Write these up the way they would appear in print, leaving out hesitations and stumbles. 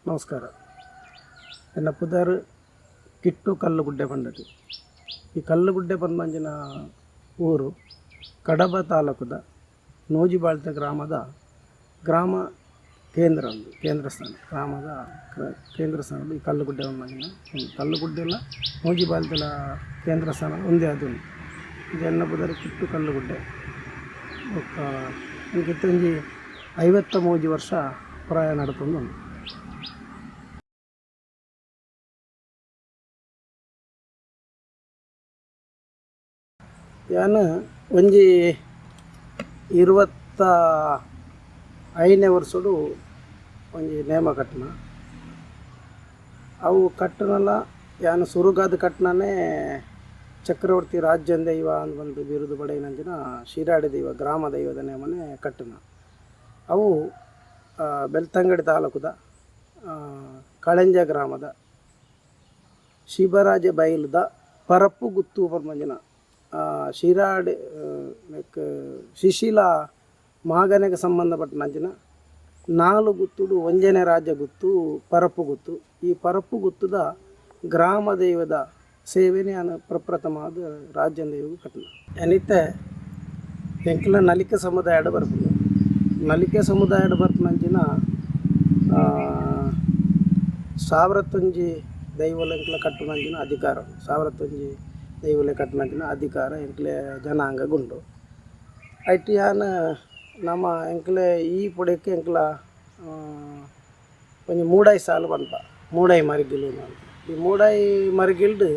ನಮಸ್ಕಾರ. ನನ್ನ ಪುದರ್ ಕಿಟ್ಟು ಕಲ್ಲುಗುಡ್ಡೆ ಪಂಡತಿ. ಈ ಕಲ್ಲುಗುಡ್ಡೆ ಪಂದಂಜಿನ ಊರು ಕಡಬ ತಾಲೂಕದ ನೋಜಿಬಾಳ್ತೆ ಗ್ರಾಮದ ಗ್ರಾಮ ಕೇಂದ್ರ ಕೇಂದ್ರ ಸ್ಥಾನ ಗ್ರಾಮದ ಕೇಂದ್ರ ಸ್ಥಾನದಲ್ಲಿ ಈ ಕಲ್ಲುಗುಡ್ಡೆ ಪಂದಂಜಿನ ಕಲ್ಲುಗುಡ್ಡೆ ಎಲ್ಲ ನೋಜಿಬಾಳ್ತೆಲ ಕೇಂದ್ರ ಸ್ಥಾನ ಒಂದೇ ಅದು ಇದು ಎನ್ನ ಪುದರ್ ಕಿಟ್ಟು ಕಲ್ಲುಗುಡ್ಡೆ ಇಂಕಿತ್ತೊಂಜಿ 53 ವರ್ಷ ಪ್ರಾಯ ನಡತೊಂದು. ಯಾನು ಒಂಜಿ 25ನೇ ವರ್ಷಡು ಒಂಜಿ ನೇಮ ಕಟ್ಟಣ. ಅವು ಕಟ್ಟನಲ್ಲ ಯಾನು ಸುರುಗಾದ ಕಟ್ಟಣನೇ ಚಕ್ರವರ್ತಿ ರಾಜ್ಯನ್ ದೈವ ಅಂತ ಬಂದು ಬಿರುದು ಪಡೆಯಿನಂಚಿನ ಶಿರಾಡಿ ದೈವ ಗ್ರಾಮ ದೈವದ ನೇಮನೆ ಕಟ್ಟಣ. ಅವು ಬೆಳ್ತಂಗಡಿ ತಾಲೂಕದ ಕಳೆಂಜ ಗ್ರಾಮದ ಶಿವರಾಜ ಬೈಲದ ಪರಪ್ಪು ಗುತ್ತು ಪರ್ಮಂಜನ ಶಿರಾಡಿ ಶಿಶಿಲ ಮಾಗನೆಗೆ ಸಂಬಂಧಪಟ್ಟನಂಚಿನ 4 ಗುತ್ತುಡು ಒಂಜನೇ ರಾಜ್ಯ ಗುತ್ತು ಪರಪ್ಪು ಗುತ್ತು. ಈ ಪರಪ್ಪು ಗುತ್ತದ ಗ್ರಾಮ ದೈವದ ಸೇವೆನೇ ಪ್ರಪ್ರಥಮವಾದ ರಾಜ್ಯ ದೈವ ಕಟ್ಟಣ. ಏನಿತ್ತೆ ಎಂಕ್ಲ ನಲಿಕೆ ಸಮುದಾಯದ ಬರ್ಬೋದು. ನಲಿಕೆ ಸಮುದಾಯದ ಬರ್ಪನಂಚಿನ 1001 ದೈವಲ ಎಂಕ್ಲ ಕಟ್ಟುನಂಚಿನ ಅಧಿಕಾರ 1001 ದೈವಲೆ ಕಟ್ಟುನಂಚಿನ ಅಧಿಕಾರ ಎಂಕ್ಲೆ ಜನಾಂಗ ಗುಂಡು ಐಟಿ ಯಾನ ನಮ್ಮ ಎಂಕ್ಲೆ ಈ ಪುಡಕ್ಕೆ ಎಂಕ್ಲ ಒಂಜಿ 3-5 ಸಾಲು ಬಂತ ಮೂಡೈ ಮರಿಗಿಲು. ಈ ಮೂಡೈ ಮರಿಗಿಲ್ಡು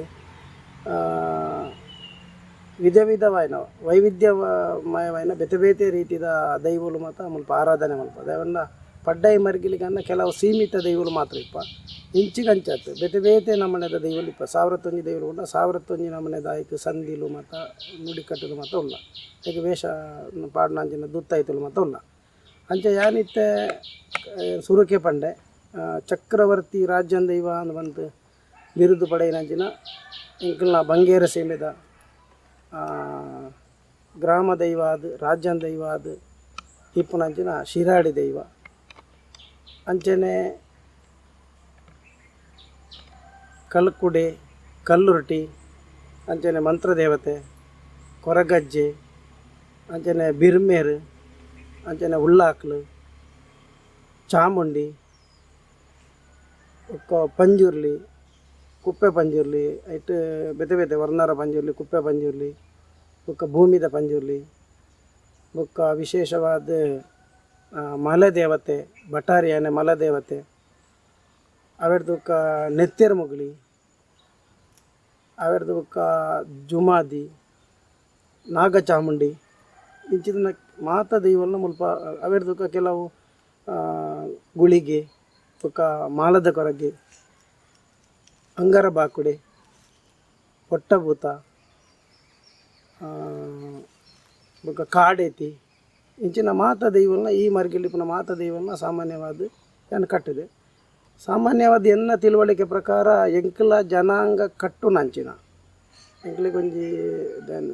ವಿಧ ವಿಧವಾಯಿನ ವೈವಿಧ್ಯಮಯವಾಯಿನ ಬೇತೆ ಬೇತೆ ರೀತಿಯ ದೈವಲು ಮಾತ್ರ ಮುಲ್ಪ ಆರಾಧನೆ ಮಲ್ಪದ. ಅವನ್ನ ಪಡ್ಡೈ ಮರಿಗಿಲಿಗನ್ನ ಕೆಲವು ಸೀಮಿತ ದೈವಲು ಮಾತ್ರ ಇಪ್ಪ ಇಂಚಿಗಂಚಾತು ಬೇತೆ ಬೇತೆ ನಮನೆದ ದೈವಲು ಇಪ್ಪ 1001 ದೈವಲು ಉಂಡ 1001 ನಮನೆದ ಆಯ್ತು ಸಂದಿಲು ಮತ್ತು ನುಡಿಕಟ್ಟಲು ಮಾತ್ರ ಉಲ್ಲ ಈಗ ವೇಷ ಪಾಡ್ನಂಚಿನ ದುತ್ತೈತಲು ಮಾತ್ರ ಉಲ್ಲ ಅಂಚೆ ಯಾನಿತ್ತೆ ಸುರುಕೆ ಪಂಡೆ ಚಕ್ರವರ್ತಿ ರಾಜ್ಯನ್ ದೈವ ಅಂತ ಬಂತು ಬಿರುದು ಪಡೆಯಿನಂಚಿನ ಇಂಕಲ್ನ ಬಂಗೇರ ಸೀಮೆದ ಗ್ರಾಮ ದೈವ ಅದು ರಾಜ್ಯನ್ ದೈವ ಅದು ಇಪ್ಪುನಂಚಿನ ಶಿರಾಡಿ ದೈವ ಅಂಚನೆ ಕಲ್ಕುಡೆ ಕಲ್ಲುರ್ಟಿ ಅಂಚನೆ ಮಂತ್ರದೇವತೆ ಕೊರಗಜ್ಜೆ ಅಂಚನೆ ಬಿರ್ಮೇರು ಅಂಚನೆ ಉಳ್ಳಾಕ್ಲು ಚಾಮುಂಡಿ ಪಂಜುರ್ಲಿ ಕುಪ್ಪೆ ಪಂಜುರ್ಲಿ ಐಟ್ ಬೇತೆ ಬೇತೆ ವರ್ಣರ ಪಂಜುರ್ಲಿ ಕುಪ್ಪೆ ಪಂಜುರ್ಲಿ ಬೊಕ್ಕ ಭೂಮಿದ ಪಂಜುರ್ಲಿ ಬೊಕ್ಕ ವಿಶೇಷವಾದ ಮಲದೇವತೆ ಬಟಾರಿ ಆನೆ ಮಲದೇವತೆ ಅವೆರ್ದು ನೆತ್ತೆರ್ ಮುಗಳಿ ಅವೆರ್ದು ಜುಮಾದಿ ನಾಗಚಾಮುಂಡಿ ಇಂಚಿನ ಮಾತ ದೈವಲ್ನ ಮುಲ್ಪ ಅವೆರ್ದು ಕೆಲವು ಗುಳಿಗೆ ಬೊಕ್ಕ ಮಾಲದ ಕೊರಗೆ ಅಂಗರ ಬಾಕುಡೆ ಪೊಟ್ಟಭೂತ ಬೊಕ್ಕ ಕಾಡೇತಿ ಇಂಚಿನ ಮಾತ ದೈವಲ್ನ ಈ ಮರ್ಗಿಲಿಪ್ಪನ ಮಾತ ದೈವಲ್ನ ಸಾಮಾನ್ಯವಾದ ಏನು ಕಟ್ಟಿದೆ. ಸಾಮಾನ್ಯವಾದ ಎನ್ನ ತಿಳುವಳಿಕೆ ಪ್ರಕಾರ ಎಂಕ್ಲ ಜನಾಂಗ ಕಟ್ಟು ನಂಚಿನ ಎಂಕ್ಲಿಗೊಂಜಿ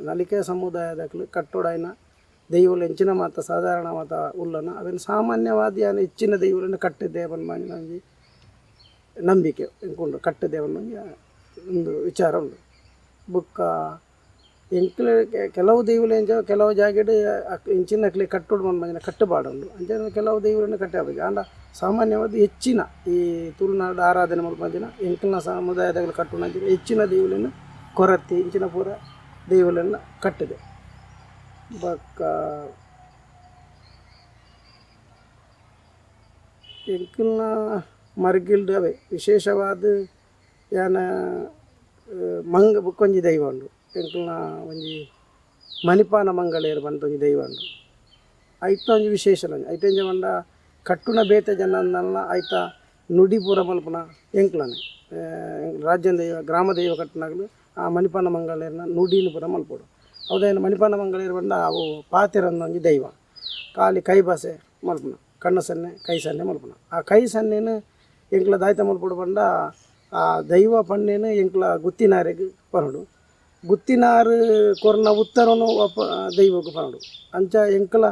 ನಲಿಕೆ ಸಮುದಾಯದಕ್ಲು ಕಟ್ಟೋಡಾಯಿನ ದೈವಲು ಹೆಂಚಿನ ಮಾತ ಸಾಧಾರಣ ಮಾತ ಉಲ್ಲನ ಅವೇನು ಸಾಮಾನ್ಯವಾದ ಏನು ಹೆಚ್ಚಿನ ದೈವಲನ್ನು ಕಟ್ಟಿದ್ದೆ ಬಂದು ನಂಬಿಕೆ ಎಂಕೊಂಡು ಕಟ್ಟಿದ್ದೆ ಒಂದು ವಿಚಾರ ಉಂಟು. ಬುಕ್ಕ ಎಂಕ್ಲ ಕೆಲವು ದೈವಲು ಎಂಚ ಕೆಲವು ಜಾಗೆಡ್ ಇಂಚಿನಕ್ಲೆ ಕಟ್ಟೋಡು ಬಂದು ಕಟ್ಟುಪಾಡುಂಡು ಅಂಚೆ ಕೆಲವು ದೈವಲನ್ನು ಕಟ್ಟಬೇಕು ಆಂಡ ಸಾಮಾನ್ಯವಾದ ಹೆಚ್ಚಿನ ಈ ತುಳುನಾಡು ಆರಾಧನೆ ಮಾಡ್ಕೊಂಡ ಎಂಕ್ಲನ ಸಮುದಾಯದಲ್ಲಿ ಕಟ್ಟುನಂಚಿನ ಹೆಚ್ಚಿನ ದೈವಲನ್ನು ಕೊರತಿ ಇಂಚಿನ ಪೂರ ದೈವಲನ್ನು ಕಟ್ಟಿದೆ. ಬಕ್ಕ ಎಂಕ್ಲನ ಮರ್ಗಿಲ್ಡು ಅವೇ ವಿಶೇಷವಾದ ಯಾನ ಮಂಗ ಬುಕ್ಕೊಂಜಿ ದೈವ ಉಂಡು ಎಂಕ್ಲನ ಒಂಜಿ ಮಣಿಪಾನ ಮಂಗಳೇರು ಬಂತೊಂಜಿ ದೈವ ಉಂಡು ಐತ ಒಂಜಿ ವಿಶೇಷ ಐತೆಂಜ ಮಂಡ ಕಟ್ಟುನ ಬೇತೆ ಜನಲ್ಲ ಐತ ನುಡಿ ಪೂರ ಮಲ್ಪನ ಎಂಕ್ಲನೆ ರಾಜ್ಯನ ದೈವ ಗ್ರಾಮ ದೈವ ಕಟ್ಟನಾಗಲು ಆ ಮಣಿಪಾನ ಮಂಗಳೇರಿನ ನುಡಿನ ಪೂರ ಮಲ್ಪೋಡು ಹೌದೇನು. ಮಣಿಪಾನ ಮಂಗಳೇರು ಬಂದ ಅವು ಪಾತಿರನ್ನ ಒಂಜಿ ದೈವ ಖಾಲಿ ಕೈ ಬಾಸೆ ಮಲ್ಪನ ಕಣ್ಣು ಸನ್ನೆ ಕೈ ಸನ್ನೆ ಮಲ್ಪನ ಆ ಕೈ ಸನ್ನೆನು ಎಂಕ್ಲ ದಾಯ್ತ ಮಲ್ಪೋಡು ಬಂದ ಆ ದೈವ ಪಣ್ಣೇನು ಎಂಕ್ಲ ಗುತ್ತಿನಾರಿಗೆ ಪರಡು ಗುತ್ತಿನಾರು ಕೊರ್ನ ಉತ್ತರನು ದೈವಕ್ಕೆ ಪರಡು ಅಂಚ ಎಂಕ್ಲ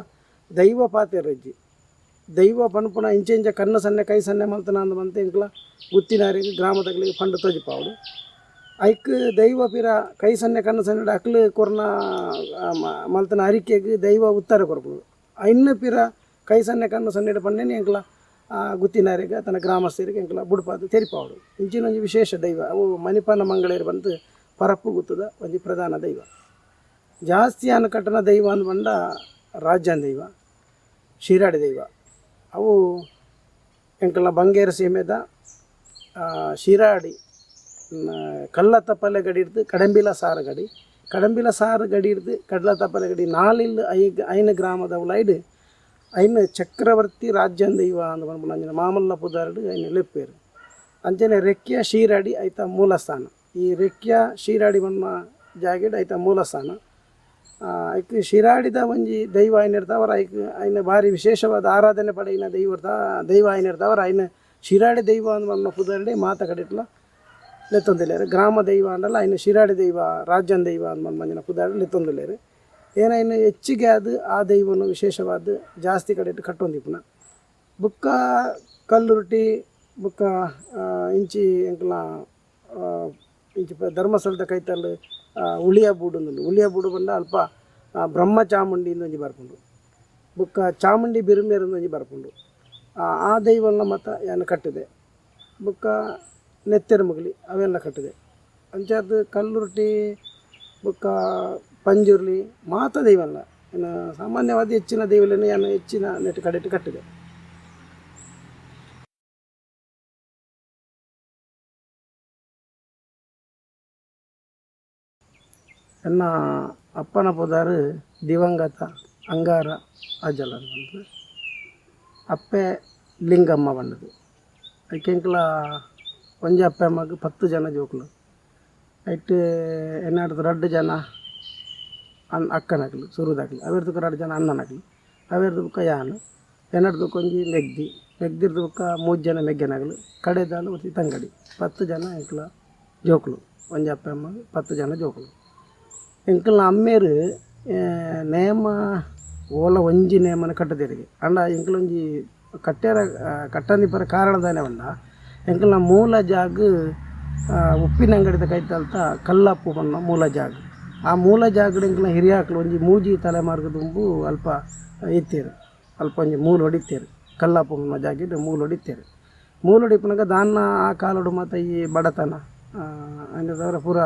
ದೈವ ಪಾತಿರಜ್ಜಿ ದೈವ ಪಣಪುನ ಇಂಚೆ ಕಣ್ಣು ಸನ್ನೆ ಕೈ ಸನ್ನೆ ಮಲ್ತನ ಅಂದ ಮಂತೆ ಇಂಕ್ಲ ಗುತ್ತಿನಾರಿಗೆ ಗ್ರಾಮದಾಗಲಿಗೆ ಪಂಡು ತೋಜಿಪಾವಡು ಐಕ್ ದೈವ ಪಿರ ಕೈ ಸನ್ನೆ ಕಣ್ಣು ಸನ್ನೆ ಅಕ್ಲು ಕೊರ್ನ ಮಲ್ತನ ಅರಿಕೆಗೆ ದೈವ ಉತ್ತರ ಕೊರ್ಬೋದು ಇನ್ನು ಪಿರ ಕೈ ಸನ್ನೆ ಕಣ್ಣು ಸನ್ನೆ ಪಂಡೇನೆ ಇಂಕ್ಲ ಗುತ್ತಿನಾರಿಗೆ ತನ್ನ ಗ್ರಾಮಸ್ಥರಿಗೆ ಇಂಕ್ಲ ಬುಡ್ಪಾದು ತೆರಿಪಾವಡು ಇಂಚಿನೊಂದು ವಿಶೇಷ ದೈವ ಅವು ಮಣಿಪಾಲ ಮಂಗಳೇರು ಬಂದು ಪರಪ್ಪು ಗುತ್ತದ ಒಂದು ಪ್ರಧಾನ ದೈವ ಜಾಸ್ತಿ ಕಟ್ಟನ ದೈವ ಅಂದ್ ಬಂದ ರಾಜ್ಯನ ದೈವ ಶಿರಾಡಿ ದೈವ ಅವು ಎಂಕಲ್ನ ಬಂಗೇರ ಸೀಮೆದ ಶಿರಾಡಿ ಕಲ್ಲತ್ತಪ್ಪಲೆ ಗಡಿ ಹಿಡ್ದು ಕಡಂಬಿಲ ಸಾರು ಗಡಿ ಹಿಡ್ದು ಕಡ್ಲತ್ತಪ್ಪಲೆ ಗಡಿ ನಾಲಿಲ್ ಐನ ಗ್ರಾಮದವಲೈಡ್ ಐನ ಚಕ್ರವರ್ತಿ ರಾಜ್ಯನ ದೈವ ಅಂದ್ ಬಂದ್ಬಿಟ್ಟು ಅಂಜನ ಮಾಮಲ್ಲ ಪುದಾರ್ಡು ಐನ ಲೆಪ್ಪೇರು ಅಂಚನೆ ರೆಕ್ಕಿಯ ಶಿರಾಡಿ ಐತ ಮೂಲಸ್ಥಾನ ಈ ರೆಕ್ಕಿಯ ಶಿರಾಡಿ ಬಣ್ಣ ಜಾಗೆಡ್ ಐತ ಮೂಲಸ್ಥಾನ ಐಕ್ ಶಿರಾಡಿದ ಒಂಜಿ ದೈವ ಐನ ಇರ್ತಾವ್ರ ಐಕ್ ಐನ ಭಾರಿ ವಿಶೇಷವಾದ ಆರಾಧನೆ ಪಡೆಯಿನ ದೈವ ಐನ ಇರ್ತಾವ್ರ ಐನ ಶಿರಾಡಿ ದೈವ ಅಂದ್ ಬಣ್ಣ ಪುದಾರ್ಡೆ ಮಾತ ಕಡಿಟ್ಲ ಲೆತ್ತೊಂದಿಲ್ಲೇರು ಗ್ರಾಮ ದೈವ ಅಂಡಲ್ಲ ಐನ ಶಿರಾಡಿ ದೈವ ರಾಜ್ಯನ ದೈವ ಅಂದ್ ಮಂಜಿನ ಪುದಾರ್ಡೆ ಲೆತ್ತೊಂದಿಲ್ಲೇರು ಏನೈನು ಹೆಚ್ಚಿಗೆ ಅದು ಆ ದೈವನು ವಿಶೇಷವಾದ ಜಾಸ್ತಿ ಕಡೆ ಕಟ್ಟೊಂದಿಪ್ಪುನ ಬುಕ್ಕ ಕಲ್ಲುರುಟಿ ಬುಕ್ಕ ಇಂಚಿ ಎಂಕಲ ಇಂಚಿ ಧರ್ಮಸ್ಥಳದ ಕೈತಲ್ಲಿ ಉಳಿಯ ಬೂಡು ಬಂದ ಅಲ್ಪ ಬ್ರಹ್ಮ ಚಾಮುಂಡಿ ಒಂಜಿ ಬರ್ಪುಂಡು ಬುಕ್ಕ ಚಾಮುಂಡಿ ಬಿರುಮೇರು ಒಂಜಿ ಬರ್ಪುಂಡು ಆ ದೈವನ ಮತ ಏನು ಕಟ್ಟಿದೆ ಬುಕ್ಕ ನೆತ್ತೆರ ಮುಗಲಿ ಅವೆಲ್ಲ ಕಟ್ಟಿದೆ ಅಂಚಾದ ಕಲ್ಲುರುಟಿ ಬುಕ್ಕ ಪಂಜುರ್ಲಿ ಮಾತ ದೈವಲ್ಲ ಏನು ಸಾಮಾನ್ಯವಾದ ಹೆಚ್ಚಿನ ದೈವಲೇನೆ ಏನು ಹೆಚ್ಚಿನ ನೆಟ್ಟು ಕಡೆಟ್ಟು ಕಟ್ಟಿದೆ. ನನ್ನ ಅಪ್ಪನ ಪುದಾರು ದಿವಂಗತ ಅಂಗಾರ ಅಜ್ಜಲ ಅಂತ ಅಪ್ಪೆ ಲಿಂಗಮ್ಮ ಬಂದದು ಐಕೆಂಕ್ಲ ಒಂಜಿ ಅಪ್ಪೆ ಅಮ್ಮಗೆ 10 ಜನ ಜೋಕುಲು ಐಟ್ ಎನ್ನಾಡ್ದು 2 ಜನ ಅಕ್ಕನಕ್ಲು ಸುರುದಾಕ್ಲಿ ಅವೆರ್ದಕ್ಕೆ 2 ಜನ ಅಣ್ಣನಕ್ಲಿ ಅವೆರ್ದು ಬುಕ್ಕ ಯಾನು ಎನ್ನಡ್ದು ಒಂಜಿ ಮೆಗ್ದಿರ್ದು ಬುಕ್ಕ 3 ಜನ ಮೆಗ್ಗೆನಗ್ಲು ಕಡೆದಾಲು ಒತ್ತಿ ತಂಗಡಿ 10 ಜನ ಎಂಕ್ಲ ಜೋಕುಲು ಒಂಜಿ ಅಪ್ಪೆ ಅಮ್ಮಗೆ 10 ಜನ ಜೋಕುಲು ಎಂಕಲ್ನ ಅಮ್ಮೇರು ನೇಮ ಓಲ ಒಂಜಿ ನೇಮನ ಕಟ್ಟದೇರಿಗೆ ಅಂಡ ಎಂಕಲೊಂಜಿ ಕಟ್ಟೆರ ಕಟ್ಟಂದಿಪ್ಪರ ಕಾರಣದಾನೆ ಬಂದ ಎಂಕಲ್ನ ಮೂಲ ಜಾಗ ಉಪ್ಪಿನ ಅಂಗಡಿದ ಕೈತಲ್ತ ಕಲ್ಲಪ್ಪು ಬಣ್ಣ ಮೂಲ ಜಾಗ ಆ ಮೂಲ ಜಾಗದ ಎಂಕಲ್ನ ಹಿರಿಯಾಕ್ಲು ಒಂಜಿ ಮೂಜಿ ತಲೆಮಾರ್ಗ ತುಂಬು ಅಲ್ಪ ಇತ್ತೇರು ಅಲ್ಪ ಒಂಜಿ ಮೂಲು ಹೊಡಿತೇರು ಕಲ್ಲಪ್ಪು ಬಣ್ಣ ಜಾಗಿದ್ದು ಮೂಲು ಹೊಡಿತೇರು ಮೂಲು ಹೊಡಿಪನಾಗ ದಾನ ಆ ಕಾಲಡು ಮತ್ತು ಈ ಬಡತನ ಅಂದರೆ ಪೂರ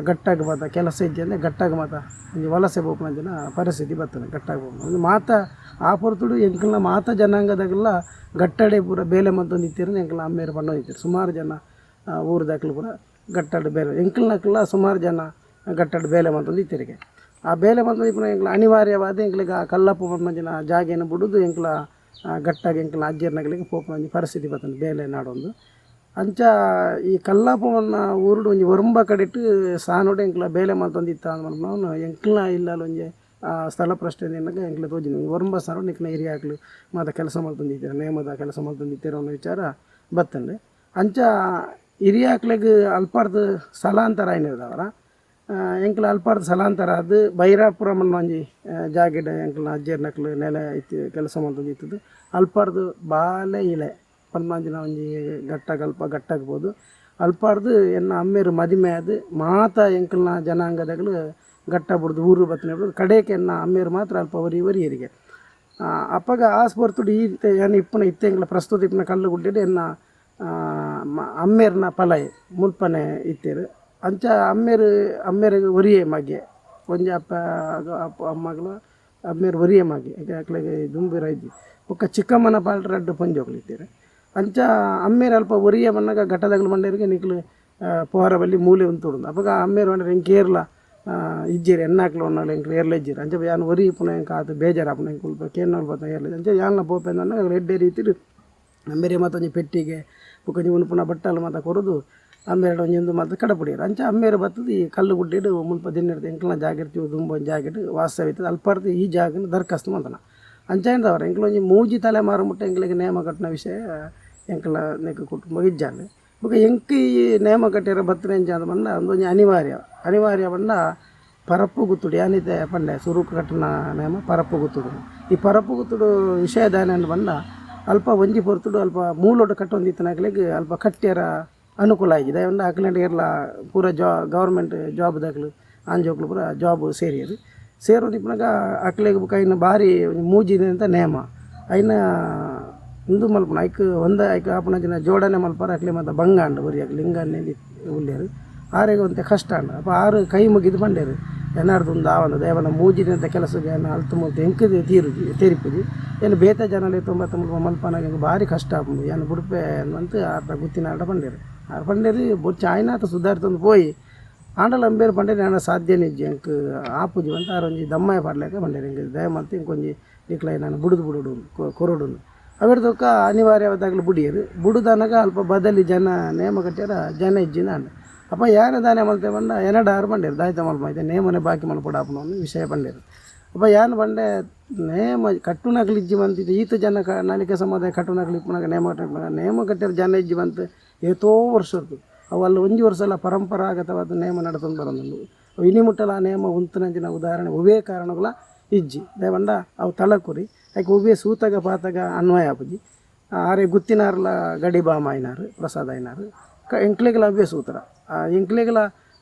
ಗಟ್ಟಾಗಿ ಮಾತ ಕೆಲಸ ಇಜ್ಜೆ ಅಂದರೆ ಗಟ್ಟಾಗಿ ಮಾತ ಒಂದು ವಲಸೆ ಬೋಪನ ಜನ ಪರಿಸ್ಥಿತಿ ಬರ್ತದೆ ಗಟ್ಟಾಗಿ ಬೋಪನ ಒಂದು ಮಾತ ಆ ಪೊರ್ತುಡು ಎಂಕಲ್ನ ಮಾತ ಜನಾಂಗದಾಗೆಲ್ಲ ಗಟ್ಟಡೆ ಪೂರ ಬೇಲೆ ಮಂತೊಂದು ಇತ್ತೀರ ಎಂಕಲ್ನ ಅಮ್ಮೇರು ಬಣ್ಣ ಇತ್ತೀರು ಸುಮಾರು ಜನ ಊರದಾಗ್ಲು ಪೂರ ಗಟ್ಟಾಡು ಬೇಲೆ ಎಂಕಲ್ನಕ್ಕೆಲ್ಲ ಸುಮಾರು ಜನ ಗಟ್ಟಾಡು ಬೇಲೆ ಮಂತೊಂದು ಇತ್ತೀರಿಗೆ ಆ ಬೇಲೆ ಮಂತೊಂದು ಇಪ್ಪನ ಎಂಕ್ಲ ಅನಿವಾರ್ಯವಾದ ಎಂಕ್ಲಿಗೆ ಆ ಕಲ್ಲಪ್ಪ ಬಣ್ಣ ಜನ ಜಾಗೇನು ಬಿಡುದು ಎಂಕ್ಲ ಗಟ್ಟಾಗಿ ಎಂಕ್ಲ ಅಜ್ಜರ್ನಗಳಿಗೆ ಪೋಪನ ಪರಿಸ್ಥಿತಿ ಬರ್ತದೆ ಬೇಲೆ ನಾಡೊಂದು ಅಂಚ ಈ ಕಲ್ಲಾಪವನ್ನ ಊರುಡು ಒಂಜಿ ಒರಂಬ ಕಡೆಟ್ಟು ಸಾನೋಡು ಎಂಕ್ಲ ಬೇಲೆ ಮಾತೊಂದಿತ್ತ ಅಂದ್ಮನ ಎಂಕ್ಲ ಇಲ್ಲಲ್ಲ ಒಂಜಿ ಸ್ಥಳ ಪ್ರಶ್ನೆ ಎಂಕ್ಲ ತೋಜಿನ ಒರಂಬ ಸಾನೋಡು ನಿಕ್ನ ಹಿರಿಯಾಕ್ಲು ಮಾತ ಕೆಲಸ ಮಲ್ತೊಂದಿತ್ತೀರ ನೇಮದ ಕೆಲಸ ಮಲ್ತೊಂದಿತ್ತೀರ ಅನ್ನೋ ವಿಚಾರ ಬತ್ತಂಡೆ ಅಂಚ ಹಿರಿಯಾಕ್ಲಿಗೆ ಅಲ್ಪಾರ್ದು ಸ್ಥಳಾಂತರ ಏನಿರ್ದವರ ಎಂಕ್ಲ ಅಲ್ಪಾರ್ದು ಸ್ಥಳಾಂತರ ಅದು ಬೈರಾಪುರಂ ಅನ್ನೋ ಒಂಜಿ ಜಾಗಿಡ ಎಂಕ್ಲ ಅಜ್ಜರ್ನಕ್ಲು ನೆಲ ಇತ್ತು ಕೆಲಸ ಮಲ್ತೊಂದಿತ್ತದು ಅಲ್ಪಾರ್ದು ಬಾಲೆ ಇಳೆ ಪನ್ಮಾಂಜಿನ ಒಂಜಿ ಗಟ್ಟಾಗ್ಬೋದು ಅಲ್ಪಾರ್ದು ಎನ್ನ ಅಮ್ಮೇರು ಮದಿಮೆ ಅದು ಮಾತ ಎಂಕಲ್ನ ಜನಾಂಗದಾಗಲು ಗಟ್ಟ ಬಿಡ್ದು ಊರು ಬತ್ತನೆ ಬಿಡೋದು ಕಡೆಗೆ ಎನ್ನ ಅಮ್ಮೇರು ಮಾತ್ರ ಅಲ್ಪ ಒರಿಯರಿಗೆ ಅಪ್ಪಗ ಆಸ್ ಬರ್ತುಡು ಈ ಏನು ಇಪ್ಪನ ಇತ್ತೆಂಗ್ಲ ಪ್ರಸ್ತುತ ಇಪ್ಪನ ಕಲ್ಲು ಗುಡ್ಡಿಡು ಎನ್ನ ಅಮ್ಮೇರ್ನ ಪಲಯ್ ಮುಲ್ಪನೆ ಇತ್ತೇರು ಅಂಚ ಅಮ್ಮೇರಿಗೆ ಒರಿಯೇ ಮಗೆ ಒಂಜಿ ಅಮ್ಮಗಳು ಅಮ್ಮೇರು ಒರಿಯೇ ಮಗೆ ಯಾಕೆ ದುಂಬಿರ ಇದ್ದಿ ಒಕ್ಕ ಚಿಕ್ಕಮ್ಮನ ಪಾಲ್ಟ 2 ಪಂಜೋಗ್ಲಿತ್ತೀರಿ ಅಂಚ ಅಮ್ಮೇರು ಅಲ್ಪ ಒರಿಯ ಬಣ್ಣಗ ಘಟ್ಟದಾಗಲು ಮಂಡ್ಯರಿಗೆ ನಿಕ್ಲು ಪೋಹರ ಬಲ್ಲಿ ಮೂಲೆ ಉಂತುಡು ಅವಾಗ ಅಮ್ಮೇರು ಬಂದ್ರೆ ಎಂಕ್ ಏರ್ಲ ಇಜ್ಜೇರಿ ಎನ್ನಾಕ್ಲು ಒಣ್ಣಾಗ್ಲು ಎಂಕ್ಲು ಏರ್ಲ ಇಜ್ಜೇರಿ ಅಂಚ ಯಾನು ಒರಿ ಪುನಃ ಎಂಕ ಆತು ಬೇಜಾರು ಆಪುನ ಎಂಕ್ ಉಲ್ಪ ಕೇರ್ನವ್ರು ಬರ್ತಾನೆ ಏರ್ಲ ಅಂಚ ಯಾನ ಪೋಪೆ ಅಂದಾಗ ಎಡ್ಡೆ ರೀತಿಡು ಅಮ್ಮೇರೆ ಮತ್ತೊಂಜಿ ಪೆಟ್ಟಿಗೆ ಬುಕ್ಕಂಜಿ ಉಂಡು ಪುನಃ ಬಟ್ಟಲು ಮಾತ ಕೊಡೋದು ಅಮ್ಮೇರು ಒಂಜೊಂದು ಮಾತು ಕಡಪುಡಿಯರು ಅಂಚ ಅಮ್ಮೇರು ಬರ್ತದೆ ಈ ಕಲ್ಲು ಗುಡ್ಡಿಡು ಮುಲ್ಪ ದಿನ ಎಂಕ್ಲ ಜಾಗಿರ್ತೀವಿ ದುಂಬ ಒಂದು ಜಾಗಿಟ್ಟು ವಾಸ್ತವಿರ್ತದೆ ಅಲ್ಪಾರ್ದು ಈ ಜಾಗನ ದರ್ಖಾಸ್ತು ಮಂತನ ಅಂಚ ಏನದವ್ರ ಎಂಕ್ಲೊಂಜಿ ಮೂಜಿ ತಲೆ ಮಾರುಮುಟ್ಟ ಎಂಕ್ಲಿಗೆ ನೇಮ ಕಟ್ಟಿನ ವಿಷಯ ಎಂಕಲ ನೆಕ್ ಕುಟುಂಬ ಇಜ್ಜಾಂಡೆ ಬೊಕ ಎಂಕ್ ಈ ನೇಮ ಕಟ್ಟಿರೋ ಬತ್ತನೆ ಎಂಚ ಅಂತ ಬಂದ ಒಂದೊಂಜಿ ಅನಿವಾರ್ಯ ಬಂದ ಪರಪ್ಪು ಗುತ್ತುಡು ಯಾನಿದೆ ಪಂಡೆ ಸುರುಕು ಕಟ್ಟಿನ ನೇಮ ಪರಪ್ಪು ಗುತ್ತುಡು ಈ ಪರಪ್ಪು ಗುತ್ತುಡು ವಿಷಯದಾನ ಬಂದ ಅಲ್ಪ ಒಂಜಿ ಪೊರ್ತುಡು ಅಲ್ಪ ಮೂಲೋಡು ಕಟ್ಟೊಂದಿತ್ತನಾಗ್ಲಿಗೆ ಅಲ್ಪ ಕಟ್ಟಿಯರ ಅನುಕೂಲ ಆಗಿದೆ ಒಂದು ಅಕ್ಲೆಂಟ್ ಎಲ್ಲ ಪೂರ ಗೌರ್ಮೆಂಟ್ ಜಾಬ್ದಾಗ್ಲು ಆಂಜೋಕ್ಲು ಪೂರ ಜಾಬ್ ಸೇರಿಯರು ಸೇರೋದಿಪ್ಪನಾಗ ಅಕ್ಲೆಗೆ ಕೈನ ಭಾರಿ ಮೂಜಿದೆ ಅಂತ ನೇಮ ಐನ ಇಂದು ಮಲ್ಪನ ಐಕ್ ಒಂದ ಐಕ್ ಆಪನ ಜನ ಜೋಡಣೆ ಮಲ್ಪಾರ ಅಕ್ಲೆ ಮತ್ತು ಬಂಗಾಂಡು ಬರೀ ಲಿಂಗನ್ನೇ ಉಳ್ಳೇರು ಆರೆಗೆ ಒಂತೆ ಕಷ್ಟ ಅಂಡ ಅಪ್ಪ ಆರು ಕೈ ಮುಗಿದು ಬಂಡೇರು ಏನಾರ್ದು ಒಂದು ಆವಂದ ದೇವನ ಮೂಜಿನಂತ ಕೆಲಸಕ್ಕೆ ಏನು ಅಲ್ತು ಮುಲ್ತು ಎಂಕದು ತೀರಿಪುಜಿ ಏನು ಬೇತ ಜನಲಿ 90 ಮಲ್ಪನಾಗ ಭಾರಿ ಕಷ್ಟ ಆಪುಂಡು ಏನು ಬುಡುಪೆ ಅಂತ ಆಟ ಗುತ್ತಿನ ಆಟ ಬಂಡೇರು ಆರು ಬಂಡೇರು ಬೊಚ್ಚ ಆಯ್ನಾತ ಸುಧಾರಿತಂದು ಪೋಯಿ ಆಂಡಲ ಅಂಬೇರು ಬಂಡೇರು ನಾನು ಸಾಧ್ಯ ನಿಜ್ಜಿ ಎಂಕ್ ಆಪುಜಿ ಅಂತ ಆರೊಂಜಿ ದಮ್ಮಾಯ ಪಾಡ್ಲೇಕ ಬಂಡೇರು ಹಿಂಗೆ ದಯಮಂತ ಇಂಕೊಂಜಿ ಇಕ್ಲೈ ನಾನು ಬುಡುದು ಕೊರಡು ಅವಿಡ್ದೊಕ್ಕ ಅನಿವಾರ್ಯವಾದಾಗಲು ಬುಡಿಯರು ಬುಡುದನಗ ಅಲ್ಪ ಬದಲಿ ಜನ ನೇಮ ಕಟ್ಟ್ಯಾರ ಜನ ಇಜ್ಜಿನ ಅಂಡ ಅಪ್ಪ ಯಾರು ದಾನೆ ಮಲ್ತೆ ಬಂಡ ಎನಡಾರು ಬಂಡೇರು ದಾಯ್ತ ಮಲ್ಪೈತೆ ನೇಮನೆ ಬಾಕಿ ಮಲ್ಪಡಾಪನ ವಿಷಯ ಬಂಡೇರು ಅಪ್ಪ ಯಾನು ಬಂಡೆ ನೇಮ ಕಟ್ಟುನಕ್ಲು ಇಜ್ಜಿ ಬಂತಿದ್ದು ಈತ ಜನ ನಲಿಕೆ ಸಮುದಾಯ ಕಟ್ಟುನಕ್ಲು ಇಪ್ಪನಾಗ ನೇಮ ಕಟ್ಟ್ಯಾರ ಜನ ಇಜ್ಜಿ ಬಂತು ಏತೋ ವರ್ಷ ಇರ್ತದೆ ಅವು ಅಲ್ಲಿ ಒಂಜಿ ವರ್ಷ ಎಲ್ಲ ಪರಂಪರಾಗತವಾದ ನೇಮ ನಡ್ಕೊಂಡು ಬರೋದು ಇನಿಮುಟ್ಟಲ ನೇಮ ಉಂತನಂಚಿನ ಉದಾಹರಣೆ ಉವೇ ಕಾರಣಗಳ ಇಜ್ಜಿ ದೇವಂಡ ಅವು ತಳಕುರಿ ಯಾಕೆ ಉವೇ ಸೂತಗ ಪಾತಗ ಅನ್ವಯ ಆಪುಜಿ ಆರೆ ಗುತ್ತಿನಾರ್ಲ ಗಡಿ ಬಾಮ ಐನಾರು ಪ್ರಸಾದ ಐನಾರು ಎಂಕ್ಲೆಗಳ ಅವೇ ಸೂತ್ರ ಎಂಕ್ಲೆಗಳ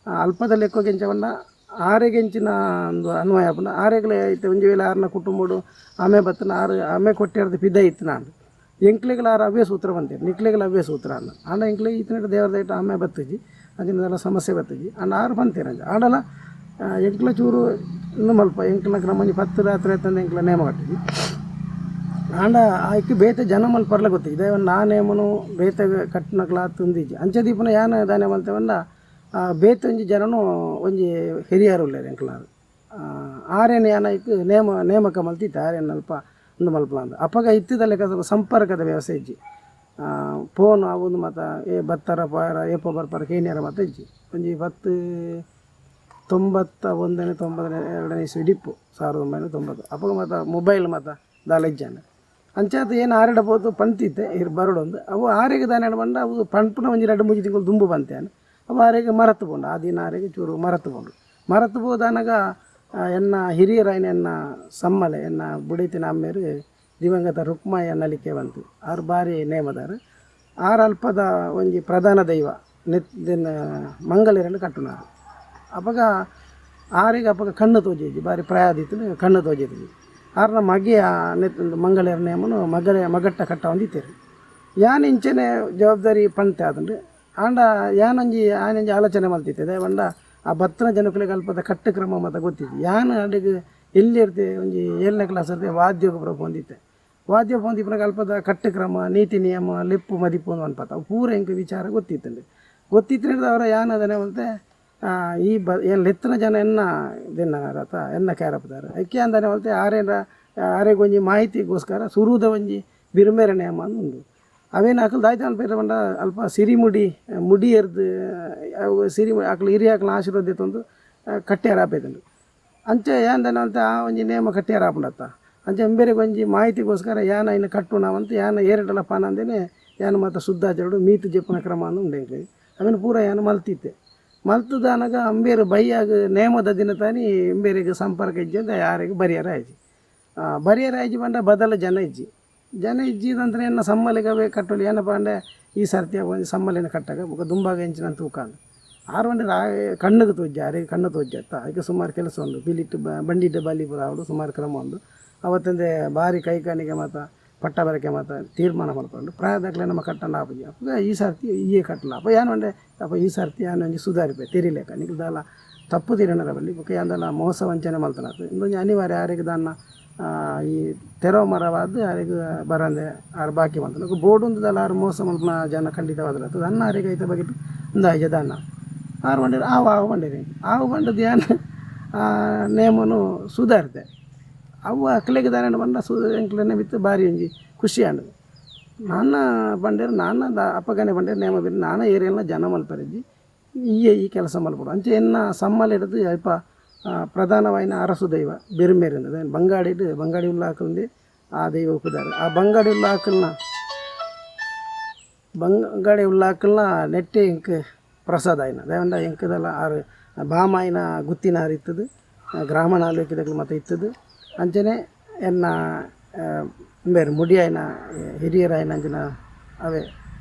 ಅಲ್ಪದಲ್ಲಿ ఎక్కువಗೆಂಚವನ್ನ ಆರೆಗೆಂಚಿನ ಒಂದು ಅನ್ವಯ ಆಪುನ ಆರೆಗಳ ಐತೆ ಒಂಜಿ ವೇಳೆ ಆರ್ನ ಕುಟುಂಬಡು ಆಮೆ ಬತ್ತನ ಆಮೆ ಕೊಟ್ಟಿರೋದು ಪಿದ ಇತ್ತು ನಾನು ಎಂಕ್ಲೆಗಳ ಆರು ಅವೇ ಸೂತ್ರ ಬಂತೇನೆ ನಿಕ್ಲೆಗಳ ಅವೇ ಸೂತ್ರ ಅನ್ನ ಆಂಡ ಎಂಕ್ಲೆ ಇತ್ತಿನ ದೇವರ ದೈಟ ಆಮೆ ಬತ್ತಜಿ ಅದನ್ನೆಲ್ಲ ಸಮಸ್ಯೆ ಬತ್ತಜಿ ಅಂಡ ಆರು ಬಂತೇನೆ ಆಡಲ್ಲ ಎಂಕ್ಲ ಚೂರು ಇನ್ನು ಮಲ್ಪ ಎಂಕ್ಲಕ್ಕೆ ನಮ್ಮಂಜಿ 10 ರಾತ್ರಿ ತಂದು ಎಂಕ್ಲ ನೇಮ ಕಟ್ಟಿದ್ವಿ ಆಂಡ ಆಯ್ಕೆ ಬೇತೆ ಜನ ಮಲ್ಪರ್ಲ ಗೊತ್ತಿದ್ದೆ ನಾನೇಮನು ಬೇತೆ ಕಟ್ಟಿನಕ್ಲ ತುಂದಿಜ್ಜಿ ಅಂಚೆ ದೀಪನ ಯಾನ ದಾನೆ ಮಲ್ತೇವನ್ನ ಬೇತೆ ಒಂಜಿ ಜನನು ಒಂಜಿ ಹಿರಿಯರು ಉಳ್ಳೇರು ಎಂಕ್ಲಾರು ಆರೇನು ಯಾನ ಇತ್ತು ನೇಮಕ ಮಲ್ತಿತ್ತು ಆರೇನು ಅಲ್ಪ ಒಂದು ಮಲ್ಪಲ ಅಂದ ಅಪ್ಪಗ ಇತ್ತಿದಲ್ಲೇ ಸಂಪರ್ಕದ ವ್ಯವಸ್ಥೆ ಇಜ್ಜಿ ಫೋನ್ ಆಗುದು ಮತ್ತು ಬತ್ತರ ಪಾರ ಏಪ ಬರ್ಪಾರ ಕೇನ್ಯಾರ ಮತ್ತು ಇಜ್ಜಿ ಒಂಜಿ 91 ಇಸ್ವಿ ಡಿಪ್ಪು 1990 ಅಪ್ಪಗ ಮತ್ತು ಮೊಬೈಲ್ ಮತ್ತು ದಾಲೆಜ್ಜಾನೆ ಅಂಚಾತ ಏನು ಆರಿಡಬೋದು ಪಂತಿತ್ತೆ ಇರು ಬರೋಡೊಂದು ಅವು ಆರೆಗೆ ದಾನೆ ಬಂಡ ಅವು ಪಂಪುನ ಒಂಜಿ 2-3 ತಿಂಗಳು ದುಂಬು ಬಂತೇನೆ ಅವು ಆರೆಗೆ ಮರತು ಬೋಂಡು ಆ ದಿನ ಆರೆಗೆ ಚೂರು ಮರತು ಬೋದಾನಾಗ ಎನ್ನ ಹಿರಿಯರಾಯನ ಎನ್ನ ಸಮ್ಮಲೆ ಎನ್ನ ಬುಡೈತಿನ ಅಮ್ಮೇರು ದಿವಂಗತ ರುಕ್ಮಾಯ ನಲಿಕೆ ಬಂತು ಆರು ಬಾರಿ ನೇಮದಾರು ಆರು ಅಲ್ಪದ ಒಂಜಿ ಪ್ರಧಾನ ದೈವ ನೆತ್ತಿನ ಮಂಗಳೂರಲ್ಲಿ ಕಟ್ಟುನಾರು ಅಪ್ಪಗ ಆರಿಗೆ ಅಪ್ಪಗ ಕಣ್ಣು ತೋಜಿದ್ವಿ ಬಾರಿ ಪ್ರಾಯದಿತ್ತು ಕಣ್ಣು ತೋಜಿದ್ವಿ ಆರ್ನ ಮಗೆ ನೆತ್ತ ಮಂಗಳೂರು ನೇಮನು ಮಗಟ್ಟ ಕಟ್ಟ ಹೊಂದಿತ್ತೇರಿ ಯಾನು ಇಂಚನೆ ಜವಾಬ್ದಾರಿ ಪಂತೆ ಆದಂಡು ಆಂಡ ಯಾನಂಜಿ ಆಲೋಚನೆ ಮಲ್ತಿತ್ತದೆ ಬಂಡ ಆ ಬತ್ತನ ಜನಗಳಿಗೆ ಅಲ್ಪದ ಕಟ್ಟು ಕ್ರಮ ಮತ್ತು ಗೊತ್ತಿತ್ತು ಯಾನು ಅಲ್ಲಿಗೆ ಎಲ್ಲಿ ಇರ್ತೇವೆ ಒಂಜಿ 7ನೇ ಕ್ಲಾಸ್ ಇರ್ತೇವೆ ವಾದ್ಯೋಗ ಹೊಂದಿತ್ತೆ ವಾದ್ಯ ಹೊಂದಿಪ್ಪನಾಗ ಅಲ್ಪದ ಕಟ್ಟು ಕ್ರಮ ನೀತಿ ನಿಯಮ ಲಿಪ್ಪು ಮದಿಪ್ಪು ಅನ್ಪತ್ತ ಅವು ಪೂರ ಇಂಕ ವಿಚಾರ ಗೊತ್ತಿತ್ತಂడి ಗೊತ್ತಿತ್ತು ಅವರ ಯಾನು ಅದನ್ನೇ ಮತ್ತೆ ಈ ಏನು ಲೆತ್ತನ ಜನ ದಿನರತ ಎನ್ನ ಕ್ಯಾರಪ್ದಾರೆ ಅಕ್ಕಿ ಅಂದಾನೆ ಹೊಲ್ತೆ ಆರೆಗೆ ಒಂಜಿ ಮಾಹಿತಿಗೋಸ್ಕರ ಸುರುದ ಒಂಜಿ ಬಿರುಮೇರ ನೇಮ ಅಂದು ಅವೇನು ಹಾಕಲು ದಾಯ್ತ ಅಲ್ಪ ಬಂಡ ಅಲ್ಪ ಸಿರಿಮುಡಿ ಮುಡಿ ಎರ್ದು ಅವು ಆಕಳು ಹಿರಿಯ ಆಕಳ ಆಶೀರ್ವಾದ ತಂದು ಕಟ್ಟ್ಯಾರ ಆಪೇತಂಡು ಅಂಚೆ ಏನದಾನೆ ಅಂತ ಆ ಒಂಜಿ ನೇಮ ಕಟ್ಟ್ಯಾರ ಆಪುಂಡತ್ತ ಅಂಚೆ ಎಂಬೇರೆಗೆ ಒಂಜಿ ಮಾಹಿತಿಗೋಸ್ಕರ ಯಾನ ಇನ್ನು ಕಟ್ಟು ನಾವಂತ ಯಾನ ಏರಡಲ ಪಾನ ಅಂದೇನೆ ಯಾನು ಮತ್ತು ಶುದ್ಧಾಚರಣೆ ಮೀತು ಜಪ್ಪನ ಕ್ರಮ ಅಂದು ಉಂಡೆ ಅವೇನು ಪೂರ ಯಾನು ಮಲ್ತಿತ್ತೆ ಮಲ್ತದಾನಾಗ ಅಂಬೇರು ಬೈಯಾಗ ನೇಮದ ದಿನ ತಾನಿ ಎಂಬೇರಿಗೆ ಸಂಪರ್ಕ ಇಜ್ಜಿ ಅಂತ ಯಾರಿಗೆ ಬರಿಯರ ಆಯ್ಜಿ ಬಂಡ ಬದಲ ಜನ ಇಜ್ಜಿದಂದ್ರೆ ಏನು ಸಮ್ಮಲಿಗವೇ ಕಟ್ಟಲು ಏನಪ್ಪ ಅಂದರೆ ಈ ಸರ್ತಿ ಒಂದು ಸಮ್ಮಲಿನ ಕಟ್ಟಾಗ ದುಂಬಾಗ ಹೆಂಚಿನ ತೂಕ ಅಂದ 6 ಗಂಟೆ ಕಣ್ಣಿಗೆ ತೋಜ್ಜಿ ಆರಿಗೆ ಕಣ್ಣು ತೋಜ್ಜತ್ತ ಅದಕ್ಕೆ ಸುಮಾರು ಕೆಲಸ ಉಂಡು ಬಿಲಿಟ್ಟು ಬಂಡಿಟ್ಟು ಬಲಿಪುರ ಅವಳು ಸುಮಾರು ಕ್ರಮ ಉಂಡು ಅವತ್ತಂದೆ ಭಾರಿ ಕೈಕಾಣಿಗೆ ಮತ್ತು ಪಟ್ಟ ಬರಕೆ ಮತ್ತು ತೀರ್ಮಾನ ಮಾಡ್ಕೊಂಡು ಪ್ರಾಯದಾಗಲೇ ನಮ್ಮ ಕಟ್ಟಂಡ ಆಪುಜಿ ಅಪ್ಪ ಈ ಸರ್ತಿ ಈಯೇ ಕಟ್ಟಲ ಅಪ್ಪ ಏನು ಅಂಡೆ ಅಪ್ಪ ಈ ಸರ್ತಿ ಏನು ಒಂಜಿ ಸುಧಾರಿಪೆ ತೆರಿಲೇಕ ನಿಗದಲ್ಲ ತಪ್ಪು ತೀರನರ ಬಲ್ಲಿ ಬೊಕ್ಕ ಅಂದಲ್ಲ ಮೋಸ ವಂಚನೆ ಮಲ್ತನಾತು ಇನ್ನೊಂದು ಅನಿವಾರ್ಯ ಯಾರಿಗೆ ದಾನ್ನ ಈ ತೆರವು ಮರವಾದ ಯಾರಿಗೆ ಬರಂದೆ ಆರು ಬಾಕಿ ಬಂತು ಬೋರ್ಡ್ ಒಂದಲ್ಲ ಆರು ಮೋಸ ಮಲ್ಪನ ಜನ ಖಂಡಿತವಾದ್ರೆ ಅನ್ನ ಯಾರಿಗೆ ಐತೆ ಬಗೆಟ್ಟು ಒಂದು 5 ದಾನ 6 ಬಂಡಿರು ಆವು ಬಂಡಿರಿ ಆವು ಬಂಡದ್ದು ಏನು ನೇಮನು ಸುಧಾರಿತೆ ಅವು ಅಕ್ಲೆಗೆ ದಾನ ಬಂಡ ಎಂಕ್ಲನೆ ಬಿತ್ತು ಭಾರಿ ಒಂಜಿ ಖುಷಿ ಅಂಡದು ನನ್ನ ಬಂಡೇರು ನಾನು ಅಪ್ಪಗನೆ ಬಂಡೇರು ನೇಮ ಬಿಟ್ಟು ನಾನು ಏರಿಯಲ್ನ ಜನ ಮಲ್ಪರಿದ್ದಿ ಈ ಕೆಲಸ ಮಲ್ಪಡು ಅಂಚೆ ಎನ್ನ ಸಮ್ಮಲ್ ಹಿಡಿದು ಅಲ್ಪ ಪ್ರಧಾನವಾಯಿನ ಅರಸು ದೈವ ಬೆರುಮೇರಿಂದ ಬಂಗಾಡಿ ಉಲ್ಲಾಕಲ್ದೆ ಆ ದೈವ ಉಪ್ಪಿದ್ದಾರೆ ಆ ಬಂಗಾಡಿ ಉಲ್ಲಾಕಲ್ನ ನೆಟ್ಟೆ ಇಂಕ್ ಪ್ರಸಾದ ಆಯ್ನ ದೇವಂಡ ಎಂಕದಲ್ಲ ಆರು ಬಾಮಾಯಿನ ಗುತ್ತಿನ ಇತ್ತದು ಗ್ರಾಮ ನಾಲ್ಕಿದಾಗ ಮತ್ತೆ ಇತ್ತದು ಅಂಚನೆ ಎನ್ನ ಬೇರೆ ಮುಡಿಯಾಯಿನ ಹಿರಿಯರಾಯಿನ ಅಂಜಿನ ಅವೇ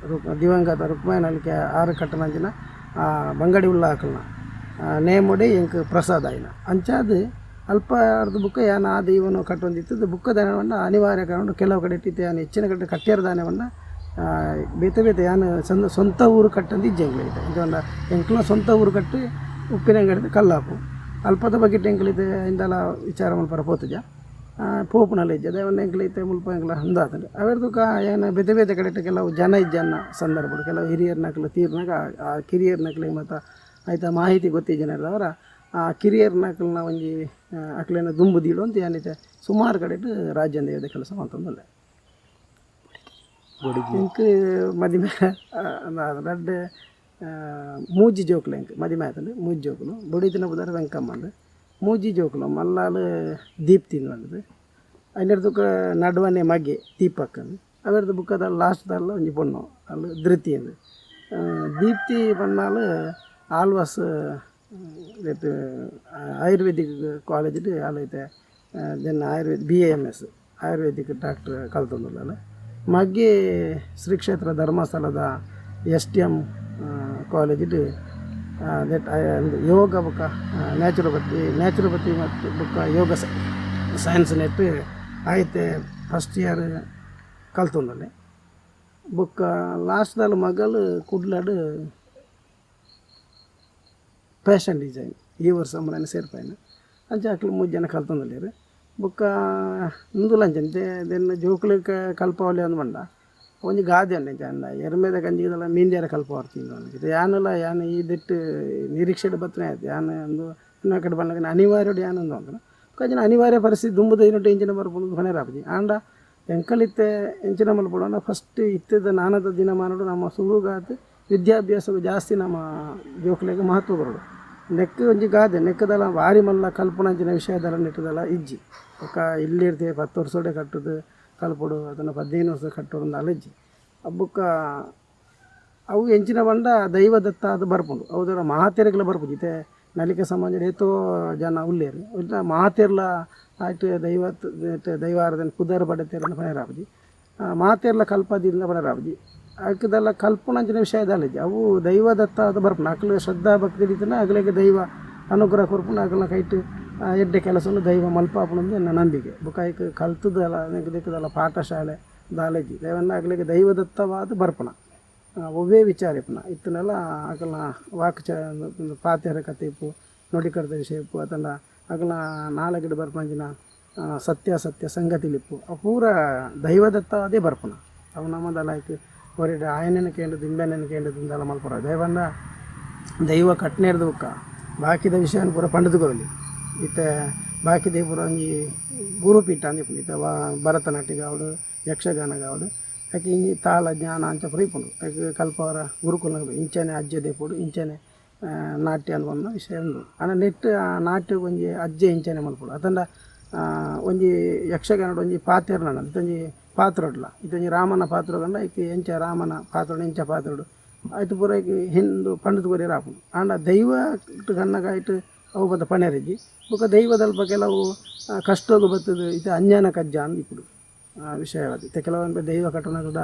ದಿವಂಗತ ರುಕ್ಮಾಯಿನಲಿಕ್ಕೆ ಆರು ಕಟ್ಟನಂಜಿನ ಬಂಗಡಿ ಉಲ್ಲ ಹಾಕಲ್ನ ನೇಮುಡಿ ಎಂಕ್ ಪ್ರಸಾದ ಆಯ್ನ ಅಂಚಾದು ಅಲ್ಪ ಅರ್ಧ ಬುಕ್ಕ ಯಾನ ಆ ದೈವನು ಕಟ್ಟೊಂದಿತ್ತು ಬುಕ್ಕ ದಾನವನ್ನು ಅನಿವಾರ್ಯ ಕಾರಣ ಕೆಲವು ಕಡೆ ಇಟ್ಟಿತ್ತು ಯಾನು ಹೆಚ್ಚಿನ ಕಡೆ ಕಟ್ಟಿಯರ ದಾನವನ್ನು ಬೇತೆ ಬೇತೆ ಯಾನು ಸ್ವಂತ ಊರು ಕಟ್ಟಂದು ಇಜ್ಜೆಂಗ್ಲೈತೆ ಇದೊಂದು ಎಂಕ್ಲ ಸ್ವಂತ ಊರು ಕಟ್ಟಿ ಉಪ್ಪಿನಂಗಡಿದ ಕಲ್ಲಾಪು ಅಲ್ಪದ ಬಗೆಟ್ ಎಂಕ್ಲಿದೆ ಇಂದೆಲ್ಲ ವಿಚಾರ ಮಲ್ಪರ ಪೋತುಜ ಪೋಪುನಲ್ಲಿ ಇಜ್ಜ ದೇವನ್ನ ಎಂಕ್ಲೈತೆ ಮುಲ್ಪ ಎಂಕ್ಲ ಹಂದಾತಂಡು ಅವೆರ್ದಕ್ಕ ಏನು ಬೇತೆ ಬೇತೆ ಕಡೆ ಕೆಲವು ಜನ ಇಜ್ಜನ್ನ ಸಂದರ್ಭಗಳು ಕೆಲವು ಹಿರಿಯರ್ನಕ್ಲು ತೀರ್ನಾಗ ಆ ಕಿರಿಯರ್ನಕ್ಲಿಗೆ ಮತ್ತು ಆಯ್ತಾ ಮಾಹಿತಿ ಗೊತ್ತಿಜ್ಜನವರ ಆ ಕಿರಿಯರ್ನಕ್ಲನ್ನ ಒಂಜಿ ಅಕ್ಲೇನ ದುಂಬು ದೀಡು ಅಂತ ಏನೈತೆ ಸುಮಾರು ಕಡೆ ರಾಜ್ಯ ದೇವದ ಕೆಲಸ ಮಾಡ್ತಂದಲ್ಲ ಇಂಕ್ ಮದಿಮೆ ರಡ್ಡೆ ಮೂಜಿ ಜೋಕುಲು ಇಂಕ್ ಮದಿಮೆ ಆಯ್ತಂಡು ಮೂಜಿ ಜೋಕುಲು ಬುಡಿತಿನ ಬುದಾರ ವೆಂಕಮ್ಮಂದು ಮೂಜಿ ಜೋಕುಲು ಮಲ್ಲಾಲು ದೀಪ್ತಿನ ಬಂದದು ಅಲ್ಲಿರ್ದಕ್ಕೆ ನಡುವನೆ ಮಗೆ ದೀಪಕ್ಕಂದು ಅವೆರ್ದು ಬುಕ್ಕದ ಲಾಸ್ಟ್ದಲ್ಲ ಒಂಜಿ ಪೊಣ್ಣು ಅಲ್ಲಿ ಧೃತಿ ಅಂದು ದೀಪ್ತಿ ಬಂದಾಲು ಆಲ್ವಾಸ್ ಆಯುರ್ವೇದಿಕ್ ಕಾಲೇಜ್ ಅಲ್ಲೈತೆ then Ayurveda BAMS Ayurvedic doctor ಕಲ್ತಂದಲ್ಲ ಮಗ್ಗೆ ಶ್ರೀ ಕ್ಷೇತ್ರ ಧರ್ಮಸ್ಥಳದ STM ಕಾಲೇಜ್ ದಟ್ ಯೋಗ ಬುಕ್ಕ ನ್ಯಾಚುರೋಪತಿ ಮತ್ತು ಬುಕ್ಕ ಯೋಗ ಸೈನ್ಸ್ ನೆಟ್ ಆಯ್ತೆ ಫಸ್ಟ್ ಇಯರ್ ಕಲ್ತಂದಲ್ಲಿ ಬುಕ್ಕ ಲಾಸ್ಟ್ದಲ್ಲಿ ಮಗಳು ಕುಡ್ಲಾಡು ಫ್ಯಾಷನ್ ಡಿಸೈನ್ ಈ ವರ್ಷ ಮನೆ ಸೇರ್ಪಾಯಿನ ಅಂಚಾಕ್ಲು 3 ಜನ ಕಲ್ತಂದಲ್ಲಿ ಬುಕ್ಕ ಇಂದುಲಂಚಂತೆ ದೆನ್ ಜೋಕ್ಲಿಕ್ಕೆ ಕಲ್ಪವಲ್ಲಿ ಅಂದು ಬಂಡ ಒಂಜಿ ಗಾದೆ ಅಂಡೆ ಚಂದ ಎರ್ಮೇದ ಗಂಜಿಗೆಲ್ಲ ಮೀಂದ್ಯಾರ ಕಲ್ಪ ಹೊರ್ತಿಂದು ಇದು ಯಾನಲ್ಲ ಯಾನು ಈ ದಿಟ್ಟು ನಿರೀಕ್ಷೆ ಬತ್ತನೆ ಆಯ್ತು ಯಾನು ಒಂದು ಇನ್ನೊಂದು ಕಡೆ ಬಂದಾಗ ಅನಿವಾರ್ಯ ಯಾನೊಂದು ಅಂದ್ರೆ ಕಜಿನ ಅನಿವಾರ್ಯ ಪರಿಸ್ಥಿತಿ ದುಂಬುದ ಇನ್ನೊಟ್ಟು ಎಂಚಿನ ಬರ್ಬೋದು ಹೊಣೆರಾಪಜಿ ಆಂಡ ಎಂಕಲಿತ್ತೆ ಎಂಚಿನ ಮಲ್ಪಡೋಣ ಫಸ್ಟ್ ಇತ್ತದ ನಾನದ ದಿನ ಮಾಡೋದು ನಮ್ಮ ಸುಳುಗಾತು ವಿದ್ಯಾಭ್ಯಾಸವು ಜಾಸ್ತಿ ನಮ್ಮ ಜೋಕ್ಲಿಗೆ ಮಹತ್ವ ಬರೋದು ನೆಕ್ಕ ಒಂಜಿ ಗಾದೆ ನೆಕ್ಕದಲ್ಲ ವಾರಿ ಮಲ್ಲ ಕಲ್ಪನಂಚಿನ ವಿಷಯದಲ್ಲ ನೆಟ್ಟದಲ್ಲ ಇಜ್ಜಿ ಒಕ್ಕ ಇಲ್ಲಿರ್ತೀವಿ 10 ವರ್ಷೋಡೆ ಕಟ್ಟುದು ಕಲ್ಪಡು ಅದನ್ನು 15 ವರ್ಷ ಕಟ್ಟೋದು ಒಂದು ಅಲಜ್ಜಿ ಹಬ್ಬಕ್ಕ ಅವು ಎಂಚಿನ ಬಂಡ ದೈವದತ್ತ ಅದು ಬರ್ಪುಂಡು ಹೌದರ ಮಹಾತೇರಿಗೆಲ್ಲ ಬರ್ಬೋದು ಇತ್ತೆ ನಲಿಕೆ ಸಮಾಜ ಏತೋ ಜನ ಉಳ್ಳೇರು ಇಲ್ಲ ಮಹಾತೇರ್ಲ ಆಯ್ತು ದೈವಾರದನ್ನು ಕುದರ್ ಬಡತೇರನ್ನು ಪಣರಾಬಜಿ ಮಹಾತೇರ್ಲ ಕಲ್ಪದಿಂದ ಪಣರಾಬಜಿ ಅದಕ್ಕೆಲ್ಲ ಕಲ್ಪನಂಚಿನ ವಿಷಯದಲ್ಲಜ್ಜಿ ಅವು ದೈವದತ್ತ ಅದು ಬರ್ಪುಂಡು ಅಕ್ಲು ಶ್ರದ್ಧಾ ಭಕ್ತಿ ರೀತಿನ ಅಗ್ಲಿಗೆ ದೈವ ಅನುಗ್ರಹ ಕೊರ್ಪುಂಡು ಅಗ್ಲ ಕೈಟ್ ಎಡ್ಡೆ ಕೆಲಸವನ್ನು ದೈವ ಮಲ್ಪಾಪುಣಂದು ನನ್ನ ನಂಬಿಕೆ ಬುಕಾಯ್ಕೆ ಕಲ್ತದಲ್ಲ ದಿಕ್ಕದಲ್ಲ ಪಾಠಶಾಲೆ ದಾಲಜಿ ದೈವನ್ನ ಆಗ್ಲಿಗೆ ದೈವದತ್ತವಾದ ಬರ್ಪಣ ಒವ್ವೇ ವಿಚಾರಿಪುನ ಇತ್ತನೆಲ್ಲ ಅಗಲ ವಾಕ್ಚ ಪಾತ್ಯರ ಕತೆ ಇಪ್ಪು ನುಡಿಕರ್ದ ವಿಷಯ ಇಪ್ಪು ಅದನ್ನ ಅಗಲ ನಾಲಗಿಡ ಬರ್ಪಂಜಿನ ಸತ್ಯಾಸತ್ಯ ಸಂಗತಿಲಿಪ್ಪು ಅವು ಪೂರ ದೈವದತ್ತವಾದೇ ಬರ್ಪಣ ಅವು ನಮ್ಮದಲ್ಲ ಆಯ್ತು ಹೊರಡೆ ಆಯನನ ಕೇಂದ್ರದ್ದು ಇಂಬೆನನ್ನು ಕೇಂದ್ರದಿಂದೆಲ್ಲ ಮಲ್ಪರ ದೈವನ್ನ ದೈವ ಕಟ್ನೇರ್ದು ಬುಕ್ಕ ಬಾಕಿದ ವಿಷಯನ ಪೂರ ಪಂಡಿತಗೊರಲಿ ಇತ್ತೆ ಬಾಕಿದ ಪೂರ ಒಂಜಿ ಗುರುಪೀಠ ಅಂದಿಪ್ಪು ಇತ್ತೆ ಭರತನಾಟ್ಯಗಾವಡು ಯಕ್ಷಗಾನಗಾವಡು ಯಾಕೆ ಇಂಜಿ ತಾಳ ಜ್ಞಾನ ಅಂಚ ಪುರಿಪುಂಡು ಯಾಕೆ ಕಲ್ಪವರ ಗುರುಕುಲ ಇಂಚನೆ ಅಜ್ಜೆ ದೇಪುಡು ಇಂಚನೆ ನಾಟ್ಯ ಅನ್ಬಂದ ವಿಷಯ ಉಂಡು ಅನ್ನ ನೆಟ್ಟು ಆ ನಾಟ್ಯ ಒಂಜಿ ಅಜ್ಜೆ ಇಂಚನೆ ಮಲ್ಪುಡು ಅತಂಡ ಒಂಜಿ ಯಕ್ಷಗಾನಡು ಒಂಜಿ ಪಾತ್ರೆರ್ನ ಇತ್ತೊಂಜಿ ಪಾತ್ರೋಡ್ಲ ಇತ್ತೊಂಜಿ ರಾಮನ ಪಾತ್ರ ಕಂಡ ಈಕೆ ಎಂಚ ರಾಮನ ಪಾತ್ರೋಡು ಎಂಚ ಪಾತ್ರೋಡು ಆಯ್ತು ಪೂರ ಹಿಂದು ಪಂಡಿತ ಕೊರಿ ರಾಪುಂಡು ಆಂಡ ದೈವ ಕಣ್ಣಗಾಯ್ತು ಅವು ಬತ್ತ ಪಣೆರಜ್ಜಿ ಬೊಕ ದೈವದಲ್ಪ ಕೆಲವು ಕಷ್ಟೋಗು ಬತ್ತದು ಇದು ಅಂಜಾನ ಕಜ್ಜ ಅಂದಿಪ್ಪುಡು ವಿಷಯವಾದ ಇತ್ತೆ ಕೆಲವೊಂದು ದೈವ ಕಟ್ಟಣದ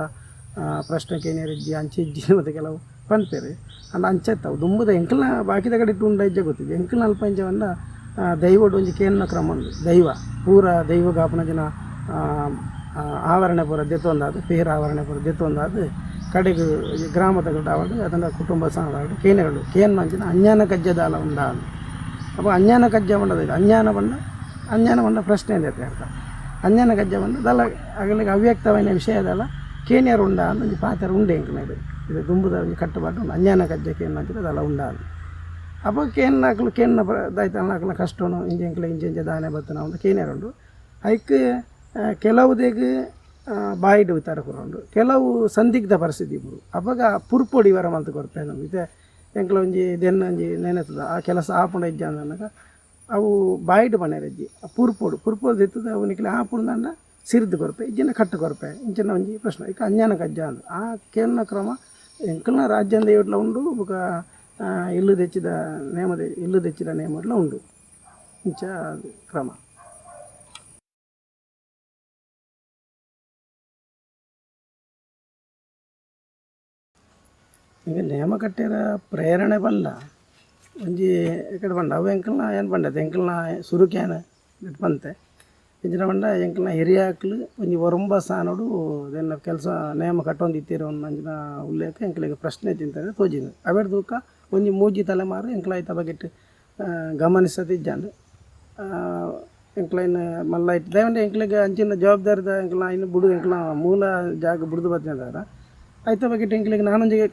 ಪ್ರಶ್ನೆಗೆ ಏನೇರಿಜ್ಜಿ ಅಂಚಿಜ್ಜಿ ಮತ್ತು ಕೆಲವು ಪಂಪೇರು ಅಂಡ ಅಂಚೆತ್ತವು ದುಂಬುದ ಎಂಕಲ್ನ ಬಾಕಿದ ಕಡೆ ಇಟ್ಟು ಉಂಡ ಇಜ್ಜೆ ಗೊತ್ತಿದೆ ಎಂಕಲ್ನ ಅಲ್ಪ ಇಂಚವನ್ನ ದೈವಡು ಒಂಜಿ ಕೇನ್ನ ಕ್ರಮ ಉಂಡು ದೈವ ಪೂರ ದೈವ ಗಾಪನ ಜನ ಆವರಣೆ ಪೂರ ದೆತ್ತೊಂದಾದ ಪೇರ ಆವರಣೆ ಪೂರ ದೆತ್ತೊಂದಾದ ಕಡೆಗೆ ಗ್ರಾಮದ ಆವಡು ಅದನ್ನು ಕುಟುಂಬ ಸಾವಡು ಕೇನೆಗಳು ಕೇನ್ ಮಂಚಿನ ಅಜ್ಞಾನ ಕಜ್ಜದಾಲ ಉಂಡಾದು ಅಪ್ಪ ಅಜ್ಞಾನ ಕಜ್ಜ ಬಂಡದ ಅಜ್ಞಾನ ಬಂಡ ಪ್ರಶ್ನೆ ಇದೆ ಅರ್ಥ ಅಜ್ಞಾನ ಕಜ್ಜ ಬಂದು ದಲ್ಲ ಅಗಲಿಗೆ ಅವ್ಯಕ್ತವಾದ ವಿಷಯದಲ್ಲ ಕೇನ್ಯರು ಉಂಡ ಅಂತ ಒಂದು ಪಾತ್ರ ಉಂಡೆ ಇಂಕನದು ಇದು ದುಂಬುದ ಒಂದು ಕಟ್ಟುಪಾಡು ಉಂಡು ಅಜ್ಞಾನ ಕಜ್ಜ ಕೇನ್ ಹಾಕಿದ್ರೆ ಅದೆಲ್ಲ ಉಂಡಾದು ಅಪ್ಪ ಕೇನ್ ಹಾಕಲು ಕೇನ್ನ ದಾಯ್ತು ಹಾಕಲು ಕಷ್ಟನು ಇಂಜೆ ದಾನೆ ಬರ್ತನ ಒಂದು ಕೇನ್ಯರು ಉಂಡು ಅದಕ್ಕೆ ಕೆಲವುದೇಗೆ ಬಾಯಿಡು ವಿಚಾರ ಕೊರೋಂಡು ಕೆಲವು ಸಂದಿಗ್ಧ ಪರಿಸ್ಥಿತಿ ಇಬ್ಬರು ಅವಾಗ ಪುರ್ಪೊಡಿ ವರ ಮಂತ್ ಕೊಡ್ತೇವೆ ನಮ್ಗೆ ಇದೆ ಎಂಕ್ಲ ಒಂಜಿ ದೆನ್ನಂಜಿ ನೆನೆತದ ಆ ಕೆಲಸ ಆಪುಂಡ ಇಜ್ಜ ಅಂದಾಗ ಅವು ಬಾಯಿಡು ಬಣ್ಣರಜ್ಜಿ ಪುರ್ಪೋಡು ಇರ್ತದೆ ಅವನಿಗೆ ಆಪುಂಡ ಸಿರಿದು ಕೊರಪೆ ಇಜ್ಜನ ಕಟ್ಟು ಕೊರಪೆ ಇಂಚಿನ ಒಂಜಿ ಪ್ರಶ್ನೆ ಈಗ ಅಜ್ಞಾನ ಕಜ್ಜ ಅಂದು ಆ ಕೇನ್ನ ಕ್ರಮ ಎಂಕಲ್ನ ರಾಜ್ಯದ ಇಟ್ಲ ಉಂಡು ಬೊಕ ಇಲ್ಲು ತೆಚ್ಚಿದ ನೇಮಡ್ಲ ಉಂಡು ಇಂಚ ಕ್ರಮ. ಈಗ ನೇಮ ಕಟ್ಟಿರ ಪ್ರೇರಣೆ ಬಂದ ಒಂಜಿ ಕಡೆ ಬಂದ ಅವು ಎಂಕಲ್ನ ಏನು ಬಂಡೈತೆ ಎಂಕಲ್ನ ಸುರುಕ್ಯಾನ ಇಟ್ಟು ಬಂತೆ ಇಂಚಿನ ಬಂಡ ಎಂಕಲ್ನ ಹಿರಿಯಾಕ್ಲು ಒಂಜಿ ಒರಂಬ ಸಾನೋಡು ಇದನ್ನು ಕೆಲಸ ನೇಮ ಕಟ್ಟೊಂದಿತ್ತೀರೋ ಅಂಜಿನ ಉಲ್ಲೇಖ ಎಂಕಲಿಗೆ ಪ್ರಶ್ನೆ ತಿಂತಾರೆ ತೋಜಿನ ಅವೆಡ್ ದೂಕ ಒಂಜಿ ಮೂಜಿ ತಲೆಮಾರು ಎಂಕಲ ಐತ ಬಗೆಟ್ ಗಮನಿಸದಿದ್ದಾನೆ ಎಂಕ್ಲೈನ್ ಮಲ್ಲ ಇಟ್ಟು ದಯವಂಡ ಎಂಕ್ಲಿಗೆ ಅಂಚಿನ ಜವಾಬ್ದಾರಿದ ಎಂಕ್ಲ ಇನ್ನು ಬುಡು ಎಂಕ್ಲ ಮೂಲ ಜಾಗ ಬುಡ್ದು ಬತ್ತಿದಾರ ಐತ ಬಗೆಟ್ ಎಂಕ್ಲಿಗೆ ನಾನೊಂಜಿಗೆ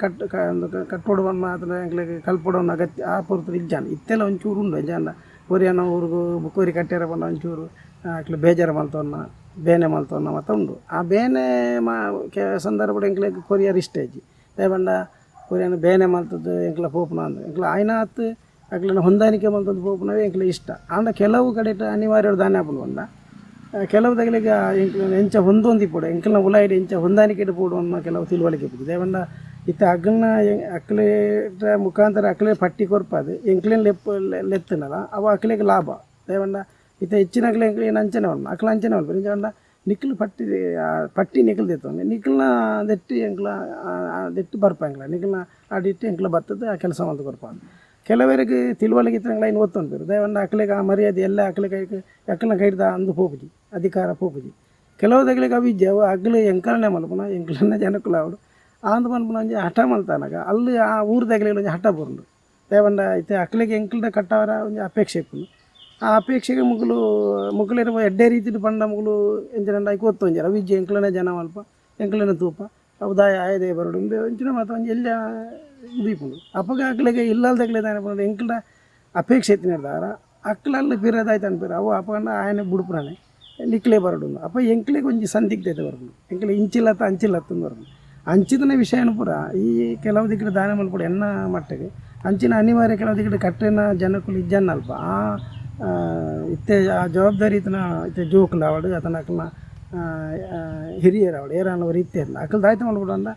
ಕಟ್ಪೊಡುವನ್ನ ಅಥವಾ ಎಂಕ್ಲಿಗೆ ಕಲ್ಪೊಡೋನ ಅಗತ್ಯ ಆ ಪುರತು ಇಜ್ಜಾನ ಇತ್ತೆಲ್ಲ ಒಂಚೂರು ಉಂಡು ಎಂಜಾನ ಕೊರಿಯನ ಊರಿಗೂ ಕೊರಿ ಕಟ್ಟಿರ ಬಂದ ಒಂಚೂರು ಅಕ್ಲೆ ಬೇಜಾರು ಮಲ್ತವನ್ನ ಬೇನೆ ಮಲ್ತವನ್ನ ಮತ್ತು ಉಂಡು ಆ ಬೇನೆ ಸಂದರ್ಭ ಎಂಕ್ಲಿಗೆ ಕೊರಿಯರ್ ಇಷ್ಟೇಜಿ ದಯವಂಡ ಕೊರಿಯನ ಬೇನೆ ಮಲ್ತದ್ದು ಎಂಕ್ಲ ಪೋಪುನ ಅಂದ್ರೆ ಎಂಕ್ಲ ಆಯ್ನ ಆತು ಅಕ್ಲಿನ ಹೊಂದಾಣಿಕೆ ಮಲ್ತದ್ದು ಪೋಪುನವೇ ಎಂಕ್ಲ ಇಷ್ಟ ಆಂಡ ಕೆಲವು ಕಡೆ ಅನಿವಾರ್ಯ ದಾನೆ ಹಾಪುಂಡ ಕೆಲವು ತಗಲಿಗೆ ಎಂಚ ಹೊಂದೊಂದಿ ಪೋಡು ಎಂಕಲ್ನ ಉಲಾಯಿಡಿ ಎಂಚ ಹೊಂದಾಣಿಕೆ ಪೋಡು ಅನ್ನೋ ಕೆಲವು ತಿಳುವಳಿಕೆ ಬಿದ್ದು ದೇವಣ್ಣ ಇತ್ತ ಅಗ್ಗಲ್ನ ಅಕ್ಲೆ ಮುಖಾಂತರ ಅಕ್ಲೆ ಪಟ್ಟಿ ಕೊರ್ಪದು ಎಂಕ್ಲೇನು ಲೆತ್ತನಲ್ಲ ಅವ ಅಕ್ಲೆಗೆ ಲಾಭ ದೇವಣ್ಣ ಇತ್ತ ಹೆಚ್ಚಿನ ಅಕ್ಲೆ ಎಂಕ್ಲೆ ಏನು ಅಂಚನೆ ಒಳ್ಳು ಅಕ್ಲ ಅಂಚನೆ ಒಳ್ಳು ಇಂಚ ನಿಕ್ಲು ಪಟ್ಟಿ ನಿಕ್ಲು ತೆತ್ತೊಂದು ನಿಕ್ಲನ್ನ ದೆಟ್ಟು ಎಂಕ್ಲ ದೆಟ್ಟು ಬರ್ಪ ಎಂಕ್ಲ ನಿಕ್ಲನ್ನ ಆಡಿಟ್ಟು ಎಂಕ್ಲ ಬರ್ತದೆ ಆ ಕೆಲಸ ಮಾಡ್ದು ಕೊರ್ಪ ಕೆಲವರಿಗೆ ತಿಳುವಳಿಕೆ ಇತ್ತಂಗ್ಲ ಇನ್ನು ಒತ್ತೊಂದು ದಯವಂಡ ಅಕ್ಲೆಗೆ ಆ ಮರ್ಯಾದೆ ಎಲ್ಲ ಅಕ್ಲೆ ಅಕ್ಲನ ಕೈಡ್ದ ಅಂದು ಪೋಪುಜಿ ಅಧಿಕಾರ ಪೋಪುಜಿ ಕೆಲವು ತಗಲಿಗೆ ಅವಿದ್ಯ ಅವು ಅಗ್ಲು ಎಂಕಲನೆ ಮಲ್ಪುನ ಎಂಕ್ಲನ್ನ ಜನಕ್ಕಲ ಅವಡು ಆಂದು ಮಲ್ಪುನ ಒಂಜಿ ಹಠ ಮಲ್ತಾನಾಗ ಅಲ್ಲಿ ಆ ಊರು ತಗಲಿಗೆ ಒಂಜಿ ಹಠ ಬರುಂಡು ದಯವಂಡ ಐತೆ ಅಕ್ಲೆಗೆ ಎಂಕ್ಲದ ಕಟ್ಟವರ ಒಂಜಿ ಅಪೇಕ್ಷೆ ಇಪ್ಪುಂಡು ಆ ಅಪೇಕ್ಷೆಗೆ ಮುಗ್ಲಿರುವ ಎಡ್ಡೆ ರೀತಿಡು ಪಂಡ ಮುಗ್ಲು ಎಂಚಿನ ಐಕೆ ಒತ್ತೊಂಜಿ ಅವಿದ್ಯ ಎಂಕ್ಲನೆ ಜನ ಮಲ್ಪ ಎಂಕ್ಲನೆ ತೂಪ ಉದಾಯ ಆಯದೇ ಬರಡು ಇಂಚಿನ ಮಾತು ಒಂಜಿ ಎಲ್ಲ ದೀಪುಂಡು ಅಪ್ಪಗ ಅಕ್ಲೆಗೆ ಇಲ್ಲಲ್ದಕ್ಲೆ ಪಂಡ ಎಂಕ್ಲ ಅಪೇಕ್ಷೆ ಎತ್ತಿನಿರ್ದಾರ ಅಕ್ಲಲ್ಲಿ ಪಿರದಾಯ್ತು ಅನ್ಪಿರ ಅವು ಅಪ್ಪಗಂಡ ಆಯನೆ ಬುಡುಪುರಾನೆ ನಿಕ್ಲೆ ಬರಡು ಅಪ್ಪ ಎಂಕ್ಲೆಗೆ ಒಂಜಿ ಸಂದಿಗ್ಧತೆ ಬರಡು ಎಂಕ್ಲೆ ಇಂಚಿಲ್ಲತ್ತ ಅಂಚಿಲ್ಲತ್ತಂದು ಬರಡು ಅಂಚಿದನ ವಿಷಯನೂ ಪೂರ ಈ ಕೆಲವು ದಿಕ್ಕಡೆ ದಾನ ಮಲ್ಪಡು ಎನ್ನ ಮಟ್ಟಿಗೆ ಅಂಚಿನ ಅನಿವಾರ್ಯ ಕೆಲವು ದಿಕ್ಕಡೆ ಕಟ್ಟಿನ ಜನಕ್ಕೂ ಇಜ್ಜನ್ನಲ್ಪ ಇತ್ತೆ ಆ ಜವಾಬ್ದಾರಿ ಇತನ ಇತ್ತೆ ಜೋಕುಲ ಅವಡು ಆತನ ಅಕ್ಲನ ಹಿರಿಯರು ಅವಳು ಏರಾನವರು ಇತ್ತೆಲ್ಲ ಅಕ್ಲ ದಾಯ್ತು ಮಾಡ್ಬಿಡು ಅಂದ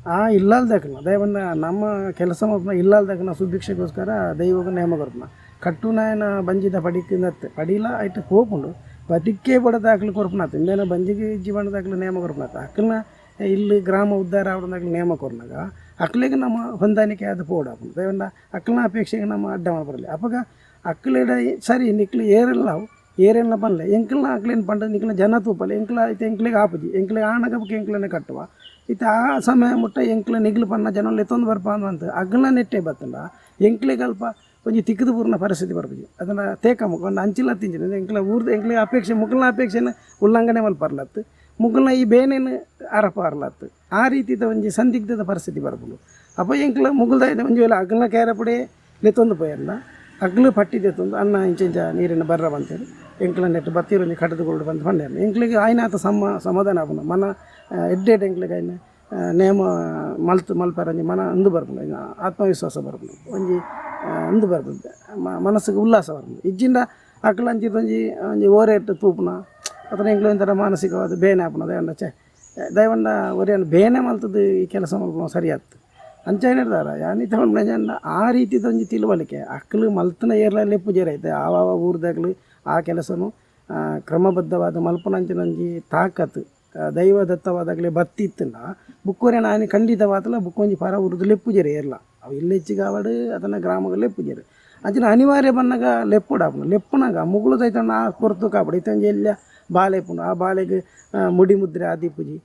ಆ ಇಲ್ಲಲ್ದಕ್ಕನ ದಯವನ್ನ ನಮ್ಮ ಕೆಲಸ ಮಾಡ್ಪನ ಇಲ್ಲಲ್ದಕ್ಕನ ಸುಭಿಕ್ಷೆಗೋಸ್ಕರ ದೈವಗ ನೇಮ ಕೊರ್ಪನ ಕಟ್ಟುನಾಯನ ಬಂಜಿದ ಪಡಿಕಿಂದತ್ತೆ ಪಡಿಲ ಐಟು ಹೋಗ್ಕೊಂಡು ಬದುಕೇ ಬಡದ ಅಕ್ಲು ಕೊರ್ಪನಾತ ಇಂದೇನ ಬಂಜಿಗೆ ಜೀವನದ ಅಕ್ಲು ನೇಮ ಕೊರ್ಪನಾತ ಅಕ್ಲನ ಇಲ್ಲಿ ಗ್ರಾಮ ಉದ್ಧಾರ ಅವಡದಾಗಲಿ ನೇಮ ಕೊರ್ನಾಗ ಅಕ್ಲಿಗೆ ನಮ್ಮ ಹೊಂದಾಣಿಕೆ ಆದ ಪೋಡಾಪು ದಯವಂಡ ಅಕ್ಲನ ಅಪೇಕ್ಷೆಗೆ ನಮ್ಮ ಅಡ್ಡ ಬರಲಿ ಅಪ್ಪಗ ಅಕ್ಲಿಡ ಸರಿ ನಿಕ್ಲು ಏರೆಲ್ಲ ಏರೆಲ್ಲ ಬಂದ್ಲೆ ಎಂಕ್ಲನ ಅಕ್ಲೇನು ಪಂಡ ನಿಕ್ಲ ಜನ ತೂಪಲ್ಲ ಎಂಕ್ಲ ಐತೆ ಎಂಕ್ಲಿಗೆ ಆಪುಜಿ ಎಂಕ್ಲಿಗೆ ಆಣಗಕ್ಕೆ ಎಂಕ್ಲನೆ ಕಟ್ಟುವ ಇತ್ತು ಆ ಸಮಯ ಮುಟ್ಟ ಎಂಕ್ಲ ನಿಗ್ಲು ಪನ್ನ ಜನ ಎತ್ತೊಂದು ಬರ್ಪ ಅಂತ ಅಗ್ಲ ನೆಟ್ಟೆ ಬತ್ತಂಡ ಎಂಕ್ಲಿಗೆ ಅಲ್ಪ ಒಂಜಿ ತಿಕ್ಕದು ಪೂರ್ಣ ಪರಿಸ್ಥಿತಿ ಬರ್ಬೋದು ಅದನ್ನು ತೇಕ ಮುಖ ಒಂದು ಅಂಚಿಲ್ಲ ತಿಂಜಿನ ಎಂಕ್ಲ ಊರ್ದು ಎಂಕ್ಲಿಗೆ ಅಪೇಕ್ಷೆ ಮುಗ್ಲನ ಅಪೇಕ್ಷೆನ ಉಲ್ಲಂಘನೆ ಮಲ್ಪರ್ಲತ್ತು ಮುಗ್ಲನ ಈ ಬೇನೇನು ಆರಪ ಅರ್ಲತ್ತು ಆ ರೀತಿದ ಒಂಜಿ ಸಂದಿಗ್ಧದ ಪರಿಸ್ಥಿತಿ ಬರ್ಬೋದು ಅಪ್ಪ ಎಂಕ್ಲ ಮುಗುಲ್ದಾಯ್ತು ಒಂಜಿ ವೇಳೆ ಅಗ್ಲನ ಕೇರಪಡೆ ನೆತ್ತೊಂದು ಪೋಯಲ್ಲ ಅಗ್ಲು ಪಟ್ಟಿ ತೆತ್ತೊಂದು ಅನ್ನ ಇಂಚ ನೀರಿನ ಬರ್ರ ಬಂತೇಳಿ ಎಂಕ್ಲ ನೆಟ್ಟು ಬತ್ತಿರೊಂದು ಕಟ್ಟದುಕೊಂಡು ಬಂದು ಬಂದೇನು ಎಂಕ್ಲಿಗೆ ಆಯ್ನಾತ ಸಮಾಧಾನ ಆಪುಂಡು ಮನ ಎಡ್ಡೆಡ್ ಎಂಕ್ಲಿಗೆ ಆಯ್ನ ನೇಮ ಮಲ್ಪರಂಜಿ ಮನ ಅಂದು ಬರ್ಬೋದು ಆತ್ಮವಿಶ್ವಾಸ ಬರ್ಬೋದು ಒಂಜಿ ಅಂದು ಬರ್ಬೋದು ಮನಸ್ಸಿಗೆ ಉಲ್ಲಾಸ ಬರ್ಬೋದು ಇಜ್ಜಿಂದ ಅಕ್ಲ ಅಂಚಿದೊಂಜಿ ಒಂಜಿ ಓರೆಟ್ಟು ತೂಪುನ ಅಥವಾ ಎಂಕ್ಲು ಒಂಥರ ಮಾನಸಿಕವಾದ ಬೇನೆ ಆಪುನ ದಯವಂಡ ದಯವಂಡ ಒರೆಯನ್ನು ಬೇನೆ ಮಲ್ತದ್ದು ಈ ಕೆಲಸ ಮಲ್ಪನ ಸರಿ ಆಯ್ತು ಅಂಚೇನಿರ್ದಾರ ಯಾನಿತ ಜನ ಆ ರೀತಿದೊಂಜಿ ತಿಳುವಳಿಕೆ ಅಕ್ಲು ಮಲ್ತನ ಏರ್ಲಲ್ಲಿ ಪೂಜಾರಿ ಐತೆ ಆವ ಊರ್ದಾಗ್ಲಿ ಆ ಕೆಲಸನು ಕ್ರಮಬದ್ಧವಾದ ಮಲ್ಪನಂಚಿನೊಂಜಿ ತಾಕತ್ತು ದೈವದತ್ತವಾದಾಗಲೇ ಬತ್ತಿತ್ತಲ್ಲ ಬುಕ್ಕೋರೆ ನಾನು ಖಂಡಿತವಾದಲ್ಲ ಬುಕ್ಕೊಂಜಿ ಪರ ಊರದ್ದು ಲೆಪ್ಪುಜೇರಿ ಏರ್ಲ ಅವು ಇಲ್ಲೆಚ್ಚಿಗೆ ಅವಡು ಅದನ್ನು ಗ್ರಾಮಗಳು ಲೆಪ್ಪುಜೇರಿ ಅಂಚಿನ ಅನಿವಾರ್ಯ ಬಂದಾಗ ಲೆಪ್ಪುಡಾಪುನ ಲೆಪ್ಪುನಾಗ ಮುಗುಳು ತೈತಣ್ಣ ಕೊರತು ಕಾಪಡು ಇತ್ತಂಜಿ ಎಲ್ಲ ಬಾಲೆ ಪುಂಡು ಆ ಬಾಲೆಗೆ ಮುಡಿ ಮುದ್ರೆ ಆದಿ ಪೂಜಿ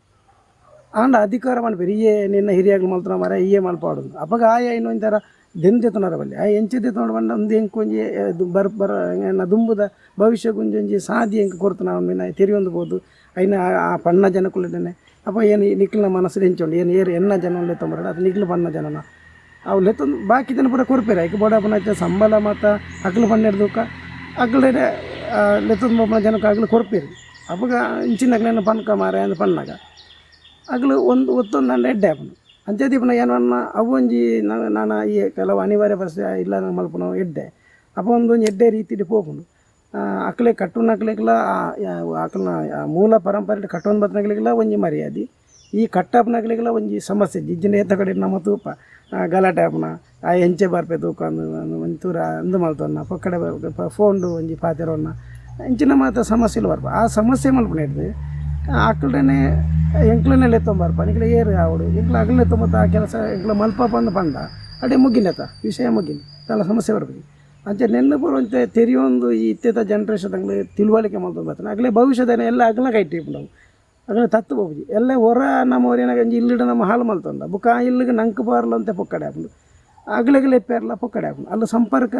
ಆಂಡ ಅಧಿಕಾರ ಮಾಡ್ಬೇರು ಈಯೇ ನಿನ್ನ ಹಿರಿಯಾಗ್ಲು ಮಲ್ತನ ಮರ ಈಯೇ ಮಲ್ಪಾಡು ಅಪ್ಪಗ ಆಯ ಇನ್ನೊಂದು ಥರ ದೆಂತೆತನರ ಬಲ್ಲಿ ಆ ಎಂಚಿದೆ ತೊಗೊಂಡು ಬಂದು ಒಂದು ಎಂಕೊಂಜಿ ದುಂಬುದ ಭವಿಷ್ಯ ಗುಂಜೊಂಜಿ ಸಾದಿ ಎಂಕ ಕೊರ್ತು ನಾವು ಮೀನ ತೆರಿಯೊಂದುಬೋದು ಐನ ಆ ಪಣ್ಣ ಜನಕ್ಕುಳ್ಳೇನೆ ಅಪ್ಪ ಏನು ನಿಕ್ಲಿನ ಮನಸ್ಸು ಹೆಂಚೊಂಡು ಏನು ಎನ್ನ ಜನ ಲೆತ್ತಂಬರ ಅದು ನಿಕ್ಲು ಪಣ್ಣ ಜನನ ಅವು ಲೆತ್ತೊಂದು ಬಾಕಿ ಜನ ಪೂರ ಕೊರ್ಪೇರೆ ಐಕೆ ಬೋಡಪ್ಪನ ಸಂಬಳ ಮತ್ತು ಅಕ್ಲು ಪನ್ನೆಡ್ದಕ್ಕ ಅಕ್ಲೆ ಲೆತ್ತೊಂದು ಮೊಬ್ಬನ ಜನಕ್ಕೆ ಅಗ್ಲು ಕೊರ್ಪೇರಿ ಅಪ್ಪಗ ಇಂಚಿನ ಅಗ್ಲೇನು ಪನ್ಕ ಮಾರ ಅಂದು ಪಣ್ಣಾಗ ಅಗ್ಲು ಒಂದು ಒತ್ತೊಂದು ನನ್ನ ಎಡ್ಡೆ ಆಪನು ಅಂಚದೀಪನ ಏನನ್ನ ಅವು ಒಂಜಿ ನಾನು ಈ ಕೆಲವು ಅನಿವಾರ್ಯ ಪರಿಸ್ಥಿತಿ ಇಲ್ಲ ನಾನು ಮಲ್ಪನ ಎಡ್ಡೆ ಅಪ್ಪ ಒಂದು ಎಡ್ಡೆ ರೀತಿಯಲ್ಲಿ ಹೋಗ್ಕೊಂಡು ಅಕ್ಲೆ ಕಟ್ಟುನ ಅಕ್ಲೆಗ್ಲ ಅಕ್ಲನ ಮೂಲ ಪರಂಪರೆ ಕಟ್ಟೊಂದು ಬತ್ತನಗ್ಲಿಗೆಲ್ಲ ಒಂಜಿ ಮರ್ಯಾದೆ ಈ ಕಟ್ಟಪ್ಪನಗ್ಲಿಗೆಲ್ಲ ಒಂಜಿ ಸಮಸ್ಯೆ ಜಿಜ್ಜಿನ ಎತ್ತ ಕಡೆ ನಮ್ಮ ತೂಪ ಗಲಾಟೆ ಆಪನ ಆ ಎಂಚೆ ಬರ್ಪೆ ತೂಕ ಒಂದು ತೂರ ಅಂದು ಮಲ್ತವನ್ನ ಪಕ್ಕಡೆ ಫೋನ್ಡು ಒಂಜಿ ಪಾತೆರವನ್ನ ಇಂಚಿನ ಮಾತ್ರ ಸಮಸ್ಯೆಲು ಬರ್ಪ ಆ ಸಮಸ್ಯೆ ಮಲ್ಪನ ಹಿಡ್ದು ಆಕಳನೆ ಎಂಕ್ಲನೇ ಲೆತ್ತೊಂಬರ್ಪ ನಿಕ್ಲೆ ಏರು ಅವಡು ಎಂಕ್ಲ ಅಗಲನೆ ತೊಂಬತ್ತ ಆ ಕೆಲಸ ಎಂಕ್ಲ ಮಲ್ಪ ಬಂದು ಪಂಡ ಅಡೆ ಮುಗಿನತ ವಿಷಯ ಮುಗಿನ ಎಲ್ಲ ಸಮಸ್ಯೆ ಬರ್ಬೇಕು ಅಂಚೆ ನೆನ್ನ ಬರುವಂತೆ ತೆರಿಯೊಂದು ಈ ಇತ್ತೆತ ಜನ್ರೇಷನ್ ಅಂಗ್ಲಿ ತಿಳುವಳಿಕೆ ಮಾಡ್ಕೊಂಡು ಬರ್ತಾನೆ ಆಗಲೇ ಭವಿಷ್ಯದ ಎಲ್ಲ ಅಗಲ ಕೈಟಿಪ್ಪು ಅಗಲ ತತ್ತು ಹೋಗಿ ಎಲ್ಲ ಹೊರ ನಮ್ಮ ಊರಿನಾಗ ಅಂಜಿ ಇಲ್ಲಿಡ ನಮ್ಮ ಹಾಲು ಮಲ್ತೊಂಡ ಬುಕ್ಕ ಆ ಇಲ್ಲಿಗೆ ನಂಕು ಬಾರ್ಲು ಅಂತ ಪೊಕ್ಕಡೆ ಹಾಕೊಂಡು ಅಗಲಗಲೆ ಎಪ್ಪೇರ್ಲ ಪೊಕ್ಕಡೆ ಹಾಕೊಂಡು ಅಲ್ಲಿ ಸಂಪರ್ಕ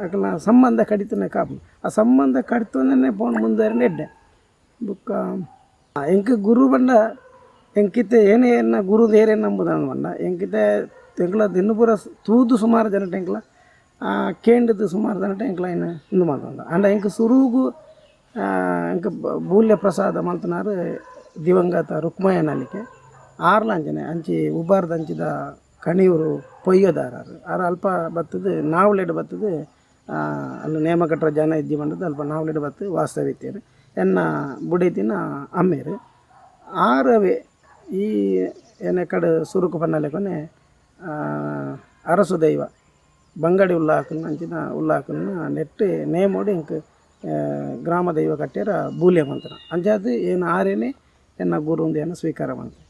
ಅಗಲ ಸಂಬಂಧ ಕಡಿತನೇ ಕಾಪು ಆ ಸಂಬಂಧ ಕಡಿತನೇ ಪೋಣು ಮುಂದೆ ಎಡ್ಡೆ ಬುಕ್ಕ ಎಂಕ ಗುರು ಬಂಡ ಎಂಕಿತ್ತೆ ಏನೇನ ಗುರುದು ಏರೇನು ನಂಬುದು ಬಂಡ ಎಂಕಿತ್ತೆ ಎಂಕ್ಲ ದಿನಪುರ ತೂದು ಸುಮಾರು ಜನ ಎಂಕ್ಲ ಕೇಂಡದು ಸುಮಾರು ಜನ ಎಂಕ್ಲ ಏನು ಇಂದು ಮಾಡ್ತಂಡ ಅಂಡ ಎಂಕ ಸುರುಗು ಎಂಕ ಬೂಲ್ಯ ಪ್ರಸಾದ ಮಲ್ತನಾರು ದಿವಂಗತ ರುಕ್ಮಯ್ಯನಲ್ಲಿಕೆ ಆರ್ಲಾಂಜನೆ ಅಂಚಿ ಉಬಾರ್ದು ಅಂಚಿದ ಕಣಿಯೂರು ಪೊಯ್ಯೋದಾರರು ಆರು ಅಲ್ಪ ಬತ್ತದು ನಾವಲೆಡ್ ಬತ್ತದು ಅಲ್ಲಿ ನೇಮಕಟ್ರ ಜನ ಇಜ್ಜಿ ಬಂದದ್ದು ಅಲ್ಪ ನಾವಲೆಡ್ ಬತ್ತು ವಾಸ್ತವಿತ್ಯರು ಎನ್ನ ಬುಡೈತಿನ ಅಮ್ಮೇರು ಆರವೇ ಈ ಏನೇ ಕಡೆ ಸುರುಕು ಪನ್ನಲೆ ಕೊನೆ ಅರಸು ದೈವ ಬಂಗಡಿ ಉಲ್ಲಾಕನ ಅಂಚಿನ ಉಲ್ಲಾಕನ ನೆಟ್ಟು ನೇಮೋಡಿ ಇಂಕ ಗ್ರಾಮ ದೈವ ಕಟ್ಟ್ಯಾರ ಬೂಲ್ಯ ಮಂತ್ರ ಅಂಚಾದ ಏನು ಆರೇನೆ ಎನ್ನ ಗುರುಂದು ಏನು ಸ್ವೀಕಾರ ಮಾಡ್ತಾರೆ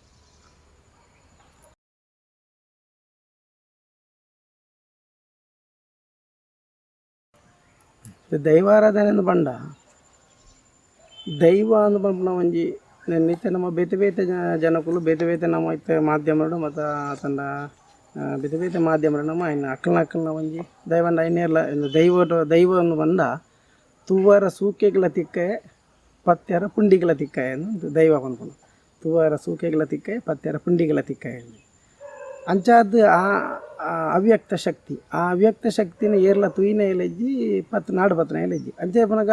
ದೈವಾರಾಧನೆ ಬಂಡ ದೈವ ಅಂದು ಬಂದು ಒಂಜಿ ನಿತ್ಯ ನಮ್ಮ ಬೇತೆ ಬೇತೆ ಜನಕ್ಕೂ ಬೇತೆ ಬೇತೆ ನಮ್ಮ ಇತ್ತೆ ಮಾಧ್ಯಮಗಳು ಮತ್ತು ತಂಡ ಬೇತೆ ಬೇತೆ ಮಾಧ್ಯಮಗಳು ನಮ್ಮ ಇನ್ನು ಅಕ್ಕಲ್ನ ಒಂಜಿ ದೈವಂಡ ಐನೇರ್ಲ ದೈವವನ್ನು ಬಂದ ತೂವಾರ ಸೂಕೆಗಳ ತಿಕ್ಕ ಪತ್ಯರ ಪುಂಡಿಗಳ ತಿಕ್ಕ ಎಂದು ದೈವ ಬಂದ್ಕೊಂಡು ತೂವಾರ ಸೂಕೆಗಳ ತಿಕ್ಕ ಪತ್ಯರ ಪುಂಡಿಗಳ ತಿಕ್ಕ ಎಂದು ಅಂಚಾದ ಆ ಅವ್ಯಕ್ತ ಶಕ್ತಿ ಆ ಅವ್ಯಕ್ತ ಶಕ್ತಿನ ಏರ್ಲ ತುಯಿನ ಎಲೆಜ್ಜಿ ಪತ್ತು ನಾಡು ಪತ್ತನ ಎಲೆಜ್ಜಿ ಅಂಚೆ ಪನಗ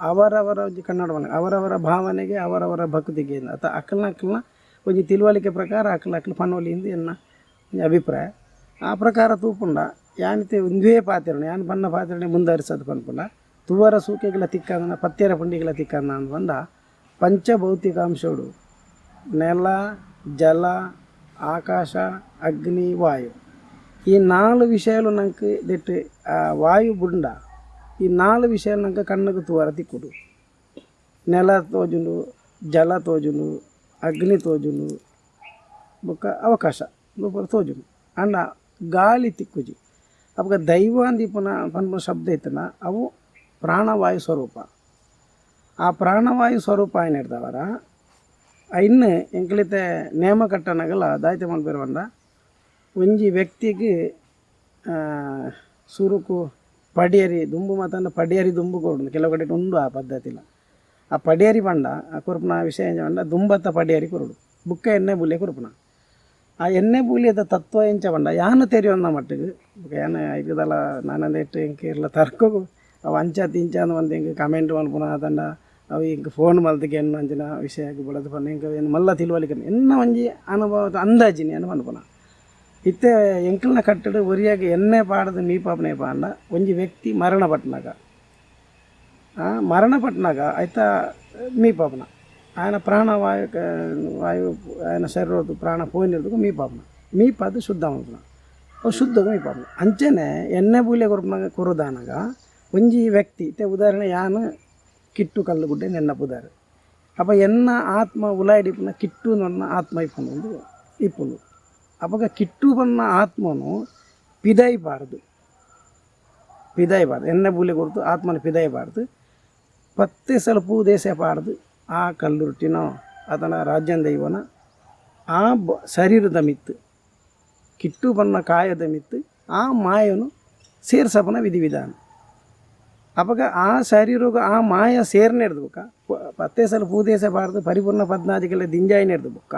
ಅವರವರ ಒಂಜಿ ಕನ್ನಡ ಬಣ್ಣ ಅವರವರ ಭಾವನೆಗೆ ಅವರವರ ಭಕ್ತಿಗೆ ಅಥವಾ ಅಕ್ಕಲ್ನ ಒಂಜಿ ತಿಳುವಳಿಕೆ ಪ್ರಕಾರ ಅಕ್ಕಲು ಪನ್ನೋಲಿಂದ ಎನ್ನ ಅಭಿಪ್ರಾಯ ಆ ಪ್ರಕಾರ ತೂಪುಂಡ ಯಾನಿತೆ ಒಂದೇ ಪಾತ್ರೆ ಯಾನು ಬಣ್ಣ ಪಾತ್ರೆ ಮುಂದುವರಿಸೋದು ಪನ್ಪುಂಡ ತುವರ ಸೂಕೆಗಳ ತಿಕ್ಕಂದ ಪತ್ಯರ ಪುಂಡಿಗಳ ತಿಕ್ಕಂದ ಅಂತ ಬಂದ ಪಂಚಭೌತಿಕಾಂಶಗಳು ನೆಲ ಜಲ ಆಕಾಶ ಅಗ್ನಿ ವಾಯು ಈ 4 ವಿಷಯಾలు ನಂಗೆ ದೆಟ್ಟು ವಾಯು ಬುಂಡ ಈ 4 ವಿಷಯಾలు ನಂಗೆ ಕಣ್ಣಗೆ ತುವರ ತಿಕ್ಕುಡು ನೆಲ ತೋಜುಂಡು ಜಲ ತೋಜುಂಡು ಅಗ್ನಿ ತೋಜುಂಡು ಬೊಕ್ಕ ಅವಕಾಶ ತೋಜುಂಡು ಅಂಡ ಗಾಳಿ ತಿಕ್ಕುಜಿ ಅವಾಗ ದೈವ ಅಂದಿಪ್ಪನ ಪನ್ಪನ ಶಬ್ದ ಇತ್ತನ ಅವು ಪ್ರಾಣವಾಯು ಸ್ವರೂಪ ಆ ಪ್ರಾಣವಾಯು ಸ್ವರೂಪ ಏನು ಇರ್ತಾವರ ಇನ್ನು ಎಂಕ್ಲಿತೆ ನೇಮ ಕಟ್ಟನಗಲ ದಾಯ್ತೆ ಮಲ್ಪೇರು ಬಂಡ ಒಂಜಿ ವ್ಯಕ್ತಿಗೆ ಸುರುಕು ಪಡಿಯರಿ ದುಂಬು ಮಾತಂಡ ಪಡಿಯರಿ ದುಂಬು ಕೊಡು ಕೆಲವು ಕಡೆ ಉಂಡು ಆ ಪದ್ಧತಿಲ ಆ ಪಡಿಯರಿ ಬಂಡ ಆ ಕುರುಪನ ವಿಷಯ ಬಂಡ ದುಂಬತ್ತ ಪಡಿಯರಿ ಕೊರುಡು ಬುಕ್ಕ ಎಣ್ಣೆ ಬೂಲೆ ಕುರುಪನ ಆ ಎಣ್ಣೆ ಬೂಲಿಯದ ತತ್ವ ಎಂಚ ಬಂಡ ಯಾನು ತೆರೆಯೊಂದ ಮಟ್ಟಿಗೆ ಯಾನು ಐದಲ್ಲ ನಾನಂದ ಇಟ್ಟು ಎಂಕ ಇರಲ್ಲ ತರ್ಕೋಗು ಅವು ಅಂಚ ತಿಂಚ ಅಂದು ಒಂದು ಹಿಂಗೆ ಕಮೆಂಟ್ ಮಲ್ಪುನ ಅದಂಡ ಅವು ಹಿಂಗೆ ಫೋನ್ ಮಲ್ತಿಗೆ ಎನ್ನು ಅಂಚಿನ ವಿಷಯಕ್ಕೆ ಬಳದು ಪನ್ನ ಹಿಂಗೆ ಏನು ಮಲ್ಲ ತಿಳುವಳಿಕೆ ಎನ್ನ ಒಂಜಿ ಅನುಭವದ ಅಂದಾಜಿನಿ ಅನ್ನು ಮನ್ಪುನ ಇತ್ತೆ ಎಂಕಲ್ನ ಕಟ್ಟಡು ಒರಿಯಾಗಿ ಎಣ್ಣೆ ಪಾಡದು ಮೀಪಾಪನೆ ಪಾಂಡ ಒಂಜಿ ವ್ಯಕ್ತಿ ಮರಣ ಪಟ್ನಾಗ ಆಯ್ತಾ ಮೀಪಾಪನ ఆయన ಪ್ರಾಣವಾಯು ఆయన ಶರೀರದ್ದು ಪ್ರಾಣ ಪೋಯಿನಿರ್ದು ಮೀಪಾಪನ ಮೀಪಾದು ಶುದ್ಧ ಮಲ್ಪನ ಅವು ಶುದ್ಧ ಮೀಪಾಪನ ಅಂಚೆನೆ ಎಣ್ಣೆ ಬೂಲೆ ಕೊರುದಾನಾಗ ಒಂಜಿ ವ್ಯಕ್ತಿ ಇತ್ತೆ ಉದಾಹರಣೆ ಯಾನು ಕಿಟ್ಟು ಕಲ್ಲು ಗುಡ್ಡೆ ನೆನ್ನ ಪುದಾರು ಅಪ್ಪ ಎನ್ನ ಆತ್ಮ ಉಲಾಯಿಡಿಪುನ ಕಿಟ್ಟು ನನ್ನ ಆತ್ಮ ಇಪ್ಪುಂಡು ಇಪ್ಪುಂಡು ಅವಾಗ ಕಿಟ್ಟು ಬನ್ನ ಆತ್ಮನು ಪಿದಾಯಬಾರ್ದು ಎಣ್ಣೆ ಬೂಲೆ ಕೊಡ್ತು ಆತ್ಮನ ಪಿದಾಯಬಾರ್ದು 10 ಸಲ ಪೂದೇಸಬಾರ್ದು ಆ ಕಲ್ಲುರುಟಿನೋ ಅದನ್ನ ರಾಜ್ಯನ ದೈವನ ಆ ಶರೀರದ ಮಿತ್ತು ಕಿಟ್ಟು ಬನ್ನ ಕಾಯದ ಮಿತ್ತು ಆ ಮಾಯನು ಸೇರ್ಸಪನ ವಿಧಿವಿಧಾನ ಅವಾಗ ಆ ಶರೀರಗ ಆ ಮಾಯ ಸೇರ್ನೆ ಹಿಡ್ದು ಬುಕ್ಕ 10 ಸಲ ಪೂದೇಸಬಾರ್ದು ಪರಿಪೂರ್ಣ ಪದ್ನಾದಿಗೆಲ್ಲ ದಿಂಜಾಯಿನ ಹಿಡ್ದು ಬುಕ್ಕ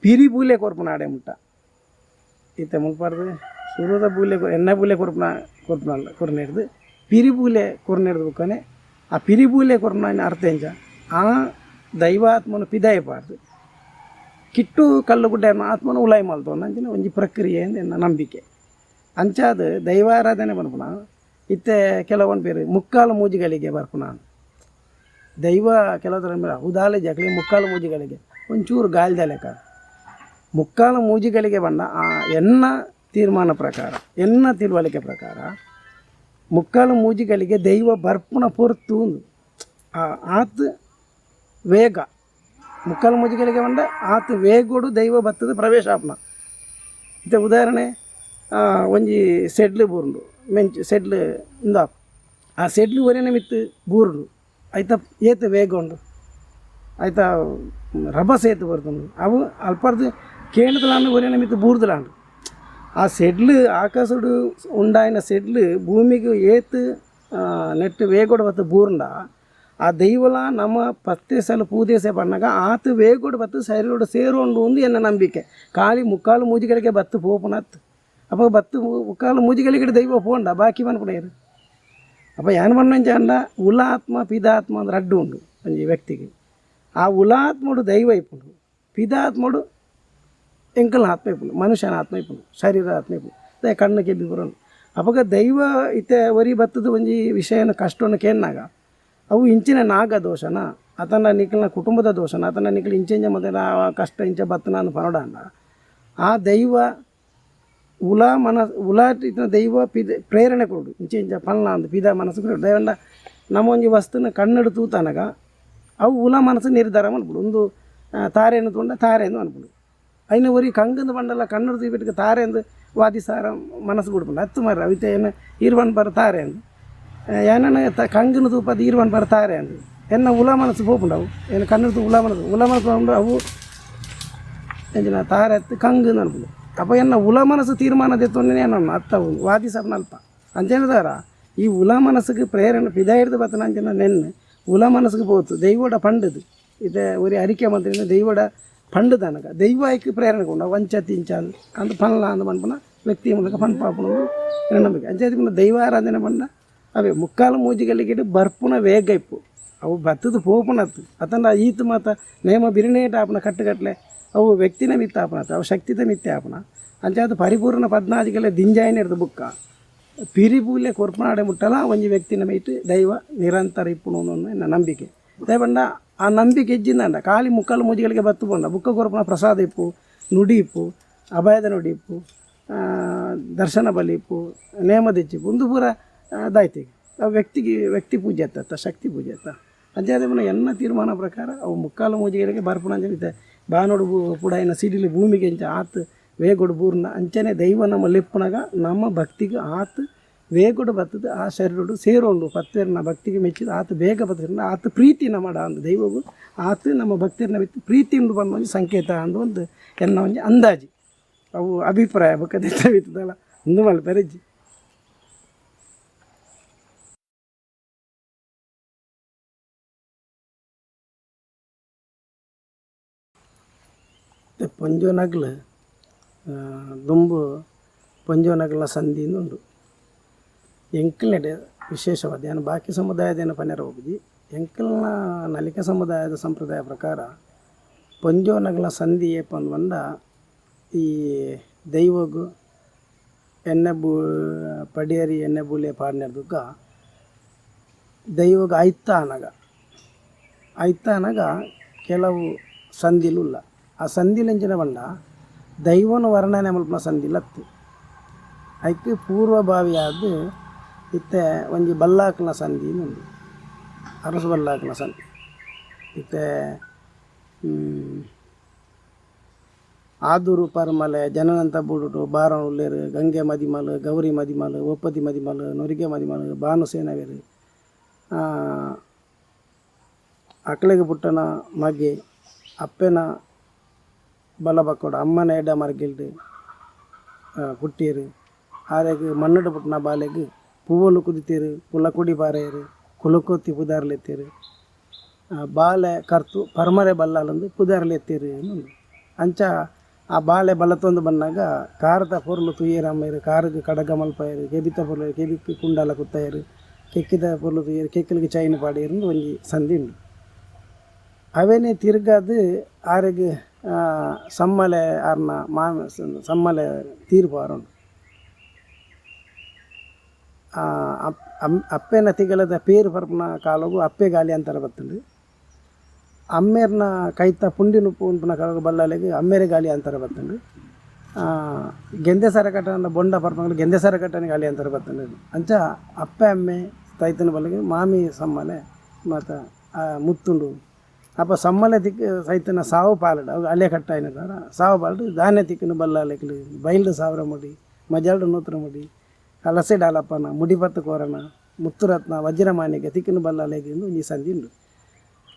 ಪಿರಿ ಬೂಲೆ ಕೊರ್ಪನ ಆಡೆ ಮುಟ್ಟ ಈತ ಮುಲ್ಪಾರ್ದು ಸುರದ ಬೂಲೆ ಎಣ್ಣೆ ಬೂಲೆ ಕೊರ್ನ ಹಿಡ್ದು ಪಿರಿ ಬೂಲೆ ಕೊರ್ನ ಹಿಡ್ದು ಬುಕ್ಕನೆ ಆ ಪಿರಿ ಬೂಲೆ ಕೊರ್ನ ಅರ್ಥ ಎಂಚ ಆ ದೈವಾತ್ಮನು ಪಿದಾಯಬಾರ್ದು ಕಿಟ್ಟು ಕಲ್ಲು ಗುಡ್ಡ ಆತ್ಮನ ಉಲಾಯಿ ಮಲ್ತು ಅಂಚಿನ ಒಂಜಿ ಪ್ರಕ್ರಿಯೆ ಎಂದು ಎನ್ನ ನಂಬಿಕೆ ಅಂಚಾದ ದೈವಾರಾಧನೆ ಬರ್ಪುನ ಇತ್ತೆ ಕೆಲವೊಂದು ಬೇರೆ ಮುಕ್ಕಾಲು ಮೂಜಿಗಳಿಗೆ ಬರ್ಪುನ ದೈವ ಕೆಲವೊಂದು ಉದಾಲೆ ಜಗಲಿ ಮುಕ್ಕಾಲು ಮೂಜಿಗಳಿಗೆ ಒಂಚೂರು ಗಾಲ್ದ ಲೆಕ್ಕ ಮುಕ್ಕಾಲು ಮೂಜಿಗಳಿಗೆ ಬಂದ ಆ ಎನ್ನ ತೀರ್ಮಾನ ಪ್ರಕಾರ ಎನ್ನ ತಿಳುವಳಿಕೆ ಪ್ರಕಾರ ಮುಕ್ಕಾಲು ಮೂಜಿಗಳಿಗೆ ದೈವ ಬರ್ಪುನ ಪೊರ್ತು ಆ ಆತ್ ವೇಗ ಮುಕ್ಕಾಲು ಮುಜಿಗಳಿಗೆ ಬಂದ ಆತ ವೇಗೋಡು ದೈವ ಬತ್ತದ ಪ್ರವೇಶ ಆಪನ ಇತ್ತೆ ಉದಾಹರಣೆ ಒಂಜಿ ಸೆಡ್ಲು ಬೂರುಂಡು ಮೆಂಚು ಸೆಡ್ಲು ಇಂದ ಆ ಸೆಡ್ಲು ಒರೆನೆ ಮಿತ್ತು ಬೂರುಂಡು ಐತ ಏತ ವೇಗ ಉಂಡು ಐತ ರಭಸ ಏತು ಬರ್ತುಂಡು ಅವು ಅಲ್ಪರ್ದು ಕೇಂದ್ರಲಾಂಡು ಒರೆನೆ ಮಿತ್ತು ಬೂರ್ದುಲಾಂಡು ಆ ಸೆಡ್ಲು ಆಕಾಶಡು ಉಂಡಾಯಿನ ಸೆಡ್ಲು ಭೂಮಿಗೆ ಏತು ನೆಟ್ಟು ವೇಗೋಡು ಬತ್ತು ಬೂರುಂಡ ಆ ದೈವಲ ನಮ್ಮ ಪತ್ತೆ ಸಲ ಪೂದೇಸೆ ಪಣ್ಣಾಗ ಆತು ವೇಗೋಡು ಬತ್ತು ಸರಿಯೋಡು ಸೇರೋಂಡು ಒಂದು ಎನ್ನ ನಂಬಿಕೆ ಖಾಲಿ ಮುಕ್ಕಾಲು ಮೂಜಿಗಳಿಗೆ ಬತ್ತು ಪೋಪುನತ್ತು ಅಪ್ಪ ಬತ್ತು ಮುಕ್ಕಾಲು ಮೂಜಿಗಳಿಗೆ ದೈವ ಪೋಂಡ ಬಾಕಿ ಮನ್ಪುಣೇರು ಅಪ್ಪ ಏನು ಬಣ್ಣಂಚ ಅಂಡ ಉಲಾತ್ಮ ಪಿದಾತ್ಮ ಅಂದ್ರೆ ಅಡ್ಡು ಉಂಡು ಒಂಜಿ ವ್ಯಕ್ತಿಗೆ ಆ ಉಲಾತ್ಮಡು ದೈವ ಇಪ್ಪುಂಡು ಪಿದಾತ್ಮಡು ಎಂಕಲ್ನ ಆತ್ಮ ಇಪ್ಪುಂಡು ಮನುಷ್ಯನ ಆತ್ಮ ಇಪ್ಪುಂಡು ಶರೀರ ಆತ್ಮ ಇಪ್ಪುಂಡು ಅದೇ ಕಣ್ಣು ಕೆಬ್ಬಿ ಬರೋನು ಅವಾಗ ದೈವ ಇತ್ತೆ ಒರಿ ಬತ್ತದ ಒಂಜಿ ವಿಷಯನ ಕಷ್ಟವನ್ನು ಕೇಳಿನಾಗ ಅವು ಇಂಚಿನ ನಾಗ ದೋಷನ ಆತನ ನಿಖಲ್ನ ಕುಟುಂಬದ ದೋಷನ ಆತನ ನಿಖಲ್ ಇಂಚೆಂಜ ಮತ್ತೆ ಕಷ್ಟ ಇಂಚ ಬತ್ತನ ಅಂದು ಪನೋಡಂಡ ಆ ದೈವ ಉಲಾಟಿನ ದೈವ ಪ್ರೇರಣೆ ಕೊಡು ಇಂಚೆಂಚ ಪಲ್ನ ಅಂದು ಪಿದ ಮನಸ್ಸು ಕೊಡು ದಯವಂಡ ನಮ್ಮ ಒಂಜಿ ವಸ್ತುನ ಕಣ್ಣಡು ತೂತನಗ ಅವು ಮನಸ್ಸು ನಿರ್ಧಾರ ಮಾಡ್ಬಿಡು ಒಂದು ತಾರೆಯನ್ನು ತೊಂಡ ತಾರೆ ಎಂದು ಅನ್ಬಿಡು ಐನ ಒರಿ ಕಂಗಂದು ಬಂಡಲ್ಲ ಕಣ್ಣಡು ತೂಬಿಟ್ಟಿಗೆ ತಾರೆ ಎಂದು ವಾದಿಸಾರ ಮನಸ್ಸು ಬಿಡ್ಬಿಡು ಹತ್ತು ಮರ ಅವಿತೆ ಏನು ಇರುವನ್ ಬರ ತಾರೆ ಎಂದು ಏನನ್ನ ಕಂಗನ ತೂಪದ ಇರುವನ್ ಬರ ತಾರೆ ಎಂದು ಎನ್ನ ಮನಸ್ಸು ಹೋಗ್ಬಿಡು ಅವು ಏನು ಕಣ್ಣಡು ಮನಸ್ಸು ಉಂಡು ಅವು ಎಂಜಿನ ತಾರೆ ಹತ್ತು ಕಂಗಂದು ಅನ್ಬಿಡು ಅಪ್ಪ ಎನ್ನ ಮನಸ್ಸು ತೀರ್ಮಾನದ ತೊಂದರೆ ಏನು ಅತ್ತವು ವಾದಿಸಪ್ನಲ್ಪ ಅಂಚೇನದಾರ ಈ ಮನಸ್ಸಿಗೆ ಪ್ರೇರಣೆ ಪಿದ ಹಿಡಿದು ಬತ್ತನ ಅಂಚನ ನೆನ್ನೆ ಮನಸ್ಸಿಗೆ ಹೋತು ದೈವಡ ಪಂಡದು ಇದೆ ಒರಿ ಅರಿಕೆ ಮಂತ್ರಿನ ದೈವಡ ಪಂಡದ ಅನಗ ದೈವ ಆಯ್ಕೆ ಪ್ರೇರಣೆ ಕೊಂಡ ವಂಚ ತಿಂಚ ಅಂದು ಪನ್ಲ ಅಂದು ಪನ್ಪನ ವ್ಯಕ್ತಿಯ ಮೂಲಕ ಪನ್ಪಾಪನು ನಂಬಿಕೆ ಅಂಚೆ ದೈವಾರಾಧನೆ ಪಂಡ ಅವೇ ಮುಕ್ಕಾಲು ಮೂಜಿಗಳಿಗೆ ಬರ್ಪುನ ವೇಗ ಇಪ್ಪು ಅವು ಬತ್ತದು ಪೋಪನತ್ತು ಅತಂಡ ಈತು ಮಾತ ನೇಮ ಬಿರಿನೇಟ ಆಪನ ಕಟ್ಟುಗಟ್ಲೆ ಅವು ವ್ಯಕ್ತಿನ ಮಿತ್ತ ಆಪನತ್ತು ಅವು ಶಕ್ತಿದ ಮಿತ್ತೆ ಆಪನ ಅಂಚೆ ಅದು ಪರಿಪೂರ್ಣ ಪದ್ನಾಜಿಗೆಲ್ಲ ದಿಂಜಾಯಿನ ಇರ್ದು ಬುಕ್ಕ ಪಿರಿಪೂಲೆ ಕೊರ್ಪನಾಡೆ ಮುಟ್ಟಲ ಒಂಜಿ ವ್ಯಕ್ತಿನ ಮೈಟ್ ದೈವ ನಿರಂತರ ಇಪ್ಪುನು ಎನ್ನ ನಂಬಿಕೆ ದಯಪಂಡ ಆ ನಂಬಿಕೆ ಹೆಜ್ಜಿಂದಂಡ ಖಾಲಿ ಮುಕ್ಕಾಲು ಮೂಜಿಗಳಿಗೆ ಬತ್ತು ಬಂಡ ಬುಕ್ಕ ಕೊರ್ಪನ ಪ್ರಸಾದ ಇಪ್ಪು ನುಡಿ ಇಪ್ಪು ಅಭಯದ ನುಡಿ ಇಪ್ಪು ದರ್ಶನ ಬಲಿ ಇಪ್ಪು ನೇಮದಿಚ್ಚಿಪ್ಪು ಒಂದು ಪೂರ ದಾಯ್ತಿಗೆ ಅವು ವ್ಯಕ್ತಿ ಪೂಜೆ ಅತ್ತ ಶಕ್ತಿ ಪೂಜೆ ಅತ್ತ ಅಂಚೆ ಎನ್ನ ತೀರ್ಮಾನ ಪ್ರಕಾರ ಅವು ಮುಕ್ಕಾಲು ಮೂಜಿಗಳಿಗೆ ಬರ್ಪುಣ ಅಂಚೆ ಬಾನೋಡು ಪುಡಾಯಿನ ಸಿಡಿಲಿ ಭೂಮಿಗೆ ಅಂಚೆ ಆತು ವೇಗೊಡು ಬೂರ್ನ ಅಂಚನೆ ದೈವ ನಮ್ಮ ಲೆಪ್ಪುನಾಗ ನಮ್ಮ ಭಕ್ತಿಗೆ ಆತು ವೇಗೊಡು ಬತ್ತದ ಆ ಶರೀರಡು ಸೇರೋಂಡು ಪತ್ತೇರ್ನ ಭಕ್ತಿಗೆ ಮೆಚ್ಚಿದ ಆತು ಬೇಗ ಬತ್ತರಿಂದ ಆತು ಪ್ರೀತಿನ ಮಾಡ ಅಂದು ದೈವವು ಆತು ನಮ್ಮ ಭಕ್ತಿಯನ್ನ ಬಿತ್ತು ಪ್ರೀತಿಯಿಂದ ಬಂದ ಒಂದು ಸಂಕೇತ ಅಂದು ಒಂದು ಎನ್ನ ಒಂದು ಅಂದಾಜಿ ಅವು ಅಭಿಪ್ರಾಯ ಬುಕ್ಕದಿತ್ತಲ್ಲ ಒಂದು ಮಲ್ಪೆರಜ್ಜಿ ಪೊಂಜೋ ನಗ್ಲು ದುಂಬು ಪೊಂಜೋ ನಗ್ಲ ಸಂಧಿ ಉಂಡು ಎಂಕಲ್ನೆಡೆ ವಿಶೇಷವಾದ ಏನು ಬಾಕಿ ಸಮುದಾಯದೇನು ಪನ್ಯರ ಹೋಗುದು ಎಂಕಲ್ನ ನಲಿಕೆ ಸಮುದಾಯದ ಸಂಪ್ರದಾಯ ಪ್ರಕಾರ ಪೊಂಜೋ ನಗ್ಲ ಸಂಧಿ ಏಪ ಅಂದ ಈ ದೈವಗು ಪಡಿಯರಿ ಎಣ್ಣೆ ಬೂಲೆ ಪಾಡ್ನೆರ್ದುಗ ದೈವಗ ಐತ ಅನಗ ಕೆಲವು ಸಂಧಿಲುಲ್ಲ ಆ ಸಂಧಿಲೆಂಚಿನ ಬಂಡ ದೈವನ ವರ್ಣನೆ ಮಲ್ಪನ ಸಂಧಿಲತ್ತು ಐಕ್ಕೆ ಪೂರ್ವಭಾವಿಯಾದ ಇತ್ತೆ ಒಂಜಿ ಬಲ್ಲಾಕ್ನ ಸಂಧಿ ಉಂಡು ಅರಸು ಬಲ್ಲಾಕ್ನ ಸಂಧಿ ಇತ್ತೆ ಆದೂರು ಪರ್ಮಲೆ ಜನನಂತ ಬೂಡುಟು ಬಾರಣ ಉಲ್ಲೇರು ಗಂಗೆ ಮದಿಮಲು ಗೌರಿ ಮದಿಮಲು ಒಪ್ಪತಿ ಮದಿಮಲು ನೊರಿಗೆ ಮದಿಮಲು ಭಾನುಸೇನವೇರು ಅಕ್ಲೆಗೆ ಪುಟ್ಟನ ಮಗೆ ಅಪ್ಪೆನ ಬಲಬಕ್ಕೋಡು ಅಮ್ಮನ ಎಡ್ಡ ಮರಗಿಲ್ಡು ಪುಟ್ಟೀರು ಆರೆಗ್ ಮಣ್ಣಡು ಪುಟ್ಟನ ಬಾಲೆಗ್ ಪೂವಲು ಕುದಿತೀರು ಪುಲಕುಡಿ ಬಾರೆಯರು ಕುಲಕೋತಿ ಪುದಾರ್ಲೆತ್ತೀರು ಬಾಲೆ ಕರ್ತು ಪರ್ಮರೆ ಬಲ್ಲಾಲಂದು ಪುದಾರ್ಲೆತ್ತೀರು ಅಂಚ ಆ ಬಾಳೆ ಬಲತೊಂದು ಬಂದಾಗ ಕಾರದ ಪೊರ್ಲು ತುಯ್ಯರಮ್ಮರು ಕಾರಿಗೆ ಕಡಗ ಮಲ್ಪಾಯರು ಕೆಬಿತ ಪೊರ್ಲು ಕೆಬಿಕ್ಕೆ ಕುಂಡಲ ಕುತ್ತಾಯರು ಕೆಕ್ಕಿದ ಪೊರ್ಲು ತುಯ್ಯರು ಕೆಕ್ಕಲಿಗೆ ಚೈನ್ ಪಾಡಿಯರು ಒಂಜಿ ಸಂಧಿ ಉಂಡು ಅವೇನೇ ತಿರ್ಗಾದು ಆರೆಗ್ ಸಮ್ಮಲೆ ಆರ್ನ ಸಮ್ಮಲೆ ತೀರ್ಪಾರುಂಡು ಅಪ್ಪೆನ ತಿಗಲದ ಪೇರು ಪರ್ಪನ ಕಾಲಗು ಅಪ್ಪೆ ಗಾಲಿ ಅಂತಾರೆ ಬತ್ತುಂಡು ಅಮ್ಮೇರ್ನ ಕೈತ ಪುಂಡಿನುಪ್ಪು ಉಂಪುನ ಕಾಲಗು ಬಲ್ಲಾಲೆಗೆ ಅಮ್ಮೇರೆ ಗಾಲಿ ಅಂತಾರೆ ಬತ್ತುಂಡು ಗೆಂದೆ ಸರಕಟ್ಟನ ಬೊಂಡ ಪರ್ಪಗಳು ಗೆಂದೆ ಸರಕಟ್ಟನ ಗಾಲಿ ಅಂತಾರೆ ಬತ್ತುಂಡು ಅಂಚ ಅಪ್ಪೆ ಅಮ್ಮೆ ತೈತನ ಬಲ್ಲಿಗೆ ಮಾಮಿ ಸಮ್ಮಲೆ ಮತ್ತು ಮುತ್ತುಂಡು ಅಪ್ಪ ಸಮ್ಮಲೆ ತಿಕ್ಕ ಸೈತನ ಸಾವು ಪಾಲಡು ಅವು ಅಲೆ ಕಟ್ಟಾಯಿನದಾರ ಸಾವು ಪಾಲಡು ಧಾನ್ಯ ತಿಕ್ಕನು ಬಲ್ಲಾಲೆಕ್ಲು ಬೈಲ್ಡು ಸಾವಿರ ಮುಡಿ ಮಜಾಲ್ಡು ನೂತ್ರ ಮುಡಿ ಹಲಸೆ ಡಾಲಪ್ಪನ ಮುಡಿಪತ್ತು ಕೋರನ ಮುತ್ತುರತ್ನ ವಜ್ರಮಾನಿಗೆ ತಿಕ್ಕನು ಬಲ್ಲಾಲೆಗೆ ಈ ಸಂಧಿ ಉಂಡು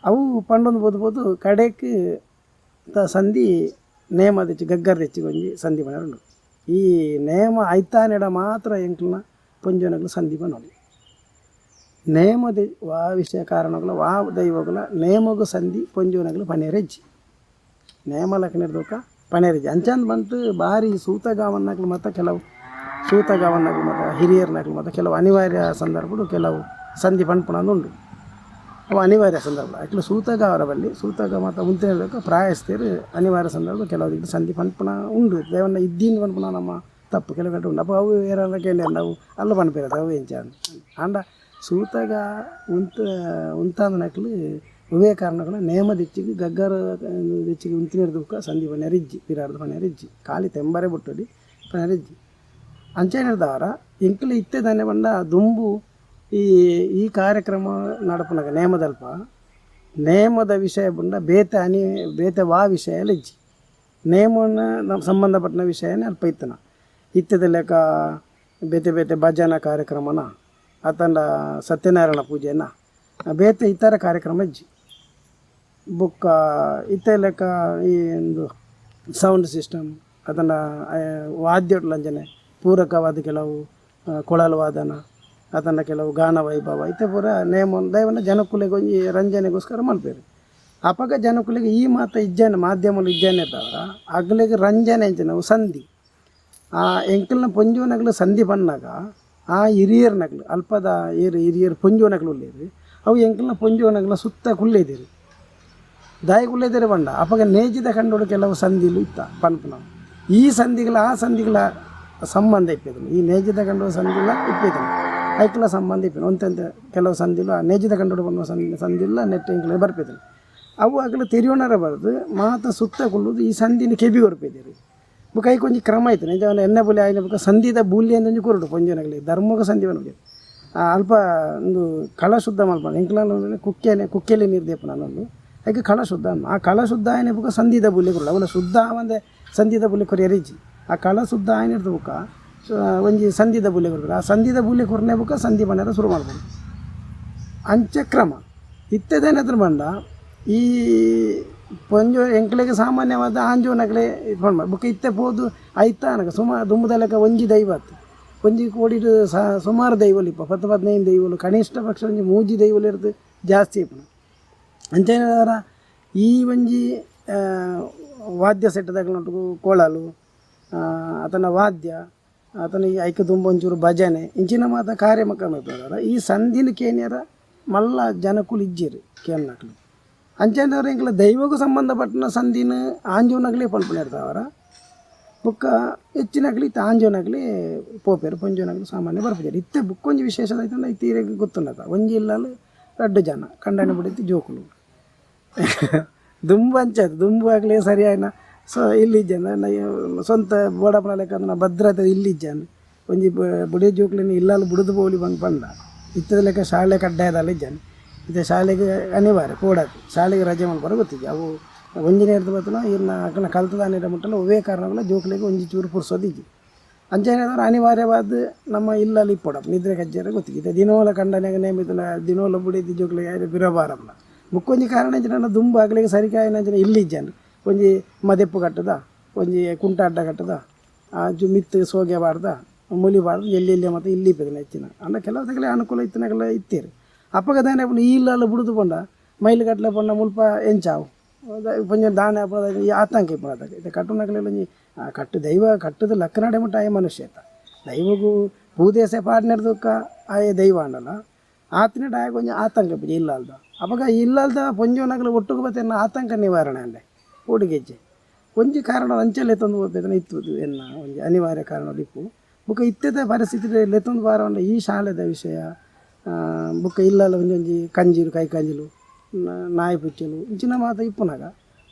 ಅವು ಪಂಡೊಂದು ಬೋದು ಕಡೆಗೆ ಸಂಧಿ ನೇಮ ತೆಚ್ಚಿ ಗಗ್ಗರ್ ತೆಚ್ಚಿ ಒಂಜಿ ಸಂಧಿ ಉಂಡು ಈ ನೇಮ ಐತಾನೆಡ ಮಾತ್ರ ಎಂಕ್ಲನ ಪೊಂಜೋನಗಳು ಸಂಧಿ ಬನ್ನೋದು ನೇಮದ ವಾ ವಿಷಯ ಕಾರಣಗಳು ವಾ ದೈವಗಳ ನೇಮಗು ಸಂಧಿ ಪೊಂಜೋನಗಳು ಪನೇರೆಜ್ಜಿ ನೇಮ ಲಕ್ಕನಿರ್ದೋಕ ಪನೇರೆಜ್ಜಿ ಅಂಚಂದು ಬಂತು ಭಾರಿ ಸೂತಗಾವನ್ನಾಗಲು ಮತ್ತು ಕೆಲವು ಸೂತಗಾವನ್ನಾಗಲು ಮತ್ತು ಹಿರಿಯರ್ನಾಗಲು ಮತ್ತು ಕೆಲವು ಅನಿವಾರ್ಯ ಸಂದರ್ಭಗಳು ಕೆಲವು ಸಂಧಿ ಪಂಪುಣಂದು ಉಂಡು ಅವು ಅನಿವಾರ್ಯ ಸಂದರ್ಭ ಯಾಕೆ ಸೂತಗಾವರ ಬಲ್ಲಿ ಸೂತಗ ಮತ್ತು ಮುಂತಿನ ಪ್ರಾಯಸ್ಥರು ಅನಿವಾರ್ಯ ಸಂದರ್ಭ ಕೆಲವು ಸಂಧಿ ಪಂಪುಣ ಉಂಡು ದೇವನ್ನ ಇದ್ದಿನ ಪಂಪುಣ ನಮ್ಮ ತಪ್ಪು ಕೆಲವು ಗಂಟೆ ಉಂಡು ಅಪ್ಪ ಅವು ಏರೆಲ್ಲ ಕೇಳಿ ನಾವು ಅಲ್ಲ ಪಂಪಿರೋದು ಅವು ಎಂಚ ಅಂಡ ಸೂತಗ ಉಂತಾದ ನಕಲು ಇವೇ ಕಾರಣಗಳು ನೇಮ ದಿಚ್ಚಿಗೆ ಗಗ್ಗರ ದಿಚ್ಚಿಗೆ ಉಂತಿನಿರ್ದಕ್ಕ ಸಂಧಿ ಪನೆರಿಜ್ಜಿ ಪಿರಾರ್ದು ಪನೆರಿಜ್ಜಿ ಖಾಲಿ ತೆಂಬರೆ ಬಿಟ್ಟಡಿ ಪನೆರಿಜ್ಜಿ ಅಂಚೇನಿರ್ದವರ ಎಂಕಲು ಇತ್ತೆ ದಾನೆ ಬಂಡ ದುಂಬು ಈ ಕಾರ್ಯಕ್ರಮ ನಡಪನಾಗ ನೇಮದಲ್ಪ ನೇಮದ ವಿಷಯ ಬಂಡ ಬೇತೆ ವಾ ವಿಷಯ ಇಜ್ಜಿ ನೇಮನ ನಮ್ಮ ಸಂಬಂಧಪಟ್ಟ ವಿಷಯನೇ ಅಲ್ಪ ಇತ್ತನ ಇತ್ತದ ಲೆಕ್ಕ ಬೇತೆ ಭಜನಾ ಕಾರ್ಯಕ್ರಮನ ಅತಂಡ ಸತ್ಯನಾರಾಯಣ ಪೂಜೆನ ಬೇತೆ ಇತರ ಕಾರ್ಯಕ್ರಮ ಇಜ್ಜಿ ಬುಕ್ಕ ಇತ್ತೆ ಲೆಕ್ಕ ಈ ಒಂದು ಸೌಂಡ್ ಸಿಸ್ಟಮ್ ಅದನ್ನು ವಾದ್ಯಲಂಜನೆ ಪೂರಕವಾದ ಕೆಲವು ಕೊಳಲು ವಾದನ ಅದನ್ನು ಕೆಲವು ಗಾನ ವೈಭವ ಇತ್ತೆ ಪೂರ ನೇಮ ದೈವನ ಜನಕುಲೆಗೆ ಒಂಜಿ ರಂಜನೆಗೋಸ್ಕರ ಮಲ್ಪೇರು ಅಪಗ ಜನಕುಲೆಗೆ ಈ ಮಾತ ಇಜ್ಜಾನೆ ಮಾಧ್ಯಮಗಳು ಇಜ್ಜಾನೆ ಇರ್ತಾವ್ರ ಅಗ್ಲಿಗೆ ರಂಜನೆ ಅಂಚೆ ನಾವು ಸಂಧಿ ಆ ಎಂಕಲ್ನ ಪೊಂಜೋನಗಳು ಸಂಧಿ ಬಂದಾಗ ಆ ಹಿರಿಯರ್ನಗಳು ಅಲ್ಪದ ಹಿರಿಯರು ಪೊಂಜೋನಗಳು ಉಳ್ಳೇರಿ ಅವು ಎಂಕಲ್ನ ಪೊಂಜೋನಗಳ ಸುತ್ತ ಕುಲ್ಲೇದಿರಿ ದಾಯಿ ಕುಲ್ಲೇದಿರಿ ಬಂಡ ಅಪಗ ನೇಜಿದ ಕಂಡೋಡು ಕೆಲವು ಸಂಧಿಲು ಇತ್ತ ಪನ್ಪುನ ಈ ಸಂಧಿಗಳ ಆ ಸಂಧಿಗಳ ಸಂಬಂಧ ಇಪ್ಪಿದನು ಈ ನೇಜಿದ ಕಂಡು ಸಂಧಿಲ ಇಪ್ಪಿದನು ಐಕ್ಲ ಸಂಬಂಧ ಇಪ್ಪಿನ ಒಂತೆಂತ ಕೆಲವು ಸಂಧಿಲು ಆ ನೇಜಿದ ಕಂಡೋಡು ಬನ್ನುವ ಸಂಧಿಲ್ಲ ನೆಟ್ಟ ಎಂಕ್ಲ ಬರ್ಪಿದನು ಅವು ಆಗಲು ತೆರಿಯೋಣರ ಬರೆದು ಮಾತ ಸುತ್ತ ಕೊಳ್ಳುವುದು ಈ ಸಂಧಿನ ಕೆಬಿ ಹೊರಪಿದ್ದೀರಿ ಕೈ ಕೊಂಚ ಕ್ರಮ ಆಯ್ತು ನಿಜ ಎಣ್ಣೆ ಬುಲಿ ಆಯ್ನ ಬುಕ್ಕ ಸಂಧಿದ ಬೂಲಿ ಅಂದು ಕೊರಡು ಪೊಂಜನಗಲಿ ಧರ್ಮಗ ಸಂಧಿ ಬಂದು ಅಲ್ಪ ಒಂದು ಕಳ ಶುದ್ಧ ಮಲ್ಪ ಎಂಕ್ಲ ಕುಕ್ಕೆಯಲ್ಲಿ ನೀರು ದೇಪ ನಾನೊಂದು ಅದಕ್ಕೆ ಕಳ ಶುದ್ಧ ಆ ಕಳ ಶುದ್ಧ ಆಯ್ನ ಬುಕ್ಕ ಸಂಧಿದ ಬುಲಿ ಕೊರಡು ಅವನ ಶುದ್ಧ ಒಂದೇ ಸಂಧಿದ ಬುಲಿ ಕೊರಿ ಎರಿಜಿ ಆ ಕಳ ಶುದ್ಧ ಆಯ್ನ ಇರ್ದು ಬುಕ್ಕ ಒಂಜಿ ಸಂಧಿದ ಬುಲಿ ಕೊರ್ತಾರೆ ಆ ಸಂಧಿದ ಬುಲಿ ಕೊರನೆ ಬುಕ್ಕ ಸಂಧಿ ಬಣ್ಣರ ಶುರು ಮಾಡ್ಬೋದು ಅಂಚೆ ಕ್ರಮ ಇತ್ತದೇನದ್ರ ಬಂಡ ಈ ಪೊಂಜೋ ಎಂಕ್ಲೆಗೆ ಸಾಮಾನ್ಯವಾದ ಆಂಜೋನಗಲೇ ಇದು ಮಾಡಿ ಬುಕ್ಕ ಇತ್ತೆ ಪೋದು ಐತ ನನಗೆ ಸುಮಾರು ದುಂಬದಲೆಕ್ಕ ಒಂಜಿ ದೈವತ್ತು ಒಂಜಿ ಕೋಡಿಡು ಸುಮಾರು ದೈವಲು ಇಪ್ಪ 10-15 ದೈವಲು ಕನಿಷ್ಠ ಪಕ್ಷ ಒಂಜಿ 3 ದೈವಲು ಇರೋದು ಜಾಸ್ತಿ ಇಪ್ಪನು ಅಂಚೇನರ ಈ ಒಂಜಿ ವಾದ್ಯ ಸೆಟ್ಟದಾಗಲೊಟ್ಟಿಗೂ ಕೊಳಲು ಆತನ ವಾದ್ಯ ಆತನ ಈ ಐಕ ದುಂಬ ಒಂಚೂರು ಭಜನೆ ಇಂಚಿನ ಮಾತ ಕಾರ್ಯಕ್ರಮ ಇರ್ತಾರ ಈ ಸಂಧಿನ ಕೇನ್ಯರ ಮಲ್ಲ ಜನಕುಲು ಇಜ್ಜಿರು ಕೇಳ್ನಕ್ಲು ಅಂಚೆನವ್ರು ಎಂಕ್ಲ ದೈವಗೂ ಸಂಬಂಧಪಟ್ಟ ಸಂಧಿನ ಆಂಜೋನಗಲೇ ಪಲ್ಪನೆ ಇರ್ತಾವರ ಬುಕ್ಕ ಹೆಚ್ಚಿನಗಲಿ ಇತ್ತು ಆಂಜೋನಗಲಿ ಪೋಪೇರು ಪೊಂಜೋನಗಲಿ ಸಾಮಾನ್ಯ ಬರ್ಪಿದ್ದಾರೆ ಇತ್ತೆ ಬುಕ್ ಒಂಜಿ ವಿಶೇಷದ ಐತಂದ್ರೆ ಈ ತೀರೆಗೆ ಗೊತ್ತುಂಡತ ಒಂಜಿ ಇಲ್ಲಲು 2 ಜನ ಕಂಡನೆ ಬಿಡಿತ್ತು ಜೋಕುಲು ದುಂಬು ಅಂಚದು ದುಂಬು ಆಗಲಿ ಸರಿಯಾಯಿನ ಸೊ ಇಲ್ಲಿಜ್ಜಾನ ಸ್ವಂತ ಬೋಡಪ್ಪನ ಲೆಕ್ಕ ಭದ್ರತೆ ಇಲ್ಲಿಜ್ಜಾನು ಒಂಜಿ ಬುಡಿ ಜೋಕ್ಲಿನ ಇಲ್ಲಲು ಬುಡಿದು ಬೋಲಿ ಬಂದು ಬಂದ ಇತ್ತದ ಲೆಕ್ಕ ಶಾಲೆ ಕಡ್ಡಾಯದಲ್ಲಿ ಇಜ್ಜಾನು ಇದು ಶಾಲೆಗೆ ಅನಿವಾರ್ಯ ಕೂಡದು ಶಾಲೆಗೆ ರಜೆ ಮಾಡ್ಬಾರ ಗೊತ್ತಿದ್ದೆ ಅವು ಒಂಜಿನೇ ಇರ್ದು ಬರ್ತನ ಇನ್ನು ಅಕ್ಕನ ಕಲ್ತದಾನಿರ ಮುಟ್ಟಲ್ಲ ಒವೇ ಕಾರಣಗಳ ಜೋಕ್ಲಿಗೆ ಒಂಜಿ ಚೂರು ಪುರ್ಸೋದಿಜ್ಜಿ ಅಂಚೇನಾದ್ರೆ ಅನಿವಾರ್ಯವಾದ ನಮ್ಮ ಇಲ್ಲಲ್ಲಿ ಇಪ್ಪಡಪ್ಪ ನಿದ್ರೆ ಕಜ್ಜಾರ ಗೊತ್ತಿದ್ದೆ ದಿನೋಲ ಕಂಡನಾಗ ನೇಮಿತನ ದಿನೋಲ ಬುಡಿದ್ದು ಜೋಕ್ಲಿಗೆ ಯಾರು ಬಿರಬಾರಲ್ಲ ಮುಕ್ಕೊಂಜಿ ಕಾರಣ ನನ್ನ ದುಂಬು ಆಗ್ಲಿಗೆ ಸರಿಕಾಯಿನ ಇಲ್ಲಿಜ್ಜಾನು ಒಂಜಿ ಮದೆಪ್ಪು ಕಟ್ಟದ ಒಂಜಿ ಕುಂಟಾಡ್ಡ ಕಟ್ಟದ ಜು ಮಿತ್ತು ಸೋಗೆಬಾರ್ದ ಮುಲಿಬಾರ್ದು ಎಲ್ಲಿ ಮತ್ತು ಇಲ್ಲಿ ಇಪ್ಪದಿನ ಹೆಚ್ಚಿನ ಅಂದ ಕೆಲವು ಅನುಕೂಲ ಇತ್ತಿನಾಗೆಲ್ಲ ಇತ್ತೀರಿ ಅಪ್ಪಗದಾನೆ ಈ ಇಲ್ಲೆಲ್ಲ ಬಿಡುದು ಪಂಡ ಮೈಲು ಕಟ್ಲೆ ಪಂಡ ಮುಲ್ಪ ಎಂಚಾವು ಕೊಂಚ ದಾನೆ ಅಪ್ಪ ಈ ಆತಂಕ ಇಪ್ಪದ ಇದು ಕಟ್ಟುನಗಲೆಲ್ಲ ಕಟ್ಟು ದೈವ ಕಟ್ಟದ ಲಕ್ಕನಾಡೆ ಮಟ್ಟ ಆಯ ಮನುಷ್ಯ ಆಯ್ತ ದೈವಗೂ ಭೂದೇಶ ಪಾಡ್ನೆರ್ದಕ್ಕ ಆಯ ದೈವ ಅಂಡಲ್ಲ ಆತನ ಆಯ ಕೊಂಚ ಆತಂಕ ಇಪ್ಪ ಇಲ್ಲಲ್ದ ಅವಾಗ ಇಲ್ಲಲ್ದ ಪೊಂಜೋನಗಲು ಒಟ್ಟಿಗೆ ಬತ್ತೇನ ಆತಂಕ ನಿವಾರಣೆ ಅಂಡೆ ಓಡಿಗೆಜ್ಜೆ ಒಂಜಿ ಕಾರಣ ಅಂಚಲ್ಲಿ ತಂದು ಹೋಗ್ಬೇಕನ್ನ ಇತ್ತು ಎನ್ನ ಒಂಜಿ ಅನಿವಾರ್ಯ ಕಾರಣ ಇಪ್ಪು ಬುಕ್ಕ ಇತ್ತದ ಪರಿಸ್ಥಿತಿ ಲೆತ್ತೊಂದು ವಾರ ಈ ಶಾಲೆದ ವಿಷಯ ಬುಕ್ಕ ಇಲ್ಲಲ್ಲ ಒಂಜೊಂಜಿ ಕಂಜೀರು ಕೈ ಕಂಜಿಲು ನಾಯಿ ಪುಚ್ಚಲು ಇಂಚಿನ ಮಾತ ಇಪ್ಪುನಾಗ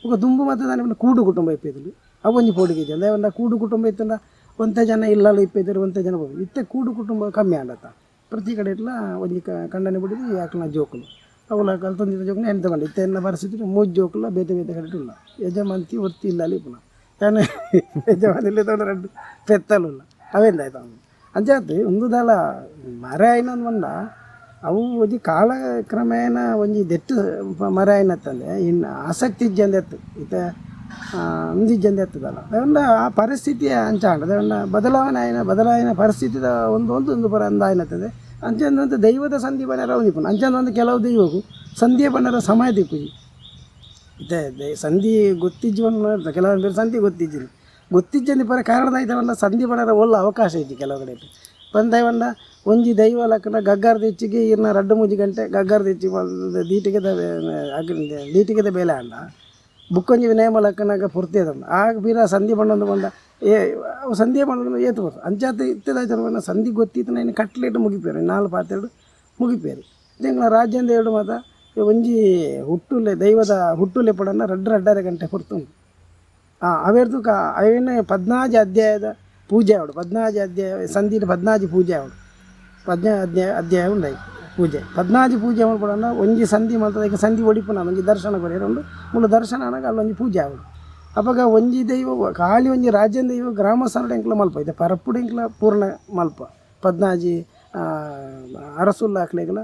ಬುಕ್ಕ ದುಂಬು ಮತ್ತು ದಾನಿ ಕೂಡು ಕುಟುಂಬ ಇಪ್ಪಿದ್ರು ಅವು ಒಂಜಿ ಪೋಡಿಗೆ ಅದೇ ಕೂಡು ಕುಟುಂಬ ಇತ್ತಂದ ಒಂದೇ ಜನ ಇಲ್ಲಲ್ಲ ಇಪ್ಪಿದ್ರು ಒಂದೇ ಜನ ಹೋಗಿ ಇತ್ತೆ ಕೂಡು ಕುಟುಂಬ ಕಮ್ಮಿ ಆಡತ್ತ ಪ್ರತಿ ಕಡೆ ಇಟ್ಲ ಒಂಜಿ ಕಂಡನೆ ಬಿಡಿದು ಯಾಕಲ ಜೋಕುಲು ಅವಳ ಕಲ್ತೊಂದಿದ್ದ ಜೋಗನ ಎಂತ ಮಾಡಿ ಇತ್ತ ಪರಿಸ್ಥಿತಿ ಮೂಜ್ ಜೋಕುಲ್ಲ ಬೇತೆ ಬೇತೆ ಕಟ್ಟಿಲ್ಲ ಯಜಮಾಂತಿ ಒತ್ತಿ ಇಲ್ಲ ಅಲ್ಲಿ ಪುನಃ ಯಾನೆ ಯಜಮಾನಿಲ್ಲ ತಗೊಂಡು ರೆಡ್ ಪೆತ್ತಲ್ಲ ಅವೆಂದ ಆಯ್ತು ಅವನು ಅಂಚಾತು ಒಂದು ದಾಲ ಮರ ಇನ್ನೊಂದು ಬಂದ ಅವು ಒಂಜಿ ಕಾಲಕ್ರಮೇಣ ಒಂಜಿ ದೆಟ್ಟು ಮರ ಏನತ್ತಂದರೆ ಇನ್ನು ಆಸಕ್ತಿ ಇಜ್ಜಂದೆತ್ತು ಈತ ಒಂದಿಜ್ಜಂದು ಎತ್ತದಲ್ಲ ಅದಂಡ ಆ ಪರಿಸ್ಥಿತಿಯ ಅಂಚಾಂಡ ಅದಂಡ ಬದಲಾವಣೆ ಪರಿಸ್ಥಿತಿದ ಒಂದು ಪರ ಅಂದ ಆಯ್ನತ್ತದೆ ಅಂಚಂದಂತ ದೈವದ ಸಂಧಿ ಬಣ್ಣರ ಒಂದಿಪ್ಪು ಅಂಚಂದ ಕೆಲವು ದೈವವು ಸಂಧಿಯ ಬಣ್ಣರ ಸಮಯ ದಿಪ್ಪುಜಿ ಇತ್ತೆ ಸಂಧಿ ಗೊತ್ತಿಜ್ಜುವನ್ನು ಕೆಲವೊಂದು ಬೇರೆ ಸಂಧಿ ಗೊತ್ತಿಜ್ಜಂದು ಪರ ಕಾರಣದಾಯ್ತವಲ್ಲ ಸಂಧಿ ಬಣ್ಣರ ಒಳ್ಳೆ ಅವಕಾಶ ಐತಿ ಕೆಲವು ಕಡೆ ಬಂದವಲ್ಲ ಒಂಜಿ ದೈವ ಲಕ್ಕನ ಗಗ್ಗಾರದ ಹೆಚ್ಚಿಗೆ ಇನ್ನ 2-3 ಗಂಟೆ ಗಗ್ಗಾರದ ಹೆಚ್ಚಿಗೆ ದೀಟಿಗೆದ ಬೇಲೆ ಅಂಡ ಬುಕ್ಕೊಂಜಿ ನೇಮ ಲಕ್ಕನಾಗ ಪೂರ್ತಿ ಅದನ್ನು ಆಗ ಬೀರ ಸಂಧಿ ಬಣ್ಣೊಂದು ಬಂದ ಸಂಧಿ ಬಣ್ಣ ಏತು ಬರ್ತು ಅಂಚಾತ ಇತ್ತದಾಯ್ತು ಸಂಧಿ ಗೊತ್ತಿತ್ತು ಇನ್ನು ಕಟ್ಲೆಟ್ ಮುಗಿಪೇರು 4 ಪಾತ್ರೆಡು ಮುಗಿಪೇರು ಇದಂಗೆ ರಾಜ್ಯಂದ 2 ಮಾತ ಒಂಜಿ ಹುಟ್ಟುಲೆ ದೈವದ ಹುಟ್ಟುಲೆ ಪಡನ್ನು 2 ಗಂಟೆ ಹೊರ್ತುಂಟು ಅವೇರ್ದು ಅವೇನು 14 ಅಧ್ಯಾಯದ ಪೂಜೆ ಅವಳು 14 ಅಧ್ಯಾಯ ಸಂಧಿನ 14 ಪೂಜೆ ಅವಳು 14 ಅಧ್ಯಾಯ ಉಂಡಾಯಿ ಪೂಜೆ 14 ಪೂಜೆ ಮಾಡ್ಬಿಡೋಣ ಒಂಜಿ ಸಂಧಿ ಮಾಡ್ತದೆ ಸಂಧಿ ಒಡಿಪು ನಾನು ಒಂಜಿ ದರ್ಶನ ಬರೆಯೋದು ಮುಳ್ಳು ದರ್ಶನ ಅನ್ನೋಕೆ ಅಲ್ಲೊಂಜಿ ಪೂಜೆ ಅವಳು ಅವಾಗ ಒಂಜಿ ದೈವ ಖಾಲಿ ಒಂಜಿ ರಾಜ್ಯನ ದೈವ ಗ್ರಾಮಸ್ಥರ ಎಂಕ್ಲ ಮಲ್ಪ ಇದೆ ಪರಪ್ಪುಡು ಎಂಕ್ಲ ಪೂರ್ಣ ಮಲ್ಪ 14 ಅರಸುಲ್ಲ ಹಾಕ್ಲಿಗಲ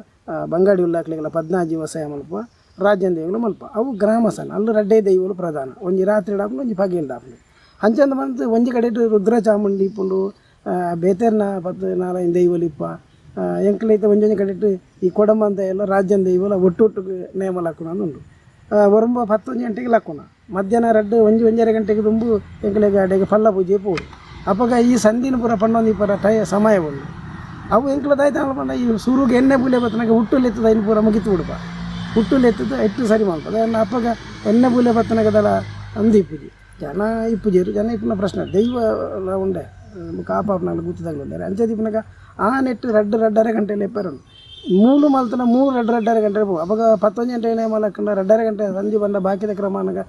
ಬಂಗಾಡಿ ಉಲ್ಲ ಹಾಕ್ಲಿಗಲ 14 ವಸಯ ಮಲ್ಪ ರಾಜ್ಯನ ದೈವಗಳು ಮಲ್ಪ ಅವು ಗ್ರಾಮಸ್ಥನ ಅಲ್ಲೂ ರಡ್ಡೆ ದೈವಗಳು ಪ್ರಧಾನ ಒಂಜಿ ರಾತ್ರಿ ಡಾಪ್ಲು ಒಂಜಿ ಪಗೇಲ್ ಡಾಪ್ಲು ಅಂಚಂದ ಬಂತು ಒಂಜಿ ಕಡೆ ರುದ್ರ ಚಾಮುಂಡಿ ಇಪ್ಪುಂಡು ಬೇತೆರ್ನ 14 ದೈವಲಿಪ್ಪ ಎಂಕ್ಲೈತೆ ಒಂಜೊಂಜಿ ಕಡೆ ಈ ಕೊಡಂಬ ಅಂತ ಎಲ್ಲ ರಾಜ್ಯನ ದೈವಲ ಒಟ್ಟೊಟ್ಟಿಗೆ ನೇಮ ಲಕ್ಕುನ ಉಂಡು ಒರಂಬ 11 ಗಂಟೆಗೆ ಲಕ್ಕುನ ಮಧ್ಯಾಹ್ನ 1-1:30 ಗಂಟೆಗೆ ತುಂಬು ಎಂಕ್ಲೆಗೆ ಅಡೆಗೆ ಪಲ್ಲ ಪೂಜೆ ಪೋಡು ಅಪ್ಪಗ ಈ ಸಂದಿನ ಪುರ ಪಣ್ಣೊಂದು ಪರ ಸಮಯ ಬಂದು ಅವು ಎಂಕ್ಲದಾಯ್ತು ಪಂಡ ಈ ಸುರುಗೆ ಎಣ್ಣೆ ಬುಲೆ ಬತ್ತನಾಗ ಹುಟ್ಟುಲೆತ್ತದ ಇನ್ನು ಪೂರ ಮುಗಿತು ಬಿಡುಪ ಹುಟ್ಟುಲೆತ್ತದ ಎಟ್ಟು ಸರಿ ಮಾಡ್ಬೋದು ಅದನ್ನು ಅಪ್ಪಗ ಎಣ್ಣೆ ಬುಲೆ ಬತ್ತನಾಗದಲ್ಲ ಅಂದು ಇಪ್ಪುಜಿ ಜನ ಇಪ್ಪುಜೇರು ಜನ ಇಪ್ಪನ ಪ್ರಶ್ನೆ ದೈವ ಉಂಡೆ ಕಾಪಾಪನಾಗ ಗುತ್ತದಾಗಲಿದ್ದಾರೆ ಅಂಚದೀಪನಾಗ ಆ ನೆಟ್ಟು 2-2:30 ಗಂಟೆಯಲ್ಲಿ ಎಪ್ಪೇರನು ಮೂಲು ಮಲ್ತನ 3-2:30 ಗಂಟೆ ಪೋ ಅವಾಗ 11 ಗಂಟೆ ನೇಮ ಲಕ್ಕನ 2:30 ಗಂಟೆ ಸಂಜೆ ಬಂದ ಬಾಕಿದ ಕ್ರಮ ಅನಾಗ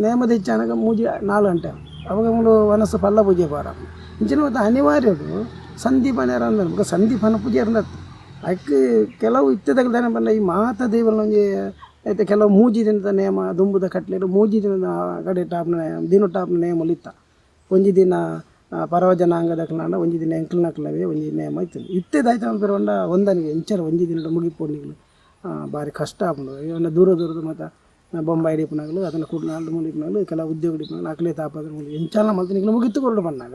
ನೇಮದ ಹೆಚ್ಚು ಅನಾಗ 4 ಗಂಟೆ ಅವಾಗ ಮೂಲು ವನಸ್ಸು ಪಲ್ಲ ಪೂಜೆ ಬಾರ ಇಂಚಿನ ಮತ್ತು ಅನಿವಾರ್ಯದು ಸಂಧಿ ಪನ್ಯಾರ ಅಂದ್ರೆ ಸಂಧಿ ಪನ ಪೂಜೆ ಇರ್ನತ್ತು ಅದಕ್ಕೆ ಕೆಲವು ಇತ್ತದಾಗಲ್ದಾನೆ ಬಂದ ಈ ಮಾತ ದೈವಲ್ ಒಂಜಿ ಐತೆ ಕೆಲವು 3 ದಿನದ ನೇಮ ದುಂಬುದ ಕಟ್ಲೆರು 3 ದಿನದ ಕಡೆ ಟಾಪ್ನ ದಿನ ಟಾಪ್ನ ನೇಮಲ್ಲಿ ಇತ್ತ ಒಂಜಿ ದಿನ ಪರವಜನಾಂಗದಕ್ಲಾಂಡ ಒಂಜಿ ದಿನ ಎಂಕ್ಲನಕ್ಲವೇ ಒಂಜಿ ನೇಮ ಇತ್ತದಾಯ್ತು ಅಂತ ಬರೋಂಡ ಒಂದನಿಗೆ ಎಂಚರ ಒಂಜಿ ದಿನ ಮುಗಿಪೋನಿಗಳು ಭಾರಿ ಕಷ್ಟ ಆಪುಂಡು ಇವನ್ನ ದೂರದ ಮತ್ತು ಬೊಂಬಾಯಿ ಡಿಪ್ನಾಗಲು ಅದನ್ನು ಕುಡ್ನಾಲ್ದು ಮೂಲಿಪ್ನಾಗಲು ಕೆಲವು ಉದ್ಯೋಗ ಡಿಪ್ನಾಗಲು ಅಕ್ಲೆ ತಾಪದ್ರ ಮೂಲಿ ಎಂಚಲ ಮಲ್ತನಿಗಳು ಮುಗಿತು ಕೊರಡು ಬಂದಾಗ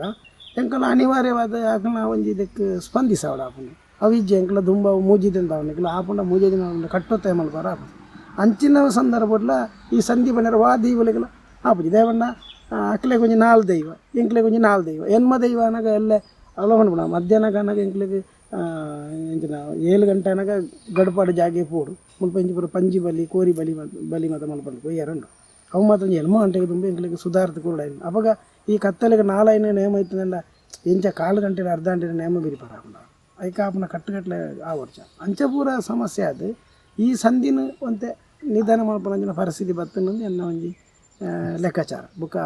ಎಂಕಲ ಅನಿವಾರ್ಯವಾದ ಆಕಲ ಒಂಜಿ ಇದಕ್ಕೆ ಸ್ಪಂದಿಸಾವಡ ಆಪುಂಡು ಅವಿಜ್ಜೆ ಎಂಕಲ ದುಂಬ ಮೂಜಿದಿಂದ ಅವನಿಗಳು ಆಪುಂಡ 3 ದಿನ ಕಟ್ಟೊತ್ತೆ ಮಲ್ಪಾರ ಆಪುಂಡು ಅಂಚಿನ ಸಂದರ್ಭಡ್ಲ ಈ ಸಂಧಿ ಬಣ್ಣ ದೈವಲಿಗಳ ಆಪುಜಿ ದೇವಣ್ಣ ಅಕ್ಲೆಗೆ ಒಂಜಿ 4 ದೈವ ಎಂಕ್ಲೆಗೆ ಒಂಜಿ 4 ದೈವ ಎನ್ಮ ದೈವ ಅನಾಗ ಎಲ್ಲ ಅವಲಂಬಣ ಮಧ್ಯಾಹ್ನಗ ಅನಾಗ ಎಂಕ್ಲೆಗೆ ಎಂಚಿನ 7 ಗಂಟೆ ಅನಾಗ ಗಡಪಾಡು ಜಾಗೆ ಪೋಡು ಮುಲ್ಪ ಇಂಚಿ ಪೂರ ಪಂಜಿ ಬಲಿ ಕೋರಿ ಬಲಿ ಮತ ಮಲ್ಪಂಡು ಕೊಯ್ಯಾರಂಡು ಅವು ಮಾತ್ರ ಒಂಜಿ ಎನ್ಮ ಗಂಟೆಗೆ ತುಂಬ ಎಂಕ್ಲೆಗೆ ಸುಧಾರ್ಥ ಕೂಡ ಅವಾಗ ಈ ಕತ್ತಲೆಗೆ 4 ನೇಮ ಇತ್ತನೆಲ್ಲ ಎಂಚ 1/4 ಗಂಟೆ ಅರ್ಧ ಗಂಟೆ ನೇಮ ಬಿರಿಪಾರ ಅದಕ್ಕೆ ಆಪನ ಕಟ್ಟುಗಟ್ಟಲೆ ಆ ವರ್ಷ ಅಂಚ ಪೂರ ಸಮಸ್ಯೆ ಅದು ಈ ಸಂಧಿನ ಒಂತೆ ನಿಧಾನ ಮಾಡ್ಪಂಜಿನ ಪರಿಸ್ಥಿತಿ ಬತ್ತನೊಂದು ಎನ್ನ ಒಂಜಿ ಲೆಕ್ಕಾಚಾರ ಬುಕ್ಕ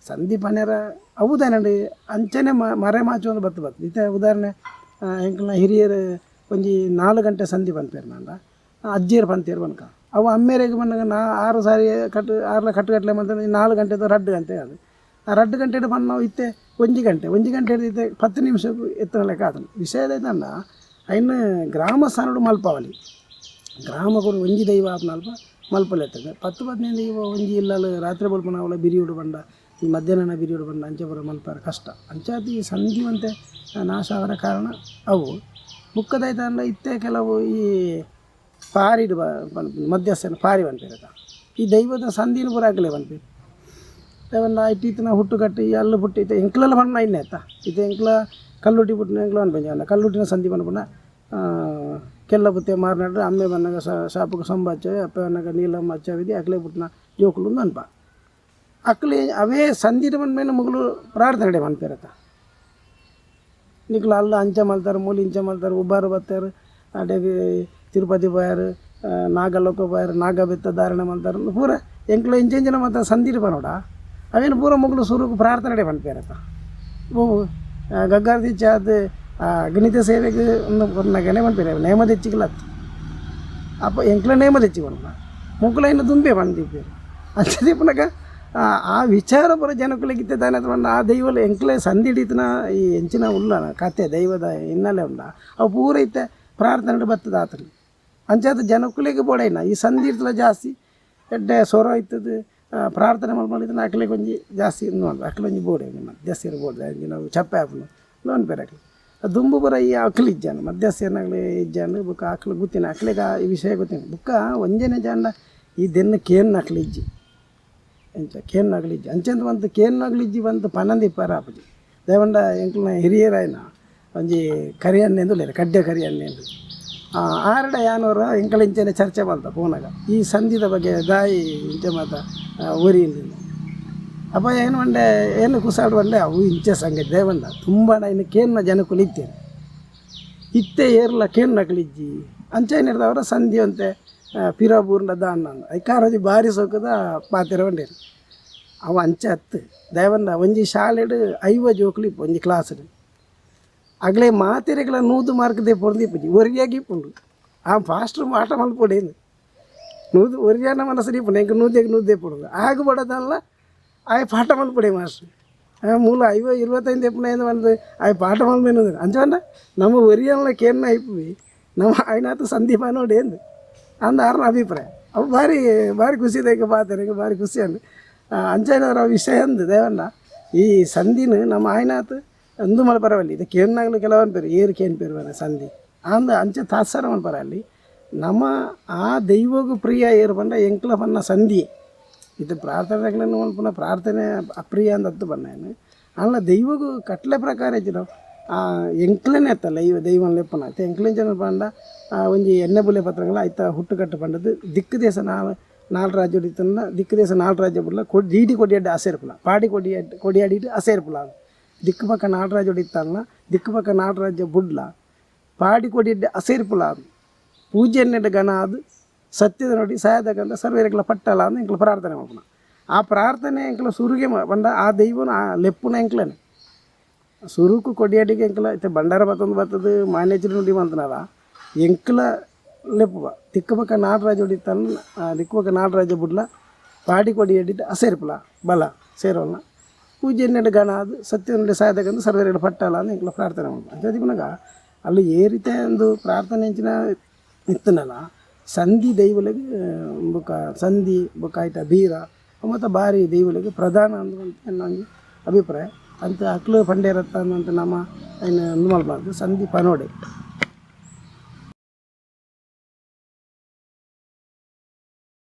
ಸಂಧಿ ಪನ್ಯಾರ ಅವುದಾನಂಡು ಅಂಚನೆ ಮರೆ ಮಾಚು ಒಂದು ಬತ್ತು ಇತ್ತೆ ಉದಾಹರಣೆ ಎಂಕ್ಲ ಹಿರಿಯರು ಒಂಜಿ 4 ಗಂಟೆ ಸಂಧಿ ಬಂತೇರು ನಂಡ ಅಜ್ಜಿಯರು ಬಂತೇರು ಬನ್ಕ ಅವು ಅಮ್ಮೇರೆಗೆ ಬಂದಾಗ 6 ಸಾರಿ ಕಟ್ಟುಗಟ್ಟಲೆ ಮಾಡ್ತಾರೆ 4 ಗಂಟೆದು 2 ಗಂಟೆ ಅದು ಆ 2 ಗಂಟೆ ಬಂದು ನಾವು ಇತ್ತೆ 1 ಗಂಟೆ ಹಿಡಿದಿತ್ತೆ 10 ನಿಮಿಷಕ್ಕೂ ಎತ್ತನ ಲೆಕ್ಕ ಆತನು ವಿಷಯದೈತಂಡ ಇನ್ನು ಗ್ರಾಮ ಸ್ಥಾನಡು ಮಲ್ಪವಲಿ ಗ್ರಾಮಗಳು ಒಂಜಿ ದೈವ ಆಪ್ನಲ್ಪ ಮಲ್ಪಲೆತ್ತದೆ 10-15 ದೈವ ಒಂಜಿ ಇಲ್ಲಲು ರಾತ್ರಿ ಬಲ್ಪನ ಅವಳ ಬಿರಿಯುಡು ಬಂಡ ಈ ಮಧ್ಯಾಹ್ನ ಬಿರಿಯುಡು ಬಂಡ ಅಂಚೆ ಬರೋ ಮಲ್ಪಾರ ಕಷ್ಟ ಅಂಚಾತಿ ಸಂಧಿವಂತೆ ನಾಶ ಅವರ ಕಾರಣ ಅವು ಮುಕ್ಕದೈತಂಡ ಇತ್ತೆ ಕೆಲವು ಈ ಪಾರಿಡು ಮಧ್ಯಸ್ಥನ ಪಾರಿ ಬಂದಿರತ್ತ ಈ ದೈವದ ಸಂಧಿನ ಪೂರ ಆಗಲೇ ಬಂದ್ಬೇಕು ದೇವನ್ನ ಇಟ್ಟಿನ ಹುಟ್ಟು ಕಟ್ಟಿ ಅಲ್ಲು ಪುಟ್ಟಿತ್ತು ಎಂಕ್ಲೆಲ್ಲ ಬಣ್ಣ ಇನ್ನೇ ಆಯ್ತಾ ಇದು ಎಂಕ್ಲ ಕಲ್ಲುಟ್ಟಿ ಪುಟ್ಟಿನ ಎಂಕ್ಲ ಅನ್ಪಂಜ ಕಲ್ಲುಟ್ಟಿನ ಸಂಧಿ ಬಂದ್ಬಿಡ ಕೆಲ್ಲ ಬುತ್ತೆ ಮಾರ್ನಾಡ್ರೆ ಅಮ್ಮೆ ಬನ್ನಾಗ ಶಾಪಕ್ಕೆ ಸಂಬ ಹಚ್ಚವೆ ಅಪ್ಪ ಬನ್ನಾಗ ನೀಲಮ್ಮ ಹಚ್ಚವಿದೆ ಅಕ್ಲೆ ಪುಟ್ಟಿನ ಜೋಕುಲು ಅನ್ಪ ಅಕ್ಲೆ ಅವೇ ಸಂಧಿನ ಬಂದ್ಮೇಲೆ ಮಗಳು ಪ್ರಾರ್ಥನೆ ಮನ್ಪೇರತ್ತ ನಿಕ್ಲ ಅಲ್ಲ ಅಂಚೆ ಮಲ್ತಾರೆ ಮೂಲಿ ಇಂಚೆ ಮಲ್ತಾರೆ ಉಬ್ಬಾರು ಬತ್ತಾರು ಅಡೆಗೆ ತಿರುಪತಿ ಬಾಯರು ನಾಗಲೋಕ ಬಾಯರು ನಾಗ ಬೆತ್ತ ಧಾರಣೆ ಮಾಡ್ತಾರೆ ಪೂರ ಎಂಕ್ಲ ಇಂಚೆಂಚಿನ ಮತ್ತು ಸಂಧಿರು ಬರೋಡ ಅವೇನು ಪೂರ ಮಗಳು ಸುರುಕು ಪ್ರಾರ್ಥನೆ ಮನ್ಪೇರತ್ತ ಗಗ್ಗಾರ್ದಿಚ್ಚ ಅದು ಗಣಿತ ಸೇವೆಗೆ ಒಂದು ಕೊರನಾಗನೇ ಮನ್ಪೇರೆ ನೇಮದ ಹೆಚ್ಚಿಗಿಲ್ಲ ಅಪ್ಪ ಎಂಕ್ಲನೇ ಮದಚ್ಚಿಕೊಂಡ ಮುಕ್ಕಲೈನ ದುಂಬೆ ಬಂದಿದ್ದೇವೆ ಅಂಚದಿ ಪುನಕ ಆ ವಿಚಾರ ಬರೋ ಜನಕ್ಕಲಿಗಿತ್ತೆ ದಾನೆ ಅಥವಾ ಆ ದೈವಲು ಎಂಕ್ಲೆ ಸಂದಿಡಿತನ ಈ ಎಂಚಿನ ಉಲ್ಲ ಕತೆ ದೈವದ ಹಿನ್ನೆಲೆ ಉಂಡ ಅವು ಪೂರ ಇತ್ತೆ ಪ್ರಾರ್ಥನೆ ಬರ್ತದ ಆತನ ಅಂಚಾದ ಜನಕ್ಕಲಿಗೆ ಬೋಡೈನ ಈ ಸಂದಿಡ್ತಲ ಜಾಸ್ತಿ ಎಡ್ಡೆ ಸೊರ ಇರ್ತದೆ ಪ್ರಾರ್ಥನೆ ಮಾಡಿದ್ರೆ ಅಕ್ಲಿಗೆ ಒಂಜಿ ಜಾಸ್ತಿ ನೋಡಿ ಅಕ್ಲೆ ಒಂಜಿ ಬೋಡೆ ಮಧ್ಯಸ್ಥಿರ ಬೋಡೆ ನಾವು ಚಪ್ಪೆ ಹಾಕೋಣ ಲೋನ್ ಬೇರೆ ಅಕ್ಲಿ ದುಂಬು ಬರ ಈ ಅಕ್ಲು ಇಜ್ಜಾನು ಮಧ್ಯಸ್ಥಿರನಾಗಲಿ ಇಜ್ಜಾನು ಬುಕ್ಕ ಅಕ್ಲು ಗೊತ್ತಿನ ಅಕ್ಲಿಗೆ ಈ ವಿಷಯ ಗೊತ್ತಿನ ಬುಕ್ಕ ಒಂಜನೇ ಜಾಂಡ ಈ ದೆನ್ನ ಕೇನ್ ಅಕ್ಲಿ ಇಜ್ಜಿ ಎಂಚ ಕೇನ್ ನಗಲಿಜ್ಜಿ ಅಂಚೆಂದು ಬಂತು ಕೇನ್ ನಗಲಿಜ್ಜಿ ಬಂತು ಪನ್ನಂದು ಇಪ್ಪಾರ ಆಪುಜಿ ದೇವಂಡ ಎಂಕ್ಲ ಹಿರಿಯರಾಯನ ಒಂಜಿ ಕರಿ ಎಣ್ಣೆಂದು ಲೇರು ಕಡ್ಡೆ ಕರಿ ಎಣ್ಣೆಂದು ಆರಡ ಯಾನವರು ಎಂಕಲ ಇಂಚೆನೆ ಚರ್ಚೆ ಮಾಡ್ತ ಫೋನಾಗ ಈ ಸಂಧಿದ ಬಗ್ಗೆ ದಾಯಿ ಇಂಚೆ ಮಾತ ಊರಿಯಲ್ಲಿ ಅಪ್ಪ ಏನು ಮಂಡೆ ಏನು ಕುಸಾಡುವಂಡೆ ಅವು ಇಂಚೆ ಸಂಗತಿ ದೇವಂಡ ತುಂಬ ಇನ್ನು ಕೇನ್ನ ಜನಕ್ಕೂ ಇತ್ತೇನೆ ಇತ್ತೆ ಏರ್ಲ ಕೇನ್ ನಗಲಿಜ್ಜಿ ಅಂಚೆನಿಡ್ದವರ ಸಂಧಿ ಅಂತೆ ಪಿರಾಬೂರ್ನ ದಾನ್ನ ಐಕಾರಜಿ ಭಾರಿ ಸೋಕದ ಪಾತಿರ ಬಂಡೇರು ಅವ ಅಂಚೆ ಹತ್ತು ದಯವಂಡ ಒಂಜಿ ಶಾಲೆಡು 5 ಜೋಕ್ಲಿ ಒಂಜಿ ಕ್ಲಾಸ್ಡು ಅಗ್ಲೇ ಮಾತಿರೆಗಳ 100 ಮಾರ್ಕ್ ದೇ ಪೊಂದಿಪ್ಪುಜಿ ಒರಿಯಾಗಿ ಪುಂಡು ಆ ಫಾಸ್ಟ್ರು ಮಾಟ ಮಲ್ಪೊಡೇನು 100 ಒರಿಯಾನ ಮನಸ್ಸು ಪುಂಡು ಎಂಕ 100 ಪುಂಡು ಆಗ ಬಡದಲ್ಲ ಆಯ್ ಪಾಠ ಮಲ್ಪೊಡೆ ಮಾಸ್ಟ್ರು ಮೂಲ 25 ಎಪ್ಪನ ಏನು ಬಂದು ಆಯ್ ಪಾಠ ಮಲ್ಮೇನು ಅಂಚವನ್ನ ನಮ್ಮ ಒರಿಯಲ್ಲ ಕೇನ್ನ ಐಪಿ ನಮ್ಮ ಆಯ್ನಾತು ಸಂದೀಪ ನೋಡೇನು ಅಂದ ಆರ್ನ ಅಭಿಪ್ರಾಯ ಅವು ಭಾರಿ ಭಾರಿ ಖುಷಿದಾಗ ಪಾತಾರೆ ಭಾರಿ ಖುಷಿ ಅಂದು ಅಂಚೈನವರ ವಿಷಯ ಅಂದು ದೇವಣ್ಣ ಈ ಸಂಧಿನ ನಮ್ಮ ಆಯ್ನಾತು ಅಂದು ಮಳೆ ಪರವಲ್ಲಿ ಇದು ಕೇನ್ನಾಗಲು ಕೆಲವೊಂದು ಪೇರು ಏರು ಕೇನ್ ಪೇರು ಬರ ಸಂಧಿ ಅಂದ ಅಂಚೆ ತಾತ್ಸಾರ ಮನೆ ಪರಲ್ಲಿ ನಮ್ಮ ಆ ದೈವಗೂ ಪ್ರಿಯ ಏರು ಬಂದ ಎಂಕ್ಲ ಬನ್ನ ಸಂಧಿ ಇದು ಪ್ರಾರ್ಥನೆಗಳನ್ನು ಪುನಃ ಪ್ರಾರ್ಥನೆ ಅಪ್ರಿಯ ಅಂದದ್ದು ಬನ್ನ ಅಲ್ಲ ದೈವಗೂ ಕಟ್ಲೆ ಪ್ರಕಾರ ಹೆಚ್ಚಿನ ಎಂಕ್ಲನೇ ಅತ್ತಲ್ಲ ಇವ ದೈವನ ಲೆಪ್ಪನ ಆಯ್ತು ಎಂಕ್ಲಿನ ಜನ ಬಂಡ ಒಂಜಿ ಎಣ್ಣೆ ಬುಲೆ ಪತ್ರಗಳ ಆಯ್ತಾ ಹುಟ್ಟುಕಟ್ಟು ಪಂಡದು ದಿಕ್ಕು ದೇಶ ನಾಲ್ ರಾಜ್ಯ ಹೊಡಿತನ ದಿಕ್ಕು ದೇಶ 4 ರಾಜ್ಯ ಬಿಡ್ಲ ದೀಡಿ ಕೊಡಿಯಡ್ಡೆ ಅಸೇರ್ಪುಲ ಪಾಡಿ ಕೊಡಿಯಾಡಿಟ್ಟು ಅಸೇರ್ಪುಲ ದಿಕ್ಕು ಪಕ್ಕ 4 ರಾಜ್ಯ ಹೊಡಿತಲ್ಲ ದಿಕ್ಕು ಪಕ್ಕ 4 ರಾಜ್ಯ ಬುಡ್ಲ ಪಾಡಿ ಕೊಡಿಯಡ್ಡೆ ಅಸೇರ್ಪುಲ ಪೂಜೆನ್ನೆಡ್ಡೆ ಗಣ ಅದು ಸತ್ಯದ ನೋಡಿ ಸಾಯದಕ್ಕಂತ ಸರ್ವೇರೆಗಳ ಪಟ್ಟಲ್ಲ ಅಂತ ಎಂಕ್ಲ ಪ್ರಾರ್ಥನೆ ಮಾಡ್ಕೊಣ ಆ ಪ್ರಾರ್ಥನೆ ಎಂಕ್ಲ ಸುರುಗೆ ಬಂದ ಆ ದೈವನ ಆ ಲೆಪ್ಪುನ ಎಂಕ್ಲನೆ ಸುರುಕು ಕೊಡಿಯಾಡಿಗೆ ಎಂಕ್ಲ ಇತ್ತೆ ಬಂಡಾರ ಬರ್ತದೆ ಮಾನೇಜರ್ ನುಡಿ ಮಂತನಲ್ಲ ಎಂಕ್ಲ ಲೆಪ್ಪುವ ದಿಕ್ಕು ಪಕ್ಕ 4 ರಾಜ್ಯ ಹೊಡಿತಾನ ದಿಕ್ಕು ಪಕ್ಕ 4 ರಾಜ್ಯ ಬಿಡ್ಲ ಪಾಡಿ ಕೊಡಿ ಎಡಿಟ್ಟು ಅಸೇರ್ಪುಲ ಬಲ ಸೇರೋಲ್ಲ ಪೂಜೆ ನೆಡು ಗಣ ಅದು ಸತ್ಯ ನುಡಿ ಸಾಯದಕ್ಕಂತ ಸರ್ವೇರೆಗಳ ಪಟ್ಟಲ್ಲ ಅಂತ ಎಂಕ್ಲ ಪ್ರಾರ್ಥನೆ ಮಾಡ್ಕೊಂಡು ಜೊತೆ ಪುನಗ ಅಲ್ಲಿ ಏ ರೀತಿ ಒಂದು ಪ್ರಾರ್ಥನೆ ಹೆಂಚಿನ ಇತ್ತನಲ್ಲ ಸಂಧಿ ದೈವಲಿಗೆ ಬುಕ್ಕ ಸಂಧಿ ಬುಕ್ಕ ಆಯ್ತಾ ಬೀರ ಮತ್ತು ಭಾರಿ ದೈವಲಿಗೆ ಪ್ರಧಾನ ಅಂತ ನನಗೆ ಅಭಿಪ್ರಾಯ ಅಂತ ಅಕ್ಲು ಪಂಡೇರತ್ತ ಅನ್ನೋಂಥ ನಮ್ಮ ಏನು ಮಲ್ಬಾರ್ದು ಸಂಧಿ ಪನೋಡೆ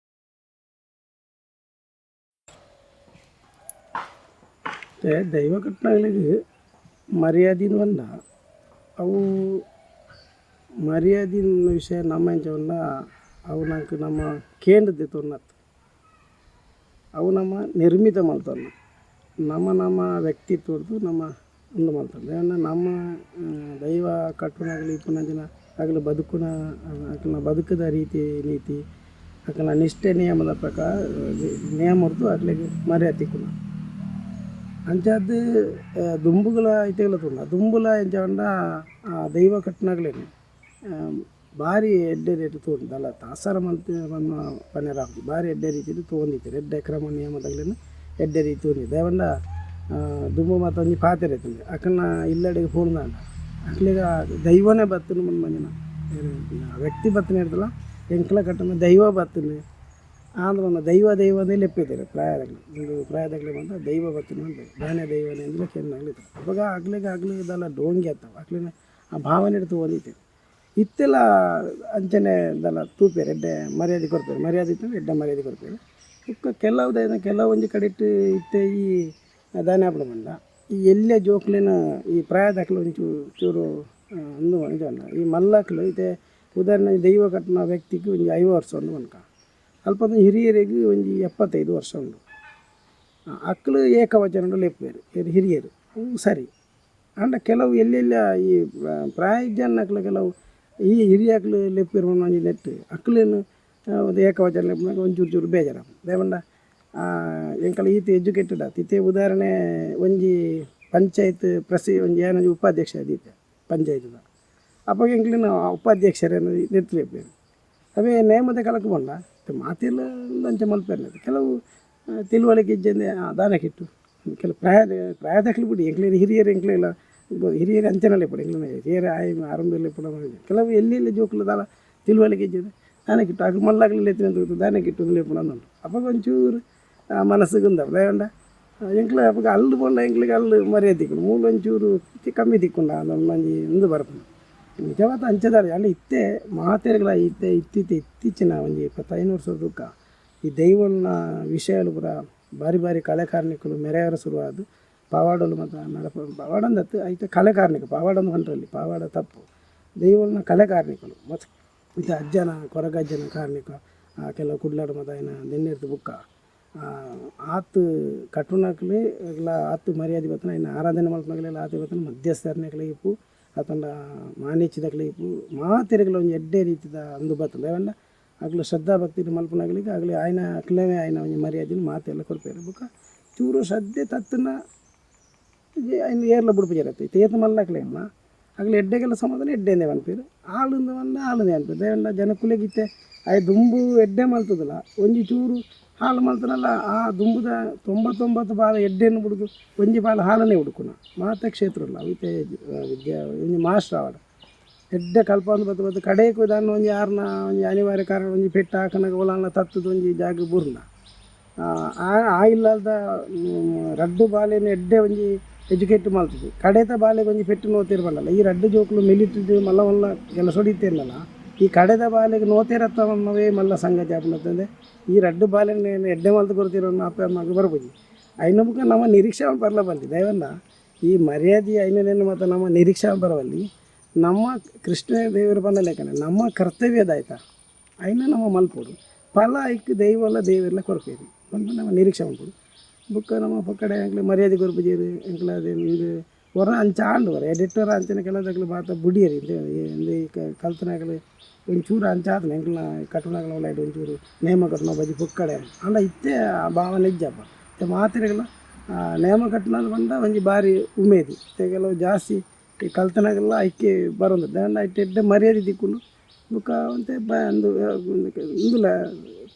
ದೈವ ಕಟ್ಟಣಗಳಿಗೆ ಮರ್ಯಾದಿನ ಬಂದ ಅವು ಮರ್ಯಾದಿನ ವಿಷಯ ನಮ್ಮ ಹೆಂಚವನ್ನ ಅವು ನಂಗೆ ನಮ್ಮ ಕೇಂದ್ರದ್ದು ತೊನ್ನತ್ತು ಅವು ನಮ್ಮ ನಿರ್ಮಿತ ಮಾಡ್ತಾವೆ ನಮ್ಮ ವ್ಯಕ್ತಿತ್ವದ್ದು ನಮ್ಮ ಒಂದು ಮಾಡ್ತಾರೆ ನಮ್ಮ ದೈವ ಕಟ್ಟುನಾಗಲಿ ಪುನಃ ಆಗಲಿ ಬದುಕಿನ ಆಕನ ಬದುಕದ ರೀತಿ ನೀತಿ ಆಕನ ನಿಷ್ಠೆ ನಿಯಮದ ಪ್ರಕಾರ ನಿಯಮ ಹೊರತು ಆಗ್ಲಿಗೆ ಮರ್ಯಾದೆ ಕುನ ಅಂಚಾದ್ದು ದುಂಬುಗಳ ಐತೆಗಳ ತುಂಡ ದುಂಬುಲ ಎಂಚಂಡ ದೈವ ಕಟ್ಟುನಾಗಲೇನೆ ಭಾರಿ ಎಡ್ಡೆ ರೀತಿ ತೊಗೊಂಡಿದ್ದಲ್ಲ ತಾಸಾರ ಮಂತ್ ನಮ್ಮ ಪನ್ನೆರಾಗ್ತಿ ಭಾರಿ ಎಡ್ಡೆ ರೀತಿಯಲ್ಲಿ ತೊಗೊಂಡಿತ್ತು ಎಡ್ಡೆ ಕ್ರಮ ನಿಯಮದಾಗಲೇನು ಎಡ್ಡೆ ರೀತಿ ತೊಗೊಂಡಿದ್ದು ದೇವಂಡ ದುಂಬು ಮತ್ತೊಂದು ಪಾತ್ರೆ ಇರ್ತದೆ ಅಕ್ಕನ ಇಲ್ಲಡೆಗೆ ಫೋನ್ ದಾಂಡ ಅಕ್ಲಿಗ ದೈವನೇ ಬತ್ತನು ಮುಂದೆ ಮಂದಿನ ವ್ಯಕ್ತಿ ಬತ್ತನೆ ಇರ್ತಲ್ಲ ಎಂಕ್ಲ ಕಟ್ಟನ ದೈವ ಬತ್ತನೆ ಆಂಧ್ರ ದೈವದೇ ಲೆಪ್ಪಿದ್ದಾರೆ ಪ್ರಾಯದಾಗಲಿ ಬಂದ ದೈವ ಬತ್ತನು ಅಂತ ದಾನೆ ದೈವನೇ ಅಂದ್ರೆ ಕೆನ್ನಾಗ್ಲಿತ್ತು ಅವಾಗ ಆಗ್ಲಿಗದಲ್ಲ ಡೋಂಗಿ ಆಗ್ತಾವೆ ಆಗ್ಲಿನ ಆ ಭಾವನೆ ಹಿಡಿದು ಓದಿತ್ತೆ ಇತ್ತೆಲ್ಲ ಅಂಚನೆ ಇದೆಲ್ಲ ತೂಪೇರು ಎಡ್ಡೆ ಮರ್ಯಾದೆ ಕೊಡ್ತಾರೆ ಮರ್ಯಾದೆ ಇತ್ತು ಎಡ್ಡೆ ಮರ್ಯಾದೆ ಕೊಡ್ತಾರೆ ಕೆಲವು ಒಂಜಿ ಕಡೆ ಇಟ್ಟು ಇತ್ತೆ ಈ ದಾನ್ಯಾಪಡ ಬಂದ ಈ ಎಲ್ಲೇ ಜೋಕ್ಲಿನ ಈ ಪ್ರಾಯದಾಕಲು ಒಂಚೂ ಚೂರು ಅಂದು ಅಂಜನ ಈ ಮಲ್ಲಕ್ಲು ಇದೆ ಉದಾಹರಣೆ ದೈವ ಕಟ್ಟಿನ ವ್ಯಕ್ತಿಗೆ ಒಂದು 5 ವರ್ಷ ಉಂಡು ಅನ್ಕ ಅಲ್ಪ ಹಿರಿಯರಿಗೆ ಒಂದು 75 ವರ್ಷ ಉಂಡು ಅಕ್ಕಲು ಏಕವಚನ ಲೆಪ್ಪೇರು ಹಿರಿಯರು ಸರಿ ಅಂಡ ಕೆಲವು ಎಲ್ಲೆಲ್ಲ ಈ ಪ್ರಾಯ ಜನಕ್ಲು ಕೆಲವು ಈ ಹಿರಿಯಕ್ಲು ಲೆಪ್ಪಿರು ಒಂದು ನೆಟ್ಟು ಅಕ್ಕಲೇನು ಒಂದು ಏಕವಚನ ಲೆಪ್ಪಿನಾಗ ಒಂಚೂರು ಚೂರು ಬೇಜಾರ ದೇವಂಡ ಎಂಕಲ ಈತ ಎಜುಕೇಟೆಡ್ ಆತ ಇತ್ತೆ ಉದಾಹರಣೆ ಒಂಜಿ ಪಂಚಾಯತ್ ಒಂಜಿ ಏನೊಂದು ಉಪಾಧ್ಯಕ್ಷ ಅದೀತೆ ಪಂಚಾಯತ್ದ ಅಪ್ಪಾಗ ಎಂಕ್ಲಿನ ಉಪಾಧ್ಯಕ್ಷರೇನು ನೆಟ್ಟು ಲೆಪ್ಪೇರು ಅವೇ ನೇಮದ ಕಲಕ್ಕೆ ಬಂಡ ಮಾತೆಲ್ಲ ಅಂಚೆ ಮಲ್ಪೇರ್ನದು ಕೆಲವು ತಿಳುವಳಿಕೆ ಇಜ್ಜಂದೆ ದಾನಕ್ಕಿಟ್ಟು ಕೆಲವು ಪ್ರಾಯದಕ್ಲಿ ಬಿಡಿ ಎಂಕ್ಲೇನು ಹಿರಿಯರು ಎಂಕ್ಲೆಲ್ಲ ಹಿರಿಯರು ಅಂಚನಲ್ಲೇ ಪಡ ಎಂಕ್ಲೆ ಹಿರಿಯರು ಆರಂಭದಲ್ಲಿ ಪಡ ಕೆಲವು ಎಲ್ಲೆಲ್ಲಿ ಜೋಕುಲು ದಾಲ ತಿಳುವಳಿಕೆ ಇಜ್ಜದೆ ದಾನಕ್ಕಿಟ್ಟು ಆಗ ಮಲ್ಲಾಗಲಿ ಎತ್ತಿನ ದಾನಕ್ಕಿಟ್ಟು ಲೇಪುಣ ಅಂದು ಅವಾಗ ಒಂಚೂರು ಮನಸ್ಸಿಗೆ ಬೇಡ ಎಂಕ್ಲೆ ಅವಾಗ ಅಲ್ಲು ಬಂಡ ಎಂಕ್ಲಿಗೆ ಅಲ್ಲು ಮರ್ಯಾದೆ ತಿಕ್ಕೊಂಡು ಮೂಲ ಒಂಚೂರು ಕಮ್ಮಿ ತಿಕ್ಕೊಂಡ ಅದೊಂದು ಮಂದಿ ಇಂದು ಬರ್ಕೊಂಡು ನಿಜವಾದ ಅಂಚದಾರೆ ಅಲ್ಲಿ ಇತ್ತೆ ಮಾತೆರೆಗಳ ಇತ್ತೀಚಿನ ಒಂದು 25 ವರ್ಷದ ದುಃಖ ಈ ದೈವನ ವಿಷಯಗಳು ಪೂರ ಬಾರಿ ಬಾರಿ ಕಲೆ ಕಾರ್ಮಿಕರು ಮೆರೆಯವರ ಶುರುವಾದ ಪಾವಾಡಲು ಮತ್ತು ಪಾವಾಡ ಅಂದತ್ತು ಐತೆ ಕಲೆ ಕಾರ್ಮಿಕ ಪಾವಾಡ ಒಂದು ಹೊಂಟ್ರಲ್ಲಿ ಪಾವಾಡ ತಪ್ಪು ದೈವನ ಕಲೆ ಕಾರ್ಮಿಕರು ಮತ್ತು ಇದು ಅಜ್ಜನ ಕೊರಗಜ್ಜನ ಕಾರ್ಮಿಕ ಕೆಲವು ಕುಡ್ಲಾಡು ಮತ್ತು ಏನ ನೆನ್ನಿರ್ತು ಬುಕ್ಕ ಆತು ಕಟ್ಟುನಕ್ಲಿ ಎಲ್ಲ ಆತು ಮರ್ಯಾದೆ ಬತ್ತನ ಇನ್ನು ಆರಾಧನೆ ಮಲ್ಪನಾಗಲೆಲ್ಲ ಆತು ಬತ್ತನ ಮಧ್ಯಸ್ಥರನೆಗಳ ಇಪ್ಪು ಅತಂಡ ಮಾನಿಚ್ಚಿದಕ್ಲೆ ಇಪ್ಪು ಮಾತೆರೆಗಳ ಒಂದು ಎಡ್ಡೆ ರೀತಿದ ಅಂದು ಬರ್ತದೆ ಅವೆಲ್ಲ ಆಗಲೂ ಶ್ರದ್ಧಾ ಭಕ್ತಿ ಮಲ್ಪನಾಗಲಿಕ್ಕೆ ಆಗಲಿ ಆಯ್ನ ಅಕ್ಲವೇ ಆಯ್ನ ಒಂದು ಮರ್ಯಾದೆ ಮಾತೆಲ್ಲ ಕೊಡ್ಪೇರು ಬುಕ್ಕ ಚೂರು ಶ್ರದ್ಧೆ ತತ್ತನ ಐನು ಏರ್ಲ ಬುಡ್ಪುಜರತ್ತೆ ತೇತ ಮಲ್ಲಾಕ್ಲೇಮ್ಮ ಆಗಲಿ ಎಡ್ಡೆಗೆಲ್ಲ ಸಮಾಧಾನ ಎಡ್ಡೆಂದೇ ಅನ್ಪೇರು ಹಾಲಿಂದ ಒಂದು ಹಾಲನೇ ಅನ್ಪೇರು ದೇವಣ್ಣ ಜನಕುಲೆಗಿತ್ತೆ ಆಯ್ ದುಂಬು ಎಡ್ಡೆ ಮಲ್ತದಲ್ಲ ಒಂಜಿ ಚೂರು ಹಾಲು ಮಲ್ತನಲ್ಲ ಆ ದುಂಬುದ 99 ಬಾಲ ಎಡ್ಡೆಯನ್ನು ಬಿಡುದು ಒಂಜಿ ಬಾಲ ಹಾಲನ್ನೇ ಹುಡುಕುನ ಮಾತ ಕ್ಷೇತ್ರ ಅಲ್ಲ ವಿದ್ಯಾ ಒಂಜಿ ಮಾಸ್ಟರ್ ಆವಡ ಎಡ್ಡೆ ಕಲ್ಪ ಅಂತ ಬತ್ತು ಕಡೆಗೂ ದಾನ ಒಂಜಿ ಯಾರನ್ನ ಒಂಜಿ ಅನಿವಾರ್ಯ ಕಾರಣ ಒಂಜಿ ಪೆಟ್ಟು ಹಾಕನಾಗ ಒಲನ್ನ ತತ್ತದ ಒಂಜಿ ಜಾಗ ಬುರ್ನ ಆ ಇಲ್ಲದ ರಡ್ಡು ಬಾಲೆನ ಎಡ್ಡೆ ಒಂಜಿ ಎಜುಕೇಟ್ ಮಲ್ತದ್ದು ಕಡೆತ ಬಾಲೆಗೆ ಒಂಜಿ ಪೆಟ್ಟು ನೋತಿರ್ಬಲ್ಲ ಈ ರಡ್ಡು ಜೋಕುಲು ಮೆಲಿಟಿದ್ದು ಮಲ್ಲ ಮಲ್ಲ ಎಲ್ಲ ಸೊಡಿತೇನಲ್ಲ ಈ ಕಡೆದ ಬಾಲೆಗೆ ನೋತೇರತ್ತವೇ ಮಲ್ಲ ಸಂಘ ಜಾಪನತ್ತಂದೆ ಈ ರಡ್ಡು ಬಾಲೆನ ಎಡ್ಡೆ ಮಲ್ತು ಕೊಡ್ತಿರೋ ಅಪ್ಪ ಅಮ್ಮಗೆ ಬರ್ಬೋದು ಐನ ಮುಖ ನಮ್ಮ ನಿರೀಕ್ಷೆ ಬರಲ ಬಂದಿ ದೈವನ್ನ ಈ ಮರ್ಯಾದೆ ಐನೇನು ಮತ್ತು ನಮ್ಮ ನಿರೀಕ್ಷೆ ಬರವಲ್ಲಿ ನಮ್ಮ ಕೃಷ್ಣ ದೇವರು ಬಂದ ಲೆಕ್ಕನೆ ನಮ್ಮ ಕರ್ತವ್ಯದಾಯ್ತಾ ಐನ ನಮ್ಮ ಮಲ್ಪೋಡು ಫಲ ಐಕ್ ದೈವಲ್ಲ ದೇವರೆಲ್ಲ ಕೊರಕೇರಿ ಬಂದು ನಮ್ಮ ನಿರೀಕ್ಷೆ ಮಾಡ್ಬೋದು ಬುಕ್ಕ ನಮ್ಮ ಪಕ್ಕಡೆ ಎಂಕ್ಲೆ ಮರ್ಯಾದೆ ಕೊರ್ಪುಜೇರು ಎಂಕ್ಲೆ ಅದೇನು ಹೊರ ಅಂಚ ಆಂಡು ಹೊರ ಎಡಿಟರ್ ಅಂಚನೆ ಕೆಲದಕ್ಲು ಬಾತ ಬುಡಿಯರಿ ಇಂದು ಕಲ್ತನಾಗಲು ಒಂಚೂರು ಅಂಚ ಆತನ ಎಂಕ್ಲ ಕಟ್ಟಣಗಳ ಒಳ್ಳೆ ಒಂಚೂರು ನೇಮ ಕಟ್ಟಣ ಬಜಿ ಪುಕ್ಕಡೆ ಅಂಡ ಇತ್ತೆ ಆ ಭಾವನೆ ಇಜ್ಜಪ್ಪ ಮತ್ತೆ ಮಾತ್ರೆಗಳ ನೇಮ ಕಟ್ಟಣದ ಬಂದ ಒಂಜಿ ಬಾರಿ ಉಮೇದಿ ಕೆಲವು ಜಾಸ್ತಿ ಈ ಕಲ್ತನಾಗೆಲ್ಲ ಐಕ್ಕೆ ಬರೋದು ದಂಡ ಇಟ್ಟೆ ಮರ್ಯಾದೆ ತಿಕ್ಕೊಂಡು ಬುಕ್ಕ ಅಂತೆ ಒಂದು ಇಂದುಲ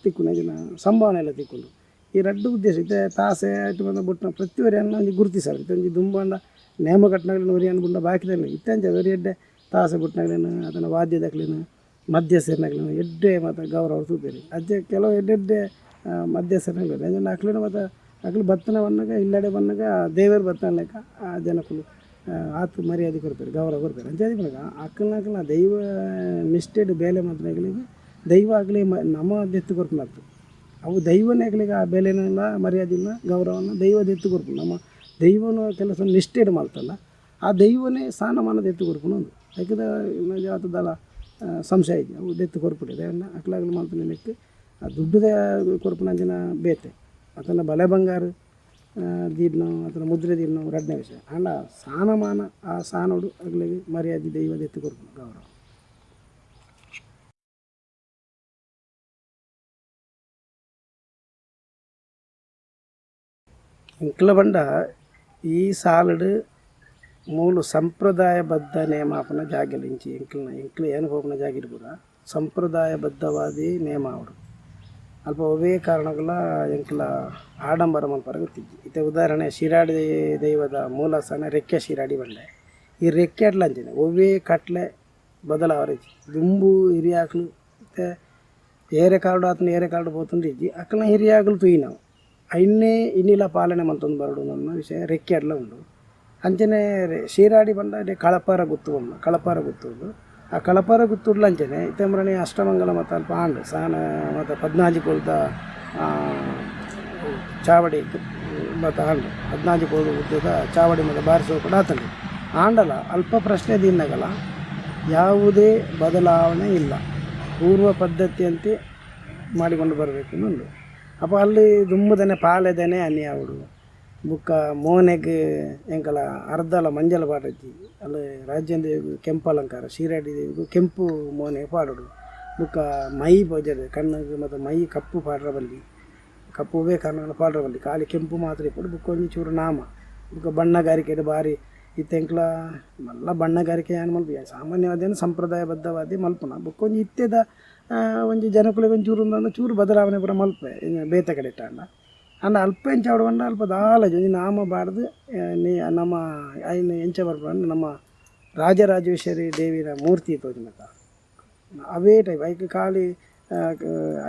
ತಿಕ್ಕೊಂಡು ಇದನ್ನ ಸಂಭಾವನೆ ಎಲ್ಲ ತಿಕ್ಕೊಂಡು ಈ ರಡ್ಡು ಉದ್ದೇಶ ಇತ್ತೆ ತಾಸೆ ಆಯ್ತು ಬಂದ ಬುಟ್ಟ ಪ್ರತಿಯೊರಿಯನ್ನು ಒಂದು ಗುರುತಿಸಾರ ಇತ್ತೆ ಒಂಜಿ ದುಂಬಂಡ ನೇಮ ಕಟ್ಟಣಗಳನ್ನ ಒರಿಯನ್ನು ಬುಂಡ ಬಾಕಿದಲ್ಲಿ ಇತ್ತಂಚ ಒರಿ ಎಡ್ಡೆ ತಾಸೆ ಬುಟ್ನಗಳೇನು ಅದನ್ನು ವಾದ್ಯದಕ್ಲೇನು ಮಧ್ಯಸ್ಥರನಾಗ್ಲೇನು ಎಡ್ಡೆ ಮತ್ತು ಗೌರವ ತೂಪೇರಿ ಅಜ್ಜೆ ಕೆಲವು ಎಡ್ಡೆ ಮಧ್ಯಸ್ಥರನಾಗ್ಲಿ ಅದನ್ನು ಅಕ್ಲೇನು ಮತ್ತು ಅಕ್ಲು ಬತ್ತನ ಬಂದಾಗ ಇಲ್ಲಡೆ ಬಂದಾಗ ದೇವರು ಬತ್ತನ ಲೆಕ್ಕ ಆ ಜನಕ್ಕೂ ಆತು ಮರ್ಯಾದೆ ಕೊಡ್ತಾರೆ ಗೌರವ ಕೊಡ್ತಾರೆ ಅಂಚೆ ಬಂದಾಗ ಅಕ್ಕಲ್ನಾಕಲ್ನ ದೈವ ನಿಷ್ಠೆಡ್ ಬೇಲೆ ಮಾತನಾಗಲಿಗೆ ದೈವ ಆಗಲಿ ನಮ್ಮ ದೆತ್ತು ಕೊಡ್ಕೊಂಡು ಅವು ದೈವನಾಗಲಿಗೆ ಆ ಬೆಲೆನೆಲ್ಲ ಮರ್ಯಾದೆನ ಗೌರವನ ದೈವದ ಎತ್ತು ಕೊಡ್ಕೊಂಡು ನಮ್ಮ ದೈವನ ಕೆಲಸ ನಿಷ್ಠೆಡ್ ಮಾಡ್ತಲ್ಲ ಆ ದೈವನೇ ಸ್ಥಾನಮಾನದ ಎತ್ತು ಕೊಡ್ಕೊಂಡು ಒಂದು ಯಾಕಂದ್ರೆ ಯಾವ್ದಲ್ಲ ಸಂಶಯ ಇದೆ ಅವು ದೆತ್ತು ಕೊರ್ಪಿಟ್ಟಿದೆ ಅವನ್ನ ಅಕ್ಲಾಗಲು ಮಾಡ್ತಾನೆ ಲೆಕ್ಕ ಆ ದುಡ್ಡದ ಕೊರ್ಪುನಂಜಿನ ಬೇತೆ ಅದನ್ನು ಬಲೆ ಬಂಗಾರ ದೀಡ್ನೋ ಅಥವಾ ಮುದ್ರೆ ದೀಡ್ನೋ ಎರಡನೇ ವಿಷಯ ಅಲ್ಲ ಸ್ಥಾನಮಾನ ಆ ಸ್ಥಾನೋಡು ಅಗ್ಲಿಗೆ ಮರ್ಯಾದೆ ದೈವದ ಎತ್ತು ಕೊರ್ಪುನು ಗೌರವ ಇಂಕ್ಲ ಬಂಡ ಈ ಸಾಲಡು ಮೂಲು ಸಂಪ್ರದಾಯಬದ್ಧ ನೇಮಾಪನ ಜಾಗೆಲಿಂಚಿ ಇಂಕ್ಲು ಏನು ಹೋಪನ ಜಾಗಿರ್ಬೋದ ಸಂಪ್ರದಾಯಬದ್ಧವಾದಿ ನೇಮ ಅವರು ಅಲ್ಪ ಒವೇ ಕಾರಣಗಳ ಎಂಕ್ಲ ಆಡಂಬರ ಮಲ್ಪರ ಗೊತ್ತಿಜ್ಜಿ ಇತ್ತೆ ಉದಾಹರಣೆ ಶಿರಾಡಿ ದೈವದ ಮೂಲ ಸ್ಥಾನ ರೆಕ್ಕೆ ಶಿರಾಡಿ ಬಂಡೆ ಈ ರೆಕ್ಕೆ ಅಟ್ಲ ಅಂಚಿನ ಒವೇ ಕಟ್ಲೆ ಬದಲಾವರಿಜ್ಜಿ ದುಂಬು ಹಿರಿಯಾಕ್ಲು ಮತ್ತು ಏರೆ ಕಾರ್ಡು ಆತನ ಏರೆ ಕಾರ್ಡು ಹೋತಂದು ಇಜ್ಜಿ ಅಕ್ಕನ ಹಿರಿಯಾಗಲು ತುಯಿ ನಾವು ಐನ್ನೇ ಇನ್ನಿಲ ಪಾಲನೆ ಮಂತೊಂದು ಬರಡು ನನ್ನ ವಿಷಯ ರೆಕ್ಕೆ ಅಡ್ಲ ಉಂಡು ಅಂಚನೆ ಶಿರಾಡಿ ಬಂಡ ಕಳಪಾರ ಗುತ್ತು ಉಂಡು ಕಳಪಾರ ಗುತ್ತು ಉಂಡು ಆ ಕಳಪಾರ ಗುತ್ತುಡ್ಲ ಅಂಚನೆ ಇತ್ತಂಬ್ರನೆ ಅಷ್ಟಮಂಗಲ ಮತ್ತು ಅಲ್ಪ ಆಂಡು ಸಾನ ಮತ್ತು 14 ಕೊಲ್ದ ಚಾವಡಿ ಮತ್ತು ಆಂಡು 14 ಕೊಲ್ದ ಗುತ್ತದ ಚಾವಡಿ ಮತ್ತು ಬಾರಿಸೋ ಕೂಡ ಆತಂಡು ಆಂಡಲ ಅಲ್ಪ ಪ್ರಶ್ನೆ ದಿನಗಲ ಯಾವುದೇ ಬದಲಾವಣೆ ಇಲ್ಲ ಪೂರ್ವ ಪದ್ಧತಿಯಂತೆ ಮಾಡಿಕೊಂಡು ಬರಬೇಕು ಅನ್ನೊಂದು ಅಪ್ಪ ಅಲ್ಲಿ ದುಂಬುದನೆ ಪಾಲೆದನೆ ಅನ್ಯಾವುಡು ಬುಕ್ಕ ಮೋನೆಗೆ ಎಂಕಲ ಅರ್ಧಲ ಮಂಜಲ ಪಾಡಜ್ಜಿ ಅಲ್ಲಿ ರಾಜ್ಯದ ಕೆಂಪು ಅಲಂಕಾರ ಶಿರಾಡಿ ದೇವಿಗೂ ಕೆಂಪು ಮೋನೆ ಪಾಡೋಡು ಬುಕ್ಕ ಮೈ ಬಜದೆ ಕಣ್ಣಿಗೆ ಮತ್ತು ಮೈ ಕಪ್ಪು ಪಾಡ್ರ ಬಲ್ಲಿ ಕಪ್ಪು ಉವೇ ಕಾರಣಗಳ ಪಾಡ್ರ ಬಲ್ಲಿ ಖಾಲಿ ಕೆಂಪು ಮಾತ್ರ ಇಪ್ಪಡು ಬುಕ್ಕ ಒಂಜಿ ಚೂರು ನಾಮ ಬುಕ್ಕ ಬಣ್ಣಗಾರಿಕೆ ಬಾರಿ ಇತ್ತೆಂಕ್ಲ ಮಲ್ಲ ಬಣ್ಣಗಾರಿಕೆ ಏನು ಮಲ್ಪ ಸಾಮಾನ್ಯವಾದೇನು ಸಂಪ್ರದಾಯಬದ್ಧವಾದಿ ಮಲ್ಪನ ಬುಕ್ಕ ಒಂಜಿ ಇತ್ತೆದ ಒಂಜಿ ಜನಕುಲೆಗೆ ಒಂಚೂರು ಚೂರು ಬದಲಾವಣೆ ಪೂರ ಮಲ್ಪೆ ಬೇತ ಕಡೆ ಇಟ್ಟಾಂಡ ಅಂಡ ಅಲ್ಪ ಎಂಚ ಆಡುವಂಡ ಅಲ್ಪ ದಾಲಜಿ ಒಂಜಿ ನಾಮ ಬಾರ್ದು ನೀ ನಮ್ಮ ಐನು ಎಂಚ ಬರ್ಪಂಡ ನಮ್ಮ ರಾಜರಾಜೇಶ್ವರಿ ದೇವಿನ ಮೂರ್ತಿ ತೋಜಿನಕ ಅವೇ ಟೈಪ್ ಐಕ್ ಖಾಲಿ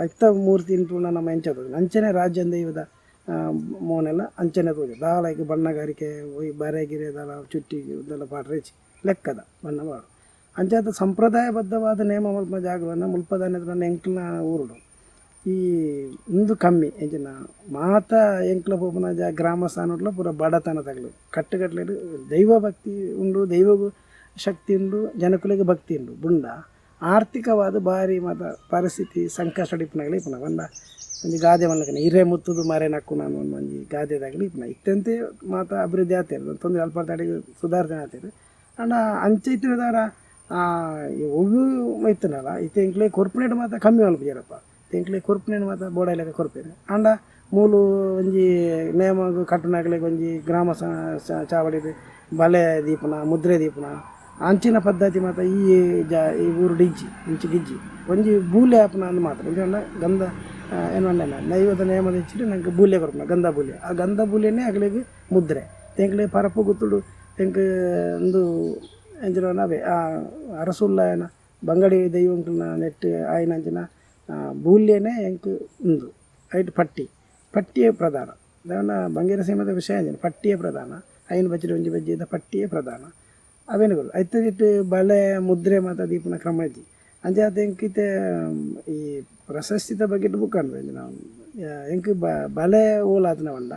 ಐತ ಮೂರ್ತಿ ಇಂಟುಂಡ ನಮ್ಮ ಎಂಚ ತೋಜಿ ಅಂಚನೆ ರಾಜ್ಯನ ದೈವದ ಮೋನೆಲ್ಲ ಅಂಚನೆ ತೋಜಿ ದಾಲ ಐಕ್ ಬಣ್ಣಗಾರಿಕೆ ಒಯ್ ಬರೆಗಿರೆ ದಾಲ ಚುಟ್ಟಿ ಇದೆಲ್ಲ ಪಾಡ್ರೇಚಿ ಲೆಕ್ಕದ ಬಣ್ಣ ಬಾಡು ಅಂಚಾದ ಸಂಪ್ರದಾಯಬದ್ಧವಾದ ನೇಮ ಮಲ್ಪ ಜಾಗವನ್ನು ಮುಲ್ಪದಾನ ಎಂಕ್ಲ ಊರುಡು ಈ ಇಂದು ಕಮ್ಮಿ ಎಂಚಿನ ಮಾತ ಎಂಕ್ಲ ಪೋಪುನ ಗ್ರಾಮ ಸ್ಥಾನಡ್ಲ ಪೂರ ಬಡತನ ತಗಲು ಕಟ್ಟುಗಟ್ಲೆ ದೈವ ಭಕ್ತಿ ಉಂಡು ದೈವಗೂ ಶಕ್ತಿ ಉಂಡು ಜನಕುಲಿಗೆ ಭಕ್ತಿ ಉಂಡು ಬುಂಡ ಆರ್ಥಿಕವಾದ ಭಾರಿ ಮಾತ ಪರಿಸ್ಥಿತಿ ಸಂಕಷ್ಟ ಇಪ್ಪನಾಗಲಿ ಇಪ್ಪನ ಬಂದ ಒಂಜಿ ಗಾದೆ ಮಲ್ಲಕನೆ ಹಿರೇ ಮುತ್ತುದು ಮರೆ ನಕ್ಕು ನಾನು ಒಂಜಿ ಗಾದೆದಾಗಲಿ ಇಪ್ಪನ ಇತ್ತಂತೆ ಮಾತ ಅಭಿವೃದ್ಧಿ ಆಗ್ತಿರೋದು ತೊಂದರೆ ಅಲ್ಪ ತಡೆಗೆ ಸುಧಾರಣೆ ಆಗ್ತಿದೆ ಅಂಡ ಅಂಚೆ ಇತ್ತಿನದಾರ ಒವ್ವು ಇತ್ತನಲ್ಲ ಇತ್ತೆ ಎಂಕ್ಲೆ ಕೊರ್ಪುನೇಟ್ ಮಾತ ಕಮ್ಮಿ ಮಲ್ಪಜಾರಪ್ಪ ಎಂಕ್ಲೆ ಕೊರ್ಪುನೇಟ್ ಮಾತ ಬೋಡೈಲೆಗ ಕೊರ್ಪೇನೆ ಅಂಡ ಮೂಲು ಒಂಜಿ ನೇಮಗು ಕಟ್ಟುನಾಗ್ಲಿಗೆ ಒಂಜಿ ಗ್ರಾಮ ಚಾವಡಿದು ಬಲೆ ದೀಪನ ಮುದ್ರೆ ದೀಪನ ಅಂಚಿನ ಪದ್ಧತಿ ಮಾತ ಈ ಊರು ಡಿಜ್ಜಿ ಇಂಚಿ ಗಿಜ್ಜಿ ಒಂಜಿ ಬೂಲೆ ಆಪನ ಅಂದು ಮಾತ್ರ ಇಂಚ ಗಂಧ ಏನು ಅಣ್ಣ ನೈವದ ನೇಮದ ಹೆಚ್ಚಿಟ್ಟು ನಂಗೆ ಬೂಲೆ ಕೊರ್ಪನ ಗಂಧ ಬೂಲೆ ಆ ಗಂಧ ಬೂಲೆನೇ ಅಗ್ಲಿಗೆ ಮುದ್ರೆ ತೆಂಕ್ಲೆ ಪರಪ್ಪು ಗುತ್ತುಡು ತೆಂಕ್ ಒಂದು ಎಂಜಿನ ನಾವೇ ಆ ಅರಸುಲ್ಲ ಏನ ಬಂಗಡಿ ದೈವಂಕಲ್ನ ನೆಟ್ಟು ಆಯ್ನಂಚಿನ ಬೂಲ್ಯನೇ ಎಂಕ್ ಉಂದು ಐಟ್ ಪಟ್ಟಿಯೇ ಪ್ರಧಾನ ಅದನ್ನ ಬಂಗೇರ ಸೀಮದ ವಿಷಯ ಅಂಜನ ಪಟ್ಟಿಯೇ ಪ್ರಧಾನ ಐನು ಬಜ್ಜಿ ಒಂಜಿ ಬಜ್ಜಿದ ಪಟ್ಟಿಯೇ ಪ್ರಧಾನ ಅವೇನುಗಳು ಐತದಿಟ್ಟು ಬಳೆ ಮುದ್ರೆ ಮತ್ತು ದೀಪನ ಕ್ರಮ ಇದ್ದಿ ಅಂಜಾದ ಎಂಕಿತೆ ಈ ಪ್ರಶಸ್ತಿತ ಬಗ್ಗೆ ಬುಕ್ ಅನ್ಬ ನಾವು ಎಂಕ್ ಬಲೆ ಓಲಾತನ ಬಂಡ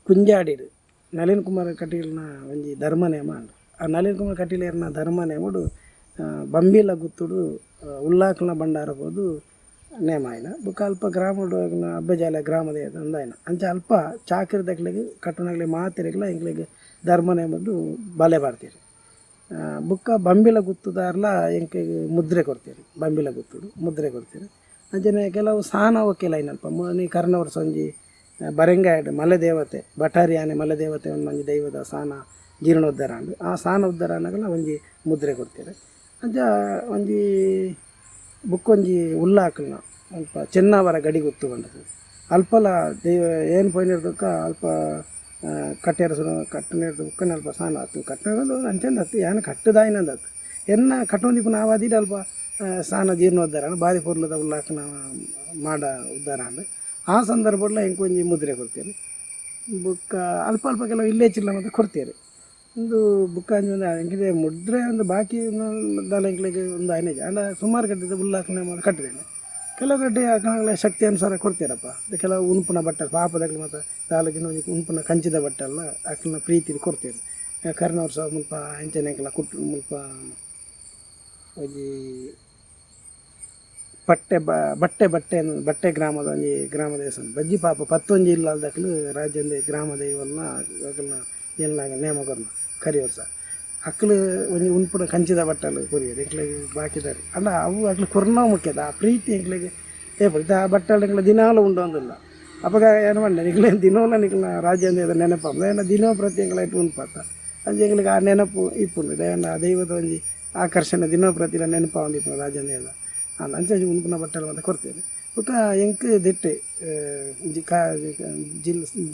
ಕುಂಜಾಡಿರು ನಳಿನ್ ಕುಮಾರ್ ಕಟೀಲ್ನ ಒಂಜಿ ಧರ್ಮ ನೇಮ ಅಂಡು ಆ ನಳಿನ್ ಕುಮಾರ್ ಕಟೀಲ್ನ ಧರ್ಮ ನೇಮಡು ಬಂಬೀಲ ಗುತ್ತುಡು ಉಲ್ಲಾಕ್ನ ಭಂಡಾರ ಹೋದು ನೇಮ ಆಯ್ನ ಬುಕ್ಕ ಅಲ್ಪ ಗ್ರಾಮಡು ಹಬ್ಬಜಾಲ ಗ್ರಾಮದ ಅಂದಾಯ್ನ ಅಂಚ ಅಲ್ಪ ಚಾಕಿರ್ದಕ್ಲಿಗೆ ಕಟ್ಟುನಗ್ಲಿ ಮಾತಿರಗ್ಲ ಎಂಗ್ಲಿಗೆ ಧರ್ಮ ನೇಮದ್ದು ಬಲೆ ಬಾರ್ತೀರಿ ಬುಕ್ಕ ಬಂಬಿಲ ಗುತ್ತುದಾರ್ಲ ಎಂಕಿಗೆ ಮುದ್ರೆ ಕೊಡ್ತೀರಿ ಬಂಬಿಲ ಗುತ್ತುಡು ಮುದ್ರೆ ಕೊಡ್ತೀರಿ ಅಂಚನೆ ಕೆಲವು ಸಾನ ಒಕ್ಕೆಲ ಐನಲ್ಪ ನೀ ಕರ್ನವರ್ಸ ಒಂಜಿ ಬರೆಂಗಾಯಡ್ ಮಲೆ ದೇವತೆ ಬಟಾರಿ ಆನೆ ಮಲೆ ದೇವತೆ ಒಂಜಿ ದೈವದ ಸಾನ ಜೀರ್ಣೋದ್ಧಾರ ಅಂಡು ಆ ಸಾನ ಉದ್ಧಾರ ಅನ್ನಗಲ ಒಂಜಿ ಮುದ್ರೆ ಕೊಡ್ತೀರಿ ಅಂಚ ಒಂಜಿ ಬುಕ್ಕೊಂಜಿ ಉಲ್ಲಾಕಲ್ನ ಅಲ್ಪ ಚೆನ್ನವರ ಗಡಿ ಗುತ್ತು ಬಂದದ್ದು ಅಲ್ಪಲ ದೈವ ಏನು ಪೋಯ್ನಿರ್ದಕ್ಕ ಅಲ್ಪ ಕಟ್ಟೆರಸರು ಕಟ್ಟನಿರ್ದು ಬುಕ್ಕನ ಅಲ್ಪ ಸಾನ ಆತು ಕಟ್ಟನದು ಅಂಚಂದ ಹತ್ತು ಏನು ಕಟ್ಟದಾಯ್ನಂದ ಹತ್ತು ಎನ್ನ ಕಟ್ಟೊಂದಿಪ್ಪು ನಾವಾದಿದ್ದು ಅಲ್ಪ ಸಾನ ಜೀರ್ಣೋದ್ಧಾರ ಭಾರಿ ಪೊರ್ಲದ ಉಲ್ಲಾಕನ ಮಾಡ ಉದ್ಧಾರ ಅಂಡು ಆ ಸಂದರ್ಭದಲ್ಲಿ ಎಂಕೊಂಜಿ ಮುದ್ರೆ ಕೊಡ್ತೀರಿ ಬುಕ್ಕ ಅಲ್ಪ ಅಲ್ಪ ಕೆಲವು ಇಲ್ಲೇ ಚಿಲ್ಲ ಮತ್ತು ಕೊಡ್ತೀರಿ ಒಂದು ಬುಕ್ಕ ಅಂಜ ಎಂಕಿದೆ ಮುದ್ರೆ ಒಂದು ಬಾಕಿ ದಾಲ ಎಂಕ್ಲಿಗೆ ಒಂದು ಐನೇಜ್ ಅಂಡ ಸುಮಾರು ಕಟ್ಟಿದ್ದು ಉಲ್ಲಾಕನೆ ಮಾಡಿ ಕಟ್ಟಿದ್ದೇನೆ ಕೆಲವು ಗಡ್ಡೆ ಹಾಕಣಗಳ ಶಕ್ತಿ ಅನುಸಾರ ಕೊಡ್ತೀರಪ್ಪ ಕೆಲವು ಉಣ್ಪುನ ಬಟ್ಟೆ ಪಾಪದಾಗಲಿ ಮತ್ತು ದಾಲಜಿನ ಉಣ್ಪುನ ಕಂಚಿದ ಬಟ್ಟೆ ಎಲ್ಲ ಅಕ್ಲನ್ನ ಪ್ರೀತಿ ಕೊಡ್ತೀರಿ ಕರ್ನವ್ರು ಸಹ ಮುಲ್ಪ ಹೆಂಚನೆ ಅಂಕಲ ಕುಟ್ಟು ಮುಲ್ಪ ಒಂಜಿ ಬಟ್ಟೆ ಗ್ರಾಮದ ಒಂಜಿ ಗ್ರಾಮದ ಹೆಸರು ಬಜ್ಜಿ ಪಾಪ ಪತ್ತೊಂಜಿ ಇಲ್ಲದಕ್ಲು ರಾಜ್ಯದ ಗ್ರಾಮದ ಇವನ್ನ ಅಕಲ್ನ ಎಲ್ಲ ನೇಮ ಕೊರ್ನ ಕರಿಯವ್ರು ಸಹ ಅಕ್ಲು ಒಂಜಿ ಉಣ್ಪುನ ಕಂಚಿದ ಬಟ್ಟಲು ಕೊರಿಯರು ಎಂಕ್ಲಿಗೆ ಬಾಕಿದಾರೆ ಅಂಡ ಅವು ಅಕ್ಲು ಕೊರ್ನೋ ಮುಖ್ಯದ ಆ ಪ್ರೀತಿ ಎಂಕ್ಲಿಗೆ ಏಪಡಿತ ಆ ಬಟ್ಟಲು ಎಂಕ್ಲ ದಿನಾಲು ಉಂಡು ಅಂದಿಲ್ಲ ಅಪಗ ಏನು ಮಾಡಿ ನಿಕ್ಲೆ ದಿನೋಲ ನಿಕ್ಲ ರಾಜ್ಯದ ನೆನಪು ಏನ ದಿನೋ ಪ್ರತಿ ಎಂಕ್ಲ ಇಟ್ಟು ಉಣ್ಪಾತ ಅಂಜೆ ಎಂಕ್ಲಿಗೆ ಆ ನೆನಪು ಇಪ್ಪುಂಡು ದೈವದ ಒಂಜಿ ಆಕರ್ಷಣೆ ದಿನೋ ಪ್ರತಿ ನೆನಪು ಒಂದಿಪ್ಪು ರಾಜ್ಯದ ಅಂಚೆ ಉಣ್ಪುನ ಬಟ್ಟಲು ಅಂತ ಕೊಡ್ತೇನೆ ಬುಕ್ಕ ಎಂಕ್ ದಿಟ್ಟೆ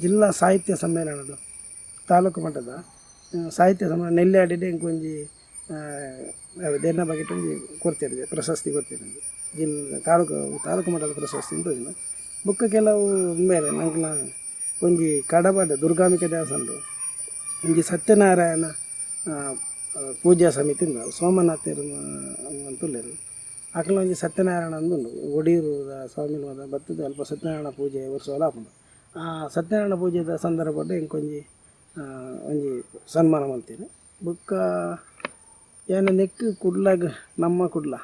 ಜಿಲ್ಲಾ ಸಾಹಿತ್ಯ ಸಮ್ಮೇಳನದ ತಾಲೂಕು ಮಟ್ಟದ ಸಾಹಿತ್ಯ ಸಮ್ಮೇಳನ ನೆಲ್ಲಾಡಿದೆ ಎಂಕೊಂಜಿ ದೇನ ಬಗೆಟ್ ಒಂಜಿ ಕೊಡ್ತಿದ್ದೆ ಪ್ರಶಸ್ತಿ ಕೊಡ್ತಿದ್ದೆ ತಾಲೂಕು ಮಟ್ಟದ ಪ್ರಶಸ್ತಿ ಉಂಟು ಬುಕ್ಕ ಕೆಲವು ಮೇಲೆ ನಂಗೆ ಒಂಜಿ ಕಡಬಡ ದುರ್ಗಾಂಬಿಕೆ ದೇವಸ್ಥಾನ ಒಂಜಿ ಸತ್ಯನಾರಾಯಣ ಪೂಜಾ ಸಮಿತಿ ಉಂಡು ಸೋಮನಾಥರು ಅಂತುಳ್ಳೇರು ಅಕ್ಲ ಒಂಜಿ ಸತ್ಯನಾರಾಯಣ ಅಂದುಂಡು ಒಡಿಯೂರು ಸ್ವಾಮಿ ಬರ್ತದೆ ಅಲ್ಪ ಸತ್ಯನಾರಾಯಣ ಪೂಜೆ ವರ್ಷ ಆಪುಂಡು ಆ ಸತ್ಯನಾರಾಯಣ ಪೂಜೆದ ಸಂದರ್ಭದ ಎಂಕೊಂಜಿ ಒಂಜಿ ಸನ್ಮಾನ ಮಾಡ್ತೀನಿ ಬುಕ್ಕ ಏನು ನೆಕ್ಕು ಕುಡ್ಲಾಗ ನಮ್ಮ ಕುಡ್ಲ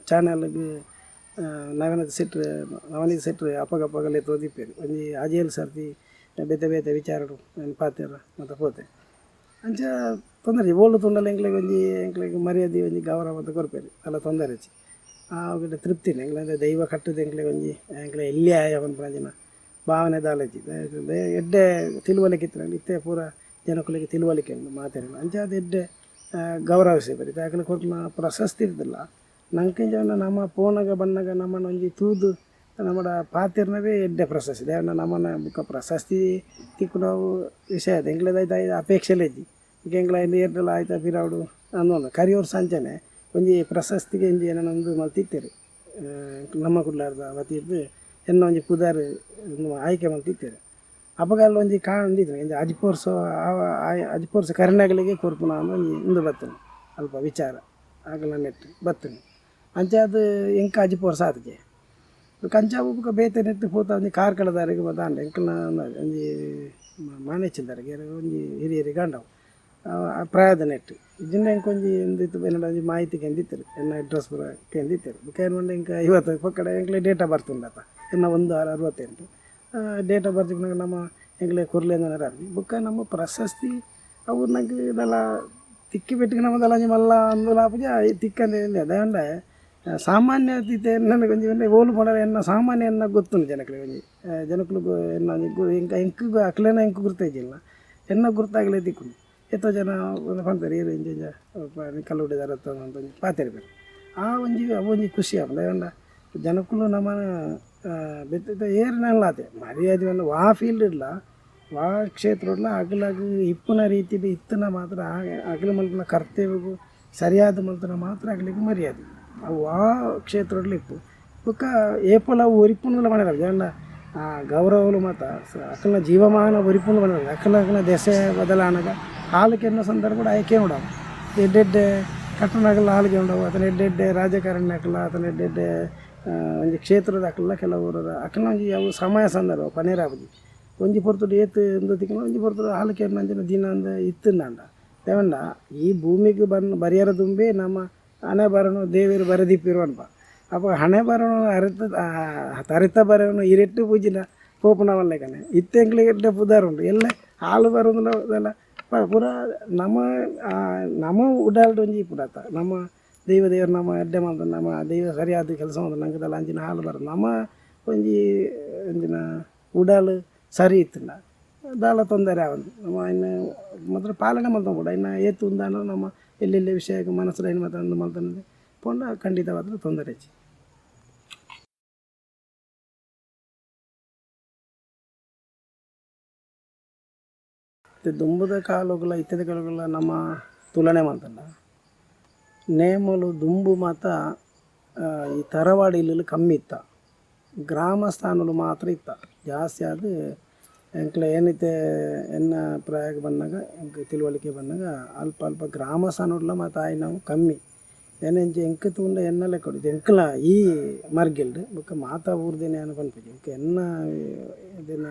ಚಾನಲ್ಗೆ ನವನೀತ ಸೆಟ್ರು ಅಪಗಪ್ಪಗಲ್ಲೇ ತೋದಿಪ್ಪೇರು ಒಂಜಿ ಆಜೇಲ್ ಸರ್ತಿ ಬೇತೆ ವಿಚಾರಡು ಪಾತೆರ ಮತ್ತು ಪೋತೆ ಅಂಚ ತೊಂದರೆ ಓಲ್ಡ್ ತುಂಡಲ್ಲ ಎಂಕ್ಲಿಗೆ ಮರ್ಯಾದೆ ಒಂಜಿ ಗೌರವ ಅಂತ ಕೊರ್ಪೇರು ಅಲ್ಲ ತೊಂದರೆ ಹಚ್ಚಿ ಆ ತೃಪ್ತಿನೇ ಎಂಗ್ಲಂದ್ರೆ ದೈವ ಕಟ್ಟದ ಎಂಕ್ಲಿಗೆ ಒಂಜಿ ಎಂಕ್ಲೆ ಎಲ್ಲಿ ಆಯವನ್ ಪ್ರಾಂಜಿನ ಭಾವನೆ ದಾಲಜಿ ಎಡ್ಡೆ ತಿಳುವಳಿಕೆ ಇತ್ತು ಇತ್ತೆ ಪೂರ ಜನಕುಲಿಗೆ ತಿಳುವಳಿಕೆ ಉಂಟು ಮಾತಾಡಿಲ್ಲ ಅಂಚೆ ಅದು ಎಡ್ಡೆ ಗೌರವಿಸಿ ಬರೀ ಯಾಕಂದ್ರೆ ಕೊಟ್ಲ ಪ್ರಶಸ್ತಿ ಇರ್ತಿಲ್ಲ ನಂಗೆ ನಮ್ಮ ಪೋನಾಗ ಬಣ್ಣಗ ನಮ್ಮನ್ನು ಒಂಜಿ ತೂದು ನಮ್ಮ ಪಾತಿರ್ನವೇ ಎಡ್ಡೆ ಪ್ರಶಸ್ತಿ ದೇವನ ನಮ್ಮನ್ನ ಬುಕ್ಕ ಪ್ರಶಸ್ತಿ ತಿಕ್ಕು ನಾವು ವಿಷಯ ಅದು ಎಂಗ್ಲದಾಯ್ತು ಅಪೇಕ್ಷೆಲ್ಲ ಇದ್ದಿ ಈಗ ಎಂಗ್ಲ ಏರ್ಡೆಲ್ಲ ಆಯ್ತಾ ಪಿರಾವಡು ಅನ್ನೋಲ್ಲ ಕರಿಯೋರು ಸಂಚನೆ ಒಂಜಿ ಪ್ರಶಸ್ತಿಗೆ ಇಂಜಿ ಏನೊಂದು ಮಲ್ತಿತ್ತೇರು ನಮ್ಮ ಕುಡ್ಲಾರ್ದ ಅವತ್ತಿದ್ದು ಎನ್ನ ಒಂಜಿ ಪುದಾರ್ ಆಯ್ಕೆ ಮಲ್ತಿತ್ತೇರು ಅಪಗಾಲ ಒಂಜಿ ಕಾಣಿದ್ರು ಇಂಜ ಅಜ್ಪೋರ್ಸ ಕರ್ನಾಗಲಿಗೆ ಕೊರ್ಪುನ ಒಂಜಿ ಇಂದು ಬತ್ತನು ಅಲ್ಪ ವಿಚಾರ ಆಗಲ ನೆಟ್ಟು ಬತ್ತನು ಅಂಚೆ ಅದು ಎಂಕ ಅಜ್ಪೋರ್ಸ ಆತಗೆ ಕಂಚಾಬುಕ್ಕ ಬೇತೆ ನೆಟ್ಟು ಪೋತ ಒಂಜಿ ಕಾರ್ಕಳದಾರಿಗೆ ಬದಾಂಡ ಎಂಕಲ್ನ ಒಂಜಿ ಮಾನೇಚಿಂದಾರಿಗೆ ಒಂಜಿ ಹಿರಿಯರಿ ಗಂಡವು ಪ್ರಾಯದ ನೆಟ್ಟು ಇಜ್ಜಿಂದ ಎಂಕ ಒಂಜಿ ಎಂದಿತ್ತು ಏನಡ ಒಂಜಿ ಮಾಹಿತಿ ಕೆಂದಿತ್ತರು ಎನ್ನ ಅಡ್ರೆಸ್ ಪೂರ ಕೆಂದಿತ್ತರು ಬುಕ್ಕ ಏನು ಮಾಡಿ ಎಂಕ 50 ಪಕ್ಕಡೆ ಎಂಕ್ಲೆ ಡೇಟ್ ಆಫ್ ಬರ್ತ್ ಉಂಡತ್ತ ಇನ್ನು 1/6/68 ಡೇಟ್ ಆಫ್ ಬರ್ತ್ ನಮ್ಮ ಎಂಕ್ಲೆ ಕೊರ್ಲೇಂದ್ರ ಬುಕ್ಕ ನಮ್ಮ ಪ್ರಶಸ್ತಿ ಅವು ನಂಗೆ ಇದೆಲ್ಲ ತಿಕ್ಕಿ ಬೆಟ್ಟಿಗೆ ನಮ್ಮದೆಲ್ಲ ಮಲ್ಲ ಅಂದುಲಾಪುಜ ತಿಕ್ಕಂದೆ ಅದೇಂಡ ಸಾಮಾನ್ಯ ತಿತ್ತೆ ನನಗೆ ಒಂಜಿ ಓಲು ಮಾಡಲು ಎನ್ನ ಸಾಮಾನ್ಯ ಎನ್ನ ಗೊತ್ತುಂಡು ಜನಗಳಿಗೆ ಒಂಜಿ ಜನಕ್ಕೂ ಎನ್ನ ಎಂಕ ಎಂಕು ಅಕ್ಲೇನ ಎಂಕು ಗುರ್ತಾಯಿದ್ದಿಲ್ಲ ಎನ್ನ ಗುರ್ತಾಗಲೇ ತಿಕ್ಕೊಂಡು ಎಷ್ಟೋ ಜನ ಪಂತಾರೆ ಏರು ಇಂಜ ಕಲ್ಲು ಹೊಡಿದಾರ ಅಂತ ಪಾತಿರ್ಬೇಕು ಆ ಒಂಜಿ ಖುಷಿ ಆಪಂಡ ಜನಕ್ಕೂ ನಮ್ಮ ಬೆತ್ತ ಏರ್ನೆಲ್ಲ ಆತೆ ಮರ್ಯಾದೆ ಒಂದು ವಾ ಫೀಲ್ಡ್ ಇಲ್ಲ ವಾ ಕ್ಷೇತ್ರ ಅಗಲಾಗ ಇಪ್ಪನ ರೀತಿ ಇತ್ತನ ಮಾತ್ರ ಅಗಲ ಮಲ್ಪನ ಕರ್ತವ್ಯಗೂ ಸರಿಯಾದ ಮಲ್ತನ ಮಾತ್ರ ಆಗ್ಲಿಕ್ಕೆ ಮರ್ಯಾದೆ ಅವು ಆ ಕ್ಷೇತ್ರದಲ್ಲಿ ಇಪ್ಪು ಬುಕ್ಕ ಏಪಲ ಒರಿಪುನಲ್ಲ ಮನೆಯಲ್ಲ ಜನ ಗೌರವಲು ಮಾತ ಅಕ್ಕನ ಜೀವಮಾನ ಒರಿಪುಂಡು ಮನೆ ಅಕ್ಕನ ದೆಸೆ ಬದಲಾನಗ ಹಾಲಿಗೆ ಅನ್ನೋ ಸಂದರ್ಭ ಆಯ್ಕೆ ಉಂಡವು ಎಡ್ಡೆಡ್ಡೆ ಕಟ್ಟಣಗಲ್ಲ ಹಾಲಿಗೆ ಉಂಡವು ಅದನ್ನ ಎಡ್ಡೆಡ್ಡೆ ರಾಜಕಾರಣಿ ಹಾಕಲ್ಲ ಅದನ್ನ ಎಡ್ಡೆಡ್ಡೆ ಒಂಜಿ ಕ್ಷೇತ್ರದ ಹಾಕಲ್ಲ ಕೆಲವರು ಅಕ್ಕನ ಒಂಜಿ ಅವು ಸಮಯ ಸಂದರ್ಭ ಪನೇರಾಬದಿ ಒಂಜಿ ಪೊರ್ತುಡು ಏತು ಎಂದತಿಕ್ಕನ ಒಂಜಿ ಪೊರ್ತುಡು ಹಾಲಿಗೆ ನಂಜಿನ ದಿನ ಅಂದ ಇತ್ತಂಡ ದೇವಂಡ ಈ ಭೂಮಿಗೆ ಬರಿಯರ ತುಂಬಿ ನಮ್ಮ ಹಣೆ ಬರನು ದೇವರು ಬರದಿಪ್ಪಿರು ಅನ್ಪ ಅಪ್ಪ ಹಣೆ ಬರನು ತರಿತ ಬರವನು ಇರೆಟ್ಟು ಪೂಜಿನ ಪೋಪನವಲ್ಲಕನೆ ಇತ್ತೆಂಗ್ಲಿಗೆ ಪುದಾರ ಉಂಟು ಎಲ್ಲ ಹಾಲು ಬರೋದಿಲ್ಲ ಅದೆಲ್ಲ ಪೂರ ನಮ್ಮ ಉಡಾಲ್ಡು ಒಂಜಿ ಪುಡಾತ ನಮ್ಮ ದೇವರು ನಮ್ಮ ಅಡ್ಡೆ ಮಾಡ್ದ ನಮ್ಮ ದೈವ ಸರಿಯಾದ ಕೆಲಸ ಮಾಡ್ದ ನಂಗೆದೆಲ್ಲ ಅಂಚಿನ ಹಾಲು ಬರೋದು ನಮ್ಮ ಒಂಜಿ ಒಂದಿನ ಉಡಾಲು ಸರಿ ಇತ್ತಿಲ್ಲ ದಾಲ ತೊಂದರೆ ಅವನು ನಮ್ಮ ಇನ್ನು ಮಾತ್ರ ಪಾಲನೆ ಮಾಡ್ತಾ ಕೂಡ ಇನ್ನು ಏತು ಉಂದಾನ ನಮ್ಮ ಎಲ್ಲೆಲ್ಲಿ ವಿಷಯಕ್ಕೆ ಮನಸ್ಸು ಏನು ಮಾತಾಡೋದು ಮಾಡ್ತಾನೆ ಪೊಂಡ ಖಂಡಿತವಾದರೂ ತೊಂದರೆ ಹೆಚ್ಚು ದುಂಬುದ ಕಾಲುಗಳ ಇತ್ಯಾದಿ ಕಾಲುಗಳ ನಮ್ಮ ತುಲನೆ ಮಾಡ್ತಲ್ಲ ನೇಮಲು ದುಂಬು ಮಾತ ಈ ತರವಾಡಿ ಇಲ್ಲಿ ಕಮ್ಮಿ ಇತ್ತ ಗ್ರಾಮ ಸ್ಥಾನಗಳು ಮಾತ್ರ ಇತ್ತ ಜಾಸ್ತಿ ಅದು ಎಂಕ್ಲೆ ಏನೈತೆ ಎನ್ನ ಪ್ರಾಯ ಬಂದಾಗ ಎಂಕ್ ತಿಳುವಳಿಕೆ ಬಂದಾಗ ಅಲ್ಪ ಅಲ್ಪ ಗ್ರಾಮ ಸ್ಥಾನಗಳ ಮಾತು ಆಯ್ ನಾವು ಕಮ್ಮಿ ಏನೆಂಚಿ ಎಂಕ ತೂಂಡ ಎನ್ನಲ್ಲೇ ಕೊಡಿದ್ದು ಎಂಕಲ ಈ ಮರ್ಗಿಲ್ಡು ಬೊಕ್ಕ ಮಾತಾ ಊರ್ದೇನೆ ಏನು ಪನ್ಪಿಜಿ ಎಂಕ ಎನ್ನ ಇದನ್ನ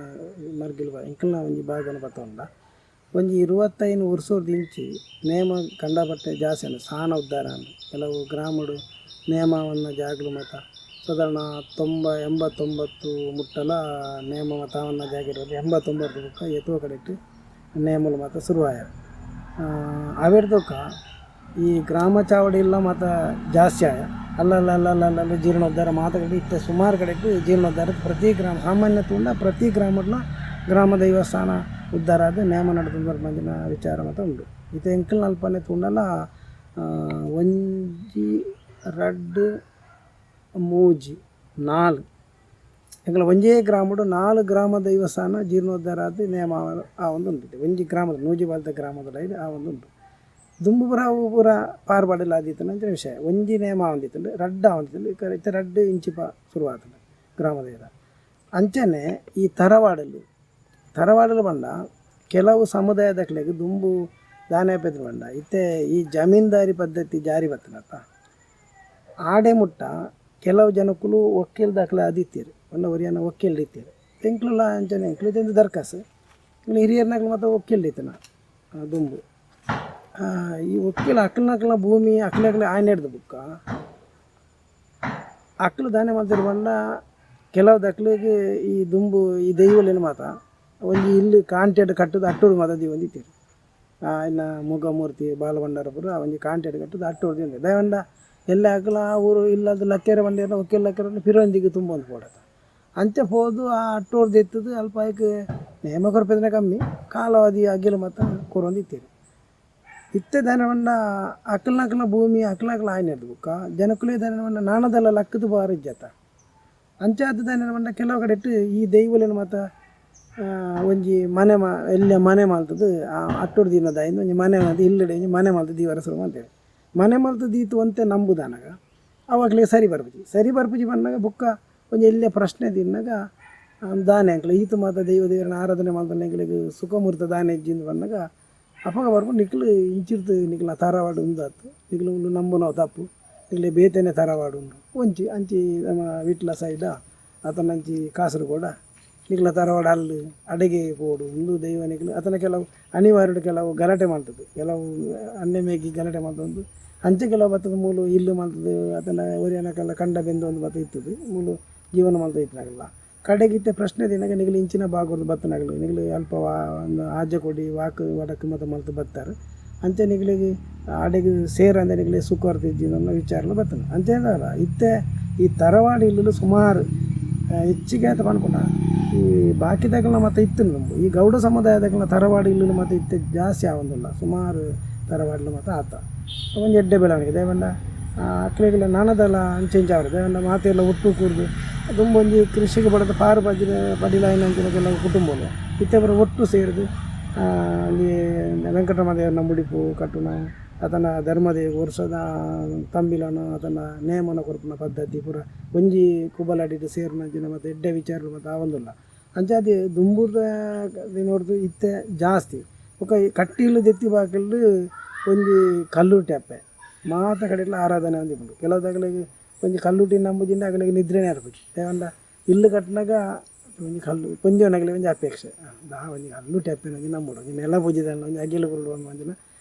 ಮರ್ಗಿಲ್ ಎಂಕಲ್ನ ಒಂಜಿ ಭಾಗನ ಬತ್ತೊಂಡ ಒಂಜಿ 25 ವರ್ಷದ ಇಂಚಿ ನೇಮ ಕಂಡಪಟ್ಟೆ ಜಾಸ್ತಿ ಅಲ್ಲ ಸಾನ ಉದ್ಧಾರ ಅಲ್ಲ ಕೆಲವು ಗ್ರಾಮಡು ನೇಮವನ್ನ ಜಾಗಲು ಮತ ಸಾಧಾರಣ 89 ಮುಟ್ಟಲ ನೇಮ ಮತವನ್ನ ಜಾಗಿರೋದು 89 ಬುಕ್ಕ ಎತ್ತುವ ಕಡೆ ಇಟ್ಟು ನೇಮಲು ಮತ ಶುರುವಾಯ ಅವಿರ್ದಕ್ಕ ಈ ಗ್ರಾಮ ಚಾವಡಿ ಇಲ್ಲ ಮತ ಜಾಸ್ತಿ ಆಯ ಅಲ್ಲಲ್ಲ ಜೀರ್ಣೋದ್ಧಾರ ಮಾತುಗಳು ಇತ್ತೆ ಸುಮಾರು ಕಡೆ ಇಟ್ಟು ಜೀರ್ಣೋದ್ಧಾರಕ್ಕೆ ಪ್ರತಿ ಗ್ರಾಮ ಸಾಮಾನ್ಯ ತುಂಡ ಪ್ರತಿ ಗ್ರಾಮಡ್ನ ಗ್ರಾಮ ದೈವಸ್ಥಾನ ಉದ್ಧಾರ ಅದು ನೇಮ ನಡೆದು ಮಂದಿನ ವಿಚಾರ ಮತ್ತು ಉಂಟು ಇದು ಎಂಕಲ್ ನಲ್ಪನೆ ತುಂಡಲ ಒಂಜಿ 2 3 4 ಎಂಕಲ ಒಂಜೇ ಗ್ರಾಮಡು 4 ಗ್ರಾಮ ದೈವಸ್ಥಾನ ಜೀರ್ಣೋದ್ಧಾರ ಅದು ನೇಮ ಆ ಒಂದು ಉಂಟು ಒಂಜಿ ಗ್ರಾಮದ ನೂಜಿ ಬಾಲ್ದ ಗ್ರಾಮದ ಆ ಒಂದು ಉಂಟು ದುಂಬುಪುರ ಪೂರ ಪಾರ್ಪಾಡಿಲ್ಲ ಆದಿತ್ತು ಅಂತ ವಿಷಯ ಒಂಜಿ ನೇಮ ಹೊಂದಿತ್ತು ರಡ್ಡ ಹೊಂದಿತ್ತು ಇತ್ತ 2 ಇಂಚಿ ಶುರುವಾತದೆ ಗ್ರಾಮದ ಅಂಚನೆ ಈ ತರವಾಡಲು ಬಂಡ ಕೆಲವು ಸಮುದಾಯದಕ್ಲೆಗೆ ದುಂಬು ದಾನಪೆದ್ರು ಬಂಡ ಇತ್ತೆ ಈ ಜಮೀನ್ದಾರಿ ಪದ್ಧತಿ ಜಾರಿ ಬರ್ತನತ್ತ ಆಡೆ ಮುಟ್ಟ ಕೆಲವು ಜನಕ್ಕೂ ಒಕ್ಕೀಲ್ ದಾಖಲೆ ಅದಿತ್ತೀರಿ ಒಂದು ಒರಿಯನ್ನ ಒಕ್ಕೀಲ್ ಇತ್ತೀರಿ ಎಂಕ್ಲುಲ್ಲ ಅಂಚನೆ ಎಂಕ್ಲು ಇದೊಂದು ದರ್ಖಾಸು ಹಿರಿಯರ್ನಾಗ್ಲು ಮತ್ತು ಒಕ್ಕೀಲ್ ಇತ್ತನ ದುಂಬು ಈ ಒಕ್ಕೀಲ್ ಅಕ್ಲನಕ್ಲ ಭೂಮಿ ಅಕ್ಲೆ ಆಯ್ನೆ ಹಿಡ್ದು ಬುಕ್ಕ ಅಕ್ಲು ದಾನೆ ಮಾಡ್ತಿರು ಬಂಡ ಕೆಲವು ದಕ್ಲಿಗೆ ಈ ದುಂಬು ಈ ದೈವಲೇನು ಮಾತ ಒಂಜಿ ಇಲ್ಲಿ ಕಾಂಟೆಡ್ ಕಟ್ಟುದು ಅಟ್ಟೂರು ಮದದಿ ಒಂದಿತ್ತೀರಿ ಇನ್ನು ಮೂಗಮೂರ್ತಿ ಬಾಲಭಂಡಾರಪುರ ಒಂಜಿ ಕಾಂಟೆಡ್ ಕಟ್ಟುದು ಅಟ್ಟೂರ್ದು ಒಂದು ದಯವಂಡ ಎಲ್ಲ ಹಾಕಲ ಆ ಊರು ಇಲ್ಲದು ಲಕ್ಕೆರೆ ಬಂಡಿಯಲ್ಲ ಒಕ್ಕೆಲ್ಲ ಲಕ್ಕೆರೆ ಪಿರೊಂದಿಗೆ ತುಂಬ ಒಂದು ಪೋಡತ್ತ ಅಂಚೆ ಹೋದು ಆ ಅಟ್ಟೂರ್ದು ಎತ್ತದು ಅಲ್ಪ ಆಯ್ಕೆ ನೇಮ ಕೊರಪೆದ್ರೆ ಕಮ್ಮಿ ಕಾಲಾವಧಿ ಅಗಿಲು ಮತ್ತು ಕೊರೊಂದಿತ್ತೀರಿ ಇತ್ತೆ ದಾನವನ್ನ ಅಕ್ಕಲ್ನಕ್ಕಲ ಭೂಮಿ ಅಕ್ಕಲ್ನಕ್ಕಲ ಆಯ್ನದು ಬುಕ್ಕ ಜನಕುಲೇ ದಾನವನ್ನ ನಾಣದಲ್ಲ ಲಕ್ಕದು ಬಾರ ಇಜ್ಜತ ಅಂಚಾದ ದಾನವನ್ನ ಕೆಲವು ಕಡೆ ಇಟ್ಟು ಈ ದೈವಲೇನು ಮತ್ತು ಒಂಜಿ ಮನೆ ಎಲ್ಲ ಮನೆ ಮಲ್ತದ್ದು ಅಟ್ಟೋಡು ದಿನದಾಯಿಂದ ಒಂಜಿ ಮನೆ ಮಲ್ತು ಇಲ್ಲಡೆ ಒಂಜಿ ಮನೆ ಮಲ್ತು ದೀವರ ಶುರು ಅಂತೇಳಿ ಮನೆ ಮಲ್ತು ದೀತು ಅಂತೆ ನಂಬುದಾನಾಗ ಅವಾಗಲೇ ಸರಿ ಬರ್ಪುಜಿ ಬಂದಾಗ ಬುಕ್ಕ ಒಂಜಿ ಎಲ್ಲೇ ಪ್ರಶ್ನೆ ತಿನ್ನಾಗ ದಾನೆ ಅಂಕಲ ಈತು ಮಾತ ದೇವರನ್ನ ಆರಾಧನೆ ಮಾಡ್ತಾನೆ ನಿಕ್ಲಿಗೆ ಸುಖಮೂರ್ತ ದಾನೆ ಇಜ್ಜಿಂದು ಬಂದಾಗ ಅಪ್ಪಗ ಬರ್ಕೊಂಡು ನಿಕ್ಲು ಇಂಚಿರ್ತು ನಿಕ್ಲ ತರವಾಡು ಉಂದಾತು ನಿಕ್ಲು ಉಂಡು ನಂಬುನವು ತಪ್ಪು ನಿಕ್ಲೆ ಬೇತೇನೆ ತರವಾಡು ಉಂಡು ಒಂಚಿ ಅಂಚಿ ನಮ್ಮ ವಿಟ್ಲ ಸೈಡ ಆತನಂಚಿ ಕಾಸರಗೋಡ ನಿಕ್ಲ ತರವಾಡು ಅಲ್ಲಿ ಅಡಿಗೆ ಪೋಡು ಒಂದು ದೈವ ನಿಕ್ಲು ಆತನ ಕೆಲವು ಅನಿವಾರ್ಯ ಕೆಲವು ಗಲಾಟೆ ಮಾಡ್ತದೆ ಕೆಲವು ಅನ್ನೆ ಮೇಗಿ ಗಲಾಟೆ ಮಾಡ್ತದ್ದು ಅಂಚೆ ಕೆಲವು ಬತ್ತದ ಮೂಲು ಇಲ್ಲು ಮಾಡ್ತದೆ ಆತನ ಒರಿಯನಕ್ಕೆಲ್ಲ ಕಂಡ ಬೆಂದು ಒಂದು ಬತ್ತ ಇರ್ತದೆ ಮೂಲು ಜೀವನ ಮಾಡ್ತಾ ಇತ್ತನಾಗಲ್ಲ ಕಡೆಗಿತ್ತೆ ಪ್ರಶ್ನೆ ದಿನಾಗ ನಿಗಲು ಇಂಚಿನ ಬಾಗೋದು ಬತ್ತನಾಗಲು ನಿಗಲು ಅಲ್ಪ ಒಂದು ಆಜ ಕೊಡಿ ವಾಕ್ ವಡಕ್ಕೆ ಮತ್ತು ಮಲ್ತು ಬರ್ತಾರೆ ಅಂಚೆ ನಿಗಳಿಗೆ ಅಡೆಗೆ ಸೇರ ಅಂದರೆ ನಿಗಲಿ ಸುಖವರ್ತಿದ್ದಿ ನನ್ನ ವಿಚಾರಗಳು ಬರ್ತಾನೆ ಅಂಚೆ ಅಲ್ಲ ಇತ್ತೆ ಈ ತರವಾಡಿ ಇಲ್ಲಲು ಸುಮಾರು ಹೆಚ್ಚಿಗೆ ಅಂತ ಅನ್ಕೊಂಡ ಈ ಬಾಕಿದಾಗಲ ಮತ್ತು ಇತ್ತು ನಮ್ಮ ಈ ಗೌಡ ಸಮುದಾಯದಾಗಲ ತರವಾಡಿ ಇಲ್ಲಲು ಮತ್ತು ಇತ್ತೆ ಜಾಸ್ತಿ ಆಗೊಂದಿಲ್ಲ ಸುಮಾರು ತರವಾಡಲು ಮತ್ತು ಆತ ಒಂದು ಎಡ್ಡೆ ಬೆಳವಣಿಗೆ ದೇವಂಡ ಅಕ್ಲೆಗಳ ನಾನದಲ್ಲ ಅಂಚೆಂಚ ಅವರು ದೇವಂಡ ಮಾತೆಲ್ಲ ಒಟ್ಟು ಕೂರ್ದು ತುಂಬ ಒಂಜಿ ಕೃಷಿಗೆ ಬಡದ ಪಾರು ಬಜ್ಜಿನ ಪಡಿಲಾಯಿನ ಅಂಚಿನ ಕುಟುಂಬಗಳು ಇತ್ತವರ ಒಟ್ಟು ಸೇರಿದು ಅಲ್ಲಿ ವೆಂಕಟರಮಣದೇವರನ್ನ ಮುಡಿಪು ಕಟ್ಟುನ ಆತನ ಧರ್ಮದೇವ ವರ್ಷದ ತಂಬಿಲನ ಆತನ ನೇಮನ ಕೊರಪನ ಪದ್ಧತಿ ಪೂರ ಒಂಜಿ ಕುಬಲಾಡಿಟ್ಟು ಸೇರಿನಂಚಿನ ಮತ್ತು ಎಡ್ಡೆ ವಿಚಾರಗಳು ಮತ್ತು ಆವಂದಿಲ್ಲ ಅಂಚಾದಿ ದುಂಬೂರ ನೋಡ್ದು ಇತ್ತೆ ಜಾಸ್ತಿ ఒక ಕಟ್ಟಿಲು ದೆತ್ತಿ ಬಾಕಲ್ಲು ಒಂಜಿ ಕಲ್ಲುಟಿ ಅಪ್ಪೆ ಮಾತ ಕಡೆಲ್ಲ ಆರಾಧನೆ ಅಂದಿಕೊಂಡು ಕೆಲವುದಾಗಲಿಗೆ ಒಂಜಿ ಕಲ್ಲುಟಿ ನಂಬುಜಿಂದ ಆಗಲಿಗೆ ನಿದ್ರೆನೇ ಇರ್ಬೇಕು ಯಾಕಂದ ಇಲ್ಲು ಕಟ್ಟಿನಾಗ ಒಂಜಿ ಕಲ್ಲು ಪೊಂಜವನಾಗಲಿ ಒಂಜಿ ಅಪೇಕ್ಷೆ ಒಂಜಿ ಕಲ್ಲುಟಿ ಅಪ್ಪೆ ಒಂಜಿ ನಂಬುಡು ಒಂಜಿ ನೆಲ ಪೂಜಿದ ಒಂಜಿ ಅಗಿಲು ಕುರುಡು ಒಂಜಿನ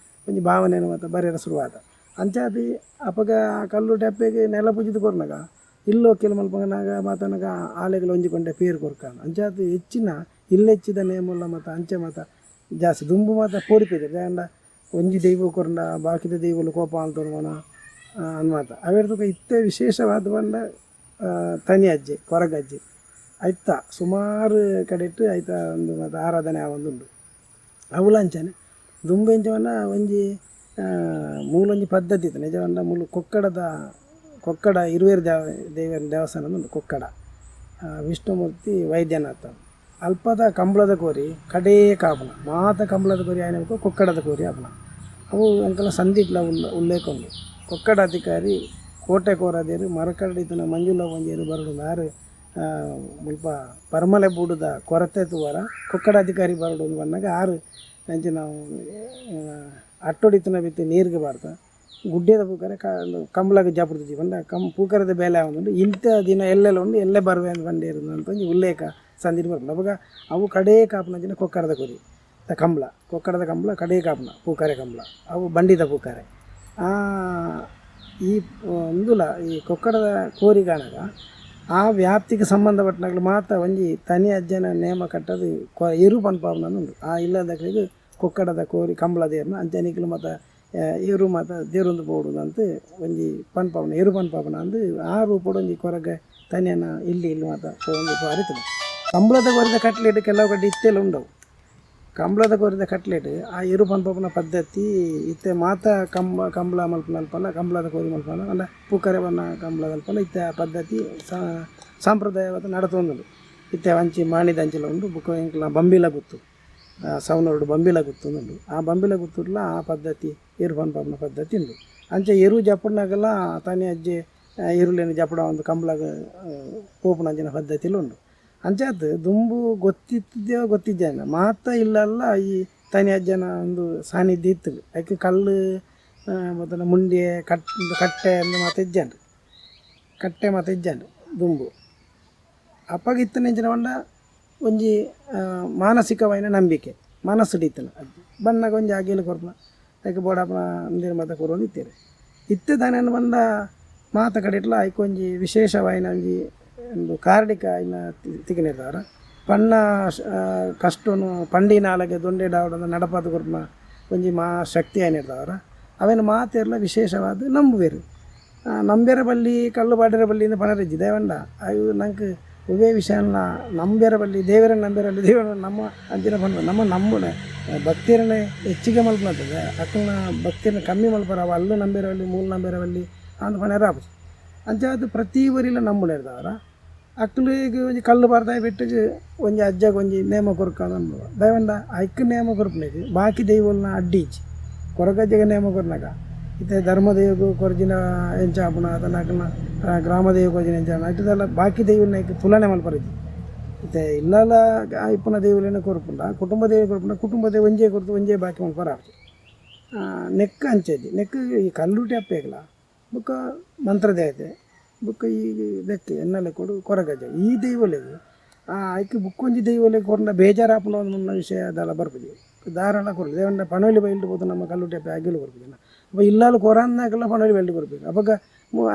ಒಂಜಿ ಭಾವನೆಯನ್ನು ಮತ್ತು ಬರೆಯರ ಶುರುವಾದ ಅಂಚಾದಿ ಅಪಗ ಕಲ್ಲುಟಿ ಅಪ್ಪೆಗೆ ನೆಲ ಪೂಜಿದು ಕೊರ್ನಾಗ ಇಲ್ಲೋ ಕೆಲ ಮಲ್ಪನಾಗ ಮಾತನಾಗ ಆಲೆಗಳು ಒಂಜಿಕೊಂಡೆ ಪೇರು ಕೊರ್ಕ ಅಂಚಾದಿ ಹೆಚ್ಚಿನ ಇಲ್ಲೆಚ್ಚಿದ ನೇಮುಲ್ಲ ಮತ್ತು ಅಂಚೆ ಮತ್ತು ಜಾಸ್ತಿ ದುಂಬು ಮಾತ್ರ ಪೋಡಿಪಿದೆ ಯಾಕಂಡ ಒಂಜಿ ದೈವ ಕೊರಂಡ ಬಾಕಿದ ದೈವಲು ಕೋಪ ಅಂತೋಣ ಅನ್ಮಾತ ಅವೇರ್ದಕ್ಕೆ ಇತ್ತೆ ವಿಶೇಷವಾದ ಬಂದ ತನಿ ಅಜ್ಜೆ ಕೊರಗಜ್ಜೆ ಆಯ್ತಾ ಸುಮಾರು ಕಡೆ ಇಟ್ಟು ಆಯ್ತಾ ಒಂದು ಮತ್ತು ಆರಾಧನೆ ಆವೊಂದುಂಡು ಅವಲಂಚನೆ ದುಂಬೆಂಚವನ್ನ ಒಂಜಿ ಮೂಲೊಂಜಿ ಪದ್ಧತಿ ಇತ್ತು ನಿಜವನ್ನ ಮೂಲ ಕೊಕ್ಕಡ ಇರುವೇರು ದೇವರ ದೇವಸ್ಥಾನ ಉಂಟು ಕೊಕ್ಕಡ ವಿಷ್ಣುಮೂರ್ತಿ ವೈದ್ಯನಾಥ ಅಲ್ಪದ ಕಂಬಳದ ಕೋರಿ ಕಡೇ ಕಾಪನ ಮಾತ ಕಂಬಳದ ಕೋರಿ ಆಯ್ನ ಕೊಕ್ಕಡದ ಕೋರಿ ಆಪನ ಅವು ಅಂಕಲ ಸಂದಿಟ್ಲ ಉಲ್ಲೇಖ ಉಂಡು ಕೊಕ್ಕಡ ಅಧಿಕಾರಿ ಕೋಟೆ ಕೋರದೇರು ಮರಕಡಿತನ ಮಂಜುಲ ಒಂಜೇರು ಬರಡು ಆರು ಮುಲ್ಪ ಪರ್ಮಲೆ ಬೂಡುದ ಕೊರತೆ ತುವರ ಕೊಕ್ಕಡ ಅಧಿಕಾರಿ ಬರಡು ಬಂದಾಗ ಆರು ಅಂಚೆ ನಾವು ಅಟ್ಟೊಡಿತನ ಬಿತ್ತು ನೀರಿಗೆ ಬಾರ್ದ ಗುಡ್ಡೆದ ಪೂಕರೆ ಕಂಬಳಗೆ ಜಾಪುಡ್ತಿದ್ವಿ ಬಂದ ಪೂಕರದ ಬೇಲೆ ಆಗೊಂಡು ಇಂಥ ದಿನ ಎಲ್ಲೆಲ್ಲ ಉಂಡು ಎಲ್ಲೇ ಬರುವೆ ಅಂತ ಬಂದಿರೋದು ಅಂತ ಒಂದು ಉಲ್ಲೇಖ ಸಂದಿಟ್ಟು ಬರ್ಬೋದು ಅವಾಗ ಅವು ಕಡೇ ಕಾಪನ ಜನ ಕೊಕ್ಕಡದ ಕೊರಿ ಕಂಬಳ ಕೊಕ್ಕಡದ ಕಂಬಳ ಕಡೇ ಕಾಪನ ಪೂಕರೆ ಕಂಬಳ ಅವು ಬಂಡಿದ ಪೂಕರೆ ಈ ಒಂದುಲ ಈ ಕೊಕ್ಕಡದ ಕೋರಿ ಕಾಣಾಗ ಆ ವ್ಯಾಪ್ತಿಗೆ ಸಂಬಂಧಪಟ್ಟನಾಗಲು ಮಾತ್ರ ಒಂಜಿ ತನಿ ಅಜ್ಜನ ನೇಮ ಕಟ್ಟದು ಎರು ಪನ್ಪಾವನ ಉಂಟು ಆ ಇಲ್ಲದಕ್ಕೆ ಕೊಕ್ಕಡದ ಕೋರಿ ಕಂಬಳ ದೇವ್ರನ್ನ ಅಂಚನಿಕಲು ಮತ್ತು ಏರು ಮತ್ತು ದೇವ್ರೊಂದು ಬೋಡುದು ಅಂತ ಒಂಜಿ ಪನ್ಪಾವನ ಎರು ಪನ್ಪಾವನ ಅಂದು ಆ ರೂಪಡು ಒಂಜಿ ಕೊರಗೆ ತನಿಯನ್ನ ಇಲ್ಲಿ ಮಾತ್ರ ಒಂದು ಅರಿತದೆ ಕಂಬಳದ ಕೊರಿದ ಕಟ್ಲೆಟ್ ಕೆಲವು ಕಡೆ ಇತ್ತೆಲ್ಲ ಉಂಡವು ಕಂಬಳದ ಕೊರಿದ ಕಟ್ಲೆಟ್ ಆ ಎರು ಪನ್ಪಾಪನ ಪದ್ಧತಿ ಇತ್ತೆ ಮಾತ ಕಂಬಳ ಮಲ್ಪನಲ್ಪಲ್ಲ ಕಂಬಳದ ಕೋರಿ ಮಲ್ಪನ ಅಲ್ಲ ಪೂಕರೆ ಬಣ್ಣ ಕಂಬಳದಲ್ಪಲ್ಲ ಇತ್ತೆ ಆ ಪದ್ಧತಿ ಸಾಂಪ್ರದಾಯವಾದ ನಡತೊಂದುಂಡು ಇತ್ತೆ ಅಂಚಿ ಮಾಣಿದ ಅಂಚಿಲ ಉಂಡು ಬುಕ್ಕ ಇಂಕ್ಲ ಬಂಬಿಲ ಗುತ್ತು ಸೌನೋಡು ಬಂಬಿಲ ಗುತ್ತುಂಡು ಆ ಬಂಬಿಲ ಗುತ್ತುಡ್ಲ ಆ ಪದ್ಧತಿ ಎರು ಪನ್ಪಾಪನ ಪದ್ಧತಿ ಉಂಡು ಅಂಚೆ ಎರು ಜಪ್ಪಡ್ನಾಗೆಲ್ಲ ತಾನೇ ಅಜ್ಜೆ ಎರುಲೇನು ಜಪ್ಪಡ ಒಂದು ಕಂಬಳಗ ಪೋಪುನ ಅಂಚಿನ ಪದ್ಧತಿಲು ಉಂಡು ಅಂಚಾದ ದುಂಬು ಗೊತ್ತಿದ್ದೇನೆ ಮಾತ ಇಲ್ಲಲ್ಲ ಈ ತನಿ ಅಜ್ಜನ ಒಂದು ಸಾನ್ನಿಧ್ಯ ಇತ್ತು ಯಾಕೆ ಕಲ್ಲು ಮತ್ತು ಮುಂಡೆ ಕಟ್ಟೆ ಅಂದು ಮತ್ತು ಇಜ್ಜಾನು ಕಟ್ಟೆ ಮತ್ತು ಇಜ್ಜಾನು ದುಂಬು ಅಪ್ಪಗಿತ್ತು ನೆಂಚಿನ ಬಂಡ ಒಂಜಿ ಮಾನಸಿಕವಾಯಿನ ನಂಬಿಕೆ ಮನಸ್ಸು ಹಿಡಿತನ ಅಜ್ಜಿ ಬಣ್ಣಗೆ ಒಂಜಿ ಆಗಿಲು ಕೊರ್ಪನ ಯಾಕೆ ಬೋಡಪ್ಪನ ಅಂದಿನ ಮತ ಕೊರೋದು ಇತ್ತೇನೆ ಇತ್ತೆ ತಾನೇನು ಬಂದ ಮಾತ ಕಡೆ ಇಟ್ಲ ಐಕೊಂಜಿ ವಿಶೇಷವಾಯಿನ ಒಂಜಿ ಒಂದು ಕಾರ್ಡಿಕ ಇನ್ನ ತಿಕ್ಕಿನಿರ್ತಾರ ಪಣ್ಣ ಕಷ್ಟನು ಪಂಡಿನ ಆಲಗೆ ದೊಂಡೆ ಡಾವಡ ನಡಪಾದ ಕೊರ್ಪನ ಒಂಜಿ ಶಕ್ತಿ ಏನಿರ್ತಾವ್ರ ಅವೇನು ಮಾತೆಲ್ಲ ವಿಶೇಷವಾದ ನಂಬುವೇರು ನಂಬೇರ ಬಲ್ಲಿ ಕಲ್ಲು ಬಾಡಿರ ಬಲ್ಲಿಂದ ಪಣರಿಜ್ಜಿ ದೇವಂಡ ಅವು ನಂಗೆ ಇವೇ ವಿಷಯನ ನಂಬಿರಬಲ್ಲಿ ದೇವರನ್ನು ನಂಬಿರಲಿ ದೇವರ ನಮ್ಮ ಅಂಚಿನ ಬಂದು ನಮ್ಮ ನಂಬುನೆ ಭಕ್ತಿಯರನ್ನೇ ಹೆಚ್ಚಿಗೆ ಮಲ್ಪತ್ತದೆ ಅಕ್ಕನ ಭಕ್ತಿಯನ್ನು ಕಮ್ಮಿ ಮಲ್ಪರ ಅವ ಅಲ್ಲೂ ನಂಬಿರವಲ್ಲಿ ಮೂಲ ನಂಬಿರವಲ್ಲಿ ಅಂದ ಪಣೆ ರಾಪು ಅಂಚಾದ ಪ್ರತಿ ಊರಿಲ್ಲ ನಂಬುನೆ ಇರ್ತಾವರ ಅಕ್ಕಲಿಗೆ ಒಂಜಿ ಕಲ್ಲು ಬರ್ದಾಯಿ ಬಿಟ್ಟಿಗೆ ಒಂಜಿ ಅಜ್ಜಗೆ ಒಂಜಿ ನೇಮ ಕೊರ್ಕಾದ ದಯವಂಡ ಐಕ್ಕ ನೇಮ ಕೊರ್ಪನಿಗೆ ಬಾಕಿ ದೈವಲ್ನ ಅಡ್ಡಿಚ್ಚಿ ಕೊರಗಜ್ಜಗೆ ನೇಮ ಕೊರ್ನಾಗ ಇತ್ತೆ ಧರ್ಮದೇವಗೂ ಕೊರ್ಜಿನ ಎಂಚಾಪುನ ಅದನ್ನ ಗ್ರಾಮದೇವ ಕೊರ್ಜಿನ ಎಂಚಾಪುನ ಇಟ್ಟದೆಲ್ಲ ಬಾಕಿ ದೈವನ ತುಲನೆ ಮಲ್ಪರಿದ್ದಿ ಇತ್ತೆ ಇಲ್ಲೆಲ್ಲ ಇಪ್ಪನ ದೇವಲೇನ ಕೊರ್ಪುಂಡ ಕುಟುಂಬ ದೇವ ಕೊರ್ಪುಂಡ ಕುಟುಂಬ ದೇವ ಒಂಜೇ ಕೊರ್ತು ಒಂಜೇ ಬಾಕಿ ಮಲ್ಪರ ನೆಕ್ಕ ಅಂಚೆದ್ದಿ ನೆಕ್ಕ ಈ ಕಲ್ಲುಟಿ ಅಪ್ಪೇಗಲ ಬುಕ್ಕ ಮಂತ್ರದೇವತೆ ಬುಕ್ಕ ಈ ಬೆಕ್ಕೆ ಎನ್ನಲೆ ಕೊಡು ಕೊರಗಜ್ಜ ಈ ದೈವಲೆಗೆ ಐಕೆ ಬುಕ್ಕೊಂಜಿ ದೈವಲೆ ಕೊರ್ನ ಬೇಜಾರಾಪುನ ಒಂದು ವಿಷಯ ಅದೆಲ್ಲ ಬರ್ಬೋದು ಧಾರಾಳ ಕೊರಲಿ ದೇವಂಡ ಪಣೋಲಿ ಬೈಲ್ಡು ಹೋದು ನಮ್ಮ ಕಲ್ಲುಟಿ ಅಪ್ಪೆ ಆಗಿಲು ಕೊರ್ಪಿದಿನ ಅಪ್ಪ ಇಲ್ಲಾಲು ಕೊರನ್ನಾಗೆಲ್ಲ ಪಣೋಲಿ ಬೈಲ್ಡು ಕೊರ್ಬೇಕು ಅವಾಗ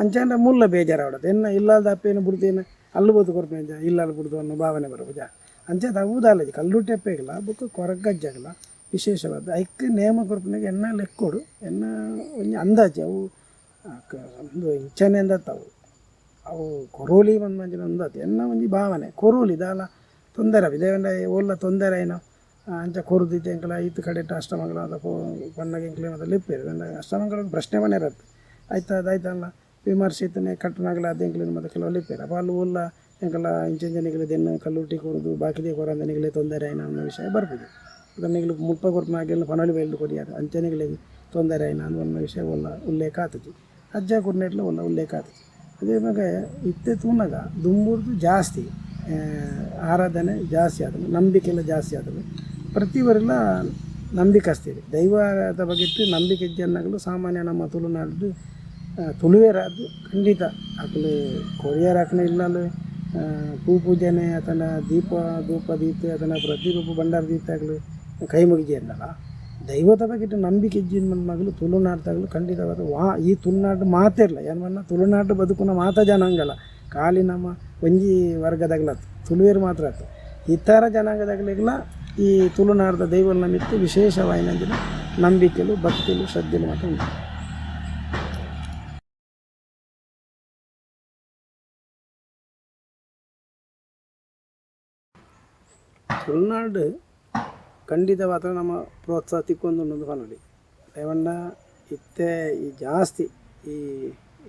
ಅಂಚಂಡ ಮುಲ್ಲ ಬೇಜಾರಾವಡತ್ತೆ ಎನ್ನ ಇಲ್ಲಾದ ಅಪ್ಪೇನು ಬಿಡ್ತೇನೆ ಅಲ್ಲು ಬೋದು ಕೊರ್ಪೆ ಅಂಚ ಇಲ್ಲಾಲು ಬಿಡ್ದು ಅನ್ನೋ ಭಾವನೆ ಬರಬುಜ ಅಂಚೆದು ಅವುದಾಲಜಿ ಕಲ್ಲುಟಿ ಅಪ್ಪೆಗಲ ಬುಕ್ಕ ಕೊರಗಜ್ಜಗಲ ವಿಶೇಷವಾದ ಐಕ್ಕೆ ನೇಮ ಕೊರ್ಪನೆಗೆ ಎನ್ನ ಲೆಕ್ಕೊಡು ಎನ್ನ ಒಂಜಿ ಅಂದಾಜಿ ಅವು ಒಂದು ಇಂಚನೆ ಅಂದತ್ತವು ಅವು ಕೊರೋಲಿ ಒಂದು ಮಂಜಿನ ಅಂದತ್ತು ಎನ್ನ ಒಂಜಿ ಭಾವನೆ ಕೊರೋಲಿ ದಾಲ ತೊಂದರೆ ಇದೇವಂಡ ಓಲ್ಲ ತೊಂದರೆ ಏನೋ ಅಂಚ ಕೊರುದಿತ್ತೆ ಎಂಕಲ ಐದು ಕಡೆ ಅಷ್ಟಮಂಗಲ ಅಂತ ಪಣ್ಣಗೆ ಎಂಕ್ಲೆ ಮತ್ತು ಲಿಪ್ಪೇರು ಅಷ್ಟಮಂಗಲಕ್ಕೆ ಪ್ರಶ್ನೆ ಮನೆ ಇರತ್ತೆ ಆಯ್ತಲ್ಲ ವಿಮರ್ಶಿತನೆ ಕಟ್ಟನಾಗಲ ಅದು ಎಂಕ್ಲಿನ ಮತ್ತು ಕೆಲವು ಲಿಪ್ಪೇರು ಅಪ್ಪ ಅಲ್ಲಿ ಓಲ್ಲ ಎಂಕಲ ಇಂಚೆಂಜನಿಗಳಿದೆನ್ನು ಕಲ್ಲುಟ್ಟಿ ಕೊರೋದು ಬಾಕಿದೆ ಕೊರಂದನಿಗಳೇ ತೊಂದರೆ ಏನೋ ಅನ್ನೋ ವಿಷಯ ಬರ್ಬೋದು ಅದನ್ನಿಗಳು ಮುಪ್ಪ ಕೊರ್ಪನಾಗೆಲ್ಲ ಪನೊಲಿ ಬೈಲ್ಡು ಕೊರಿಯಾರು ಅಂಚನೆಗಳಿಗೆ ತೊಂದರೆ ಏನೋ ಅನ್ನೋ ವಿಷಯ ಒಲ್ಲ ಉಲ್ಲೇಖ ಆತಜಿ ಅಜ್ಜ ಕುರ್ನೆಟ್ಲ ಒಲ್ಲ ಉಲ್ಲೇಖ ಆತಜಿ ಅದೇ ಮ್ಯಾಗ ಇತ್ತೆ ತುಣಗ ದುಂಬುರ್ದು ಜಾಸ್ತಿ ಆರಾಧನೆ ಜಾಸ್ತಿ ಆದನು ನಂಬಿಕೆ ಎಲ್ಲ ಜಾಸ್ತಿ ಆದನು ಪ್ರತಿವರೆಲ್ಲ ನಂಬಿಕಸ್ತೀರಿ ದೈವದ ಬಗ್ಗೆ ನಂಬಿಕೆ ಜನಗಳು ಸಾಮಾನ್ಯ ನಮ್ಮ ತುಳುನಾಡು ತುಳುವೇರಾದು ಖಂಡಿತ ಅಕಲು ಕೊರಿಯರ್ ಹಾಕನ ಇಲ್ಲಲು ಪೂಜನೆ ಅದನ್ನು ಧೂಪ ದೀಪ ಅದನ್ನು ಪ್ರತಿರೂಪ ಭಂಡಾರ ದೀಪಗಳು ಕೈ ಮುಗಿಜಿ ಅನ್ನಲ್ಲ ದೈವದ ಬಗ್ಗೆ ನಂಬಿಕೆ ಇಜ್ಜಿನ ನನ್ನ ಮಗಳು ತುಳುನಾಡ್ದಾಗಲು ಖಂಡಿತವಾದ ಈ ತುಳುನಾಡು ಮಾತಿರಲ್ಲ ಏನನ್ನ ತುಳುನಾಡು ಬದುಕುನ ಮಾತ ಜನಾಂಗಲ್ಲ ಖಾಲಿ ನಮ್ಮ ಒಂಜಿ ವರ್ಗದಾಗಲತ್ತು ತುಳುವೇರು ಮಾತ್ರ ಆಯ್ತು ಇತರ ಜನಾಂಗದಾಗಲಿಗೆಲ್ಲ ಈ ತುಳುನಾಡದ ದೈವನ ನಮಿತ್ತು ವಿಶೇಷವಾಯಿನ ನಂಬಿಕೆಲು ಭಕ್ತಿಲು ಶ್ರದ್ಧೆಲು ಮಾತ್ರ ಉಂಟು. ತುಳುನಾಡು ಖಂಡಿತವಾದ ನಮ್ಮ ಪ್ರೋತ್ಸಾಹ ತಿಕ್ಕೊಂದು ಪನೊಲಿ ದಯವಂಡ ಇತ್ತೆ ಈ ಜಾಸ್ತಿ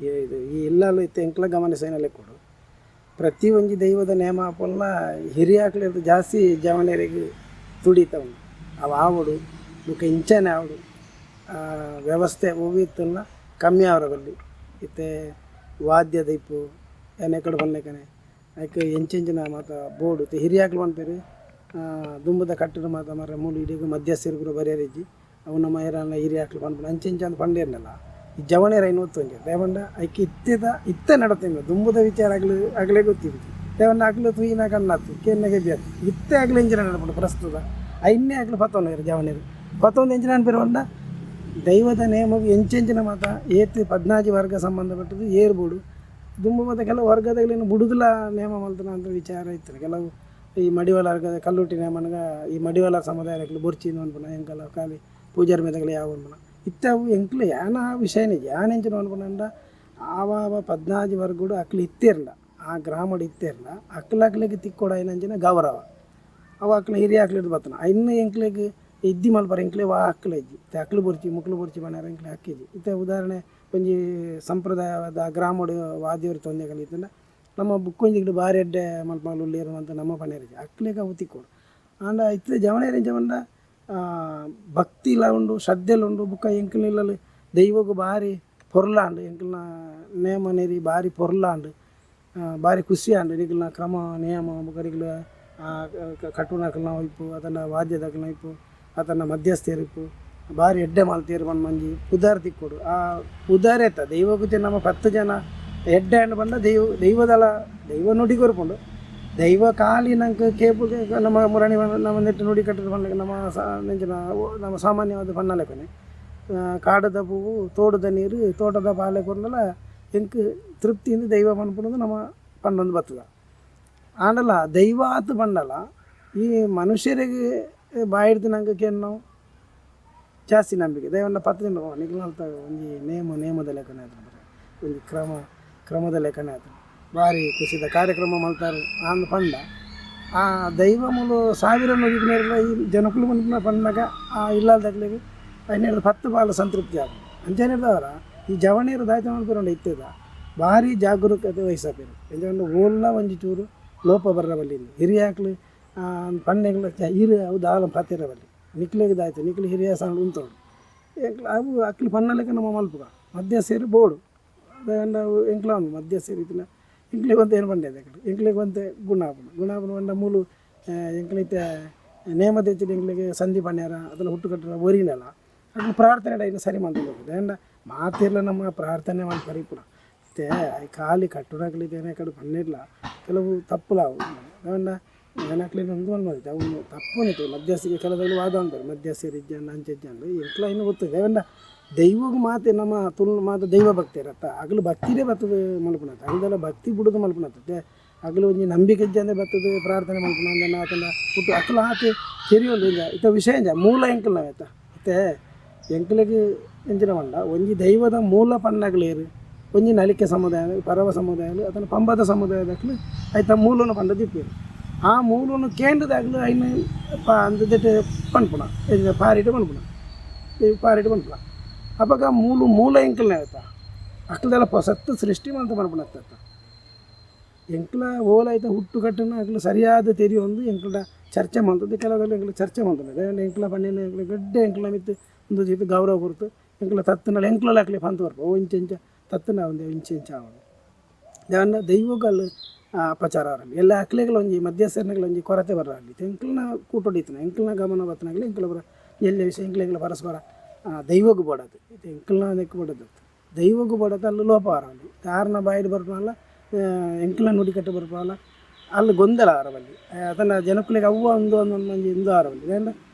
ಇದು ಈ ಇಲ್ಲಲು ಇತ್ತೆ ಎಂಕ್ಲ ಗಮನಿಸೇನಲ್ಲೇ ಕೊಡು ಪ್ರತಿ ಒಂಜಿ ದೈವದ ನೇಮ ಅಪ್ಪಲ್ಲ ಹಿರಿಯಾಕ್ಲಿರ್ದು ಜಾಸ್ತಿ ಜವನೇರಿಗೆ ತುಡಿತ ಉಂಟು ಅವು ಆವಡು ಬುಕ್ಕ ಇಂಚನೆ ಆವಡು ವ್ಯವಸ್ಥೆ ಹೂವಿತ್ತಲ್ಲ ಕಮ್ಮಿ ಅವರ ಬಲ್ಲಿ ಇತ್ತೆ ವಾದ್ಯದ ಇಪ್ಪು ಏನೆಕಡೆ ಬಂದ್ಲೇಕನೆ ಅದಕ್ಕೆ ಎಂಚಿನ ಮಾತ ಬೋರ್ಡು ಇತ್ತೆ ಹಿರಿಯಾಕ್ಲು ಬಂದ್ಪೇರು ದುಂಬದ ಕಟ್ಟಡ ಮಾತ ಮರ ಮೂಲು ಇಡೀಗ ಮಧ್ಯಸ್ಥರು ಬರೆಯರಿಜ್ಜಿ ಅವು ನಮ್ಮ ಏರನ್ನ ಹಿರಿಯಾಕ್ಲು ಬಂದ್ಬಿಡು ಅಂಚೆ ಅಂತ ಪಂಡೇರ್ನಲ್ಲ ಈ ಜವನೇರ ಇನ್ನೊತ್ತೊಂಜೆ ದೇವಂಡ ಐಕೆ ಇತ್ತೆ ನಡತೇನೆ ದುಂಬುದ ವಿಚಾರ ಆಗಲೇ ಗೊತ್ತಿದ್ದು ದೇವಂಡ ಆಗ್ಲು ತುಯಿನ ಕಣ್ಣಾತು ಕೆನ್ನೆಗೆ ಬೇರು ಇತ್ತೆ ಆಗಲೇ ಎಂಜಿನ ನಡ್ಬಿಡು ಪ್ರಸ್ತುತ ಐನ್ನೇ ಆಗಲು ಪತ್ತೊಂದು ಜವನೇರು ಪತ್ತೊಂದು ಎಂಜಿನ ಅನ್ಪಿರುವಂಡ ದೈವದ ನೇಮವು ಎಂಚೆಂಚಿನ ಮಾತ ಏತು 14 ವರ್ಗ ಸಂಬಂಧಪಟ್ಟದ್ದು ಏರ್ಬೋಡು ದುಂಬು ಮತ್ತು ಕೆಲವು ವರ್ಗದಲ್ಲಿ ಬುಡುದಲ ನೇಮ ಮಲ್ತನ ಅಂತ ವಿಚಾರ ಇತ್ತು ಕೆಲವು ಈ ಮಡಿವಾಳ ವರ್ಗದ ಕಲ್ಲುಟ್ಟಿ ನೇಮನಗ ಈ ಮಡಿವಾಳ ಸಮುದಾಯಗಳು ಬೊರ್ಚಿನ ಅನ್ಪುನ ಹೆಂಗಲ್ಲ ಖಾಲಿ ಪೂಜಾರ ಮೇದಗಳು ಯಾವ ಅನ್ಪುನ ಇತ್ತವು ಎಂಕ್ಲು ಯಾನ ವಿಷಯನೇ ಯಾನೆಂಚಿನ ಅನ್ಪುನಂಡ ಆವ 14 ವರ್ಗಡು ಅಕ್ಲು ಇತ್ತೇರಲ್ಲ ಆ ಗ್ರಾಮಡು ಇತ್ತೇರಲ್ಲ ಅಕ್ಲಕ್ಲಿಗೆ ತಿಕ್ಕೊಡ ಏನಂಚಿನ ಗೌರವ ಅವ ಅಕ್ಲು ಹಿರಿಯ ಅಕ್ಲಿದ್ದು ಬರ್ತನ ಇನ್ನು ಎಂಕ್ಲಿಗೆ ಇದ್ದಿ ಮಲ್ಪರ ಎಂಕ್ಲೆ ವಾ ಅಕ್ಲೆ ಇಜ್ಜಿ ಅಕ್ಲು ಬೊರ್ಚಿ ಮುಕ್ಳು ಬೊರ್ಚಿ ಬಣ್ಣ ಎಂಕ್ಲೆ ಅಕ್ಕಿಜಿ ಇತ್ತೆ ಉದಾಹರಣೆ ಒಂಜಿ ಸಂಪ್ರದಾಯವಾದ ಗ್ರಾಮಡು ವಾದ್ಯವರು ತೊಂದೆ ಕಲಿತಂಡ ನಮ್ಮ ಬುಕ್ಕೊಂಜಿಗಿಡು ಬಾರಿ ಎಡ್ಡೆ ಮಲ್ಪಗಳು ಉಳ್ಳೇರು ಅಂತ ನಮ್ಮ ಪಣೇರಿಜಿ ಅಕ್ಲಿಗೆ ಅವು ತಿಕ್ಕೋಡು ಆಂಡ ಇತ್ತೆ ಜವನೇರಿ ಜವಂಡ ಭಕ್ತಿಲ ಉಂಡು ಶ್ರದ್ಧೆಲ ಉಂಡು ಬುಕ್ಕ ಎಂಕ್ಲಿಲ್ಲಲು ದೈವಗೂ ಬಾರಿ ಪೊರ್ಲಾಂಡು ಎಂಕ್ಲನ ನೇಮ ನೆರಿ ಬಾರಿ ಪೊರ್ಲಾಂಡು ಬಾರಿ ಖುಷಿ ಆಂಡು ನಿಕ್ಲನ ಕ್ರಮ ನಿಯಮ ಬುಕ್ಕರಿಗ್ಲು ಕಟ್ಟುನಕಲ್ನ ಇಪ್ಪು ಅದನ್ನು ವಾದ್ಯದಕಲ್ನ ಇಪ್ಪು ಅದನ್ನು ಮಧ್ಯಸ್ಥರಿಪ್ಪು ಬಾರಿ ಎಡ್ಡೆ ಮಾಲ್ತೀರು ಮಂಜಿ ಪುದಾರ್ ತಿಕ್ಕೊಡು ಆ ಪುದಾರೇತ ದೈವಕ್ಕೆ ನಮ್ಮ 10 ಜನ ಎಡ್ಡೆ ಹಣ್ಣು ಬಂದ ದೈವ ನುಡಿ ಕೊರ್ಪುಂಡು ದೈವ ಕಾಲಿ ನಂಗೆ ಕೇಪುಗೆ ನಮ್ಮ ಮುರಣಿ ನಮ್ಮ ನೆಟ್ಟು ನುಡಿ ಕಟ್ಟದ ಬಂದಾಗ ನಮ್ಮ ಸಾಮಾನ್ಯವಾದ ಬಣ್ಣಲೆಕ್ಕನೆ ಕಾಡದ ಹೂವು ತೋಟದ ನೀರು ತೋಟದ ಪಾಲೆ ಕೊರಲೆಲ್ಲ ಎಂಕ್ ತೃಪ್ತಿಯಿಂದ ದೈವ ಪನ್ಪುನದು ನಮ್ಮ ಪಂಡೊಂದು ಬರ್ತದ ಆಂಡಲ್ಲ ದೈವ ಆತು ಬಂಡಲ್ಲ ಈ ಮನುಷ್ಯರಿಗೆ ಬಾಯಿಡ್ದು ನಂಗೆ ನಾವು ಜಾಸ್ತಿ ನಂಬಿಕೆ ದೈವನ 10 ಜನ ನಿಗ್ಲ ಒಂಜಿ ನೇಮದ ಲೆಕ್ಕನೆ ಆಯ್ತು ಒಂಜಿ ಕ್ರಮದ ಲೆಕ್ಕನೆ ಆಯ್ತು ಭಾರಿ ಖುಷಿದ ಕಾರ್ಯಕ್ರಮ ಮಾಡ್ತಾರೆ ಅಂದು ಪಂಡ ಆ ದೈವములు ಸಾವಿರ ನುಡಿಗಿನೇರಲ್ಲ ಈ ಜನಕುಲು ಮನ್ಪುನ ಪಂಡಾಗ ಆ ಇಲ್ಲಾದಗ್ಲಿಗೆ ಐನೇಳು 10 ಬಾಲ ಸಂತೃಪ್ತಿ ಆಗ ಅಂಚನೆದವರ ಈ ಜವಣೀರು ದಾಯ್ತ ಮಾಡ್ಕೊಂಡು ಇತ್ತದ ಭಾರಿ ಜಾಗರೂಕತೆ ವಹಿಸಬೇಕು ಎಂಜಂಡು ಓಲ್ಲ ಒಂಜಿ ಚೂರು ಲೋಪ ಬರ್ರವಲ್ಲಿ ಹಿರಿಯಾಕ್ಲು ಪಂಡೆಗಳ ಹಿರಿಯ ಹೌದು ಆಲ ಪಾತಿರವಲ್ಲಿ ನಿಕ್ಲಿಗೆ ದಾಯ್ತು ನಿಕ್ಲಿ ಹಿರಿಯ ಸಣ್ಣ ಉಂತೋಡು ಅವು ಅಕ್ಲಿ ಪನ್ನಲೆಕ್ಕ ನಮ್ಮ ಮಲ್ಪುಗ ಮಧ್ಯ ಸೇರಿ ಬೋಡು ಅದಂಡ ಎಂಕ್ಲ ಒಂದು ಮಧ್ಯ ಸೇರಿ ಇತ್ತಿನ ಎಂಕ್ಲಿಗೆ ಬಂತ ಏನು ಬಂಡೆ ಅದೇ ಎಂಕ್ಲಿಗೆ ಬಂತೆ ಗುಣಾಪನ ಬಂಡ ಮೂಲು ಎಂಕ್ಲೈತೆ ನೇಮ ತೆಚ್ಚಿದ ಎಂಕ್ಲಿಗೆ ಸಂಧಿ ಪಣ್ಯಾರ ಅದನ್ನು ಹುಟ್ಟು ಕಟ್ಟರ ಒರಿನಲ್ಲ ಅದು ಪ್ರಾರ್ಥನೆ ಇನ್ನು ಸರಿ ಮಾಡ್ಕೊಂಡು ಹೋಗಿದೆ ಅಂಡ ಮಾತಿರ್ಲ ನಮ್ಮ ಪ್ರಾರ್ಥನೆ ಮಾಡಿ ಪರಿಪುರ ಮತ್ತೆ ಖಾಲಿ ಕಟ್ಟಡಗಳಿದ್ದೇನೆ ಕಡೆ ಪಣ್ಣಿರ್ಲ ಕೆಲವು ತಪ್ಪುಲಾವು ಅವಂಡ ಏನಕ್ಲಿನ ಒಂದು ಮಾಡಿದೆ ಅವನು ತಪ್ಪುನಿತ್ತು ಮಧ್ಯಸ್ಥಿಗೆ ಕೆಲದಲ್ಲಿ ವಾದ ಅಂತಾರೆ ಮಧ್ಯಸ್ಥಿರಿ ಇಜ್ಜಂಡು ಅಂಚೆಜ್ಜಂಡು ಎಂಕ್ಲ ಇನ್ನೂ ಗೊತ್ತಿದೆ ಅವಂಡ ದೈವಗೂ ಮಾತೆ ನಮ್ಮ ತುಳು ಮಾತು ದೈವ ಭಕ್ತಿ ಇರತ್ತ ಆಗಲು ಭಕ್ತಿನೇ ಬರ್ತದೆ ಮಲ್ಪುನತ್ತ ಹಂಗೆಲ್ಲ ಭಕ್ತಿ ಬಿಡೋದು ಮಲ್ಪುನತ್ತೆ ಆಗಲು ಒಂಜಿ ನಂಬಿಕೆ ಇಜ್ಜಂದೆ ಬರ್ತದೆ ಪ್ರಾರ್ಥನೆ ಮಲ್ಪುನ ಅಂದನ ಆತನ ಹುಟ್ಟು ಅಕ್ಕಲ ಆತ ತೆರಿಯೊಂದು ಈಗ ಇತ್ತ ವಿಷಯ ಇಂಜ ಮೂಲ ಎಂಕಲ್ ನಾವೈತ ಮತ್ತೆ ಎಂಕಲಿಗೆ ಎಂಜಿನ ಮಂಡ ಒಂಜಿ ದೈವದ ಮೂಲ ಪನ್ನಗಳೇರು ಒಂಜಿ ನಲಿಕೆ ಸಮುದಾಯ ಪರವ ಸಮುದಾಯಗಳು ಅದನ್ನು ಪಂಬದ ಸಮುದಾಯದಕ್ಕೂ ಆಯ್ತ ಮೂಲನ ಪಂಡ ದಿಪ್ಪೇರು ಆ ಮೂಲನು ಕೇಂದ್ರದಾಗಲೂ ಐನು ಅಂದದಟ್ಟು ಪನ್ಪುಣ ಪಾರಿಟ್ಟು ಪನ್ಪುಣ ಅವಾಗ ಮೂಲ ಎಂಕಲ್ನೇ ಆಯ್ತಾ ಅಕ್ಲದೆಲ್ಲ ಸತ್ತು ಸೃಷ್ಟಿ ಅಂತ ಪನ್ಪುಣತ್ತ ಎಂಕ್ಲ ಓಲಾಯ್ತ ಹುಟ್ಟು ಕಟ್ಟನ್ನು ಅಕ್ಲು ಸರಿಯಾದ ತೆರಿ ಒಂದು ಎಂಕ್ಲ ಚರ್ಚೆ ಮಾಡ್ತದೆ ಕೆಲವೆಲ್ಲ ಎಂಕ್ಲ ಚರ್ಚೆ ಮಾಡ್ತದೆ ಎಂಕ್ಲ ಪಣ್ಣಿನ ಎಂಕ್ಲ ಗಡ್ಡೆ ಎಂಕ್ಲ ಮಿತ್ತು ಒಂದು ಜೀತಿ ಗೌರವ ಕೊಡ್ತು ಎಂಕ್ಲ ತತ್ತನಲ್ಲಿ ಎಂಕ್ಲಲ್ಲಿ ಹಾಕ್ಲಿ ಪಂತ ಬರ್ಪ ಓ ಇಂಚ ತತ್ತನ ಒಂದು ಇಂಚ ಅವನು ದೇವನ್ನ ದೈವಗಳು ಅಪಚಾರ ಆಗಲಿ ಎಲ್ಲ ಅಕ್ಲೆಗಳು ಒಂಜಿ ಮಧ್ಯಸ್ಥರಗಳು ಒಂಜಿ ಕೊರತೆ ಬರಲಿ ಎಂಕ್ಲನ ಕೂಟೊಡಿತಾನೆ ಎಂಕ್ಲನ ಗಮನ ಬತ್ತನಾಗಲಿ ಎಂಕ್ಲ ಬರ ಎಲ್ಲ ವಿಷಯ ಎಂಕ್ಲೆಂಕ್ಲ ಪರಸ್ಪರ ದೈವಗೂ ಬೋಡದು ಇದು ಎಂಕ್ಲನ ನೆಕ್ಕು ಬೋಡದು ದೈವಗೂ ಬೋಡದು ಅಲ್ಲಿ ಲೋಪ ಆರಲಿ ಯಾರನ್ನ ಬಾಯಿಡ್ ಬರ್ಪಲ್ಲ ಎಂಕ್ಲ ನುಡಿಕಟ್ಟು ಬರ್ಪಲ್ಲ ಅಲ್ಲಿ ಗೊಂದಲ ಆರವಲ್ಲಿ ಅದನ್ನು ಜನಕ್ಕಳಿಗೆ ಅವ್ವ ಒಂದು ಒಂದೊಂದು ಇಂದು ಆರವಲ್ಲಿ ಏನ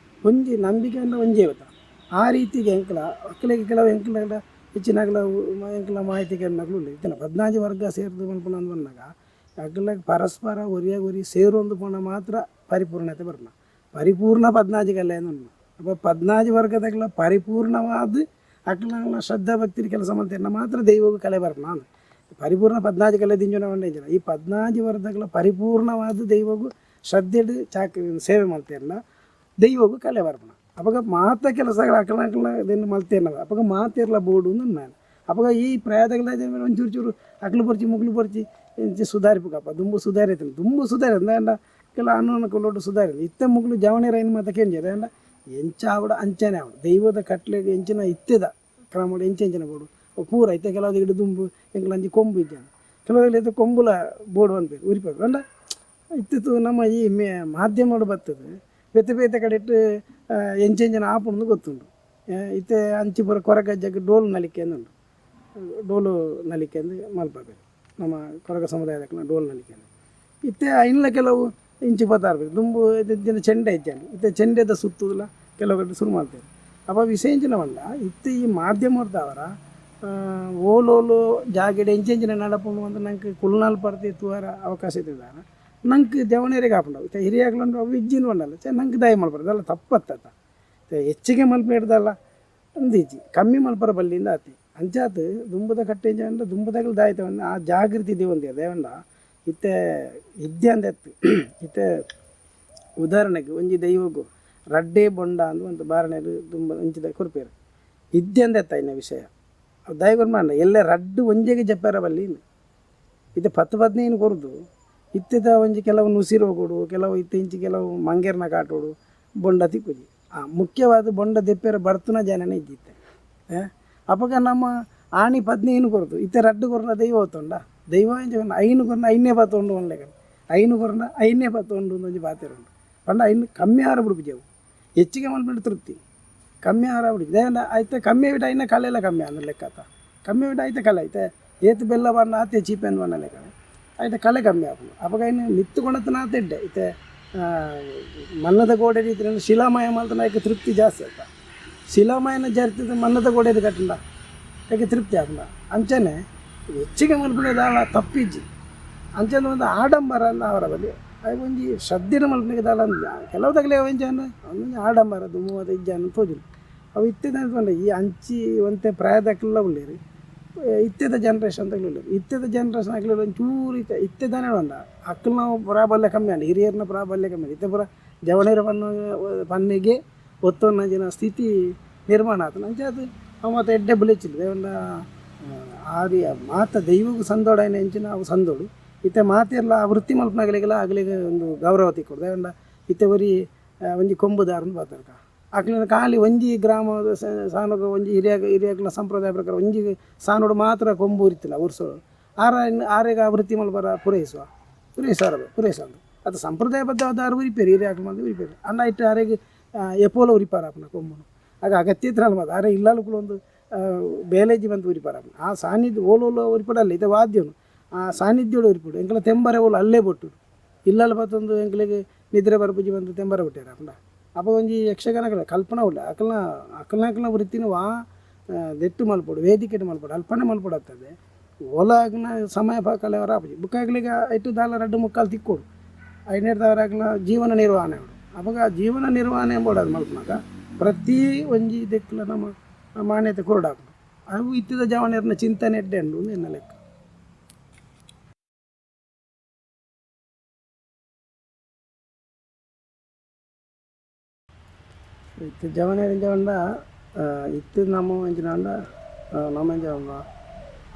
ಒಂಜಿ ನಂಬಿಕೆಯನ್ನು ಒಂಜೇ ಇವತ್ತ ಆ ರೀತಿಗೆ ಎಂಕ್ಲ ಅಕ್ಕಲಿಗೆ ಕೆಲವು ಎಂಕ್ಲ ಹೆಚ್ಚಿನಾಗಲ ಎಂಕ್ಲ ಮಾಹಿತಿ ಕೇಳಿನಾಗಲೂ ಇಲ್ಲ ಇದನ್ನು 14 ವರ್ಗ ಸೇರಿದು ಮನ್ಪುಣ ಅಂತ ಬಂದಾಗ ಅಗ್ಲಾಗ ಪರಸ್ಪರ ಒರಿ ಸೇರೊಂದು ಪುಣ ಮಾತ್ರ ಪರಿಪೂರ್ಣತೆ ಬರ್ನ ಪರಿಪೂರ್ಣ 14 ಗಲ್ಲ ಏನು ಅಪ್ಪ 14 ವರ್ಗದಾಗಲ ಪರಿಪೂರ್ಣವಾದ ಅಕ್ಲ ಶ್ರದ್ಧಾ ಭಕ್ತಿ ಕೆಲಸ ಮಾಡ್ತೇನೆ ಮಾತ್ರ ದೈವಗೂ ಕಲೆ ಬರ್ನ ನಾನು ಪರಿಪೂರ್ಣ 14 ಗಲ್ಲ ದಿಂಜನ ಒಂದಿನ ಈ 14 ವರ್ಗಗಳ ಪರಿಪೂರ್ಣವಾದ ದೈವಗೂ ಶ್ರದ್ಧೆ ಸೇವೆ ಮಾಡ್ತೇನೆ ದೈವಗೂ ಕಲೆ ಬರ್ನ ಅವಾಗ ಮಾತ ಕೆಲಸಗಳು ಅಕ್ಲನ್ನ ಮಲ್ತೇನೆ ಅವಾಗ ಮಾತಿರ್ಲ ಬೋಡು ನಾನು ಅವಾಗ ಈ ಪ್ರಯಾದಗಳ ಒಂಚೂರು ಅಕ್ಲು ಬರ್ಚಿ ಮುಗ್ಲು ಬರ್ಚಿ ಇಂಚೆ ಸುಧಾರಿಪಕ್ಕಪ್ಪ ದುಂಬು ಸುಧಾರಿತಾನೆ ಅಂದ ಕೆಲ ಅನ್ನೊಂದು ಸುಧಾರಿ ಇತ್ತ ಮುಗ್ಲು ಜವಣಿ ರೈನ್ ಮಾತ ಕೇಂಜಾರೆ ಅಂಡ ಎಂಚ ಆವಡ ಅಂಚನೆ ಆವಡು ದೈವದ ಕಟ್ಲೆಗೆ ಎಂಚಿನ ಇತ್ತದ ಕ್ರಮ ಎಂಚೆಂಚಿನ ಬೋಡು ಪೂರ ಇತ್ತ ಕೆಲವು ಹಿಡಿದು ದುಂಬು ಎಂಕ್ಲ ಅಂಚಿ ಕೊಂಬು ಇದ್ದಾನೆ ಕೆಲವು ಕೊಂಬುಲ ಬೋಡು ಅನ್ಬೇಕು ಉರಿಬೇಕು ಅಂಡ ಇತ್ತಿತ್ತು ನಮ್ಮ ಈ ಮಾಧ್ಯಮ ಬರ್ತದೆ ಬೇತೆ ಕಡೆ ಇಟ್ಟು ಎಂಚೆಂಚಿನ ಆಪುಂದು ಗೊತ್ತುಂಟು ಇತ್ತೆ ಅಂಚಿ ಬರೋ ಕೊರಗಜ್ಜಕ್ಕೆ ಡೋಲು ನಲಿಕೆ ಅಂದುಂಟು ಡೋಲು ನಲಿಕೆ ಅಂದು ಮಲ್ಪಬೇಕು ನಮ್ಮ ಕೊರಗ ಸಮುದಾಯದ ಡೋಲು ನಲಿಕೆ ಇತ್ತೆ ಇನ್ನೂ ಕೆಲವು ಇಂಚಿ ಬತ್ತಾರ್ಬೇಕು ದುಂಬು ದಿನ ಚೆಂಡೆ ಇದ್ದಾನೆ ಇತ್ತೆ ಚೆಂಡೆದ ಸುತ್ತುದಿಲ್ಲ ಕೆಲವು ಕಡೆ ಶುರು ಮಾಡ್ತೇವೆ ಅಪ್ಪ ವಿಷಯಂಚಿನವಲ್ಲ ಇತ್ತೆ ಈ ಮಾಧ್ಯಮದವರ ಓಲೋಲು ಜಾಗೆಡೆ ಎಂಚೆಂಚಿನ ನಡಪುಂಡು ಅಂತ ನಂಗೆ ಕುಲ್ನಾಲ್ ಪರ್ತಿ ತುವಾರ ಅವಕಾಶ ಇದ್ದಿದ್ದಾರ ನಂಗೆ ದೇವಣೇರಿಗೆ ಹಾಕೊಂಡವು ಇತ್ತೆ ಹಿರಿಯಾಗ್ಲಂಡು ಅವು ಇಜ್ಜಿನ ಬಂಡಲ್ಲ ನಂಗೆ ದಯ ಮಲ್ಪರ ಅದೆಲ್ಲ ತಪ್ಪತ್ತ ಹೆಚ್ಚಿಗೆ ಮಲ್ಪ ಹಿಡ್ದಲ್ಲ ಒಂದು ಇಜ್ಜಿ ಕಮ್ಮಿ ಮಲ್ಪರ ಬಲ್ಲಿಂದ ಆತಿ ಅಂಚಾತು ದುಂಬದ ಕಟ್ಟೆ ಅಂದ್ರೆ ದುಂಬದಾಗಲು ದಾಯ್ತವನ್ನ ಆ ಜಾಗೃತಿ ದೇವಂದ ದೇವಂಡ ಇತ್ತೆ ಇದ್ದೆ ಅಂದೆತ್ತು ಇತ್ತೆ ಉದಾಹರಣೆಗೆ ಒಂಜಿ ದೈವಗೂ ರಡ್ಡೆ ಬೊಂಡ ಅಂದು ಒಂದು ಬಾರಣೆರು ದುಂಬ ಅಂಚಿದ ಕೊರ್ಪೇರು ಇದ್ದೆ ಅಂದೆತ್ತ ಇನ್ನ ವಿಷಯ ದಯಗೊರ್ ಮಾಡ ಎಲ್ಲ ರಡ್ಡು ಒಂಜೆಗೆ ಜಪ್ಪಾರ ಬಲ್ಲಿ ಇತ್ತೆ 10-15 ಕೊರ್ದು ಇತ್ತಿದ ಒಂಜಿ ಕೆಲವು ನುಸಿರು ಹೋಗೋಡು ಕೆಲವು ಇತ್ತೆ ಇಂಚಿ ಕೆಲವು ಮಂಗೇರ್ನ ಕಾಟೋಡು ಬೊಂಡ ತಿಕ್ಕುಜಿ ಮುಖ್ಯವಾದ ಬೊಂಡ ದೆಪ್ಪೆರ ಬರ್ತುನ ಜನನೇ ಇದ್ದಿತ್ತೆ ಅವಾಗ ನಮ್ಮ ಆಣಿ 15 ಕೊರದು ಇತ್ತೆ ರಡ್ಡು ಕೊರನ ದೈವ ಹೊತ್ತೊಂಡ ದೈವ ಐನು ಕೊರನ ಐನೇ ಬತ್ತೊಂಡು ಒಳ್ಳೆ ಐನು ಕೊರನ ಐನೇ ಬತ್ತೊಂಡು ಒಂದೊಂದು ಬಾತಿರುಂಡು ಪಂಡ ಐನು ಕಮ್ಮಿ ಆಹಾರ ಬಿಡ್ಬಿಜೆವು ಹೆಚ್ಚಿಗೆ ಮಲ್ಪಂಡು ತೃಪ್ತಿ ಕಮ್ಮಿ ಆಹಾರ ಬಿಡಿದೆ ಆಯ್ತು ಕಮ್ಮಿ ಬಿಟ್ಟು ಐನ ಕಲೆ ಎಲ್ಲ ಕಮ್ಮಿ ಅಂದ್ರೆ ಲೆಕ್ಕತ್ತ ಕಮ್ಮಿ ಬಿಟ್ಟು ಆಯ್ತು ಕಲೆ ಐತೆ ಏತು ಬೆಲ್ಲ ಬಣ್ಣ ಆತೆ ಚೀಪೆ ಅಂತ ಬಣ್ಣ ಲೆಕ್ಕ ಆಯ್ತು ಕಲೆ ಕಮ್ಮಿ ಆಗ್ಬೋದು ಅವಾಗ ಇನ್ನು ಮಿತ್ತುಕೊಂಡತನ ಆತಿಡ್ಡೆ ಐತೆ ಮನ್ನದ ಗೋಡೆ ರೀತಿ ಶಿಲಾಮಯ ಅಂತ ನಾಯಕ ತೃಪ್ತಿ ಜಾಸ್ತಿ ಆಯ್ತಾ ಶಿಲಾಮಯನ ಜರ್ತಿದ ಮನ್ನದ ಗೋಡೆ ಕಟ್ಟಂಡ ಯಾಕೆ ತೃಪ್ತಿ ಆಗಲ್ಲ ಅಂಚನೆ ಹೆಚ್ಚಿಗೆ ಮಲ್ಪನೆದಾಳ ತಪ್ಪಿಜ್ಜಿ ಅಂಚನೆ ಒಂದು ಆಡಂಬರ ಅಂದ ಅವರ ಬಳಿ ಅದು ಒಂಜಿ ಶ್ರದ್ಧೆನ ಮಲ್ಪನೆಗೆ ದಾಳ ಅಂದ ಕೆಲವುದಾಗಲೇ ಒಂಜನ ಒಂದೊಂದು ಆಡಂಬರ ದುಮ್ಮದ ಇಜ್ಜ ಅಂತ ತೋಜಿಲ್ಲ ಅವು ಇತ್ತಿದ ಈ ಅಂಚಿ ಒಂತೆ ಪ್ರಾಯದಕ್ಕೆಲ್ಲ ಉಳ್ಳೇರಿ ಇತ್ತೆದ ಜನ್ರೇಷನ್ ಅಂತ ಹೇಳೋದು. ಇತ್ತೆದ ಜನ್ರೇಷನ್ ಆಗಲಿಲ್ಲ ಒಂಚೂರು ಇತ್ತೆದಾನೆ ಬಂದ ಅಕ್ಕನ ಪ್ರಾಬಲ್ಯ ಕಮ್ಮಿ ಅಂಡ ಹಿರಿಯರ್ನ ಪ್ರಾಬಲ್ಯ ಕಮ್ಮಿ ಇತ್ತೆ ಪುರ ಜವಣೀರ ಪನ್ನಿಗೆ ಒತ್ತೊಂದಿನ ಸ್ಥಿತಿ ನಿರ್ಮಾಣ ಆತನ ಅಂಚೆ ಅದು ಅವ ಮತ್ತು ಎಡ್ಡೆ ಬುಲೆಚ್ಚಿಲ್ಲ ದೇವಣ್ಣ ಆರ್ಯ ಮಾತ ದೈವಗೂ ಸಂದೋಡಾಯನ ಹೆಂಚಿನ ಅವು ಸಂದೋಡು ಇತ್ತೆ ಮಾತೆಲ್ಲ ವೃತ್ತಿ ಮಲ್ಪನಾಗಲಿಗೆಲ್ಲ ಆಗಲಿಗೆ ಒಂದು ಗೌರವ ತಿಕ್ಕೊಡು ದೇವಣ್ಣ ಇತ್ತೆ ಬರೀ ಒಂಜಿ ಕೊಂಬುದಾರನ್ನು ಬಾತರ್ಕ ಅಕ್ಲಿನ ಖಾಲಿ ಒಂಜಿ ಗ್ರಾಮದ ಸಾನುಗ ಒಂಜಿ ಹಿರಿಯಗಳ ಸಂಪ್ರದಾಯ ಪ್ರಕಾರ ಒಂಜಿ ಸಾನುಡು ಮಾತ್ರ ಕೊಂಬು ಇರ್ತಿಲ್ಲ ಉರ್ಸೋಡು ಆರೆಗ ವೃತ್ತಿ ಮಲ್ಪರ ಪೂರೈಸೋದು ಅದು ಸಂಪ್ರದಾಯಬದ್ಧವಾದ ಆರು ಉರಿಪೇರಿ ಹಿರಿಯಾಕಲು ಮಂದಿ ಉರಿಪೇರಿ ಅಣ್ಣ ಇಟ್ಟು ಆರೆಗೆ ಎಪ್ಪೋಲ ಉರಿಪಾರ ಅಪ್ಪನ ಕೊಂಬನು ಆಗ ಅಗತ್ಯ ಇತ್ರಲ್ಲ ಮಾತು ಆರೆ ಇಲ್ಲೂ ಒಂದು ಬೇಲೇಜಿ ಬಂದು ಉರಿಪಾರ ಅಪ್ಪನ ಆ ಸಾನ್ನಿಧ್ಯ ಓಲೋಲ ಉರಿಪಡಲ್ಲ ಇದೆ ವಾದ್ಯನು ಆ ಸಾನ್ನಿಧ್ಯೋಡು ಉರಿಪಡು ಎಂಕಲ ತೆಂಬರೆ ಓಲು ಅಲ್ಲೇ ಬೊಟ್ಟು ಇಲ್ಲಲ್ಲಿ ಬತ್ತೊಂದು ಎಂಕಲಿಗೆ ನಿದ್ರೆ ಬರಪುಜಿ ಬಂದು ತೆಂಬರೆ ಬಿಟ್ಟಾರ ಅಪ್ಪನ ಅಪ್ಪ ಒಂಜಿ ಯಕ್ಷಗಾನ ಕಲ್ಪನಾ ಉಳ್ಳ ಅಕ್ಕಲ್ನ ವೃತ್ತಿನ ದೆಟ್ಟು ಮಲ್ಪಡು ವೇದಿಕೆ ಮಲ್ಪಡು ಅಲ್ಪನೆ ಮಲ್ಪಡು ಆಗ್ತದೆ ಓಲಾಗ್ನ ಸಮಯ ಕಲೆ ಅವರ ಆಪಜಿ ಬುಕ್ಕಾಗ್ಲಿಗೆ ಐಟು ದಾಲ 2 ತಿಕ್ಕೋಡು 500 ಜೀವನ ನಿರ್ವಹಣೆ ಅವಡು ಅವಾಗ ಜೀವನ ನಿರ್ವಹಣೆ ಎಂಬೋಡದು ಮಲ್ಪನಾಗ ಪ್ರತಿ ಒಂಜಿ ದಿಕ್ಕಲ ನಮ್ಮ ಮಾನ್ಯತೆ ಕೊರಡಾಕು ಅವು ಇತ್ತಿದ ಜವನರ್ನ ಚಿಂತನೆ ಎಡ್ಡೆ ಉಂಡು ಎನ್ನ ಲೆಕ್ಕ. ಇತ್ತು ಜವನ ಇತ್ತು ನಮ್ಮ ಎಂಚಿನ ನಮ್ಮ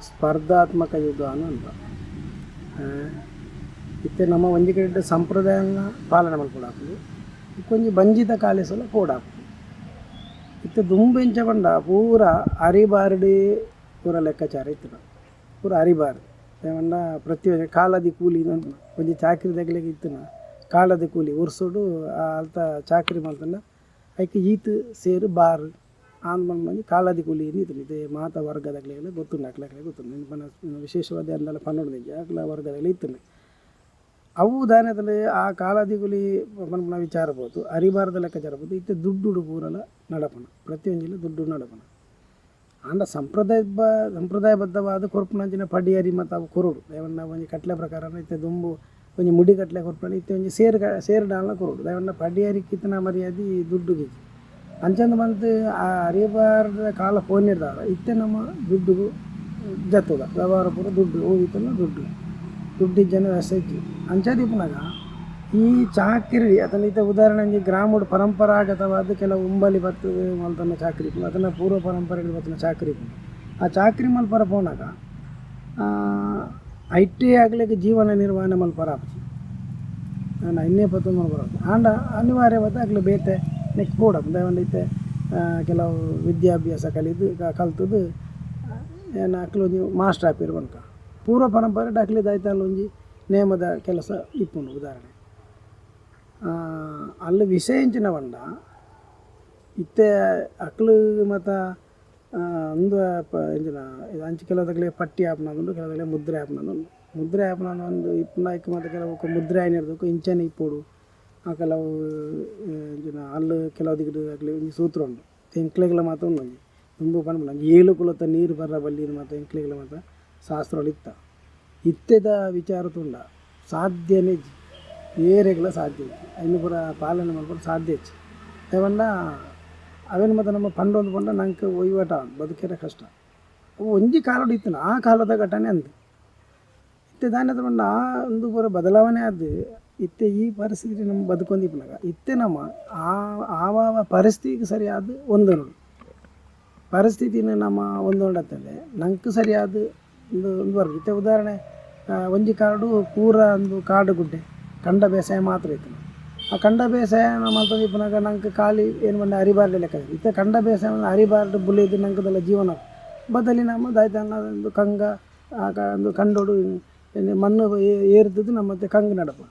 ಸ್ಪರ್ಧಾತ್ಮಕ ಯುದ್ಧ ಅಂತ ಇತ್ತೆ ನಮ್ಮ ಒಂಜಿ ಕಡೆ ಸಂಪ್ರದಾಯನ ಪಾಲನೆ ಮಲ್ಪಡಾಕು ಕೊಂಚ ಬಂಜಿತ ಕಾಲೇಸಲ ಪೋಡಾಕು ಇತ್ತೆ ದುಂಬೆಂಚ ಬಂಡ ಪೂರ ಅರಿಬಾರ್ಡಿ ಪೂರ ಲೆಕ್ಕಾಚಾರ ಇತ್ತು ಪೂರ ಅರಿಬಾರ್ದು ಏಮಂಡ ಪ್ರತಿ ಕಾಲದಿ ಕೂಲಿ ಅಂತ ಒಂಜಿ ಚಾಕ್ರಿ ತೆಗಲಿಕ್ಕೆ ಇತ್ತು ಕಾಲದಿ ಕೂಲಿ ಉರ್ಸೋಡು ಅಲ್ತ ಚಾಕ್ರಿ ಮಾಡ್ತಂಡ ಐಕೆ ಈತು ಸೇರು ಬಾರು ಆಂದ್ ಮಂದಿ ಕಾಲದಿ ಕೂಲಿ ನೀತು ಇದೆ ಮಾತ ವರ್ಗದಾಗಲಿಗೆಲ್ಲ ಗೊತ್ತುಂಡು ಅಕ್ಲಾಗಲೇ ಗೊತ್ತುಂಡು ನೆನಪನ ವಿಶೇಷವಾದ ಅಂದೆಲ್ಲ ಪನ್ನೊಡ್ದಿದ್ದೆ ಅಕ್ಲ ವರ್ಗದಲ್ಲಿ ಇತ್ತು ಅವು ಉದಾಹರಣೆದಲ್ಲಿ ಆ ಕಾಲದಿ ಕೂಲಿ ಪನ್ಪನ ವಿಚಾರ ಬೋದು ಅರಿಬಾರದ ಲೆಕ್ಕಾಚಾರ ಬೋದು ಇತ್ತೆ ದುಡ್ಡು ಪೂರಲ ನಡಪನ ಪ್ರತಿಯೊಂದಿಲ್ಲ ದುಡ್ಡು ನಡಪನ ಆಂಡ ಸಂಪ್ರದಾಯಬದ್ಧವಾದ ಕೊರ್ಪುನಂಚಿನ ಪಡಿ ಅರಿ ಮತ್ತು ಅವು ಕೊರೋಡು ದೇವಣ್ಣ ಒಂಜಿ ಕಟ್ಲೆ ಪ್ರಕಾರ ಇತ್ತೆ ದುಂಬು ಒಂಜಿ ಮುಡಿ ಕಟ್ಲೆ ಕೊರ್ಪಣ ಇತ್ತೆ ಒಂಜಿ ಸೇರು ಡಾಲ್ನ ಕೊರೋಡು ದೇವಣ್ಣ ಪಡಿ ಅರಿ ಕಿತ್ತನ ಮರ್ಯಾದಿ ದುಡ್ಡು ಗೀಜಿ ಅಂಚಂದು ಬಂತು ಆ ಅರಿಬಾರದ ಕಾಲ ಪೋನಿರ್ದಾರ ಇತ್ತೆ ನಮ್ಮ ದುಡ್ಡು ಜತ್ತದ ವ್ಯವಹಾರ ಪೂರ ದುಡ್ಡು ಹೋಗಿತ್ತಲ್ಲ ದುಡ್ಡು ಜನ ವ್ಯವಸ್ಥೆ ಅಂಚದೀಪನಾಗ ಈ ಚಾಕ್ರಿ ಅದನ್ನ ಇತ್ತ ಉದಾಹರಣೆ ಗ್ರಾಮದ ಪರಂಪರಾಗತವಾದ ಕೆಲವು ಉಂಬಲಿ ಬರ್ತದೆ ಮಲ್ತನ ಚಾಕ್ರಿ ಅದನ್ನು ಪೂರ್ವ ಪರಂಪರೆಗಳು ಬರ್ತನ ಚಾಕ್ರಿ ಆ ಚಾಕ್ರಿ ಮಲ್ಪರ ಪೋನಾಗ ಐಟಿ ಆಗ್ಲಿಕ್ಕೆ ಜೀವನ ನಿರ್ವಹಣೆ ಮಲ್ಪರ ಆಪಿ ನಾನು ಇನ್ನೇ ಪತ್ತು ಮಲ್ಪರ ಆಂಡ ಅನಿವಾರ್ಯವಾದ ಆಗ್ಲಿ ಬೇತೆ ನೆಕ್ ಬೋಡಪ್ಪ ದೇವಂದೈತೆ ಕೆಲವು ವಿದ್ಯಾಭ್ಯಾಸ ಕಲ್ತದ್ದು ಏನು ಅಕ್ಲೊಂಜಿ ಮಾಸ್ಟರ್ ಆಪಿರ್ ಬಂಕ ಪೂರ್ವ ಪರಂಪರೆ ಡಾಕ್ಲಿದಾಯ್ತು ಅಲ್ಲೊಂಜಿ ನೇಮದ ಕೆಲಸ ಇಪ್ಪುಂಡು ಉದಾಹರಣೆ ಅಲ್ಲಿ ವಿಷಯ ಇಂಚಿನ ಬಂಡ ಇತ್ತೆ ಅಕ್ಲು ಮತ್ತು ಒಂದು ಇಂಚಿನ ಇದು ಅಂಚು ಕೆಲವದಾಗಲೇ ಪಟ್ಟಿ ಆಪ್ನದುಂಡು ಕೆಲವದಾಗಲೇ ಮುದ್ರೆ ಆಪ್ನದು ಒಂದು ಇಪ್ಪನಾಯ್ಕೆ ಮತ್ತು ಕೆಲವು ಮುದ್ರೆ ಆಯ್ನಿರ್ದಕ್ಕೂ ಇಂಚನೆ ಇಪ್ಪೋಡು ಆ ಕೆಲವು ಇಂಚಿನ ಅಲ್ಲಿ ಕೆಲವು ದಿಗ್ಗು ಆಗಲಿ ಒಂದು ಸೂತ್ರ ಉಂಡು ಎಂಕ್ಲೆಗಳ ಮಾತ್ರ ಉಂಡು ತುಂಬ ಪನ್ಪುಂಡು ಹಂಗೆ 7 ಕುಲತ ನೀರು ಬರ ಬಲ್ಲಿ ಮತ್ತು ಎಂಕ್ಲೆಗಳ ಮಾತ್ರ ಶಾಸ್ತ್ರಗಳು ಇತ್ತೆದ ವಿಚಾರ ತುಂಡ ಸಾಧ್ಯನೇ ಏರೆಗಳ ಸಾಧ್ಯ ಇನ್ನು ಪೂರ ಪಾಲನೆ ಮಾಡ್ಕೊಂಡು ಸಾಧ್ಯ ಹೆಚ್ಚು ಯಾವಣ್ಣ ಅವೇನು ಮತ್ತು ನಮ್ಮ ಪಂಡೊಂದು ಪಂಡ ನಂಗೆ ಒಯ್ವಾಟ ಬದುಕಿರ ಕಷ್ಟ ಅವು ಒಂಜಿ ಕಾಲದ ಇತ್ತು ಆ ಕಾಲದ ಘಟನೆ ಅಂದು ಇತ್ತೆ ದಾನ್ಯದ ಪಂಡ ಒಂದು ಪೂರ ಬದಲಾವಣೆ ಆದ ಇತ್ತೆ ಈ ಪರಿಸ್ಥಿತಿ ನಮ್ಮ ಬದುಕೊಂದಿಪ್ಪನಾಗ ಇತ್ತೆ ನಮ್ಮ ಆವ ಪರಿಸ್ಥಿತಿಗೆ ಸರಿಯಾದ ಹೊಂದೋಡು ಪರಿಸ್ಥಿತಿನ ನಮ್ಮ ಹೊಂದೊಂಡತ್ತಲೆ ನಂಗೆ ಸರಿಯಾದ ಒಂದು ವರ್ಗ ಇತ್ತೆ ಉದಾಹರಣೆ ಒಂಜಿ ಕಾಡು ಪೂರ ಒಂದು ಕಾಡು ಗುಡ್ಡೆ ಕಂಡ ಬೇಸಾಯ ಮಾತ್ರ ಇತ್ತು ಆ ಕಂಡ ಬೇಸಾಯ ಮಾಡ್ತಂದು ಇಪ್ಪನಾಗ ನಂಗೆ ಖಾಲಿ ಏನು ಬಂದ ಅರಿಬಾರ್ಡೆ ಲೆಕ್ಕ ಇತ್ತೆ ಕಂಡ ಬೇಸಾಯ ಅರಿಬಾರ್ಡು ಬುಲಿದು ನಂಗದೆಲ್ಲ ಜೀವನ ಬದಲಿ ನಮ್ಮ ದಾಯ್ತಂಗ ಒಂದು ಕಂಗ ಒಂದು ಕಂಡೋಡು ಮಣ್ಣು ಏರ್ದದ್ದು ನಮ್ಮ ಮತ್ತೆ ಕಂಗು ನಡಪ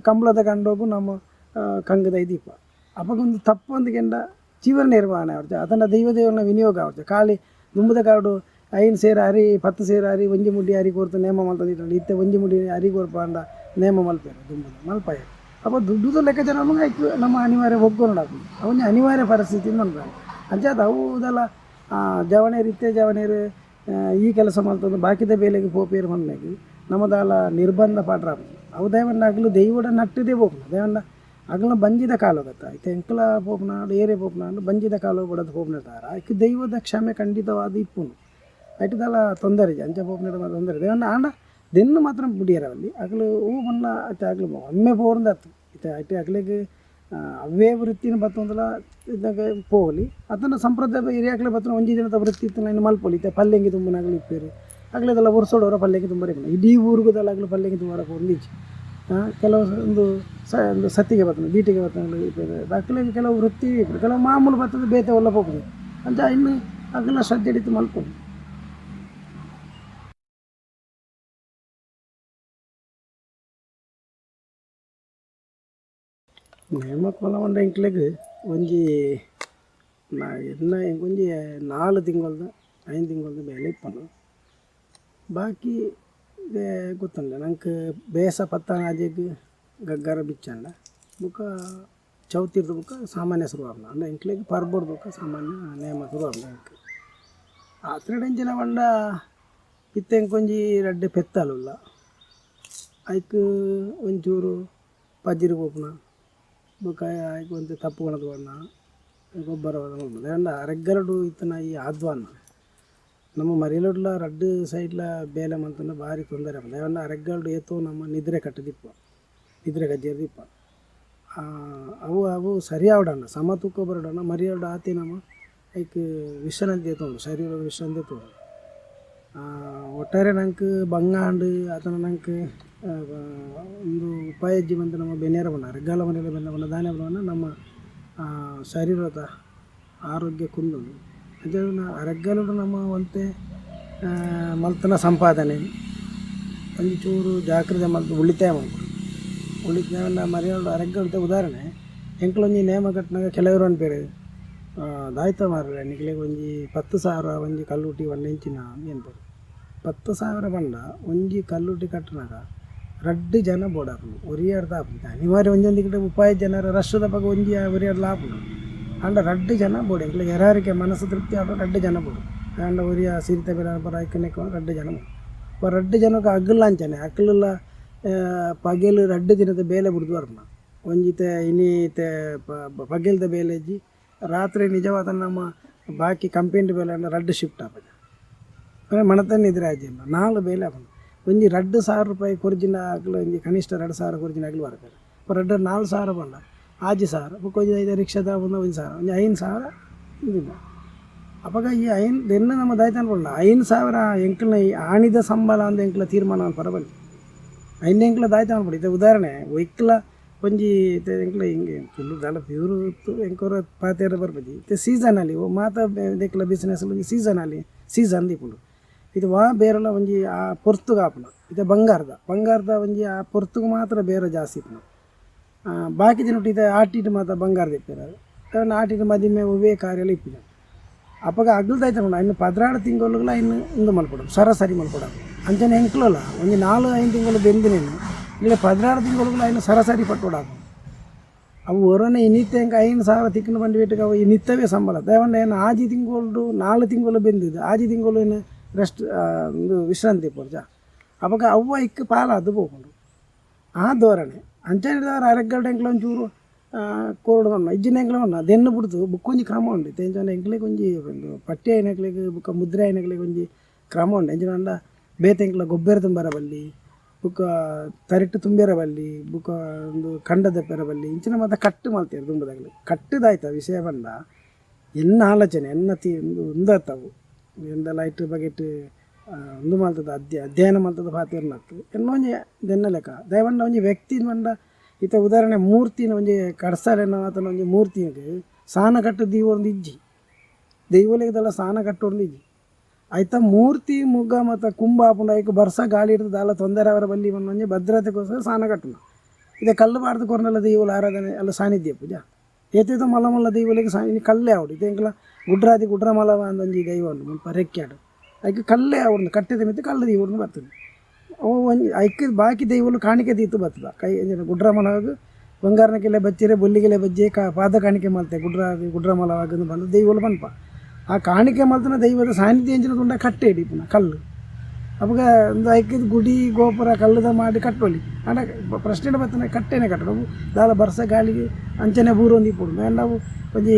ಕಂಬಳದ ಕಂಡೋಗು ನಮ್ಮ ಕಂಗದ ಇದೀಪ ಅಪ್ಪಗೊಂದು ತಪ್ಪೊಂದು ಕೆಂಡ ಜೀವನ ನಿರ್ವಹಣೆ ಆಡ್ತೇವೆ ಅದನ್ನು ದೇವನ ವಿನಿಯೋಗ ಆಡ್ತೇವೆ ಖಾಲಿ ದುಂಬದ ಕಾಡು 5 ಸೇರು ಅರಿ 10 ಸೇರು ಅರಿ ಒಂಜಿ ಮುಡ್ಡಿ ಅರಿ ಕೊರ್ತು ನೇಮ ಮಲ್ತಂದಿಟ್ಟು ಇತ್ತೆ ಒಂಜಿ ಮುಡ್ಡಿ ಅರಿ ಕೊರ್ಪ ಅಂಡ ನೇಮ ಮಲ್ಪೇರು ದುಂಬದ ಮಲ್ಪಾಯ ಅಪ್ಪ ದುಡ್ಡು ಲೆಕ್ಕಾಚಾರ ನಮಗೆ ಆಯ್ತು ನಮ್ಮ ಅನಿವಾರ್ಯ ಒಗ್ಗೊಂಡು ಹಾಕೋದು ಅವನಿಗೆ ಅನಿವಾರ್ಯ ಪರಿಸ್ಥಿತಿ ಮಲ್ಪಾಯ ಅಂಚಾದ ಅವುದೆಲ್ಲ ಜವನೇರು ಇತ್ತೆ ಜವನೇರು ಈ ಕೆಲಸ ಮಲ್ತಂದು ಬಾಕಿದ ಬೇಲೆಗೆ ಪೋಪೇರು ಮನೆಗೆ ನಮ್ಮದೆಲ್ಲ ನಿರ್ಬಂಧ ಪಾಠ ಅವು ದೇವಣ್ಣ ಆಗಲು ದೈವಡ ನಟ್ಟದೇ ಹೋಗ್ನ ದೇವಣ್ಣ ಆಗಲ ಬಂಜಿದ ಕಾಲೋಗತ್ತ ಆಯ್ತು ಎಂಕಲ ಪೋಪನಾಡು ಏರೆ ಪೋಪನಾಡು ಬಂಜಿದ ಕಾಲ ಬಡದು ಪೋಪನಿರ್ತಾರ ಆಯ್ಕೆ ದೈವದ ಕ್ಷಮೆ ಖಂಡಿತವಾದ ಇಪ್ಪುನು ಐಟದಲ್ಲ ತೊಂದರೆ ಅಂಚೆ ಪೋಪಿನ ತೊಂದರೆ ದೇವಣ್ಣ ಆಂಡ ದೆನ್ನು ಮಾತ್ರ ಮುಡಿಯರವಲ್ಲಿ ಅಗಲು ಹೂ ಬಣ್ಣ ಐತೆ ಆಗಲು ಒಮ್ಮೆ ಪೋರ್ದು ಆಯ್ತು ಇತ್ತೆ ಐತೆ ಅಗ್ಲಿಗೆ ಅವೇ ವೃತ್ತಿನ ಬತ್ತೊಂದಲ ಇದ್ದಾಗ ಪೋಗಲಿ ಅದನ್ನು ಸಂಪ್ರದಾಯ ಹಿರಿಯಾಗಲೇ ಬತ್ತ ಒಂಜಿ ದಿನದ ವೃತ್ತಿ ಇತ್ತು ಇನ್ನು ಮಲ್ಪೊಲಿ ಇತ್ತೆ ಪಲ್ಲೆಂಗಿ ತುಂಬನಾಗಲಿ ಇಪ್ಪೇರಿ ಆಗಲೇದೆಲ್ಲ ಒರ್ಸೋಡವರ ಪಲ್ಲೆಂಗಿ ತುಂಬರೇ ಇಡೀ ಊರಿಗದಲ್ಲ ಆಗಲು ಪಲ್ಲೆಂಗಿ ತುಂಬರ ಒಂದಿಚ್ಚು ಕೆಲವು ಒಂದು ಸತ್ತಿಗೆ ಬರ್ತದೆ ಬೀಟಿಗೆ ಬರ್ತದೆ ಇಪ್ಪೇರಿ ಅಕ್ಕಲಿಗೆ ಕೆಲವು ವೃತ್ತಿ ಕೆಲವು ಮಾಮೂಲು ಬರ್ತದೆ ಬೇತೆ ಒಲ್ಲ ಹೋಗ್ತದೆ ಅಂತ ಇನ್ನು ಆಗಲ್ಲ ಶ್ರದ್ಧೆ ಹಿಡಿತು ಮಲ್ಪೊಲಿ. ನೇಮಕ ಹೊಲ ಎಂಕ್ಲೆಗ್ ಒಂಜಿ ಒಂಜಿ 4 ತಿಂಗಳದ 5 ತಿಂಗಳದ ಬೇಲೆ ಇಪ್ಪನು ಬಾಕಿ ಗೊತ್ತಂಡ ನಂಗೆ ಬೇಸ ಪತ್ತಾನ ಆಜೆಗ್ ಗಗ್ಗರ ಬಿಚ್ಚಂಡ ಬುಕ್ಕ ಚೌತಿರ್ದ ಬುಕ್ಕ ಸಾಮಾನ್ಯ ಶುರುವಾರ್ನ ಅಂಡ ಎಂಕ್ಲೆಗ್ ಪರ್ಬೋಡ್ ಬುಕ್ಕ ಸಾಮಾನ್ಯ ನೇಮ ಶುರುವಾರ್ನ ಎಂಕ್ ಆತ್ರೆಡೆಂಚಿನ ಬಂಡ ಇತ್ತೆಂಕೊಂಜಿ ರಡ್ಡೆ ಪೆತ್ತಲುಲ್ಲ ಐಕ್ ಒಂಚೂರು ಪಜ್ಜಿರು ಪೋಪುನ ಬುಕ್ಕ ಐಕ್ ಒಂದು ತಪ್ಪು ಕೊಣದು ಬಣ್ಣ ಗೊಬ್ಬರ ಅಂಡ ರೆಗ್ಗರಡು ಇತ್ತನ ಈ ಆದ್ವಾನ ನಮ್ಮ ಮರಿಲೊಡ್ಲ ರಡ್ಡು ಸೈಡ್ಲ ಬೇಲೆ ಮಂತಂದ ಭಾರಿ ತೊಂದರೆ ಆಗ್ತದೆ ಯಾವನ್ನ ಅರೆಗ್ಗಲ್ಡು ಏತೋ ನಮ್ಮ ನಿದ್ರೆ ಕಟ್ಟದಿಪ್ಪ ನಿದ್ರೆ ಗಜ್ಜರ್ದಿಪ್ಪ ಅವು ಸರಿ ಆವಡಣ್ಣ ಸಮ ತೂಕ ಬರಡಣ್ಣ ಮರಿಯಲ್ಡು ಆತಿ ನಮ್ಮ ಐಕ್ ವಿಶ್ರಾಂತಿ ಎತ್ತೋಂಡು ಶರೀರ ವಿಶ್ರಾಂತಿ ಎತ್ತೋಂಡು ಒಟ್ಟಾರೆ ನಂಗೆ ಬಂಗಾಂಡು ಆತನ ನಂಗೆ ಒಂದು ಉಪಾಯಜ್ಜಿ ಬಂದು ನಮ್ಮ ಬೆನ್ನೇರ ಬಣ್ಣ ರೆಗ್ಗಾಲ ಮನೆಯಲ್ಲಿ ಬಣ್ಣ ಧಾನ್ಯ ಬಣ್ಣ ನಮ್ಮ ಶರೀರದ ಆರೋಗ್ಯ ಕುಂದೊಂದು ಅದನ್ನು ರೆಗ್ಗಾಲಡು ನಮ್ಮ ಒಂತೆ ಮಲ್ತನ ಸಂಪಾದನೆ ಒಂಚೂರು ಜಾಗ್ರತೆ ಮಲ್ತು ಉಳಿತಾಯ ಮಾಡ್ಕೊಂಡು ಉಳಿತಾಯವನ್ನ ಮರೆಯೋದು ಅರೆಗ್ಗಲ್ತೆ ಉದಾಹರಣೆ ಎಂಕ್ಲೊಂಜಿ ನೇಮ ಕಟ್ಟಿನಾಗ ಕೆಲವರು ಅನ್ಪೇರು ದಾಯ್ತ ಮಾರ್ರೆ ನಿಕ್ಲಿಗೆ ಒಂಜಿ 10,000 ಒಂಜಿ ಕಲ್ಲುಟಿ 1 ಇಂಚಿನ ಏನ್ಪೇರು 10,000 ಬಂಡ ಒಂಜಿ ಕಲ್ಲುಟಿ ಕಟ್ಟಿನಾಗ 2 ಜನ ಬೋಡಾಪುಂಡು ಒರಿಯಾಡ್ದು ಆಪುಂಡು ಅನಿವಾರ್ಯ ಒಂಜೊಂದು ಗಿಡ 30 ಜನರ ರಶದ ಬಗ್ಗೆ ಒಂಜಿ ಒರಿಯಾಡ್ಲು ಆಪುಂಡು ಅಂಡ 2 ಜನ ಬೋಡು ಎಂಕ್ಲೆ ಎರಾರಿಗೆ ಮನಸ್ಸು ತೃಪ್ತಿ ಆಡೋ 2 ಜನ ಬೋಡು ಅಂಡ ಒರಿಯ ಸೀರಿತ ಬೇರೆ ಬರ ಐಕನೆಕ್ಕ 2 ಜನ ಬೋಡು 2 ಜನಕ್ಕೆ ಅಗ್ಗಲ್ಲ ಅಂಚಾನೆ ಅಕ್ಕಲೆಲ್ಲ ಪಗೆಲು 2 ದಿನದ ಬೇಲೆ ಬಿಡ್ದು ಬರ್ನ ಒಂಜಿತೆ ಇನ್ನೀತೆ ಪಗೆಲ್ದ ಬೇಲೆ ಇಜ್ಜಿ ರಾತ್ರಿ ನಿಜವಾದ ನಮ್ಮ ಬಾಕಿ ಕಂಪೌಂಡ್ ಬೇಲೆ 2 ಶಿಫ್ಟ್ ಆಪದ ಅಂದರೆ ಮಣತನ ಇದ್ರೆ ಆಜಿಲ್ಲ 4 ಬೇಲೆ ಆಪಂಡು ಒಂಜಿ 2,000 ರೂಪಾಯಿ ಕೊರ್ಜಿನ ಆಗಲು ಒಂಜಿ ಕನಿಷ್ಠ 2,000 ಕೊರ್ಜಿನ ಆಗಲು ಬರ್ತಾರೆ 4,000 ಬಂಡ ಆಜಿ 1,000 ಬುಕ್ ಒಂಜಿ 5 ರಿಕ್ಷಾದ ಒಂದು 1,000 ಒಂಜಿ 5,000 ಇದಿಲ್ಲ ಅವಾಗ ಈ ದೆನ್ನ ನಮ್ಮ ದಾಯ್ತಾನ ಬಣ್ಣ 5,000 ಎಂಕ್ಲ ಆಣಿದ ಸಂಬಳ ಅಂದ ಎಂಕ್ಲ ತೀರ್ಮಾನ ಪರಬಲ್ಲಿ 5 ಎಂಕ್ಲ ದಾಯ್ತಾನ ಬಿಡಿ ಇದು ಉದಾಹರಣೆ ಒಯ್ಕ್ಲ ಒಂಜಿ ಎಂಕ್ಲ ಹಿಂಗೆ ಫುಲ್ಲು ದಾಲ ಪ್ಯೂರು ಇತ್ತು ಎಂಕೋರ ಪಾತೇರ ಬರ್ಬೋದು ಇದು ಸೀಸನಲ್ಲಿ ಮಾತ ದೇಕ್ಲ ಬಿಸ್ನೆಸ್ ಒಂಜಿ ಸೀಸನ್ ದೀಪುಂಡು ಇದು ಬೇರೆಲ್ಲ ಒಂಜಿ ಆ ಪೊರ್ತುಗ ಆಪುನ ಇದು ಬಂಗಾರದ ಒಂಜಿ ಆ ಪೊರ್ತುಗು ಮಾತ್ರ ಬೇರೆ ಜಾಸ್ತಿ ಇಪ್ಪುನ ಬಾಕಿ ದಿನ ಇದು ಆಟಿಟ್ಟು ಮಾತ್ರ ಬಂಗಾರದ ಇಪ್ಪಿರೋದು ಆಟಿಟ್ಟು ಮದಿಮೆ ಒವೇ ಕಾರ್ಯಲ್ಲ ಇಪ್ಪಿದ ಅಪ್ಪಾಗ ಅಗ್ಲದಾಯ್ತು ನೋಡ ಇನ್ನು 16 ತಿಂಗಳ ಇನ್ನು ಇಂದು ಮಲ್ಕೊಡೋದು ಸರಾಸರಿ ಮಲ್ಕೊಡೋದು ಅಂಚನೆ ಎಂಕ್ಲಲ್ಲ ಒಂಜಿ 4-5 ತಿಂಗಳು ಬೆಂದಿನೇನು ಇಲ್ಲ 16 ತಿಂಗಳ ಇನ್ನು ಸರಾಸರಿ ಪಟ್ಟೋಡಾಕು ಅವು ಹೊರನೆ ಇನ್ನಿತ್ತೆ ಹೆಂಗೆ 5,000 ತಿಕ್ಕನ ಬಂದು ಬಿಟ್ಟಿಗೆ ಅವು ಇನ್ನಿತ್ತವೇ ಸಂಬಳ ದೇವಂಡ ಏನು ಆಜಿ ತಿಂಗಳು 4 ತಿಂಗಳು ಬೆಂದಿದ್ದು ಆಜಿ ತಿಂಗಳು ಏನು ರೆಸ್ಟ್ ಒಂದು ವಿಶ್ರಾಂತಿ ಪೋರ್ಜ ಅವಾಗ ಅವ್ವ ಇಕ್ಕ ಪಾಲ ಅದು ಹೋಗ್ಕೊಂಡು ಆ ಧೋರಣೆ ಅಂಚನಿದವ್ರು ಅರೆಗ್ಗಲ್ಡು ಎಂಕ್ಲ ಒಂಚೂರು ಕೋರ್ಡು ಬಣ್ಣ ಇಜ್ಜಿನ ಎಂಕ್ಲ ಬಣ್ಣ ದೆನ್ನು ಬಿಡ್ತು ಬುಕ್ಕೊಂಜಿ ಕ್ರಮ ಉಂಡು ಎಂಜನ ಎಂಕ್ಲಿಗೆ ಒಂಜಿ ಒಂದು ಪಟ್ಟಿ ಐನಕ್ಲಿಗೆ ಬುಕ್ಕ ಮುದ್ರೆ ಐನಕ್ಲಿಗೆ ಒಂಜಿ ಕ್ರಮ ಉಂಡು ಎಂಜಿನ ಬೇತೆ ಎಂಕ್ಲ ಗೊಬ್ಬರ ತುಂಬರ ಬಲ್ಲಿ ಬುಕ್ಕ ತರಿಟ್ಟು ತುಂಬೇರ ಬಲ್ಲಿ ಬುಕ್ಕ ಒಂದು ಕಂಡದ ಪೆರ ಬಲ್ಲಿ ಇಂಚಿನ ಮಾತ್ರ ಕಟ್ಟು ಮಾಡ್ತಾರೆ ತುಂಬದಾಗಲಿ ಕಟ್ಟದಾಯ್ತು ವಿಷಯ ಬಂದ ಎನ್ನ ಆಲೋಚನೆ ಎನ್ನ ಒಂದತ್ತವು ಎಂದ ಲೈಟ್ ಬಗೆಟ್ ಒಂದು ಮಾಡ್ತದ ಅಧ್ಯಯನ ಮಾಡ್ತದ ಪಾತಿರ್ನತ್ತು ಇನ್ನೊಂಜಿ ದೆನ್ನ ಲೆಕ್ಕ ದಯವಂಡ ಒಂಜಿ ವ್ಯಕ್ತಿ ಬಂಡ ಈತ ಉದಾಹರಣೆ ಮೂರ್ತಿನ ಒಂಜಿ ಕಡ್ಸಾಲೆನೋ ಆತನ ಒಂಜಿ ಮೂರ್ತಿಗೆ ಸಾನ ಕಟ್ಟು ದೀವೊಂದು ಇಜ್ಜಿ ದೈವಲೆಗದೆಲ್ಲ ಸಾನ ಕಟ್ಟೊಂದು ಇಜ್ಜಿ ಆಯ್ತಾ ಮೂರ್ತಿ ಮುಗ್ಗ ಮತ್ತು ಕುಂಭ ಹಾಪುಂಡು ಐಕ್ ಬರ್ಸ ಗಾಳಿ ಇರ್ತದೆ ಅಲ್ಲ ತೊಂದರೆ ಅವರ ಬಲ್ಲಿ ಒಂದೊಂಜಿ ಭದ್ರತೆಗೋಸ್ಕರ ಸಾನ ಕಟ್ಟುನ ಇದೇ ಕಲ್ಲು ಬಾರ್ದು ಕೊರ್ನೆಲ್ಲ ದೈವಲ ಆರಾಧನೆ ಎಲ್ಲ ಸಾನ್ನಿಧ್ಯ ಪೂಜಾ ಏತೈತ ಮಲ್ಲ ದೈವಲಿಗೆ ಇನ್ನು ಕಲ್ಲೇ ಆವಡು ಇದು ಎಂಕ್ಲ ಗುಡ್ರ ಮಲವ ಅಂದೊಂಜಿ ದೈವ ಉಂಡು ಮುಲ್ಪ ರೆಕ್ಕ್ಯಾಡು ಐಕ್ ಕಲ್ಲೇ ಆವಡ್ದು ಕಟ್ಟಿದ ಮಿತ್ತು ಕಲ್ಲು ದೈವರ್ನು ಬರ್ತದೆ ಅವು ಒಂಜಿ ಐಕ್ ಬಾಕಿ ದೈವಲು ಕಾಣಿಕೆ ದೀತು ಬರ್ತದ ಕೈ ಗುಡ್ರ ಮಲವಾಗ ಬಂಗಾರನಕ್ಕೆಲ್ಲ ಬಚ್ಚಿರೆ ಬೊಲ್ಲಿಗೆಲ್ಲ ಬಜ್ಜೆ ಪಾದ ಕಾಣಿಕೆ ಮಾಡ್ತೆ ಗುಡ್ರ ಮಲವಾಗಂದು ಬಂದು ದೈವಲು ಬನ್ಪ ಆ ಕಾಣಿಕೆ ಮಲ್ತನ ದೈವದ ಸಾನ್ನಿಧ್ಯ ಎಂಚಿನ ತುಂಡ ಕಟ್ಟೆ ಹಿಡಿಪುನ ಕಲ್ಲು ಅವಾಗ ಒಂದು ಐಕ್ಯದ ಗುಡಿ ಗೋಪುರ ಕಲ್ಲದ ಮಾಡಿ ಕಟ್ಟೋಲಿ ಅಂಡ ಪ್ರಶ್ನೆ ಬರ್ತನೆ ಕಟ್ಟೆನೆ ಕಟ್ಟೋದು ದಾಲ ಬರ್ಸ ಗಾಳಿಗೆ ಅಂಚನೆ ಬೂರೊಂದು ಇಪ್ಪುಡು ನಾವು ಒಂಜಿ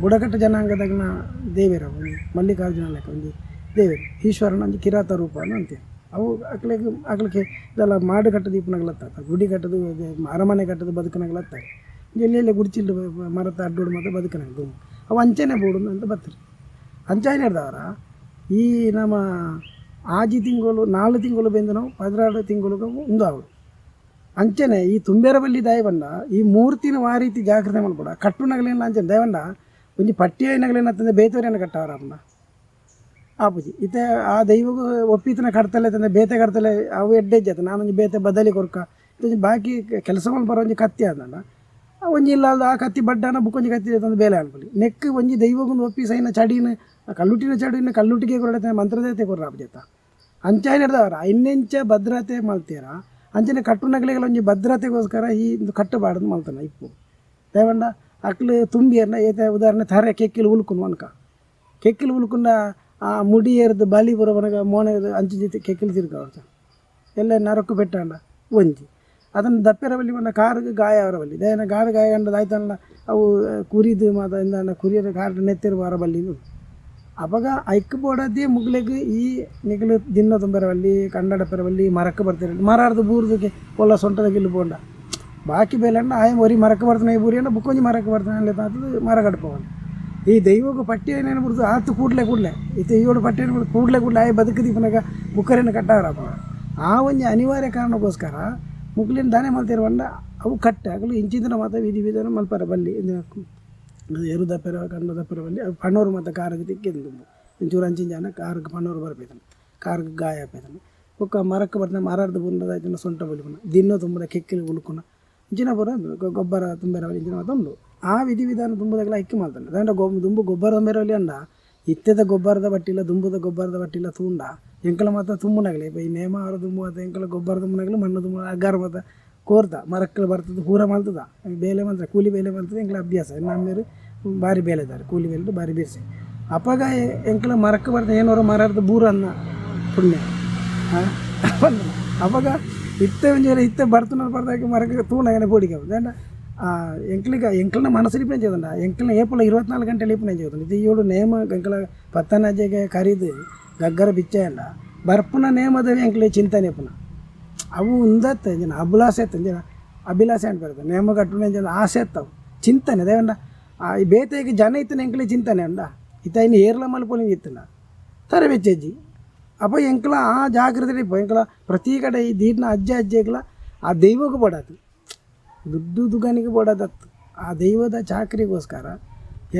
ಬುಡಕಟ್ಟು ಜನಾಂಗದಾಗಿನ ದೇವೇರ ಒಂಜಿ ಮಲ್ಲಿಕಾರ್ಜುನ ಲೆಕ್ಕ ಒಂಜಿ ದೇವರು ಈಶ್ವರನ ಒಂದು ಕಿರಾತ ರೂಪ ಅಂತೇಳಿ ಅವು ಅಕ್ಲಿಗೆ ಇದೆಲ್ಲ ಮಾಡು ಕಟ್ಟದು ಇಪ್ಪನಾಗ್ಲತ್ತ ಗುಡಿ ಕಟ್ಟದು ಅರಮನೆ ಕಟ್ಟದು ಬದುಕನಾಗ್ಲತ್ತ ಎಲ್ಲೆಲ್ಲ ಗುಡಿಚಿಲ್ಲು ಮರತ ಅಡ್ಡೋಡು ಮತ್ತು ಬದುಕನಾಗ ಅವು ಅಂಚೆನೆ ಬೋಡು ಅಂತ ಬರ್ತಾರೆ ಅಂಚಾನೆ ಹಿಡ್ದವರ ಈ ನಮ್ಮ ಆಜಿ ತಿಂಗಳು 4 ತಿಂಗಳು ಬೆಂದು ನಾವು 16 ತಿಂಗಳು ಒಂದು ಅವಳು ಅಂಚನೆ ಈ ತುಂಬೇರ ಬಲ್ಲಿ ದಯವಂಡ ಈ ಮೂರ್ತಿನ ಆ ರೀತಿ ಜಾಗ್ರತೆ ಮಾಡ್ಬೇಡ ಕಟ್ಟು ನಗಲೇನ ಅಂಚನೆ ದಯವಂಡ ಒಂಜಿ ಪಟ್ಟಿಯ ನಗಲೇನಂತಂದ್ರೆ ಬೇತವರೇನ ಕಟ್ಟವರಮ್ಮ ಆಪುಜಿ ಇತ್ತೆ ಆ ದೈವಗೂ ಒಪ್ಪಿತನ ಕಡ್ತಲೆ ತಂದೆ ಬೇತೆ ಕಡ್ತಲೆ ಅವು ಎಡ್ಡೆಜ್ಜಾತ ನಾನೊಂದು ಬೇತೆ ಬದಲಿ ಕೊರ್ಕ ಇದು ಬಾಕಿ ಕೆಲಸ ಬರೋ ಒಂಜಿ ಕತ್ತಿ ಆದಲ್ಲ ಒಂಜಿ ಇಲ್ಲ ಆ ಕತ್ತಿ ಬಡ್ಡನ ಬುಕ್ಕೊಂಜಿ ಕತ್ತಿ ತಂದು ಬೇಲೆ ಅನ್ಕೊಳ್ಳಿ ನೆಕ್ ಒಂಜಿ ದೈವಗೊಂದು ಒಪ್ಪಿ ಸೈನ ಚಡಿನ ಕಲ್ಲುಟ್ಟಿನ ಚಡಿನ ಕಲ್ಲುಟ್ಟಿಗೆ ಕೊರಡತೆ ಮಂತ್ರದೇತೆ ಕೊರ್ರ ಆಪ್ಜಾತ ಅಂಚಾಯ ನಡೆದವರ ಇನ್ನೆಂಚ ಭದ್ರತೆ ಮಲ್ತೀರ ಅಂಚನೆ ಕಟ್ಟು ನಗಲಿಗೆಲ್ಲ ಒಂಜಿ ಭದ್ರತೆಗೋಸ್ಕರ ಈ ಒಂದು ಕಟ್ಟಬಾರ್ದು ಮಲ್ತಾನೆ ಇಪ್ಪು ದಯವಂಡ ಅಕ್ಲು ತುಂಬಿಯರ್ನ ಏತ ಉದಾಹರಣೆ ತರೆ ಕೆಕ್ಕಿಲು ಉಲ್ಕೊಂಡು ಅನ್ಕ ಕೆಕ್ಕಿಲು ಉಲ್ಕೊಂಡ ಆ ಮುಡಿ ಏರ್ದು ಬಲಿ ಬರೋವನಾಗ ಮೋನೆ ಅಂಚು ಜೊತೆ ಕೆಕ್ಕಿಲು ತಿರ್ಗವ್ರ ಎಲ್ಲ ನರಕು ಬೆಟ್ಟಂಡ ಒಂಜಿ ಅದನ್ನು ದಪ್ಪೆರ ಬಲ್ಲಿ ಬಂದ ಕಾರಿಗೆ ಗಾಯ ಅವರ ಬಲ್ಲಿ ದಯನ ಗಾಯ ಕಂಡದು ಆಯ್ತಲ್ಲ ಅವು ಕುರಿದು ಮಾತ ಕುರಿಯರ ಕಾರು ನೆತ್ತಿರುವ ಬಲ್ಲಿದು ಅವಾಗ ಐಕ್ ಬೋಡದೇ ಮುಗ್ಲೆಗೆ ಈ ನಿಗಲು ದಿನ ತುಂಬರವಲ್ಲಿ ಕನ್ನಡ ಪೆರವಲ್ಲಿ ಮರಕ್ಕೆ ಬರ್ತಾರೆ ಮರಾರ್ದು ಬೂರ್ದಕ್ಕೆ ಒಳ್ಳ ಸೊಂಟದ ಗಿಲ್ಲು ಬೋಂಡ ಬಾಕಿ ಬೇಲೆಣ್ಣ ಆಯ ಒರಿ ಮರಕ್ಕೆ ಬರ್ತಾನೆ ಬೂರಿಯಣ್ಣ ಬುಕ್ಕೊಂಜಿ ಮರಕ್ಕೆ ಬರ್ತಾನೆ ಅಲ್ಲೇ ತಾತದು ಮರ ಕಟ್ಪವಲ್ಲ ಈ ದೈವಗೂ ಪಟ್ಟಿ ಏನೇನು ಬಿಡ್ದು ಆತು ಕೂಡಲೇ ಇದು ಏಳು ಪಟ್ಟಿ ಏನು ಬಿಡ್ದು ಕೂಡಲೇ ಆಯ ಬದುಕದೀಪನಾಗ ಬುಕ್ಕರೇನು ಕಟ್ಟಾರಪ್ಪ ಆ ಒಂದು ಅನಿವಾರ್ಯ ಕಾರಣಕ್ಕೋಸ್ಕರ ಮುಗ್ಲಿನ ದಾನೆ ಮಲ್ತಿರುವಂಡ ಅವು ಕಟ್ಟೆ ಆಗಲು ಇಂಚಿನ ಮಾತ್ರ ವಿಧಿವಿಧಾನ ಮಲ್ಪರ ಬಲ್ಲಿ ಎರು ದಪ್ಪೆರ ಕಣ್ಣು ದಪ್ಪೆರ ಬಲ್ಲಿ ಅವು ಪಣ್ಣೋರು ಮತ್ತು ಕಾರಿಗೆ ತಿಕ್ಕಿದ್ದು ಇಂಚೂರು ಅಂಚಿನ ಜನ ಕಾರ್ಗೆ ಪಣ್ಣೋರು ಬರ್ಬೇಕಂತ ಕಾರ್ಗೆ ಗಾಯ ಹಾಕೈತಾನೆ ಒಕ್ಕ ಮರಕ್ಕೆ ಬರ್ತಾನೆ ಮರಾರ್ದು ಬಂದದಾಯ್ತು ಸೊಂಟ ಬಲಿಪನ ದಿನ ತುಂಬ ಕೆಕ್ಕಿಲಿ ಉಳ್ಕೊಣ ಇಂಚಿನ ಬರ ಗೊಬ್ಬರ ತುಂಬೆರ ಇಂಚಿನ ಮಾತೊಂದು ಆ ವಿಧಿವಿಧಾನ ತುಂಬದಾಗಲ ಇಕ್ಕಿ ಮಾಡ್ತಾನೆ ಅದಂಡ ದುಂಬು ಗೊಬ್ಬರ ತುಂಬೆರವಲ್ಲಿ ಅಂಡ ಇತ್ತೆದ ಗೊಬ್ಬರದ ಬಟ್ಟಿಲ್ಲ ದುಂಬುದ ಗೊಬ್ಬರದ ಬಟ್ಟಿಲ್ಲ ತೂಂಡ ಎಂಕಲ ಮಾತ್ರ ತುಂಬನಾಗಲಿ ಈ ನೇಮ ಅವರ ದುಂಬು ಮತ್ತು ಎಂಕಲ ಗೊಬ್ಬರ ತುಂಬನಾಗಲಿ ಮಣ್ಣು ತುಂಬ ಅಗ್ಗಾರ ಮತ್ತು ಕೋರ್ದ ಮರಕ್ಕೆ ಬರ್ತದೆ ಪೂರ ಮಾಡ್ತದ ಬೇಲೆ ಮಾಡ್ತಾರೆ ಕೂಲಿ ಬೇಲೆ ಮಾಡ್ತದೆ ಎಂಕಲ ಅಭ್ಯಾಸ ನಮ್ಮರು ಭಾರಿ ಬೇಲೆದಾರೆ ಕೂಲಿ ಬೇಲೆ ಭಾರಿ ಬೇಸಿ ಅಪ್ಪಾಗ ಎಂಕಲ ಮರಕ್ಕೆ ಬರ್ತದೆ ಏನೋರು ಮರದ ಬೂರ ಅನ್ನ ಪುಣ್ಯ ಅವಾಗ ಇತ್ತೆ ಒಂಜಿ ಇತ್ತೆ ಬರ್ತನವ್ರು ಬರ್ದಾಕಿ ಮರಕ್ಕೆ ತೂಣ ಏನೇ ಬೋಡಿಗೆ ದಂಡ ಎಂಕ್ಲನ ಮನಸ್ಸಲ್ಲಿ ಚೇದಂಡ ಎಂಕ್ಲನ ಏಪಲ 24 ಗಂಟೆಲಿ ಇಪ್ಪನೇ ಚೇದಂಡ ಇದು ಏಳು ನೇಮ ಎಂಕಲ ಪತ್ತನಜ್ಜೆಗೆ ಕರೀದು ಗಗ್ಗರ ಬಿಚ್ಚಂಡ ಬರ್ಪನ ನೇಮದ ಎಂಕ್ಲೆ ಚಿಂತನೆ ಪುನ ಅವು ಉಂದತ್ತೆ ಜನ ಅಭಿಲಾಷೆ ಎತ್ತ ಜನ ಅಭಿಲಾಷೆ ಅಂತ ಬರ್ತದೆ ನೇಮ ಕಟ್ಟುನ ಜನ ಆಸೆ ಎತ್ತವು ಚಿಂತನೆ ದೇವಂಡ ಈ ಬೇತೆಗೆ ಜನ ಇತ್ತನ ಎಂಕ್ಲೆ ಚಿಂತನೆ ಅಂಡ ಇತ್ತ ಇನ್ನು ಏರ್ಲ ಮಲ್ಪೊಲಿ ಇತ್ತನ ತರ ಬೆಚ್ಚಜ್ಜಿ ಅಪ್ಪ ಎಂಕ್ಲ ಆ ಜಾಗ್ರತೆ ಇಪ್ಪ ಎಂಕ್ಲ ಪ್ರತಿ ಕಡೆ ಈ ದೀರ್ನ ಅಜ್ಜೆಗ್ಲ ಆ ದೈವಕ್ಕೆ ಬಡಾತು ದುಡ್ಡು ದುಗಾನಿಗೆ ಬೋಡದತ್ತು ಆ ದೈವದ ಚಾಕರಿಗೋಸ್ಕರ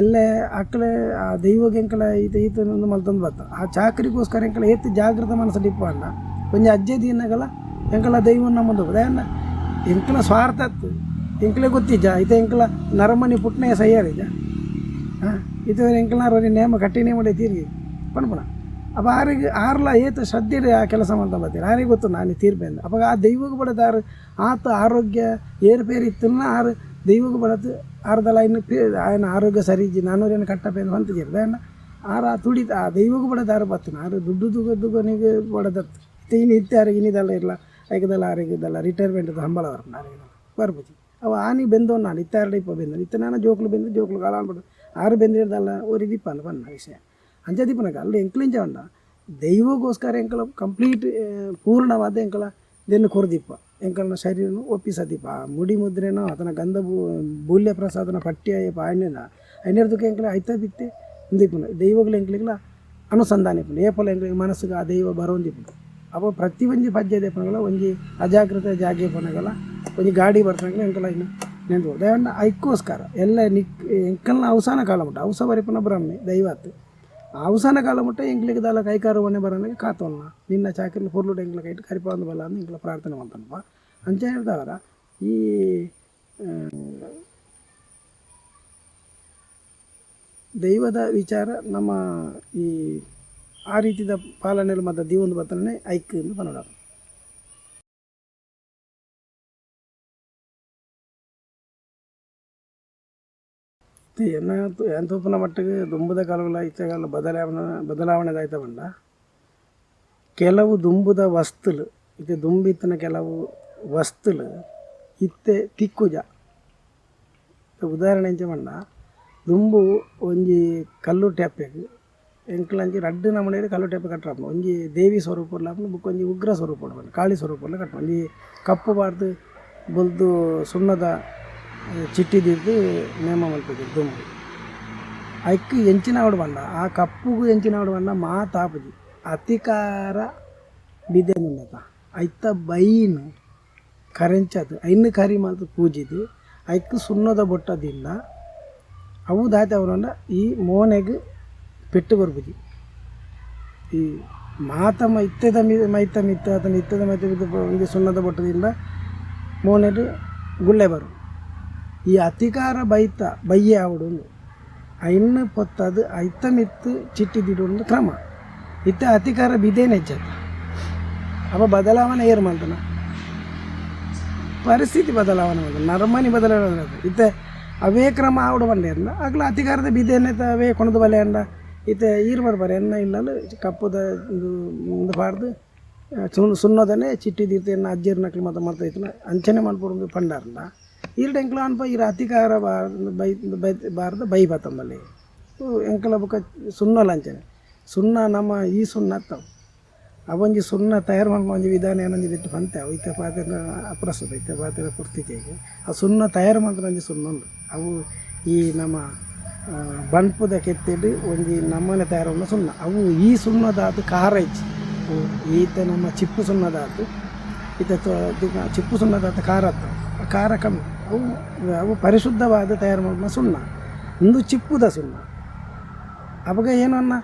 ಎಲ್ಲೇ ಅಕ್ಕಳೆ ಆ ದೈವಗೆ ಎಂಕಲ ಈತನೊಂದು ಮಲ್ತೊಂದು ಬತ್ತ ಆ ಚಾಕರಿಗೋಸ್ಕರ ಎಂಕಲ ಎತ್ತು ಜಾಗೃತ ಮನಸ್ಸು ಡಿಪ್ಪ ಅಲ್ಲ ಒಂಜಿ ಅಜ್ಜೆ ದಿನಗಲ ಎಂಕಲ ದೈವನ ನಮ್ಮದು ಅದೇನ ಎಂಕಲ ಸ್ವಾರ್ಥತ್ತು ಎಂಕಲೆ ಗೊತ್ತಿಜ್ಜ ಈತ ಎಂಕಲ ನರಮನಿ ಪುಟ್ನೆ ಸಯ್ಯಾರಿಜ ಹಾಂ ಇದು ಎಂಕಲ್ನಾರ ನೇಮ ಕಟ್ಟಿ ನೇಮ ತೀರ್ಗಿ ಪಣಪಣ ಅಪ್ಪ ಆರ್ಲ ಏತು ಶ್ರದ್ಧೆ ಆ ಕೆಲಸ ಮಾಡ್ತಾ ಬರ್ತೀರಿ ಆರಿಗೆ ಗೊತ್ತು ನಾನು ತೀರ್ಪೇಂದ ಅವಾಗ ಆ ದೈವಕ್ಕೆ ಬಡದಾರು ಆತ ಆರೋಗ್ಯ ಏರುಪೇರು ಇತ್ತನ್ನ ಆರು ದೈವಕ್ಕೆ ಬಡದು ಆರ್ದಲ್ಲ ಇನ್ನು ఆయన ಆರೋಗ್ಯ ಸರಿ ಇಜ್ಜಿ 400 ಕಟ್ಟಪೇಂದ ಹೊಂತಿದ್ದೀರಿ ಅಣ್ಣ ಆರು ಆ ತುಡಿತ ಆ ದೈವಕ್ಕೆ ಬಡದಾರು ಬರ್ತೀನಿ ಆರು ದುಡ್ಡು ದುಗ್ಗನಿಗೆ ಬಡದತ್ತು ಇನ್ನು ಇತ್ತೆ ಯಾರಿಗೆ ಇನ್ನಿದೆಲ್ಲ ಇರಲ್ಲ ಐಕದಲ್ಲ ಆರೋಗ್ಯದಲ್ಲ ರಿಟೈರ್ಮೆಂಟ್ ಹಂಬಲ ಅವ್ರ ನಾರಿಗೆ ಬರ್ಬೋದು ಅವು ಆನಿ ಬೆಂದವ್ ನಾನು ಇತ್ತ ಇಪ್ಪ ಬೆಂದ ಇತ್ತ ನಾನು ಜೋಕ್ಲು ಕಾಲ ಅನ್ಬಿಡು ಆರು ಬೆಂದಿರ್ದಲ್ಲ ಓರಿ ದೀಪ ಅಂದ ಬನ್ನ ವಿಷಯ ಅಂಜದೀಪನಾಗ ಅಲ್ಲಿ ಎಂಕ್ಲಿಂಜ ಉಂಡ ದೈವಗೋಸ್ಕರ ಎಂಕಲ ಕಂಪ್ಲೀಟ್ ಪೂರ್ಣವಾದ ಎಂಕಲ ದೆನ್ನು ಕೊರ್ದೀಪ ಎಂಕಲ್ನ ಶರೀರನು ಒಪ್ಪಿಸದೀಪ ಮುಡಿ ಮುದ್ರೆನೋ ಅದನ್ನ ಗಂಧ ಬೂಲ್ಯ ಪ್ರಸಾದನ ಪಟ್ಟಿ ಅಯ್ಯಪ್ಪ ಐನ್ಯರ್ದಕ್ಕೆ ಎಂಕಲ ಐತ ಬಿತ್ತೆ ದೀಪನ ದೈವಗಳು ಎಂಕ್ಲಿಗ್ಲ ಅನುಸಂಧಾನಿಪುನ ಏಪಲ ಎಂಕ್ಲಿಗೆ ಮನಸ್ಸಿಗೆ ಆ ದೈವ ಬರೋಂದಿಪುನ ಅವ ಪ್ರತಿ ಒಂಜಿ ಪದ್ಯ ದೀಪನಗಳ ಒಂಜಿ ಅಜಾಗ್ರತೆ ಜಾಗ್ಯಪನಗಲ ಒಂಜಿ ಗಾಡಿ ಬರ್ತಾಗಲ ಎಂಕಲ ಇನ್ನು ನೆನ್ಪು ದಯವಂಡ ಐಕ್ಕೋಸ್ಕರ ಎಲ್ಲ ಎಂಕಲ್ನ ಅವಸಾನ ಕಾಲ ಮುಟ್ಟ ಅವಸ ಬರಿಪನ ಬ್ರಹ್ಮೆ ದೈವತ್ತು ಅವಸಾನ ಕಾಲ ಮುಟ್ಟ ಎಂಕ್ಲಿಗೆ ದಾಲ ಕೈಕಾರವನ್ನೇ ಬರೋನಿಗೆ ಕಾತೋಲ್ಲ ನಿನ್ನ ಚಾಕರಿಲಿ ಪೊರ್ಲುಟ ಎಂಕ್ಲ ಕೈಟ್ ಕರಿಪಾಂದು ಬಲ್ಲ ಅಂತ ಎಂಕ್ಲ ಪ್ರಾರ್ಥನೆ ಮಾಡ್ತಾನಪ್ಪ ಅಂಚ ಹೇಳ್ದವರ ಈ ದೈವದ ವಿಚಾರ ನಮ್ಮ ಈ ಆ ರೀತಿಯ ಪಾಲನೆಯಲ್ಲಿ ಮತ್ತು ದೀವೊಂದು ಬತ್ತನೇ ಐಕ್ ಎಂದು ಪನ್ನಡ ಎಂತೋಪನ ಮಟ್ಟಿಗೆ ದುಂಬುದ ಕಾಲಗಳ ಇಚ್ಚೆಗಳ ಬದಲಾವಣೆದಾಯ್ತ ಬಂಡ ಕೆಲವು ದುಂಬುದ ವಸ್ತುಲು ಇತ್ತೆ ದುಂಬಿತ್ತಿನ ಕೆಲವು ವಸ್ತುಲು ಇತ್ತೆ ತಿಕ್ಕುಜ ಉದಾಹರಣೆ ಎಂಚ ಬಂಡ ದುಂಬು ಒಂಜಿ ಕಲ್ಲು ಟ್ಯಾಪೆಗ್ ಎಂಕ್ಲಂಜಿ ರಡ್ಡು ನಮೂನೆಯಲ್ಲಿ ಕಲ್ಲು ಟೈಪ್ ಕಟ್ಟಪ್ಪ ಒಂಜಿ ದೇವಿ ಸ್ವರೂಪ ಉಳ್ಳಾಪನ ಬುಕ್ ಒಂಜಿ ಉಗ್ರ ಸ್ವರೂಪ ಉಡ್ಬಾರ್ದು ಕಾಳಿ ಸ್ವರೂಪ ಎಲ್ಲ ಕಟ್ಟ ಒಂಜಿ ಕಪ್ಪು ಬಾರ್ದು ಬೊಲ್ದು ಸುಣ್ಣದ ಚಿಟ್ಟಿದಿದ್ದು ನೇಮ ಮಲ್ಪಿದ್ದು ದುಂಬು ಐಕ್ ಎಂಚಿನ ಅವಡು ಬಂಡ ಆ ಕಪ್ಪುಗೂ ಎಂಚಿನ ಅವಡು ಬಂಡ ಮಾತಾಪುಜಿ ಅತಿಕಾರ ಬಿದೆ ನಿಲ್ಲತ ಐತ ಬೈನು ಕರೆಂಚದು ಐನು ಕರಿ ಮಾತು ಪೂಜಿದು ಐಕ್ ಸುಣ್ಣದ ಬೊಟ್ಟದಿಂದ ಅವು ದಾಯ್ತ ಅವರನ್ನ ಈ ಮೋನೆಗೆ ಪೆಟ್ಟು ಬರ್ಬುಜಿ ಈ ಮಾತಮ್ಮ ಇತ್ತದ ಮೈತ ಮಿತ್ತ ಅದನ್ನು ಇತ್ತದ ಮೈತ ಮಿತ್ತ ಒಂದು ಸುಣ್ಣದ ಬೊಟ್ಟದಿಂದ ಮೋನೆಡು ಗುಳ್ಳೆ ಬರು ಈ ಅತಿಕಾರ ಬಯ್ಯೆ ಆವಡು ಐನ್ನು ಪೊತ್ತದು ಐತ ಮಿತ್ತು ಚಿಟ್ಟಿದಿಡು ಒಂದು ಕ್ರಮ ಇತ್ತ ಅತಿಕಾರ ಬಿದೇನೆ ಹೆಚ್ಚದ ಅವ ಬದಲಾವಣೆ ಏರು ಮಾಡ್ತಾನ ಪರಿಸ್ಥಿತಿ ಬದಲಾವಣೆ ಮಾಡ್ತಾನೆ ನರ್ಮನಿ ಬದಲಾವಣೆ ಇತ್ತೆ ಅವೇ ಕ್ರಮ ಆವಡು ಬಂಡೇರಲ್ಲ ಆಗ್ಲ ಅತಿಕಾರದ ಬಿದ್ದೇನೆ ಅವೇ ಕೊಣದು ಬಲೆ ಅಂಡ ಇತ್ತೆ ಈರು ಬರ್ಬಾರೆ ಎನ್ನ ಇಲ್ಲಲು ಕಪ್ಪುದ ಒಂದು ಬಾರ್ದು ಸುಣ್ಣದನ್ನೇ ಚಿಟ್ಟಿದಿರ್ತ ಎನ್ನ ಅಜ್ಜೀರ್ ನಕ್ಲು ಮತ್ತೆ ಮಾಡ್ತಾ ಇತ್ತು ಅಂಚನೆ ಮಾಡ್ಬೋದು ಪಂಡಾರಲ್ಲ ಈರ್ಡು ಎಂಕ್ಲ ಅನ್ಪ ಇರ ಅತಿಕಾರ ಬಾರ್ದು ಬೈ ಬತ್ತಂಬಲ್ಲಿ ಎಂಕಲ ಬುಕ್ಕ ಸುಣ್ಣಲ್ಲ ಅಂಚನೆ ಸುಣ್ಣ ನಮ್ಮ ಈ ಸುಣ್ಣ ಹತ್ತವು ಅವೊಂಜಿ ಸುಣ್ಣ ತಯಾರು ಮಾಡ್ಕೊಂಡು ಒಂಜಿ ವಿಧಾನ ಏನೊಂದು ಇಟ್ಟು ಬಂತೆ ಅವು ಇತ್ತೆ ಪಾತ್ರೆ ಅಪ್ರಸ್ತುತ ಇತ್ತೆ ಪಾತ್ರೆ ಪುರ್ತಿಕೆಗೆ ಆ ಸುಣ್ಣ ತಯಾರು ಮಾಡ್ತಾರೆ ಒಂಜಿ ಸುಣ್ಣ ಉಂಡು ಅವು ಈ ನಮ್ಮ ಬಣ್ಪುದ ಕೆತ್ತಿಡು ಒಂಜಿ ನಮ್ಮನೆ ತಯಾರು ಸುಣ್ಣ ಅವು ಈ ಸುಣ್ಣದಾತು ಖಾರ ಹೆಚ್ಚು ಈತ ನಮ್ಮ ಚಿಪ್ಪು ಸುಣ್ಣದಾತು ಈತ ಚಿಪ್ಪು ಸುಣ್ಣದಾತು ಖಾರ ಹತ್ತವು ಖಾರ ಕಮ್ಮಿ ಅವು ಪರಿಶುದ್ಧವಾದ ತಯಾರು ಮಾಡಿದ ಸುಣ್ಣ ಒಂದು ಚಿಪ್ಪುದ ಸುಣ್ಣ ಅವಾಗ ಏನು ಅನ್ನ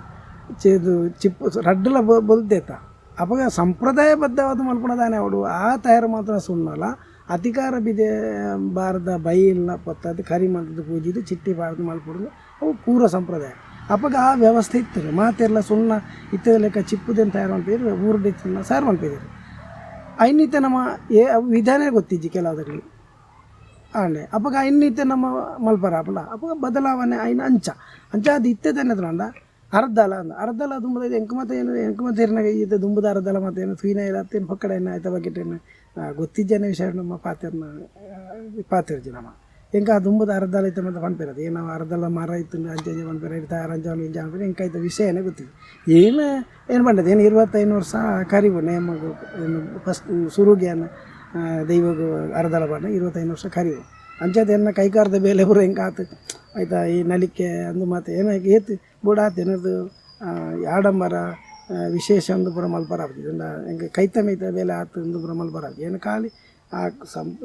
ಇದು ಚಿಪ್ಪು ರಡ್ಡಲ ಬೊಲ್ದೇತ ಅವಾಗ ಸಂಪ್ರದಾಯಬದ್ಧವಾದ ಮಲ್ಪುಣದಾನೆ ಅವಡು ಆ ತಯಾರು ಮಾತ್ರ ಸುಣ್ಣಲ್ಲ ಅಧಿಕಾರ ಬಿದೆ ಬಾರದ ಬೈಲ್ನ ಪತ್ತದು ಕರಿ ಮಂತದ ಪೂಜಿದು ಚಿಟ್ಟಿ ಬಾರದು ಮಲ್ಪುಡು ಅವು ಪೂರ ಸಂಪ್ರದಾಯ ಅವಾಗ ಆ ವ್ಯವಸ್ಥೆ ಇತ್ತು ಮಾತೆಲ್ಲ ಸುಣ್ಣ ಇತ್ತದ ಲೆಕ್ಕ ಚಿಪ್ಪುದೇನು ತಯಾರು ಮಾಡ್ತಿದ್ರು ಊರುಡಿ ಸುಣ್ಣ ಸಾರು ಮಾಡ್ತಿದ್ರು ಐನಿತ್ತೆ ನಮ್ಮ ವಿಧಾನ ಗೊತ್ತಿಜ್ಜಿ ಕೆಲವುದಲ್ಲಿ ಆಂಡೆ ಅವಾಗ ಇನ್ನಿತ್ತೆ ನಮ್ಮ ಮಲ್ಪರ ಅಪ್ಪಲ ಅವಾಗ ಬದಲಾವಣೆ ಐನ ಅಂಚ ಅದು ಇತ್ತದನ್ನ ಅಂದ ಅರ್ಧಲ ದುಂಬದ ಎಂಕ ಮತ್ತೆ ಏನು ಎಂಕ ಮತ್ತೆ ಏನಾಗ ಇದು ದುಂಬದ ಅರ್ಧಲ ಮತ್ತೆ ಏನು ತುಯಿನ ಇರತ್ತೇನು ಪಕ್ಕಡ ಏನು ಆಯ್ತ ಬಕೆಟೇನು ಗೊತ್ತಿದ್ದೇನೆ ವಿಷಯ ನಮ್ಮ ಪಾತಿರ್ಜಿ ನಮ್ಮ ಎಂಕ ಆ ದುಂಬದ ಅರ್ಧಲ ಐತೆ ಮತ್ತೆ ಪನ್ಪಿರೋದು ಏನು ಅರ್ಧಲ ಮರ ಇತ್ತು ಅಂಚೆ ಪನ್ಪಿರ ಇರ್ತಾ ಅಂಜಾನು ಇಂಜ ಅನ್ಪಿರ ಎಂಕ ಆಯ್ತು ವಿಷಯನೇ ಗೊತ್ತಿದೆ ಏನು ಬಂದದ್ದು ಏನು 25 ವರ್ಷ ಕರಿವು ನೇಮಗು ಏನು ಫಸ್ಟ್ ಸುರುಗಿಯನ್ನು ದೈವಗೂ ಅರ್ಧಲ ಬಾಣ 25 ವರ್ಷ ಕರಿವು ಅಂಚದ ಎನ್ನ ಕೈಕಾರದ ಬೇಲೆ ಬರೋ ಹೆಂಗೆ ಆತು ಆಯ್ತಾ ಈ ನಲಿಕೆ ಅಂದು ಮಾತು ಏನೋ ಏತು ಬೂಡ ಆತು ಏನದು ಆಡಂಬರ ವಿಶೇಷ ಒಂದು ಪುರ ಮಲ್ಪರ ಆಗ್ತದೆ ಹೆಂಗೆ ಕೈತ ಮೈತ ಬೇಲೆ ಆತು ಒಂದು ಪುರ ಮಲ್ಪರ ಆಗ್ತದೆ ಏನು ಖಾಲಿ ಆ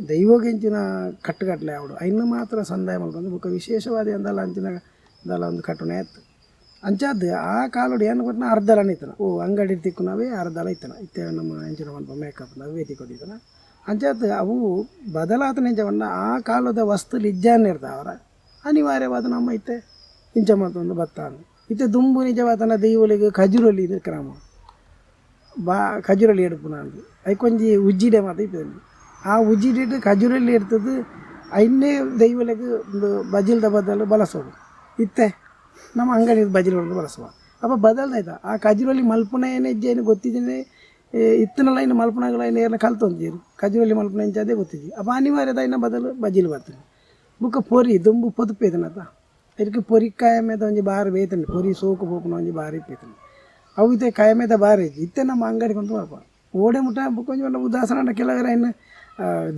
ದೈವಗೆಂಚಿನ ಕಟ್ಟುಗಟ್ಟಲೆ ಅವಡು ಇನ್ನು ಮಾತ್ರ ಸಂದಾಯ ಮಲ್ಕೊಂಡು ಬುಕ್ಕ ವಿಶೇಷವಾದ ಅಂದಲ್ಲ ಅಂಚಿನ ಅದೆಲ್ಲ ಒಂದು ಕಟ್ಟುನೆ ಆಯ್ತು ಅಂಚಾದ್ದು ಆ ಕಾಲೋಡು ಏನು ಕೊಟ್ಟನ ಅರ್ಧಲ ಇತ್ತನ ಅಂಗಡಿ ತಿಕ್ಕು ನಾವೇ ಅರ್ಧಲ ಇತ್ತನ ಇತ್ತೆ ನಮ್ಮ ಹೆಂಚಿನ ಮಲ್ಪ ಮೇಕಪ್ ನಾವೇ ತಿಕ್ಕೊಟ್ಟಿದ್ದಾನ ಅಂಚಾದ ಅವು ಬದಲಾದ ನಿಜವನ್ನ ಆ ಕಾಲದ ವಸ್ತು ನಿಜಾನೇ ಇರ್ತಾವರ ಅನಿವಾರ್ಯವಾದ ನಮ್ಮ ಇತ್ತೆ ಇಂಚ ಮತ್ತೊಂದು ಬತ್ತಾನು ಇತ್ತೆ ದುಂಬು ನಿಜವಾದನ ದೈವಲಿಗೆ ಖಜೂರಲ್ಲಿ ಇದು ಕ್ರಮ ಖಜೂರಲ್ಲಿ ಎಡುಪುನ ಅಂದು ಐಕೊಂಜಿ ಉಜ್ಜಿಡೆ ಮಾತು ಇಪ್ಪದಲ್ಲಿ ಆ ಉಜ್ಜಿಡಿಟ್ಟು ಖಜೂರಲ್ಲಿ ಇರ್ತದೆ ಐನ್ನೇ ದೈವಲಿಗೆ ಒಂದು ಬಜಿಲ್ದ ಬದಲು ಬಳಸೋದು ಇತ್ತೆ ನಮ್ಮ ಅಂಗಡಿ ಬಜಿಲ್ ಹೊಡೆದು ಬಳಸುವ ಅಪ್ಪ ಬದಲ್ದಾಯ್ತಾ ಆ ಖಜೂರಲ್ಲಿ ಮಲ್ಪುನ ಏನು ಹೆಜ್ಜೆನು ಗೊತ್ತಿದ್ದೇನೆ ಇತ್ತನಲ್ಲ ಇನ್ನು ಮಲ್ಪನಾಗಲ್ಲ ಇನ್ನು ಏರನ್ನ ಕಲ್ತೊಂತೀರು ಖಜೂರಲ್ಲಿ ಮಲ್ಪನ ಇಂಚ ಅದೇ ಗೊತ್ತಿದ್ವಿ ಅಪ್ಪ ಅನಿವಾರ್ಯದ ಇನ್ನು ಬದಲು ಬಜಿಲ್ ಬರ್ತೀನಿ ಬುಕ್ಕ ಪೊರಿ ದುಂಬು ಪೊದುಪೇದನತ ಇದಕ್ಕೆ ಪೊರಿ ಕಾಯ ಮೇದ ಒಂಜಿ ಬಾರಿ ಬೇತನೆ ಪೊರಿ ಸೋಕು ಪೋಪನ ಒಂಜಿ ಬಾರಿ ಇಪ್ಪೇತನೆ ಅವು ಇತ್ತೆ ಕಾಯ ಮೇದ ಬಾರಿ ಇತ್ತೆ ನಮ್ಮ ಅಂಗಡಿ ಕೊಂತ ಬರ್ಪ ಓಡೆ ಮುಟ್ಟ ಬುಕ್ಕ ಒಂಜಿ ಉದಾಸನ ಕೆಲವರ ಇನ್ನು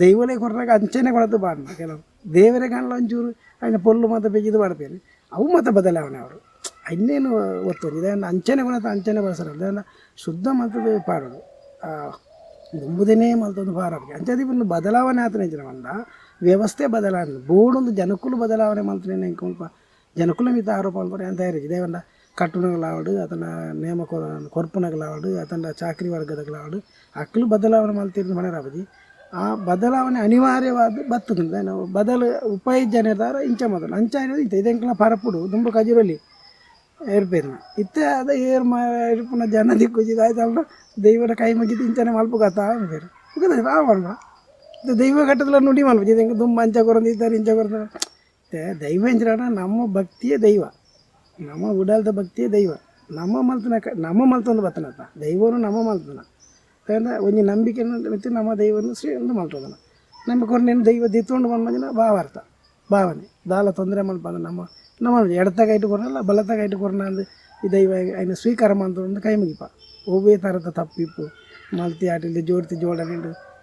ದೈವಲೇ ಕೊಟ್ಟಾಗ ಅಂಚೆನೆ ಕೊಡೋದು ಬಾಡ್ನ ಕೆಲವು ದೇವರೇ ಕಾಣಲ ಒಂಚೂರು ಅನ್ನ ಪೊಲ್ಲು ಮತ್ತು ಬೆಜ್ಜಿದು ಬಾಡ್ಪೇರಿ ಅವು ಮತ್ತು ಬದಲಾವಣೆ ಅವರು ಇನ್ನೇನು ಒತ್ತೋರು ಇದನ್ನು ಅಂಚನೆ ಕೊಡತ್ತ ಅಂಚನೆ ಬಳಸೋರು ಅದನ್ನು ಶುದ್ಧ ಮಲ್ತದ ಪಾಡೋದು ದುಂಬುದೇನೇ ಮಲ್ತೊಂದು ಪಾರಾಗಿ ಅಂಚದಿ ಒಂದು ಬದಲಾವಣೆ ಆತನೇ ಜನವಂದ ವ್ಯವಸ್ಥೆ ಬದಲಾವಣೆ ಬೋಡೊಂದು ಜನಕ್ಕೂ ಬದಲಾವಣೆ ಮಲ್ತನೇ ಇಂಕೊಂಲ್ಪ ಜನಕ್ಕೂ ಮಿತ ಆರೋಪ ಅನ್ಪರೆ ಅಂತ ಇರಲಿ ದೇವನ್ನ ಕಟ್ಟುನಗಳಾವಡು ಅದನ್ನು ನೇಮ ಕೊರ್ಪುನಗಳಾವಡು ಅದನ್ನ ಚಾಕ್ರಿ ವರ್ಗದಗಳಾವಡು ಅಕ್ಕಲು ಬದಲಾವಣೆ ಮಲ್ತಿರೋದು ಮನೆರಾಬದಿ ಆ ಬದಲಾವಣೆ ಅನಿವಾರ್ಯವಾದ ಬರ್ತದೆ ನಾವು ಬದಲು ಉಪಯೋಜನೆ ಇರ್ತಾರ ಇಂಚ ಮೊದಲು ಅಂಚ ಅನ್ನೋದು ಇಂಥ ಇದೆಂಕಲ ಪರಪುಡು ದುಂಬು ಖಜೂರಲ್ಲಿ ಏರ್ಪೇರಿನ ಇತ್ತೆ ಅದ ಏರ್ ಪುನಃ ಜನ ದಿಕ್ಕುಜಿದ ಆಯ್ತಲ್ಲ ದೈವದ ಕೈ ಮುಗಿದು ಇಂಚನೆ ಮಲ್ಪುಗತ್ತ ಬೇರೆ ರಾವಣ ದೈವ ಘಟ್ಟದಲ್ಲಿ ನುಡಿ ಮಲ್ಪು ಇದು ಹೆಂಗೆ ತುಂಬ ಅಂಚ ಕೊರಂದಿದ್ದಾರೆ ಇಂಚ ಕೊರಂದ ದೈವ ಎಂಚಿನ ನಮ್ಮ ಭಕ್ತಿಯೇ ದೈವ ನಮ್ಮ ಉಡಾಲದ ಭಕ್ತಿಯೇ ದೈವ ನಮ್ಮ ಮಲ್ತೊಂದು ಬತ್ತನತ್ತ ದೈವನು ನಮ್ಮ ಮಲ್ತನ ಒಂಜಿ ನಂಬಿಕೆ ಮಿತ್ತು ನಮ್ಮ ದೈವನು ಶ್ರೀ ಒಂದು ಮಲ್ತದನ ನಮಗೆ ಕೊರನೇನು ದೈವ ದಿತ್ಕೊಂಡು ಬಂದ ಭಾವಾರ್ಥ ಭಾವನೆ ದಾಲ ತೊಂದರೆ ಮಲ್ಪ ನಮ್ಮ ಎಡತಾಗ ಇಟ್ಟು ಕೊರಲ್ಲ ಬಲತಾಗ ಇಟ್ಟು ಕೊರೋಣ ಅಂದು ಈ ದೈವ ఆయన ಸ್ವೀಕಾರ ಮಾಡ್ಕೊಂಡು ಕೈ ಮುಗಿಪ ಒಬ್ಬೇ ಥರದ ತಪ್ಪಿಪ್ಪು ಮಲ್ತಿ ಆಟಿಲ್ದೆ ಜೋಡ್ತಿ ಜೋಡಣೆ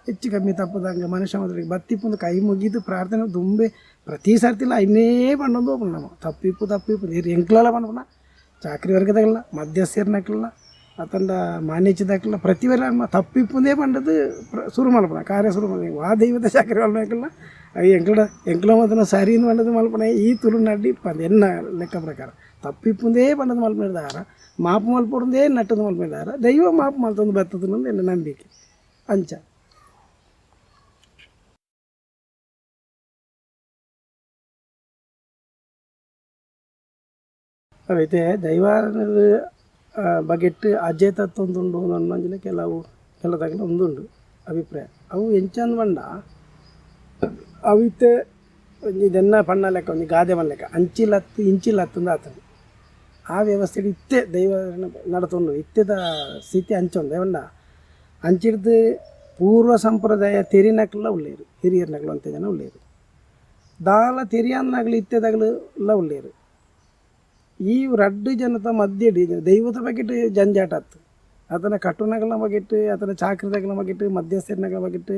ಹೆಚ್ಚು ಕಮ್ಮಿ ತಪ್ಪದಂಗೆ ಮನುಷ್ಯ ಮೊದಲಿಗೆ ಬತ್ತಿಪ್ಪು ಕೈ ಮುಗಿದು ಪ್ರಾರ್ಥನೆ ದುಂಬೆ ಪ್ರತಿ ಸರ್ತಿಲ್ಲ ಇನ್ನೇ ಪಣ್ಣೊಂದು ಹೋಗ್ಬೋದು ನಾವು ತಪ್ಪಿಪ್ಪು ಎಂಕ್ಲೆಲ್ಲ ಪಣ್ಣ ಚಾಕ್ರಿ ವರ್ಗದಾಗಲ್ಲ ಮಧ್ಯಸ್ಥರ್ನಾಕಲ್ಲ ಅತಂಡ ಮಾನ್ಯಚಿದಾಕಲ್ಲ ಪ್ರತಿವಲ್ಲ ತಪ್ಪಿಪ್ಪುದೇ ಪಂಡದು ಶುರು ಮಲ್ಪನ ಕಾರ್ಯ ಶುರು ಮಾಡಿ ಆ ದೈವದ ಚಾಕ್ರಿ ಮಲ್ಪನಕಲ್ಲ ಅವು ಎಂಕ್ಲ ಮೊದಲ ಸರಿಯಿಂದ ಪಂಡದು ಮಲ್ಪನ ಈ ತುಳು ನಡ್ಡಿ ಎನ್ನ ಲೆಕ್ಕ ಪ್ರಕಾರ ತಪ್ಪಿಪ್ಪುದೇ ಪಂಡದು ಮಲ್ಪಿದಾರ ಮಾಪು ಮಲ್ಪೊಡದೇ ನಟ್ಟದು ಮಲ್ಪಿದಾರ ದೈವ ಮಾಪು ಮಲ್ತೊಂದು ಬರ್ತದ ಅನ್ನೋದು ಎನ್ನ ನಂಬಿಕೆ ಅಂಚ అయితే దైవ ಬಗೆಟ್ ಅಜೆ ತತ್ತೊಂದುಂಡು ನನ್ನಂಜಿನ ಕೆಲದಾಗಲ ಒಂದುಂಡು ಅಭಿಪ್ರಾಯ ಅವು ಎಂಚಂದು ಬಂಡ ಅವಿತ್ತೆ ಇದೆನ್ನ ಪಣ್ಣ ಲೆಕ್ಕ ಒಂದು ಗಾದೆ ಮನ ಲೆಕ್ಕ ಇಂಚಿಲತ್ತು ಆತನು ಆ ವ್ಯವಸ್ಥೆಗೆ ಇತ್ತೆ ದೈವ ನಡತೊಂಡು ಇತ್ತೆದ ಸ್ಥಿತಿ ಹಂಚೊಂದು ಬಂಡ ಹಂಚಿಡ್ದು ಪೂರ್ವ ಸಂಪ್ರದಾಯ ತೆರಿನಕ್ಲೆಲ್ಲ ಉಳ್ಳೇರು ಹಿರಿಯರ್ನಗಳು ಅಂತ ಜನ ಉಳ್ಳೇರು ದಾಲ ತೆರಿಯನ್ನಾಗಲಿ ಇತ್ತೆದಾಗಲು ಎಲ್ಲ ಉಳ್ಳೇರು ಈ ರಡ್ಡು ಜನತ ಮಧ್ಯೆ ದೈವದ ಬಗೆಟ್ ಜಂಜಾಟ ಆತು ಅದನ್ನು ಕಟ್ಟುನಗಳ ಬಗೆಟ್ ಅದನ್ನು ಚಾಕ್ರದಗಳ ಬಗೆಟ್ ಮಧ್ಯಸ್ಥರನಗಳ ಬಗೆಟ್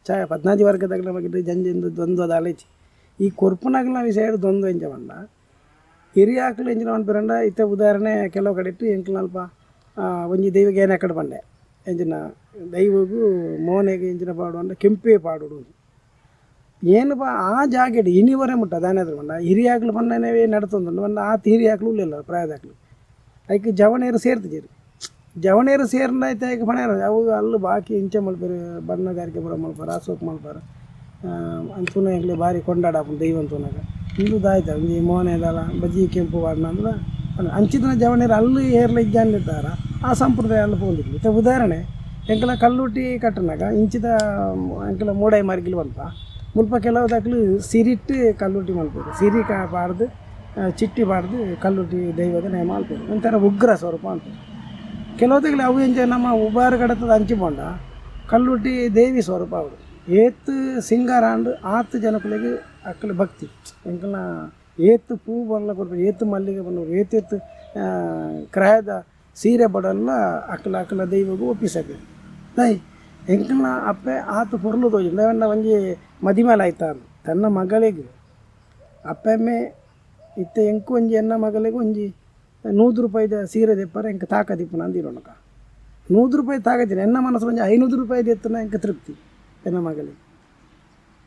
14 ವರ್ಗದಗಳ ಬಗೆಟ್ ಜಂಜೆಂದು ದ್ವಂದ್ವದ ಅಲೆಚಿ ಈ ಕೊರ್ಪುನಗಳ ವಿಷಯ ದ್ವಂದ್ವ ಎಂಜ ಬಂಡ ಹಿರಿಯ ಆಕಳು ಎಂಜಿನ ಅನ್ಪಿರಂಡ ಇತ್ತೆ ಉದಾಹರಣೆ ಕೆಲವು ಕಡೆ ಇಟ್ಟು ಎಂಕ್ಲು ಅಲ್ಪ ಒಂಜಿ ದೈವಗೆ ಏನೇ ಕಡೆ ಬಂಡೆ ಎಂಜಿನ ದೈವಗೂ ಮೋನೆಗೆ ಎಂಜಿನ ಪಾಡು ಅಂಡ ಕೆಂಪೇ ಪಾಡು ಏನು ಬಾ ಆ ಜಾಗೆಡ್ ಇನಿವರೆ ಮುಟ್ಟ ದಾನೇದ್ರ ಬಂಡ ಹಿರಿಯಾಕ್ಲು ಬಂದನೇವೇ ನಡ್ತೊಂದು ಬಂದ ಆತ ಹಿರಿಯಾಕ್ಲು ಉಳ್ಳಿಲ್ಲ ಪ್ರಾಯದಾಕ್ಲು ಅದಕ್ಕೆ ಜವನೇರು ಸೇರ್ತಿದ್ದೀರಿ ಜವನೇರು ಸೇರ್ನೈತೆ ಈಗ ಪಣ ಅವು ಅಲ್ಲಿ ಬಾಕಿ ಇಂಚೆ ಮಲ್ಪರು ಬಣ್ಣಗಾರಿಕೆ ಬರೋ ಮಲ್ಪಾರ ಅಶೋಕ್ ಮಲ್ಪಾರ ಅಂತೂ ಈಗಲೇ ಭಾರಿ ಕೊಂಡಾಡಪ್ಪ ದೈವಂತನಾಗ ಇಂದುದಾಯ್ತು ಒಂದು ಮೋನೆದಲ್ಲ ಬಜ್ಜಿ ಕೆಂಪು ವಾಡ್ನ ಅಂದ್ರೆ ಅಂಚಿತನ ಜವನೇರು ಅಲ್ಲಿ ಏರ್ಲ ಇದ್ದಾರ ಆ ಸಂಪ್ರದಾಯ ಅಲ್ಲಿ ಹೋಗಿದ್ವಿ ಮತ್ತು ಉದಾಹರಣೆ ಎಂಕಲ ಕಲ್ಲುಟ್ಟಿ ಕಟ್ಟನಾಗ ಇಂಚಿದ ಎಂಕಲ ಮೂಡೈ ಮಾರ್ಗಿಲ್ ಬಂತ ಮುಲ್ಪ ಕೆಲವುದಾಗಲು ಸಿರಿಟ್ಟು ಕಲ್ಲುಟ್ಟಿ ಮಲ್ಪೋದು ಸಿರಿ ಬಾರ್ದು ಚಿಟ್ಟಿ ಬಾರ್ದು ಕಲ್ಲುಟ್ಟಿ ದೈವದ ನೇಮ ಮಲ್ಪೋದು ಒಂಥರ ಉಗ್ರ ಸ್ವರೂಪ ಅಂತ ಕೆಲವುದಾಗಲಿ ಅವು ಎಂಜ ನಮ್ಮ ಉಬಾರು ಕಡತದ ಹಂಚಿಕೊಂಡ ಕಲ್ಲುಟ್ಟಿ ದೇವಿ ಸ್ವರೂಪ ಅವರು ಏತ್ತು ಸಿಂಗಾರ ಅಂಡು ಆತು ಜನಗಳಿಗೆ ಅಕ್ಕಲ ಭಕ್ತಿ ಎಂಕಲ್ನ ಏತ್ತು ಪೂ ಬರಲ್ಲ ಕೊಡ್ಬೇಕು ಏತ್ತು ಮಲ್ಲಿಗೆ ಬಂದವರು ಏತೆತ್ತು ಕ್ರಯದ ಸೀರೆ ಬಡಲ್ಲ ಅಕ್ಕಲ ದೈವಗೂ ಒಪ್ಪಿಸಬೇಕು ದೈ ಎಂಕಲ್ನ ಅಪ್ಪೆ ಆತು ಪೊರ್ಲು ತೋಜಿಲ್ಲ ಲೇವಣ್ಣ ಒಂಜಿ ಮದಿಮೇಲೆ ಆಯ್ತಾ ತನ್ನ ಮಗಳಿಗೆ ಅಪ್ಪೆಮ್ಮೆ ಇತ್ತೆ ಎಂಕು ಒಂಜಿ ಎನ್ನ ಮಗಳಿಗೆ ಒಂಜಿ 100 ರೂಪಾಯಿದ ಸೀರೆ ತೆಪ್ಪರ ಎಂಕ ತಾಕದಿಪ್ಪು ನಂದಿರೋಣಕ 100 ರೂಪಾಯಿ ತಾಕತೀನಿ ಎನ್ನ ಮನಸ್ಸು ಒಂಜಿ 500 ರೂಪಾಯಿ ಎತ್ತನ ಎಂಕ ತೃಪ್ತಿ ಎನ್ನ ಮಗಳಿಗೆ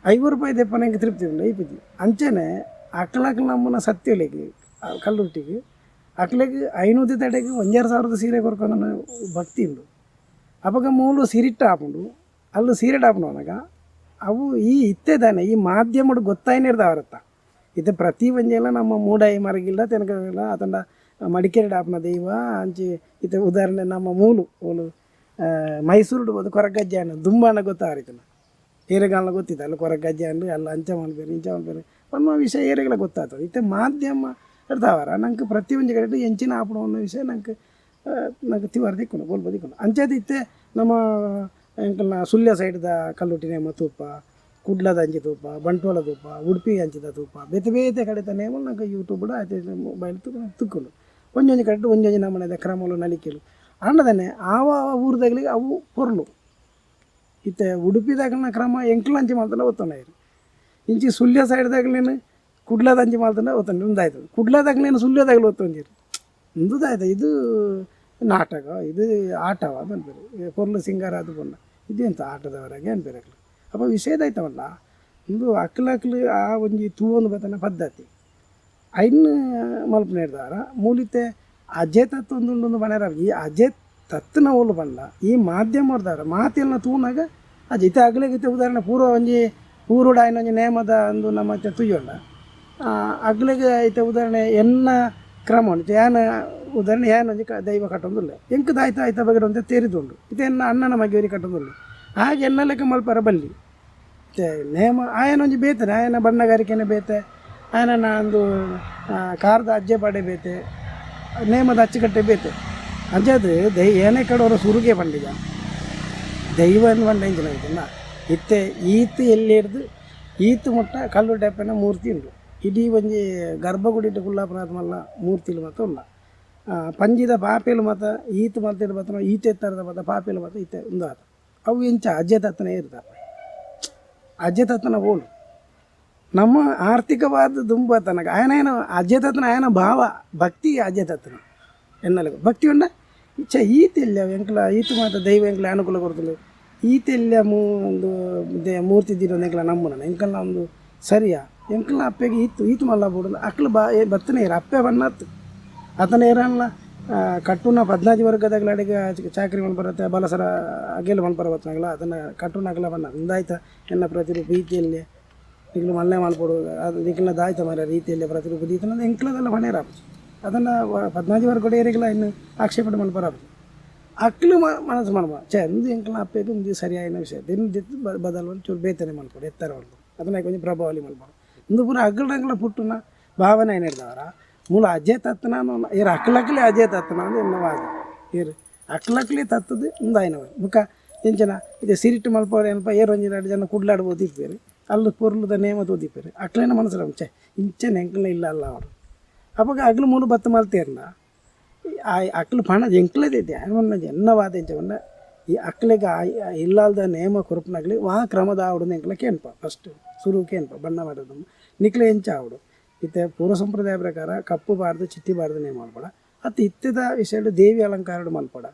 5 ರೂಪಾಯಿ ತೆಪ್ಪನ ಎಂಕ ತೃಪ್ತಿ ಉಂಡು ಐಪಿತಿ ಅಂಚನೆ ಅಕ್ಲಕ್ಕೆ ನಮ್ಮನ್ನ ಸತ್ಯಲಿಗೆ ಕಲ್ಲುಟ್ಟಿಗೆ ಅಕ್ಲಿಗೆ 500 ತಡೆಗೆ 1,2,000 ಸೀರೆ ಕೊರ್ಕೊಂಡು ಭಕ್ತಿ ಉಂಡು ಅವಾಗ ಮೂಲು ಸಿರಿಟ್ಟ ಹಾಕೊಂಡು ಅಲ್ಲೂ ಸೀರೆ ಹಾಕೊಂಡು ಅವಾಗ ಅವು ಈ ಇತ್ತೆದಾನೆ ಈ ಮಾಧ್ಯಮಡು ಗೊತ್ತಾಯ್ನಿರ್ದವರತ್ತ ಇದು ಪ್ರತಿ ಒಂಜೆಲ್ಲ ನಮ್ಮ ಮೂಡಾಯಿ ಮರಗಿಲ್ಲ ತೆನಗಿಲ್ಲ ಅತಂಡ ಮಡಿಕೇರಿ ಡಾಪ್ನ ದೈವ ಅಂಚಿ ಇದು ಉದಾಹರಣೆ ನಮ್ಮ ಮೂಲು ಮೈಸೂರು ಹೋದು ಕೊರಗಜ್ಜೆ ಹಣ್ಣು ದುಂಬಾಣ ಗೊತ್ತಾರಿತನ ಏರೆಗಾಲ ಗೊತ್ತಿತ್ತು ಅಲ್ಲಿ ಕೊರಗಜ್ಜೆ ಹಣ್ಣು ಅಲ್ಲಿ ಅಂಚ ಮಾಡ್ಬೇರು ಇಂಚ ಮಾಡ್ಬೇರು ನಮ್ಮ ವಿಷಯ ಏರೆಗಳ ಗೊತ್ತಾಗ್ತದೆ ಇತ್ತೆ ಮಾಧ್ಯಮ ಇರ್ತಾವರ ನಂಗೆ ಪ್ರತಿಯೊಂದು ಕಡೆ ಎಂಚಿನ ಆಪಣ ಅನ್ನೋ ವಿಷಯ ನಂಗೆ ತಿವಾರ ದಿಕ್ಕೊಂಡು ಬೋಲ್ಬೋ ದಿಕ್ಕೊಂಡು ಅಂಚೆದು ಇತ್ತೆ ನಮ್ಮ ಎಂಕಲ್ನ ಸುಳ್ಯ ಸೈಡ್ದ ಕಲ್ಲುಟ್ಟಿ ನೇಮ ತೂಪ ಕುಡ್ಲದ ಅಂಚಿ ತೂಪ ಬಂಟ್ವಾಳ ತೂಪ ಉಡುಪಿ ಅಂಚಿದ ತೂಪ ಬೇತೆ ಬೇತೆ ಕಡೆ ನೇಮಲ್ಲಿ ನಂಗೆ ಯೂಟ್ಯೂಬ್ಡು ಆಚೆ ಮೊಬೈಲ್ ತುಕ್ಕೊಂಡು ಒಂಜೊಂದು ಕಡೆ ಒಂಜೊಂದು ನಮ್ಮನೆದ ಕ್ರಮಗಳು ನಲಿಕೆಲು ಅನ್ನದನ್ನೇ ಆವ ಊರದಾಗಲಿಗೆ ಅವು ಪೊರ್ಲು ಇತ್ತೆ ಉಡುಪಿದಾಗಲಿನ ಕ್ರಮ ಎಂಕ್ಲು ಅಂಚಿ ಮಾಡ್ತಾನೆ ಓದ್ತಾನೆ ಇಂಚಿ ಸುಳ್ಯ ಸೈಡ್ದಾಗಲೇನು ಕುಡ್ಲದ ಅಂಚಿ ಮಾಡ್ತಾನೆ ಓದ್ತಾನೆ ಒಂದಾಯ್ತು ಕುಡ್ಲದಾಗಲೇನು ಸುಳ್ಯದಾಗಲಿ ಓದ್ತೊಂದಿರು ಒಂದುದಾಯ್ತು ಇದು ನಾಟಕ ಇದು ಆಟವ ಅನ್ಬೇರು ಪೊರ್ಲು ಸಿಂಗಾರ ಅದು ಬಂದ ಇದೆಂತ ಆಟದವರಾಗೆ ಅನ್ಬೇರಾಗಲಿ ಅಪ್ಪ ವಿಷಯದಾಯ್ತವಲ್ಲ ಒಂದು ಅಕ್ಲು ಆ ಒಂಜಿ ತೂವೊಂದು ಬತ್ತನ ಪದ್ಧತಿ ಐನ್ ಮಲ್ಪನೆ ಇರ್ದಾರ ಮೂಲಿತೆ ಅಜೆ ತತ್ತು ಒಂದು ಮನೆಯರ ಈ ಅಜೆ ತತ್ತನ ಓಲು ಬಂದ ಈ ಮಾಧ್ಯಮ ಇರ್ದಾರ ಮಾತೆಲ್ಲ ತೂನಾಗ ಅಜೆ ಇತ್ತೆ ಅಗ್ಲಿಗಿತ್ತೆ ಉದಾಹರಣೆ ಪೂರ್ವ ಒಂಜಿ ಪೂರ್ವಡ ಆಯ್ನ ಒಂಜಿ ನೇಮದ ಒಂದು ನಮ್ಮ ತುಯ್ಯೊಂಡ ಅಗ್ಲಿಗೆ ಐತೆ ಉದಾಹರಣೆ ಎನ್ನ ಕ್ರಮ ಉಂಟು ಏನ ಉದಾಹರಣೆ ಏನು ಒಂಜಿ ದೈವ ಕಟ್ಟೊಂದಿಲ್ಲ ಎಂಕದ ಆಯ್ತಾ ಬಗೆಡ್ ಅಂತ ತೇರಿದುಂಡು ಇದು ಎನ್ನ ಅಣ್ಣನ ಮಗಿಯರಿ ಕಟ್ಟೊಂದಿಲ್ಲ ಹಾಗೆ ಎನ್ನ ಲೆಕ್ಕ ಮಲ್ಪರ ಬಲ್ಲಿ ನೇಮ ಆಯನ ಒಂಜಿ ಬೇತನೆ ಆಯನ ಬಣ್ಣಗಾರಿಕೆನೆ ಬೇತೆ ಆಯನ ಒಂದು ಕಾರ್ದ ಅಜ್ಜೆ ಪಾಡೆ ಬೇತೆ ನೇಮದ ಅಚ್ಚುಕಟ್ಟೆ ಬೇತೆ ಅಂಜದು ಏನೇ ಕಡೋರು ಸುರುಗೆ ಬಂಡಿಗ ದೈವನ ಬಂಡ ಎಂಜಿನ ಆಯ್ತಲ್ಲ ಇತ್ತೆ ಈತು ಎಲ್ಲಿ ಹಿಡ್ದು ಈತು ಮುಟ್ಟ ಕಲ್ಲು ಟೆಪ್ಪನ ಮೂರ್ತಿ ಉಂಟು ಇಡೀ ಒಂಜಿ ಗರ್ಭಗುಡಿ ಕುಲ್ಲಾಪುರ ಮಲ್ಲ ಮೂರ್ತಿಲು ಮಾತ್ರ ಉಲ್ಲ ಪಂಜಿದ ಪಾಪೇಲು ಮತ ಈತ ಮಲ್ತಿಡು ಬತ್ತ ಈತೆ ಥರದ ಮತ ಪಾಪೇಲು ಮತ ಈತೆ ಒಂದು ಆತ ಅವು ಎಂಚ ಅಜ್ಜೆ ತತ್ತನೇ ಇರ್ತಾವೆ ಅಜ್ಜೆ ತತ್ತನ ಓಲು ನಮ್ಮ ಆರ್ಥಿಕವಾದ ದುಂಬ ತನಕ ಆಯನೇನು ಅಜ್ಜೆ ತತ್ತನ ಆಯನ ಭಾವ ಭಕ್ತಿ ಅಜ್ಜೆ ತತ್ತನ ಎನ್ನಲ್ಲ ಭಕ್ತಿ ಉಂಡ ಇಚ್ಛ ಈತಿಲ್ಲ ಎಂಕ್ಲ ಈತು ಮಾತ ದೈವ ಎಂಕ್ಲ ಅನುಕೂಲ ಕೊಡ್ತಲು ಈತಿಲ್ಲ ಒಂದು ಮೂರ್ತಿ ದಿನ ಎಂಕ್ಲ ನಮ್ಮನ ಎಂಕಲ್ನ ಒಂದು ಸರಿಯಾ ಎಂಕ್ಲ ಅಪ್ಪೆಗೆ ಈತು ಮಲ್ಲ ಬಿಡೋದು ಅಕ್ಲು ಬತ್ತನೇ ಇರ ಅಪ್ಪೆ ಬನ್ನತ್ತು ಅತನ ಇರಲ್ಲ ಕಟ್ಟುನ 14 ವರ್ಗದಾಗಲ ಅಡಿಗೆ ಚಾಕರಿ ಮಣ್ಣು ಬರುತ್ತೆ ಬಲಸರ ಅಗೆಲ್ಲ ಮಣ್ಣು ಬರಬತ್ತನಾಗಲ್ಲ ಅದನ್ನು ಕಟ್ಟುನ ಅಗಲ ಬಣ್ಣ ಒಂದಾಯ್ತ ಎನ್ನ ಪ್ರತಿರೂಪ ರೀತಿಯಲ್ಲಿ ಈಗಲೂ ಮಲ್ಲೆ ಮಾಡ್ಕೊಡು ಅದು ಈಗಲ ದಾಯ್ತ ಮರ ರೀತಿಯಲ್ಲಿ ಪ್ರತಿರೂಪ ದೀತನ ಎಂಕ್ಲದೆಲ್ಲ ಮನೆ ಅದನ್ನು 14 ವರ್ಗ ಕೊಡೆಯರಿಗೆಲ್ಲ ಇನ್ನು ಆಕ್ಷೇಪಣೆ ಮಾಡಿ ಬರಬಾರ್ದು ಅಕ್ಲು ಮನಸ್ಸು ಮಾಡ್ಬಾ ಒಂದು ಎಂಕ್ಲ ಅಪ್ಪೆದು ಒಂದು ಸರಿಯಾಗಿನ ವಿಷಯ ದಿನದಿತ್ತು ಬದಲು ಚೂರು ಬೇತನೆ ಮಾಡ್ಕೊಡು ಎತ್ತರ ಮಾಡ್ಬೋದು ಅದನ್ನ ಕೊಂಚ ಪ್ರಭಾವಲಿ ಮಾಡ್ಬಾರ್ದು ಒಂದು ಪೂರ ಅಗ್ಗಲ್ಡಂಗ್ಲ ಪುಟ್ಟುನ ಭಾವನೆ ಏನಿರ್ದವರ ಮೂಲ ಅಜ್ಜೆ ತತ್ತನಾನು ಇರು ಅಕ್ಲಕ್ಲಿ ಅಜ್ಜೆ ತತ್ತನ ಅಂದ್ರೆ ಎನ್ನವಾದ ಇರು ಅಕ್ಲಕ್ಲಿ ತತ್ತದು ಮುಂದಾಯಿನವ ಮುಖ ಎಂಚನ ಇದು ಸಿರಿಟ್ಟು ಮಲ್ಪವ್ರು ಏನಪ್ಪ ಒಂಜಿ 2 ಜನ ಕುಡ್ಲಾಡ್ಬೋದು ಇಪ್ಪೇರಿ ಅಲ್ಲಿ ಪೊರ್ಲದ ನೇಮ ತೋದಿಪ್ಪೇರಿ ಅಕ್ಲೇನ ಮನಸ್ಸು ಚೆ ಇಂಚೆನ ಎಂಕ್ಲೇ ಇಲ್ಲ ಅಲ್ಲ ಅವರು ಅವಾಗ ಅಗ್ಲು 3 ಬತ್ತು ಮಲ್ತೇರ್ನ ಆ ಅಕ್ಲು ಪಣ ಎಂಕ್ಲದೈತೆ ಅವನ್ನ ಎನ್ನವಾದ ಎಂಚವನ್ನ ಈ ಅಕ್ಲಿಗೆ ಇಲ್ಲದ ನೇಮ ಕುರುಪ್ನಾಗ್ಲಿ ವಾ ಕ್ರಮದ ಆವಡು ಎಂಕ್ಲ ಕೇನ್ಪ ಫಸ್ಟ್ ಶುರು ಕೇನ್ಪ ಬಣ್ಣ ಮಾಡೋದು ನಿಕ್ಲೆ ಎಂಚ ಆವಡು ಇತ್ತೆ ಪೂರ್ವ ಸಂಪ್ರದಾಯ ಪ್ರಕಾರ ಕಪ್ಪು ಬಾರ್ದು ಚಿಟ್ಟಿ ಬಾರ್ದು ನೇಮ ಮಾಡ್ಬೇಡ ಅತ್ತು ಇತ್ತದ ವಿಷಯ ದೇವಿ ಅಲಂಕಾರ ಮಲ್ಪಡ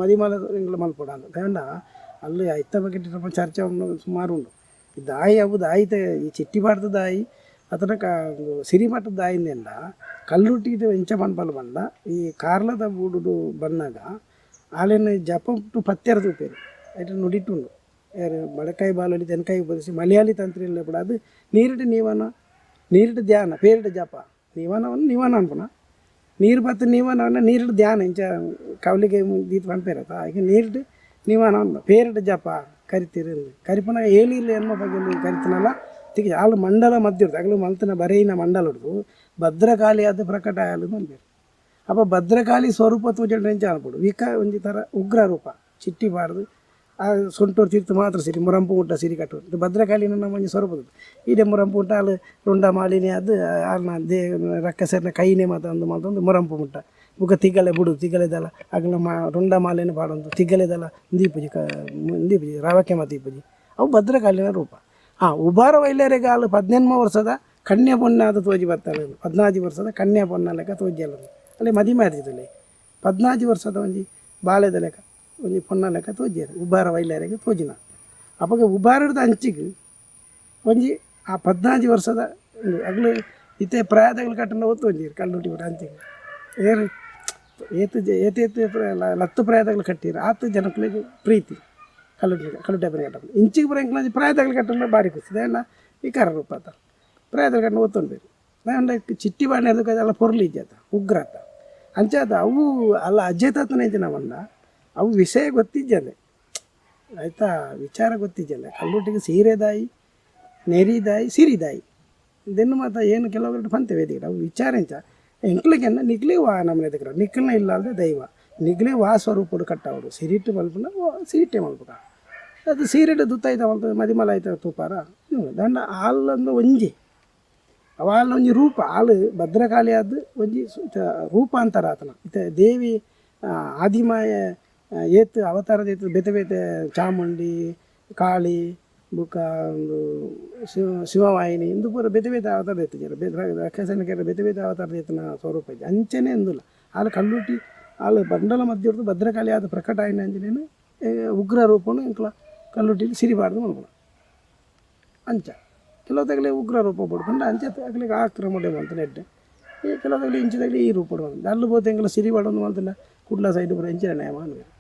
ಮದಿಮಾಲ ಮಲ್ಪಡ ಅಂತ ಕಂಡ ಅಲ್ಲಿ ಇತ್ತ ಬಗ್ಗೆ ಚರ್ಚೆ ಸುಮಾರು ಉಂಡು ಈ ದಾಯಿ ಅವು ದಾಯಿತ ಈ ಚಿಟ್ಟಿ ಬಾರ್ದು ದಾಯಿ ಅದನ್ನ ಸಿರಿಮಠದ ದಾಯಿಂದ ಕಲ್ಲುಟ್ಟಿದ ಎಂಚ ಮನ್ಪಲ್ ಬಂದ ಈ ಕಾರ್ಲದ ಬೂಡುದು ಬಂದಾಗ ಆಲೇನು ಜಪಟ್ಟು ಪತ್ತೆರ ತೂಪೇರು ಆಯ್ತು ನುಡಿಟ್ಟುಂಡು ಯಾರು ಬಡಕಾಯಿ ಬಾಲಲ್ಲಿ ತೆನಕಾಯಿ ಬದಿಸಿ ಮಲಯಾಳಿ ತಂತ್ರಿಯಲ್ಲಿ ಕೂಡ ಅದು ನೀರಿಟ್ಟು ನೀವನ ನೀರಿಟ್ಟು ಧ್ಯಾನ ಪೇರಿಟ್ಟು ಜಪ ನೀವನವನ್ನು ನೀವನ ಅನ್ಪಣ ನೀರು ಬತ್ತು ನೀವನವನ್ನ ನೀರಿಟ್ಟು ಧ್ಯಾನ ಇಂಚ ಕವಲಿಗೆ ದೀತ ಪಂಪೇರತ್ತ ಈಗ ನೀರಿಟ್ಟು ನೀವನ ಪೇರಿಟ್ಟು ಜಪ ಕರಿತೀರಿ ಕರಿಪನ ಏಳಿಲ್ಲ ಎನ್ಮ ಬಗ್ಗೆ ಕರಿತನಲ್ಲ ತಿಗಿ ಆಳು ಮಂಡಲ ಮಧ್ಯ ಇರ್ತದೆ ಆಗಲು ಮಲ್ತನ ಬರೆಯಿನ ಮಂಡಲ ಹಿಡಿದು ಭದ್ರಕಾಳಿ ಅದು ಪ್ರಕಟ ಆಯಲು ಬಂದಿರು ಅಪ್ಪ ಭದ್ರಕಾಳಿ ಸ್ವರೂಪ ತೋಜಂಡು ಎಂಚ ಅನ್ಬಿಡು ವಿಕ ಒಂಜಿ ಥರ ಉಗ್ರ ರೂಪ ಚಿಟ್ಟಿ ಬಾರ್ದು ಆ ಸೊಂಟೂರು ತಿರ್ತು ಮಾತ್ರ ಸಿರಿ ಮುರಂಪು ಊಟ ಸಿರಿ ಕಟ್ಟೋರು ಇದು ಭದ್ರಕಾಳಿನ ನಮ್ಮ ಒಂಜಿ ಸ್ವರೂಪದ ಇದೇ ಮುರಂಪು ಊಟ ಅಲ್ಲಿ ರುಂಡ ಮಾಲಿನಿ ಅದು ಆಲ್ನ ದೇ ರಕ್ಕಸರ್ನ ಕೈನೇ ಮಾತೊಂದು ಮಾತೊಂದು ಮುರಂಪು ಮುಟ್ಟ ಬುಕ್ಕ ತಿಗಲೆ ಬಿಡು ತಿಗಲೆದಲ್ಲ ಆಗಲ ರುಂಡ ಮಾಲಿನ ಪಾಡೊಂದು ತಿಗಲೆದಲ್ಲ ದೀಪುಜಿ ರವಕ್ಕೆ ಮತ್ತು ದೀಪುಜಿ ಅವು ಭದ್ರಕಾಳಿನ ರೂಪ ಉಬಾರ ವೈಲ್ಯರಿಗೆ ಆಳು 18 ವರ್ಷದ ಕನ್ಯಾ ಪೊನ್ನ ಅದು ತೋಜಿ ಬರ್ತಾಳೆ 14 ವರ್ಷದ ಕನ್ಯಾ ಪೊನ್ನ ಲೆಕ್ಕ ತೋಜಿ ಅಲ್ಲ ಅಲ್ಲಿ ಮದಿಮೆ ಆದಿದ್ದಲ್ಲಿ 14 ವರ್ಷದ ಒಂಜಿ ಬಾಲ್ಯದ ಲೆಕ್ಕ ಒಂಜಿ ಪೊನ್ನ ಲೆಕ್ಕ ತೋಜಿಯಾರ ಉಬಾರ ವೈಲ್ಯರಿಗೆ ತೋಜಿನ ಅವಾಗ ಉಬಾರದ ಅಂಚಿಗೆ ಒಂಜಿ ಆ 14 ವರ್ಷದ ಅಗ್ಲು ಇತ್ತೆ ಪ್ರಾಯದಗಳು ಕಟ್ಟಣ ಒತ್ತು ಒಂಜಿ ಕಲ್ಲುಟಿ ಬಿಟ್ಟು ಅಂಚಿಗೆ ಏರು ಏತು ಲತ್ತು ಪ್ರಾಯದಗಳು ಕಟ್ಟಿರು ಆತು ಜನಗಳಿಗೆ ಪ್ರೀತಿ ಕಲ್ಲುಟೆ ಬರ ಕಟ್ಟ ಇಂಚಿಗೆ ಬರೋಂಗಿಲ್ಲ ಪ್ರಾಯದಗಳು ಕಟ್ಟಣ ಭಾರಿ ಖುಷಿ ಎಲ್ಲ ವಿಕಾರ ರೂಪ ಆತ ಪ್ರಾಯದಲ್ಲಿ ಕಟ್ಟಣ ಒತ್ತೊಂದು ಬೇರೆ ನಾನು ಚಿಟ್ಟಿ ಬಾಣೆ ಅದಕ್ಕೆ ಎಲ್ಲ ಪೊರ್ಲಿ ಇಜ್ಜಾತ ಉಗ್ರ ಆತ ಅಂಚಾದ ಅವು ಅಲ್ಲ ಅಜ್ಜೆ ತಾತನ ಇದ್ದ ಬಂದ ಅವು ವಿಷಯ ಗೊತ್ತಿಜ್ಜದೆ ಆಯಿತಾ ವಿಚಾರ ಗೊತ್ತಿಜ್ಜಲ್ಲ ಕಲ್ಲುಟ್ಟಿಗೆ ಸೀರೆದಾಯಿ ನೆರಿದಾಯಿ ಸಿರಿದಾಯಿ ಇದನ್ನು ಮಾತ್ರ ಏನು ಕೆಲವೊಬ್ಬರು ಪಂತೆ ವೇದಿಕೆ ಅವು ವಿಚಾರ ಎಂಚ ಎಂಕ್ಲಿಗೆನ್ನ ನಿಗ್ಲಿ ವಾ ನಮ್ಮನೆ ತೆಗ್ರ ನಿಕ್ಲನ್ನ ಇಲ್ಲ ಅಲ್ಲದೆ ದೈವ ನಿಗ್ಲಿ ವಾ ಸ್ವರೂಪಡು ಕಟ್ಟವರು ಸಿರಿಟ್ಟು ಮಲ್ಪನ ಸಿರಿಟ್ಟೆ ಮಲ್ಪಕ ಅದು ಸೀರೆಡು ದುತ್ತಾಯ್ತ ಮಲ್ಪದ ಮದಿಮಲ ಆಯ್ತ ತೂಪಾರ ದಂಡ ಹಾಲೊಂದು ಒಂಜಿ ಅವ ಹಾಲು ಒಂಜಿ ರೂಪ ಹಾಲು ಭದ್ರಕಾಳಿ ಆದ ಒಂಜಿ ರೂಪಾಂತರ ಆತನ ಇತ್ತ ದೇವಿ ಆದಿಮಾಯ ಏತ್ ಅವತಾರದ ಏತು ಬೇತೆ ಬೇತೆ ಚಾಮುಂಡಿ ಕಾಳಿ ಬುಕ್ಕ ಒಂದು ಶಿವವಾಹಿನಿ ಇಂದು ಪೂರ ಬೇತೆ ಬೇತೆ ಅವತಾರದ ಎತ್ತಿದ್ದಾರೆ ರಕ್ಷಸನಿಕೆರ ಬೇತೆ ಬೇತೆ ಅವತಾರದ ಎತ್ತಿನ ಸ್ವರೂಪ ಇದೆ ಅಂಚನೆ ಎಂದಿಲ್ಲ ಹಾಲು ಕಲ್ಲುಟಿ ಹಾಲು ಬಂಡಲ ಮಧ್ಯ ಇರ್ದು ಭದ್ರಕಾಳಿ ಆದ ಪ್ರಕಟ ಆಯ್ನ ಅಂಜನೇನು ಉಗ್ರ ರೂಪನು ಇಂಕ್ಲ ಕಲ್ಲುಟ್ಟಿಗೆ ಸಿರಿಬಾರ್ದು ಮಾಡ್ಕೊಳ ಅಂಚ ಕೆಲವತ್ತಾಗಲೇ ಉಗ್ರ ರೂಪ ಪಡ್ಕೊಂಡು ಅಂಚೆ ಆಗಲಿಕ್ಕೆ ಆಕ್ರಮಣೆ ಅಂತ ನೆಡ್ಡೆ ಈ ಕೆಲವತ್ತಾಗಲೇ ಇಂಚಿದಾಗಲೇ ಈ ರೂಪ ಪಡ್ಕೊಂಡು ಅಲ್ಲಿ ಬೋತೆ ಎಂಗೆಲ್ಲ ಸಿರಿಬಾರ್ದು ಮಾಡ್ತಿಲ್ಲ ಕುಡ್ಲ ಸೈಡ್ ಬರೋ ಇಂಚಿನ ನ್ಯಾಯ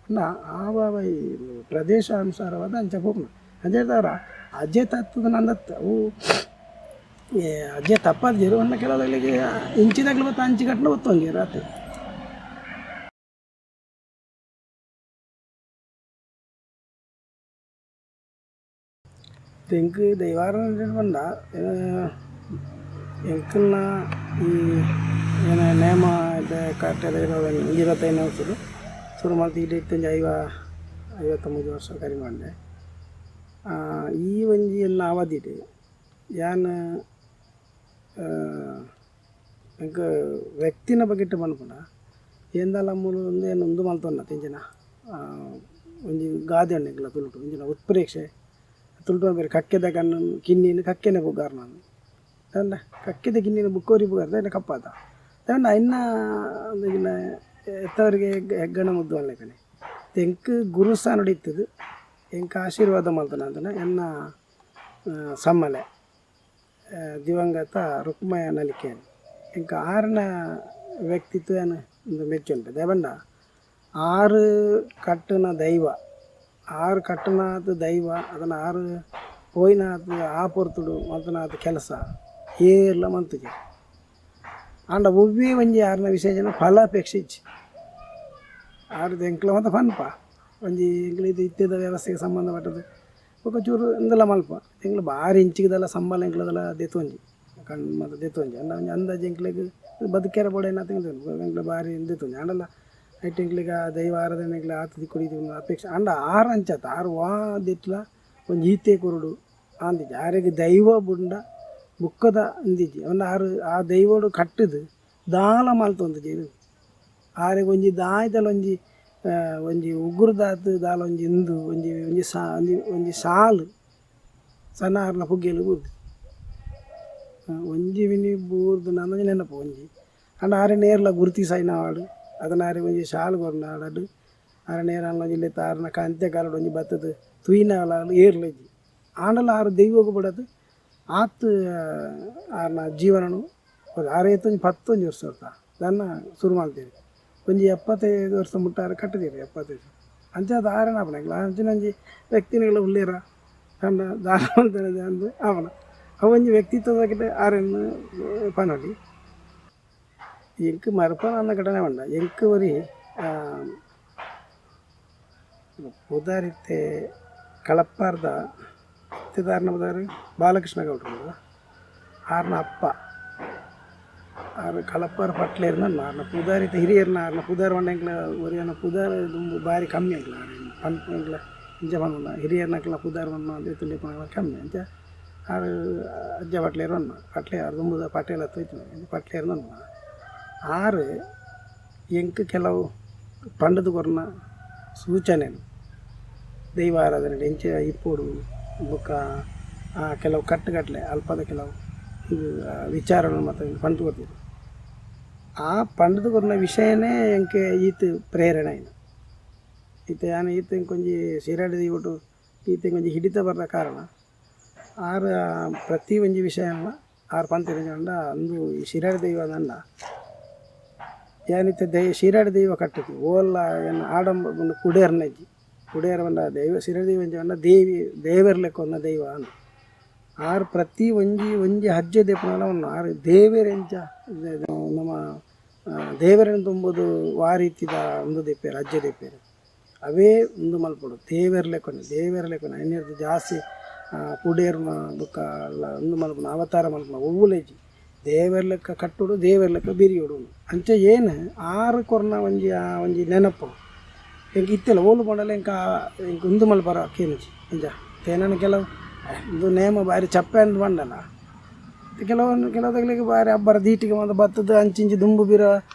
ಅನ್ನ ಆವ ಈ ಪ್ರದೇಶಾನುಸಾರವಾದ ಅಂಚ ಹೋಗ್ನ ಅಂಚೆದವರ ಅಜ್ಜೆ ತತ್ತದ ನಂದತ್ತು ಅವು ಅಜ್ಜೆ ತಪ್ಪದಿರು ಅನ್ನ ಕೆಲವದಾಗಲಿಗೆ ಇಂಚಿದಾಗಲೇ ಮತ್ತು ಅಂಚಿ ಕಟ್ಟಲು ಒತ್ತೊಂಗಿ ರಾತ್ರಿ ತೆಂಕು ದೈವಾರ ಬಂದ ಎಂಕಲ್ನ ಈ ಏನು ನೇಮ ಕಟ್ಟಡ ಇರೋದು 25 ವರ್ಷದ ಶುರು ಮಾಡ್ತು ಈಗ ಇತ್ತಂಜ 59 ವರ್ಷ ಕಡಿಮೆ ಮಾಡಿದೆ ಈ ಒಂಜಿ ಎಲ್ಲ ಅವಧಿಡೆ ಯಾನು ಇಂಕ ವ್ಯಕ್ತಿನ ಬಗ್ಗೆ ಇಟ್ಟು ಮನ್ಪುಂಡ ಎಂದಲ್ಲ ಮೂಲು ಒಂದು ಏನು ಒಂದು ಮಲ್ತೊನ್ನ ತಿಂಜಿನ ಒಂಜಿ ಗಾದೆ ಉಂಡಿಲ್ಲ ತುಳುಟು ಇಂಜಿನ ಉತ್ಪ್ರೇಕ್ಷೆ ತುಳುಟು ಬೇರೆ ಕಕ್ಕೆದ ಕಣ್ಣು ಕಿನ್ನಿನ ಕಕ್ಕೆನೆ ಬುಗಾರ ನಾನು ತಂಡ ಕಕ್ಕೆದ ಕಿನ್ನಿನ ಬುಕ್ಕೋರಿ ಬುಗಾರ ತಂಡ ಕಪ್ಪಾದ ತಂಡ ಇನ್ನ ಇನ್ನ ಎತ್ತವರಿಗೆ ಹೆಗ್ಗಣ ಮುದ್ದು ಅನ್ಲೇಕನೆ ಎಂಕ್ ಗುರುಸ್ಥಾನ ನಡೀತದೆ ಎಂಕ ಆಶೀರ್ವಾದ ಮಾಡ್ತಾನೆ ಅಂತಾನೆ ಎನ್ನ ಸಮ್ಮಲೆ ದಿವಂಗತ ರುಕ್ಮಯ ನಲಿಕೆ ಎಂಕ ಆರನ ವ್ಯಕ್ತಿತ್ವ ಒಂದು ಮೆಚ್ಚುಂಟು ದೇವಂಡ ಆರು ಕಟ್ಟನ ದೈವ ಆರು ಕಟ್ಟನಾದ ದೈವ ಅದನ್ನು ಆರು ಪೋಯ್ನಾದ ಆ ಪೊರ್ತುಡು ಮಂತನಾದ ಕೆಲಸ ಏರ್ಲ ಮಂತುಗೆ ಆಂಡ ಒವ್ವೇ ಒಂಜಿ ಆರನ ವಿಸರ್ಜನೆ ಫಲಾಪೇಕ್ಷೆ ಇಚ್ಚಿ ಆರು ಎಂಕ್ಲ ಮತ್ತು ಪನ್ಪ ಒಂಜಿ ಎಂಕ್ಲ ಇದು ಇತ್ಯದ ವ್ಯವಸ್ಥೆಗೆ ಸಂಬಂಧಪಟ್ಟದ್ದು ఒక ಚೂರು ಇಂದೆಲ್ಲ ಮಲ್ಪ ಎಂಕ್ಲ ಭಾರಿ ಇಂಚಿಗದೆಲ್ಲ ಸಂಬಳ ಎಂಕ್ಲದೆಲ್ಲ ದೆತ್ತೊಂಜಿ ಕಣ್ಣು ಮತ್ತು ದೆತ್ತೊಂಜಿ ಅಂಡ ಒಂಜಿ ಅಂದಾಜು ಎಂಕ್ಲೆಗ್ ಬದುಕೇರ ಬೋಡ ಏನ ತೆಗೆದು ಎಂಕ್ಲ ಭಾರಿ ದೆತ್ತೊಂಜಿ ಅಂಡಲ್ಲ ಐಟ್ ಎಂಕ್ಲಿಗೆ ದೈವ ಆರಾಧನೆ ಎಂಕ್ಲ ಆತದಿ ಕುಡಿದು ಅಪೇಕ್ಷೆ ಅಂಡ ಆರು ಅಂಚತ್ತ ಆರು ವಾ ದೆತ್ಲ ಒಂಜಿ ಈತೆ ಕೊರುಡು ಅಂದಿಜ್ಜಿ ಆರೆಗ್ ದೈವ ಬುಂಡ ಬುಕ್ಕದ ಅಂದಿಜ್ಜಿ ಅಂಡ ಆರು ಆ ದೈವಡು ಕಟ್ಟದು ದಾಲ ಮಲ್ತೊಂದಿಜ್ಜಿ ಇದು ಆರೆಗ್ ಒಂಜಿ ದಾಯ್ದಲ್ಲ ಒಂಜಿ ಉಗುರುದಾತು ದಾಲ ಒಂಜಿ ಇಂದು ಒಂಜಿ ಸಾಲು ಸಣ್ಣ ಆರ್ನ ಪುಗ್ಗೆಲು ಬೂರ್ದು ಒಂಜಿ ವಿನಿ ಬೂರ್ದು ನನ್ನ ನೆನಪು ಒಂಜಿ ಅಂಡ ಆರೆ ನೇರ್ಲ ಗುರುತಿ ಸೈನ ಆಡು ಅದನ್ನ ಆರೆ ಒಂಜಿ ಶಾಲು ಕೊರ್ನ ಆಡಾಡು ಆರೆ ನೇರ ಒಂಜಿ ತಾರನ ಕಂತೆ ಕಾಲಡು ಒಂಜಿ ಬತ್ತದ ತುಯಿನ ಆಲಾಡು ಏರ್ಲಜ್ಜಿ ಆಂಡಲ ಆರು ದೈವಗೂ ಬಿಡದು ಆತು ಆರ್ನ ಜೀವನನು ಆರು ಎತ್ತೊಂಜಿ 10 ವರ್ಷ ಇರ್ತಾ ದನ್ನ ಶುರು ಮಾಡ್ತೀವಿ ಒಂಜಿ 75 ವರ್ಷ ಮುಟ್ಟಾರೆ ಕಟ್ಟಿದ್ದೀರಿ 75 ಅಂಚೆ ಆರನ ಅವನಿಲ್ಲ ಅಂಚಿನಂಜಿ ವ್ಯಕ್ತಿನಿಗಳ ಹುಲ್ಲೇರ ಕಂಡ ದಾನ ಮಾಡ್ತಾನೆ ಅಂದು ಅವನ ಅವೊಂಜಿ ವ್ಯಕ್ತಿತ್ವದ ಆರನ್ನು ಪನೊಡಿ ಎಂಕ್ ಮರಪನ ಅನ್ನ ಘಟನೆ ಬಂಡ ಎಂಕ್ ವರಿ ಉದಾರಿತೆ ಕಳಪ್ಪಾರ್ದ ಇತ್ತಿದಾರನ ಬದಾರು ಬಾಲಕೃಷ್ಣ ಗೌಡ್ರು ಆರ್ನ ಅಪ್ಪ ಆರು ಕಳಪ್ಪಾರ ಪಟ್ಲೇರ್ನ ಆರ್ನ ಪುದಾರಿತ ಹಿರಿಯರ್ನ ಆರ್ನ ಪುದಾರ ಬಂಡ ಎಂಕ್ಲ ಒರಿಯನ ಪುದಾರ ತುಂಬ ಭಾರಿ ಕಮ್ಮಿ ಎಂಕ್ಲ ಪಂಪ ಎಂಕ್ಲ ಇಂಚ ಬಂದ ಹಿರಿಯರ್ನಕ್ಲ ಪುದಾರ ಬಂದ ಅಂತ ಕಮ್ಮಿ ಅಂಚ ಆರು ಅಜ್ಜ ಪಟ್ಲೇರು ಅನ್ನ ಪಟ್ಲೆ ಆರು ತುಂಬುದ ಪಟೇಲ ತೊಯ್ತು ಪಟ್ಲೇರ್ನ ಆರು ಎಂಕ್ ಕೆಲವು ಪಂಡದ ಕೊರ್ನ ಸೂಚನೆನು ದೈವ ಆರಾಧನೆ ಎಂಚ ಇಪ್ಪೋಡು ಬುಕ್ಕ ಕೆಲವು ಕಟ್ಟುಗಟ್ಟಲೆ ಅಲ್ಪದ ಕೆಲವು ಇದು ವಿಚಾರಗಳು ಮತ್ತು ಪಂಡು ಕೊಡ್ತಿದ್ರು ಆ ಪಂಡದ ಕೊರ್ನ ವಿಷಯನೇ ಎಂಕೆ ಈತ ಪ್ರೇರಣೆ ಏನು ಈತ ಕೊಂಚ ಸಿರಾಡಿ ಒಟ್ಟು ಈತ ಕೊಂಚ ಹಿಡಿತ ಬರೋ ಕಾರಣ ಆರು ಪ್ರತಿ ಒಂಜಿ ವಿಷಯನ ಆರು ಪಂತಿರಂಡ ಅಂದು ಈ ಶಿರಾಡಿ ದೈವ ಅಂದ ಏನಿತ್ತ ಶಿರಾಡಿ ದೈವ ಕಟ್ಟಿತು ಓಲ್ಲ ಏನು ಆಡಂಬ ಒಂದು ಕುಡೇರ್ನಜ್ಜಿ ಕುಡೇರ ಬಂದ ದೈವ ಶಿರಾಡಿ ದೈವ ಅಂಡ ದೇವರ್ಲೆಕ್ಕ ಒಂದು ದೈವ ಅಂದ ಆರು ಪ್ರತಿ ಒಂಜಿ ಹಜ್ಜೆ ದೇಪನ ಆರು ದೇವರೆಂಚ ನಮ್ಮ ದೇವರನ್ನು ತುಂಬುದು ವಾರೀತಿದ ಒಂದು ದೆಪ್ಪೇರು ಅಜ್ಜೆ ದೆಪ್ಪೇರು ಅವೇ ಒಂದು ಮಲ್ಪಡು ದೇವರಲೆಕ್ಕೊನೆ ಇನ್ನಿರ್ದು ಜಾಸ್ತಿ ಪುಡೇರ್ನ ಬುಕ್ಕ ಎಲ್ಲ ಒಂದು ಮಲ್ಪನ ಅವತಾರ ಮಲ್ಪನ ಒವ್ವುಲೇಜಿ ದೇವರ ಲೆಕ್ಕ ಕಟ್ಟುಡು ದೇವರ ಲೆಕ್ಕ ಬಿರಿಯೋಡು ಅಂಚೆ ಏನು ಆರು ಕೊರ್ನ ಒಂಜಿ ನೆನಪು ಎಂಕ ಇತ್ತಿಲ್ಲ ಓಲು ಪಂಡಲ್ಲ ಎಂಕ ಒಂದು ಮಲ್ಪರ ಕೇನುಜಿ ನಿಜ ತೇನನ್ನು ಕೆಲವು ಇದು ನೇಮ ಬಾರಿ ಚಪ್ಪೆ ಅಂತ ಬಂಡಲ್ಲ ಕೆಲವೊಂದು ಬಾರಿ ಅಬ್ಬರ ದೀಟಿಗೆ ಮತ್ತು ಬತ್ತದ ಅಂಚಿಂಚಿ ದುಂಬು ಬೀರ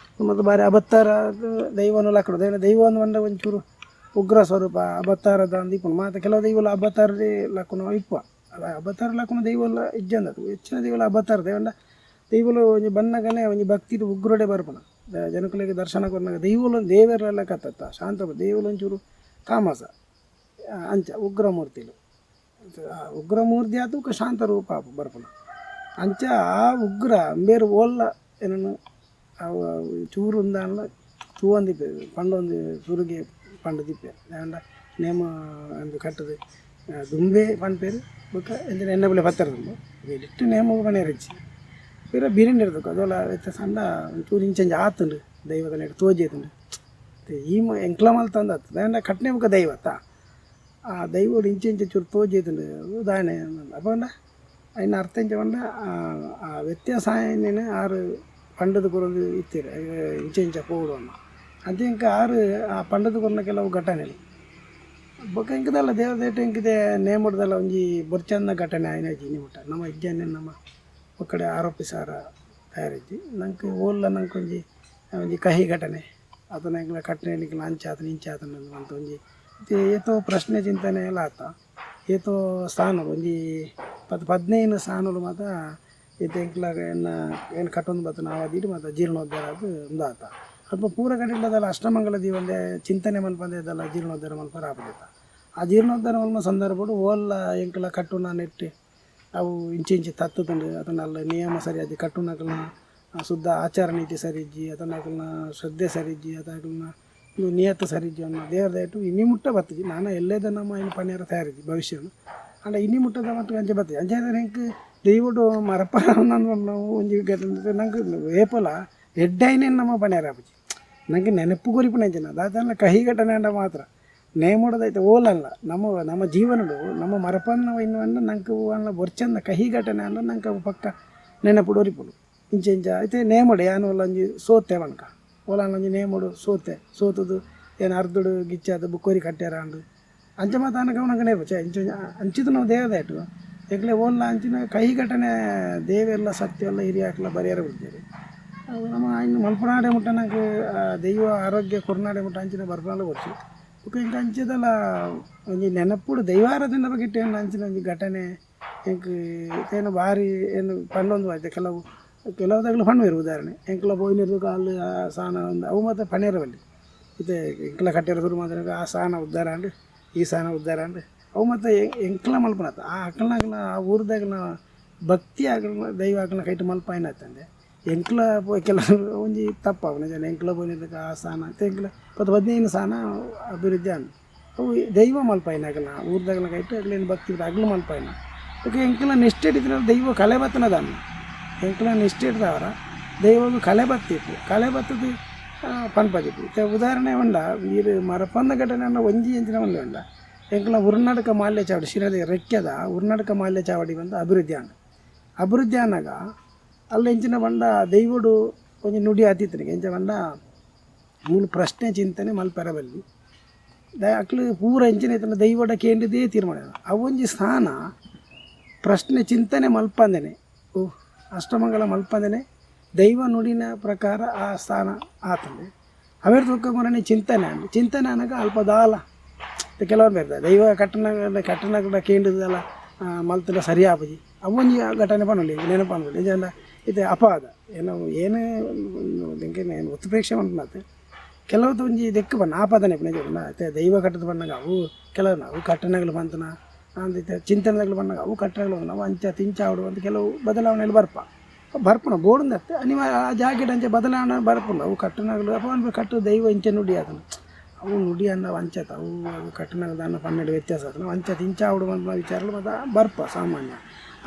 ಮತ್ತು ಬಾರಿ ಅಬತ್ತಾರ ದೈವನು ಲಕ್ಕಡು ದೈವವನ್ನು ಬಂದ ಒಂಚೂರು ಉಗ್ರ ಸ್ವರೂಪ ಅಬತ್ತಾರದ ಅಂತ ಇಪ್ಪು ಮತ್ತು ಕೆಲವು ದೈವಲ್ಲ ಅಬತ್ತಾರೇ ಲಕ್ಕುನ ಇಪ್ಪ ಅಬತ್ತಾರ ಲಕ್ಕುನ ದೈವಲ್ಲ ಇಜ್ಜಂದದು ಹೆಚ್ಚಿನ ದೈವಲ್ಲ ಅಬತ್ತಾರ ದೈವಲು ಒಂಜಿ ಬನ್ನಗನೆ ಒಂಜಿ ಭಕ್ತಿ ಉಗ್ರಡೆ ಬರ್ಪನ ಜನಕುಲಿಗೆ ದರ್ಶನ ಕೊರ್ನಾಗ ದೈವಲು ದೇವರೆಲ್ಲ ಕತ್ತ ಶಾಂತ ದೈವಲು ಒಂಚೂರು ತಾಮಸ ಅಂಚ ಉಗ್ರಮೂರ್ತಿಲು ಉಗ್ರಮೂರ್ತಿ ಆತು ಶಾಂತ ರೂಪ ಬರ್ಪನ ಅಂಚ ಆ ಉಗ್ರ ಬೇರೆ ಓಲ್ಲ ಏನನ್ನು ಚೂರು ಉಂದಲ್ಲ ತೂವಂದಿಪ್ಪೆ ಪಂಡೊಂದು ಸುರುಗೆ ಪಂಡು ದಿಪ್ಪೆ ಅಂಡ ನೇಮ ಒಂದು ಕಟ್ಟದು ದುಂಬೆ ಪಂಪೇರು ಬೊಕ್ಕ ಎಂದಿನ ಎಣ್ಣೆ ಬೆಲೆ ಪತ್ತರ ತುಂಬ ಇಟ್ಟು ನೇಮ ಮನೆ ರಚ್ಚಿ ಬೇರೆ ಬಿರಿಯಾನಿ ಇರ್ಬೇಕು ಅದೆಲ್ಲ ವ್ಯತ್ಯಾಸ ಅಂಡ ಒಂಚೂರು ಇಂಚಂಜಿ ಆತುಂಡು ದೈವದ ನೆಟ್ಟು ತೋಜೇತುಂಡು ಈ ಎಂಕ್ಲ ಮಲ್ತಂದು ಆಗ್ತದೆ ಅಂಡ ಕಟ್ನೆ ಮುಖ ದೈವತ್ತ ಆ ದೈವಡು ಇಂಚೆ ಚೂರು ತೋಜೇತುಂಡು ದಾನೆ ಅಪ್ಪಂಡ അതിന് അർത്ഥം ചുവണ്ട ആ വ്യത്യാസമായതിന് ആറ് പണ്ടത് കുറവ് ഇത്തിരി ಇಂಚ പോകണം ಅದು ಇಂಕ ಆರು ಆ ಪಂಡದ ಕೊರ್ನ ಕೆಲವು ಘಟನೆಗಳು ಬೊಕ್ಕ ಇಂಕದಲ್ಲ ದೇವದೇಟ ಇಂಕಿದೆ ನೇಮುಡ್ದಲ್ಲ ಒಂಜಿ ಬೊರ್ಚಂದ ಘಟನೆ ಆಯ್ನಾಜಿ ನಿಮುಟ ನಮ್ಮ ಇಜ್ಜನೆ ನಮ್ಮ ಒಕ್ಕಡೆ ಆರೋಪಿಸಾರ ತಯಾರಿಜ್ಜಿ ನಂಗೆ ಓಲ್ಲ ನಂಗೆ ಒಂಜಿ ಒಂಜಿ ಕಹಿ ಘಟನೆ ಅದನ್ನ ಎಂಕ್ಲ ಕಟ್ಟಣೆಲಿಕ್ಕೆ ಅಂಚೆ ಆತನ ಇಂಚೆ ಆತನ ಅಂತ ಒಂಜಿ ಏತೋ ಪ್ರಶ್ನೆ ಚಿಂತನೆ ಎಲ್ಲ ಆತ ಏತೋ ಸ್ಥಾನಗಳು ಒಂಜಿ 15 ಸ್ಥಾನಗಳು ಮಾತ್ರ ಇದು ಎಂಕ್ಲ ಏನು ಕಟ್ಟೊಂದು ಬರ್ತದೆ ನಾವು ಅದಿಟ್ಟು ಮತ್ತು ಜೀರ್ಣೋದ್ಧಾರ ಅದು ಒಂದು ಆತ ಅಲ್ಪ ಪೂರ ಕಟ್ಟಿಲ್ಲದಲ್ಲ ಅಷ್ಟಮಂಗಲ ಒಂದೇ ಚಿಂತನೆ ಮಲ್ಪಂದೆದಲ್ಲ ಜೀರ್ಣೋದ್ಧಾರ ಮಲ್ಪರ ಆಪದಿತ್ತ ಆ ಜೀರ್ಣೋದ್ಧಾರ ಮಲ್ಮ ಸಂದರ್ಭಡು ಓಲ್ಲ ಎಂಕ್ಲ ಕಟ್ಟುನ ನೆಟ್ಟು ಅವು ಇಂಚಿ ತತ್ತುಂಡು ಅದನ್ನೆಲ್ಲ ನಿಯಮ ಸರಿಯಾಗಿ ಕಟ್ಟುನಕಲ್ನ ಶುದ್ಧ ಆಚಾರ ನೀತಿ ಸರಿಜ್ಜಿ ಅದನ್ನಕಲ್ನ ಶ್ರದ್ಧೆ ಸರಿಜ್ಜಿ ಅದನ್ನ ನಿಯತ್ತು ಸರಿಜ್ಜಿ ಅನ್ನೋ ದೇವ್ರ ದಯಟು ಇನ್ನಿ ಮುಟ್ಟ ಬರ್ತದೆ ನಾನು ಎಲ್ಲೇದ ನಮ್ಮ ಇನ್ನು ಪನ್ಯಾರ ತಯಾರಿದ್ದಿ ಭವಿಷ್ಯನು ಅಂಡ ಇನ್ನಿ ಮುಟ್ಟದ ಮತ್ತು ಅಂಚೆ ಬರ್ತದೆ ಅಂಚೆ ಹೆಂಗೆ ದೈವಡು ಮರಪರ ನಾವು ಒಂಜಿ ನಂಗೆ ಏಪಲ ಎಡ್ಡೈನೇನು ನಮ್ಮ ಪನ್ಯಾರ ಆಪಜಿ ನನಗೆ ನೆನಪು ಗುರಿಪುಣ ಅಂಚೆನ ಅದೆಲ್ಲ ಕಹಿ ಘಟನೆ ಅಂಡ ಮಾತ್ರ ನೇಮೋಡದೈತೆ ಓಲಲ್ಲ ನಮ್ಮ ಜೀವನಡು ನಮ್ಮ ಮರಪನ್ನ ಇನ್ನು ನಂಗೆ ಅನ್ನ ಬೊರ್ಚಂದ ಕಹಿ ಘಟನೆ ಅಂಡ ನಂಗೆ ಪಕ್ಕ ನೆನಪು ಒರಿಪುಡು ಇಂಚೆ అయితే ನೇಮಡು ಯಾನು ಒಂಜಿ ಸೋತೆ ಬಣ್ಕ ಓಲಂಜಿ ನೇಮಡು ಸೋತದು ಏನು ಅರ್ಧಡು ಗಿಚ್ಚಾದ ಬುಕ್ಕೋರಿ ಕಟ್ಟ್ಯಾರ ಅಂಡು ಅಂಚೆ ಮಾತು ಅನಕ ಅವನಂಗೆ ನೇಪ ಇಂಚ ಅಂಚಿದು ನಾವು ದೇವದಾಯ್ತು ಏಕಲೆ ಓಲ್ಲ ಅಂಚಿನ ಕಹಿ ಘಟನೆ ದೇವೆಲ್ಲ ಸತ್ಯ ಎಲ್ಲ ಹಿರಿಯಾಕಲ ಬರೆಯರ ಬಿಡ್ತಾರೆ ಅವು ನಮ್ಮ ಇನ್ನು ಮಲ್ಪನಾಡೆ ಮುಟ್ಟ ನಂಗೆ ದೈವ ಆರೋಗ್ಯ ಕೊರ್ನಾಡೆ ಮುಟ್ಟ ಅಂಚಿನ ಬರ್ಪನಾಲ ಕೊಡ್ಸಿ ಬುಕ್ಕ ಇಂಕ ಅಂಚಿದಲ್ಲ ಒಂಜಿ ನೆನಪುಡು ದೈವಾರಾಧನೆ ಬಗ್ಗೆ ಏನು ಅಂಚಿನ ಒಂಜಿ ಘಟನೆ ಎಂಕ್ ಏನು ಭಾರಿ ಏನು ಪಂಡೊಂದು ಆಯ್ತು ಕೆಲವುದಾಗಲೂ ಪಣ್ಣು ಉದಾಹರಣೆ ಎಂಕ್ಲ ಬೋಯ್ನಿರ್ದು ಕಾಲು ಸಾನ ಒಂದು ಅವು ಮತ್ತು ಪಣ್ಣೇರವಲ್ಲಿ ಇದು ಎಂಕ್ಲ ಕಟ್ಟಿರೋ ಶುರು ಮಾಡಿದಾಗ ಆ ಸಾನ ಉದ್ಧಾರ ಅಂಡು ಈ ಸಾನ ಉದ್ಧಾರ ಅಂಡು ಅವು ಮತ್ತು ಎಂಕ್ಲ ಮಲ್ಪನತ್ತ ಆ ಅಕ್ಕಳಾಗಲ ಆ ಊರದಾಗಲ ಭಕ್ತಿ ಆಗಲ ದೈವ ಆಗಲ ಕೈಟ್ ಮಲ್ಪ ಏನಾಯ್ತಂದೆ ಎಂಕ್ಲ ಕೆಲವು ಒಂಜಿ ತಪ್ಪ ನಿಜ ಎಂಕ್ಲ ಬೋಯ್ನಿರ್ದಕ್ಕೆ ಆ ಸಾನ ಎಂಕ್ಲ 15 ಸಾನ ಅಭಿವೃದ್ಧಿ ಅಂದು ಅವು ದೈವ ಮಲ್ಪ ಏನಾಗಲ್ಲ ಊರದಾಗಲ ಕೈಟ್ ಅಗ್ಲೇನು ಭಕ್ತಿ ಅಗ್ಲು ಮಲ್ಪ ಏನ ಓಕೆ ಎಂಕ್ಲ ನೆಕ್ಸ್ಟ್ ಇಟ್ಟಿದ್ರೆ ದೈವ ಕಲೆ ಬತ್ತನದ ಅನ್ನ ಎಂಕ್ಲ ನಿಷ್ಠೆ ಇಡ್ದವರ ದೈವಗೂ ಕಲೆ ಬತ್ತಿತ್ತು ಕಲೆ ಬತ್ತದು ಪನ್ಪದಿತ್ತು ಉದಾಹರಣೆ ಉಂಡ ನೀರು ಮರಪಂದ ಘಟನೆ ಒಂಜಿ ಎಂಚಿನ ಒಂದು ಉಂಡ ಎಂಕ್ಲ ಉರ್ನಾಟಕ ಮಾಲ್ಯ ಚಾವಡಿ ಶಿರದ ರೆಕ್ಕೆದ ಉರ್ನಾಟಕ ಮಾಲ್ಯ ಚಾವಡಿ ಬಂದು ಅಭಿವೃದ್ಧಿ ಅನ್ನಾಗ ಅಲ್ಲಿ ಎಂಚಿನ ಬಂಡ ದೈವಡು ಒಂಜಿ ನುಡಿ ಆತಿತ್ತನಿಗೆ ಎಂಚ ಬಂಡ ಮೂಲ ಪ್ರಶ್ನೆ ಚಿಂತನೆ ಮಲ್ಪೆರಬಲ್ಲಿ ಅಕ್ಲು ಪೂರ ಎಂಚಿನ ಐತನ ದೈವಡ ಕೇಂದ್ರದೇ ತೀರ್ಮಾನ ಅವೊಂಜಿ ಸ್ಥಾನ ಪ್ರಶ್ನೆ ಚಿಂತನೆ ಮಲ್ಪಂದೇನೆ ಅಷ್ಟಮಂಗಲ ಮಲ್ಪಂದೇನೆ ದೈವ ನುಡಿನ ಪ್ರಕಾರ ಆ ಸ್ಥಾನ ಆತಂದೆ ಅವೇರ್ ತುಕ್ಕಮರನೆ ಚಿಂತನೆ ಅನ್ನಗ ಅಲ್ಪ ದಾಲ ಕೆಲವರು ಬೇರೆ ದೈವ ಕಟ್ಟಣಗಳ ಕೇಂದ್ರದಲ್ಲ ಮಲ್ತಲ್ಲ ಸರಿ ಆಪಜಿ ಅವೊಂಜಿ ಘಟನೆ ಪನ್ನೊಳ್ಳಿ ನೆನಪನ್ಕೊಳ್ಳಿ ಇದೆಲ್ಲ ಇದು ಅಪವಾದ ಏನು ಏನು ಉತ್ಪ್ರೇಕ್ಷೆ ಮಾಡ್ತು ಕೆಲವತ್ತು ಒಂಜಿ ದೆಕ್ಕು ಬಣ್ಣ ಆಪಾದನೆ ನಿಜ ಮತ್ತೆ ದೈವ ಕಟ್ಟದ ಬಣ್ಣಗ ಅವು ಕೆಲವು ನಾವು ಕಟ್ಟಣಗಳು ಬಂತನ ಅಂದೈತೆ ಚಿಂತನೆಗಳು ಬಂದಾಗ ಅವು ಕಟ್ಟಡಗಳು ನಾವು ಅಂಚ ತಿಂಚಾವಡು ಅಂತ ಕೆಲವು ಬದಲಾವಣೆಗಳು ಬರ್ಪಣ ಬೋರ್ಡತ್ತೆ ಅನಿವಾರ್ಯ ಆ ಜಾಕೆಟ್ ಅಂಚೆ ಬದಲಾವಣೆ ಬರ್ಪುಂಡು ಅವು ಕಟ್ಟಣಗಳು ಅಪ್ಪ ಕಟ್ಟು ದೈವ ಇಂಚೆ ನುಡಿ ಆತನ ಅವು ನುಡಿ ಅನ್ನ ಅಂಚತ ಅವು ಕಟ್ಟಣಗಳು ಅನ್ನ 12 ವ್ಯತ್ಯಾಸ ಆತನ ಅಂಚ ತಿಂಚಾವಡು ಅಂತ ವಿಚಾರಗಳು ಮತ್ತು ಬರ್ಪ ಸಾಮಾನ್ಯ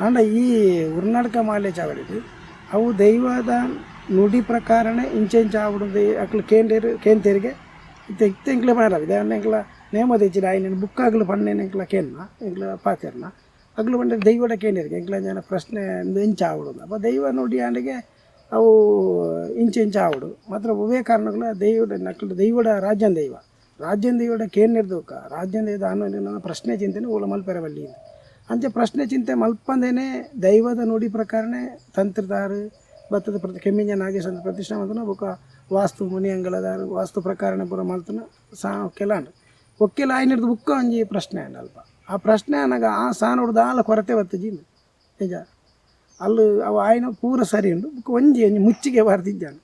ಅಂಡ ಈ ಉರ್ನಾಟಕ ಮಾಲ್ಯ ಚಾವಡಿದು ಅವು ದೈವದ ನುಡಿ ಪ್ರಕಾರನೇ ಇಂಚೆ ಆವಡು ಅಕ್ಲು ಕೇಂತೇರಿಗೆ ಎಂಕ್ಲೆ ಮಾಡಾವಿದೆ ಅನ್ನ ಎಂಕ್ಲ ನೇಮದ ಹೆಚ್ಚಿನ ಆಯ್ನ ಬುಕ್ಕಾಗಲು ಪಣ್ಣೇನು ಎಂಕ್ಲ ಕೇನ್ನ ಎಂಕ್ಲ ಪಾತೆರ್ನ ಅಗ್ಲು ಬಂದರೆ ದೈವಡ ಕೇಂದ್ರಿಗೆ ಎಂಕ್ಲ ಜನ ಪ್ರಶ್ನೆ ಇಂಚ ಆವಡು ಅಪ್ಪ ದೈವ ನುಡಿ ಅಂಡಿಗೆ ಅವು ಇಂಚ ಆವಡು ಮಾತ್ರ ಅವೇ ಕಾರಣಗಳು ದೈವಡ ನಕ್ಲು ದೈವಡ ರಾಜ್ಯನ ದೈವಡ ಕೇಂದ್ರದೋಕ ರಾಜ್ಯನ ದೈವದ ಅನ್ನೋ ಪ್ರಶ್ನೆ ಚಿಂತನೆ ಓಲ ಮಲ್ಪೆರವಲ್ಲಿ ಅಂಚೆ ಪ್ರಶ್ನೆ ಚಿಂತೆ ಮಲ್ಪಂದೇನೆ ದೈವದ ನುಡಿ ಪ್ರಕಾರನೇ ತಂತ್ರದಾರು ಭತ್ತದ ಕೆಮ್ಮಿಂಜ ನಾಗೇಶ ಅಂತ ಪ್ರತಿಷ್ಠೆ ಮಾಡ್ತಾನೆ ಬೊಕ್ಕ ವಾಸ್ತು ಮುನಿ ಅಂಗಳದಾರು ವಾಸ್ತು ಪ್ರಕಾರಣ ಪೂರ ಮಾಡ್ತಾನೆ ಕೆಲಂಡು ಒಕ್ಕೆಲ ಆಯ್ನಿಡ್ದು ಬುಕ್ಕ ಒಂಜಿ ಪ್ರಶ್ನೆ ಅಂಡ ಅಲ್ಪ ಆ ಪ್ರಶ್ನೆ ಅನ್ನಗ ಆ ಸಾನೋಡ್ದು ಆಲ ಕೊರತೆ ಬತ್ತಜೀನು ನಿಜ ಅಲ್ಲಿ ಅವು ಆಯ್ನ ಪೂರ ಸರಿ ಉಂಡು ಬುಕ್ಕ ಒಂಜಿ ಮುಚ್ಚಿಗೆ ಬಾರ್ದಿದ್ದಾನು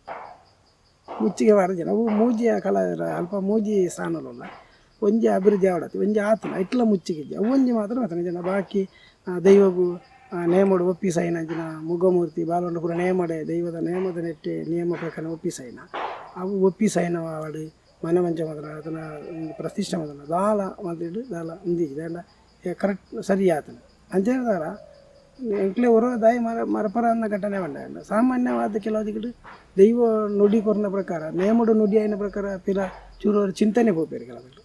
ಅವು ಮೂಜಿಯ ಕಲ ಅಲ್ಪ ಮೂಜಿ ಸಾನಲ್ಲ ಒಂಜಿ ಅಭಿವೃದ್ಧಿ ಆವಡತ್ತೆ ಒಂಜಿ ಆತನ ಇಟ್ಲ ಮುಚ್ಚಿಗಿದ್ದೆ ಅವು ಒಂಜಿ ಮಾತ್ರ ಮಾತಾನೆ ಜನ ಬಾಕಿ ದೈವಗೂ ನೇಮಡು ಒಪ್ಪಿಸೈನ ಅಂಚಿನ ಮುಗಮೂರ್ತಿ ಬಾಲಂಡ ಪೂರ ನೇಮಡೆ ದೈವದ ನೇಮದ ನೆಟ್ಟೆ ನಿಯಮ ಪ್ರಕಾರ ಒಪ್ಪಿಸೈನ ಅವು ಒಪ್ಪಿಸೈನ ಆವಡು ಮನೆ ಮಂಚ ಮಾತ್ರ ಅದನ್ನ ಪ್ರತಿಷ್ಠೆ ಮಾತ್ರ ದಾಲ ಮಾತಾಡು ದಾಲ ಇಂದಿಜಿ ದಾಂಡ ಕರೆಕ್ಟ್ ಸರಿ ಆತನ ಅಂಚೇದಾರ ಎಂಕ್ಲೆ ಹೊರ ದಾಯಿ ಮರಪರ ಅನ್ನ ಘಟನೆ ಬಂಡ ಸಾಮಾನ್ಯವಾದ ಕೆಲವದಿಗಳು ದೈವ ನುಡಿ ಕೊರನ ಪ್ರಕಾರ ನೇಮಡು ನುಡಿ ಆಯ್ನ ಪ್ರಕಾರ ಪಿರ ಚೂರವರು ಚಿಂತನೆ ಹೋಗ್ಬೇರು ಕೆಲವರು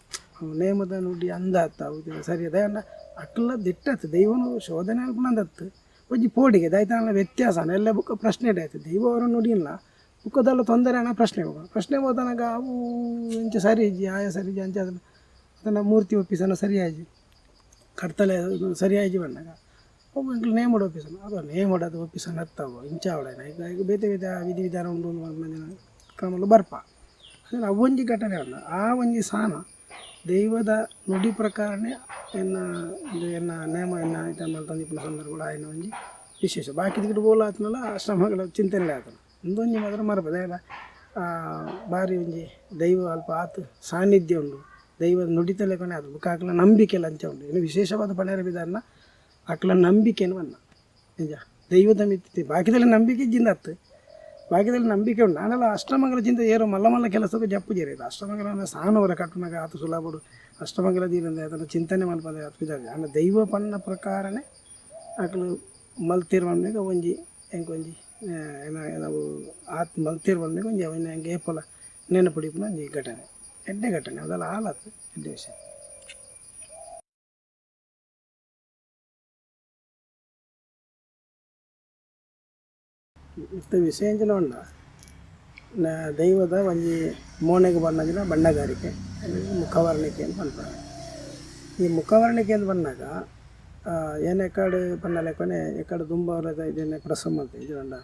ನೇಮದ ನುಡಿ ಅಂದಾತ ಹೌದು ಸರಿ ಅದ ಅಕ್ಲ ದಿಟ್ಟತ್ತು ದೈವನು ಶೋಧನೆ ಅಲ್ಪನಂದತ್ತು ಒಂಜಿ ಪೋಡಿಗೆ ದೈತಾನ ವ್ಯತ್ಯಾಸನ ಎಲ್ಲ ಬುಕ್ಕ ಪ್ರಶ್ನೆ ಆಯ್ತು ದೈವ ಅವರ ನುಡಿಯಿಲ್ಲ ಬುಕ್ಕದಲ್ಲ ತೊಂದರೆ ಅಣ್ಣ ಪ್ರಶ್ನೆ ಹೋದನಾಗ ಅವು ಇಂಚ ಸರಿಜಿ ಆಯ ಸರಿಜಿ ಅಂಚ ಅದನ್ನು ಮೂರ್ತಿ ಒಪ್ಪಿಸನ ಸರಿಯಾಗಿ ಕರ್ತಲೆ ಸರಿಯಾಗಿ ಬಂದಾಗ ಅವು ಎಂಕ್ಲು ನೇಮಡ್ ಒಪ್ಪಿಸನ ಅದು ನೇಮಡ್ ಅದು ಒಪ್ಪಿಸನ ಹತ್ತವು ಇಂಚ ಅವಳೇನ ಈಗ ಬೇತೆ ಬೇತೆ ವಿಧಿ ವಿಧಾನ ಉಂಡು ಕ್ರಮಗಳು ಬರ್ಪ ಅಂದರೆ ಅವೊಂಜಿ ಘಟನೆ ಅಲ್ಲ ಆ ಒಂಜಿ ಸಾನ ದೈವದ ನುಡಿ ಪ್ರಕಾರನೇ ಎನ್ನ ನೇಮ ಎನ್ನ ಇದು ಮಲ್ತಂದಿಪ್ಪನ ಸಂದರ್ಭಗಳು ಆಯ್ನ ಒಂಜಿ ವಿಶೇಷ ಬಾಕಿ ದಿಕ್ಕಿಟ್ಟು ಬೋಲ ಆತನಲ್ಲ ಶ್ರಮಗಳ ಚಿಂತನೆ ಆತನ ಒಂದೊಂಜಿ ಮಾತ್ರ ಮರಪದ ಭಾರಿ ಒಂಜಿ ದೈವ ಅಲ್ಪ ಆತು ಸಾನ್ನಿಧ್ಯ ಉಂಡು ದೈವದ ನುಡಿತಲೆ ಕೊನೆ ಅದು ಆಕಲ ನಂಬಿಕೆ ಲಂಚ ಉಂಡು ಇನ್ನು ವಿಶೇಷವಾದ ಪಣರ ವಿಧಾನ ಆಕಲ ನಂಬಿಕೆನು ಬನ್ನ ನಿಜ ದೈವದ ಮಿತಿ ಬಾಕಿದಲ್ಲಿ ನಂಬಿಕೆ ಜಿಂದತ್ತು ಬಾಕಿದಲ್ಲಿ ನಂಬಿಕೆ ಉಂಟು ನಾನೆಲ್ಲ ಅಷ್ಟಮಂಗಲ ಚಿಂತೆ ಏರೋ ಮಲ್ಲ ಮಲ್ಲ ಕೆಲಸಕ್ಕೆ ಜಪ್ಪು ಜೇರಿದು ಅಷ್ಟಮಂಗಲ ಸಾನವರ ಕಟ್ಟುನಾಗ ಆತು ಸುಲಭಡು ಅಷ್ಟಮಂಗಲ ದೀರಂದ ಅದನ್ನು ಚಿಂತನೆ ಮಲ್ಪದೆ ಅದು ಇದಾಗಿ ಅಂದರೆ ದೈವ ಪಣ್ಣ ಪ್ರಕಾರನೇ ಆಕಲು ಮಲ್ತಿರುವನ್ನೆಗ ಒಂಜಿ ಹೆಂಗೆ ಒಂಜಿ ನಾವು ಆತ್ ಮಲ್ತಿರುವನ್ನೆಗ ಒಂಜಿ ಅವನ ಹೆಂಗೆ ಏಪಲ ನೆನಪುಡಿಪುನ ಒಂಜಿ ಘಟನೆ ಎಡ್ಡೆ ಘಟನೆ ಅದೆಲ್ಲ ಹಾಲತ್ತು ಎಡ್ಡೆ ವಿಷಯ ಇಷ್ಟು ವಿಷಯ ಅಂಚಿನ ಉಂಡ ದೈವದ ಒಂಜಿ ಮೋನೆಗೆ ಬಣ್ಣದಿನ ಬಣ್ಣಗಾರಿಕೆ ಮುಖವರ್ಣಿಕೆ ಅಂತ ಅಂತಾರೆ ಈ ಮುಖವರ್ಣಿಕೆ ಅಂತ ಬಂದಾಗ ಏನು ಎಕಡೆ ಬಣ್ಣಲೆ ಕೊನೆ ಎಕಡೆ ದುಂಬವರದ ಇದನ್ನೇ ಪ್ರಸಮ ಅಂತ ಇದರಂಡ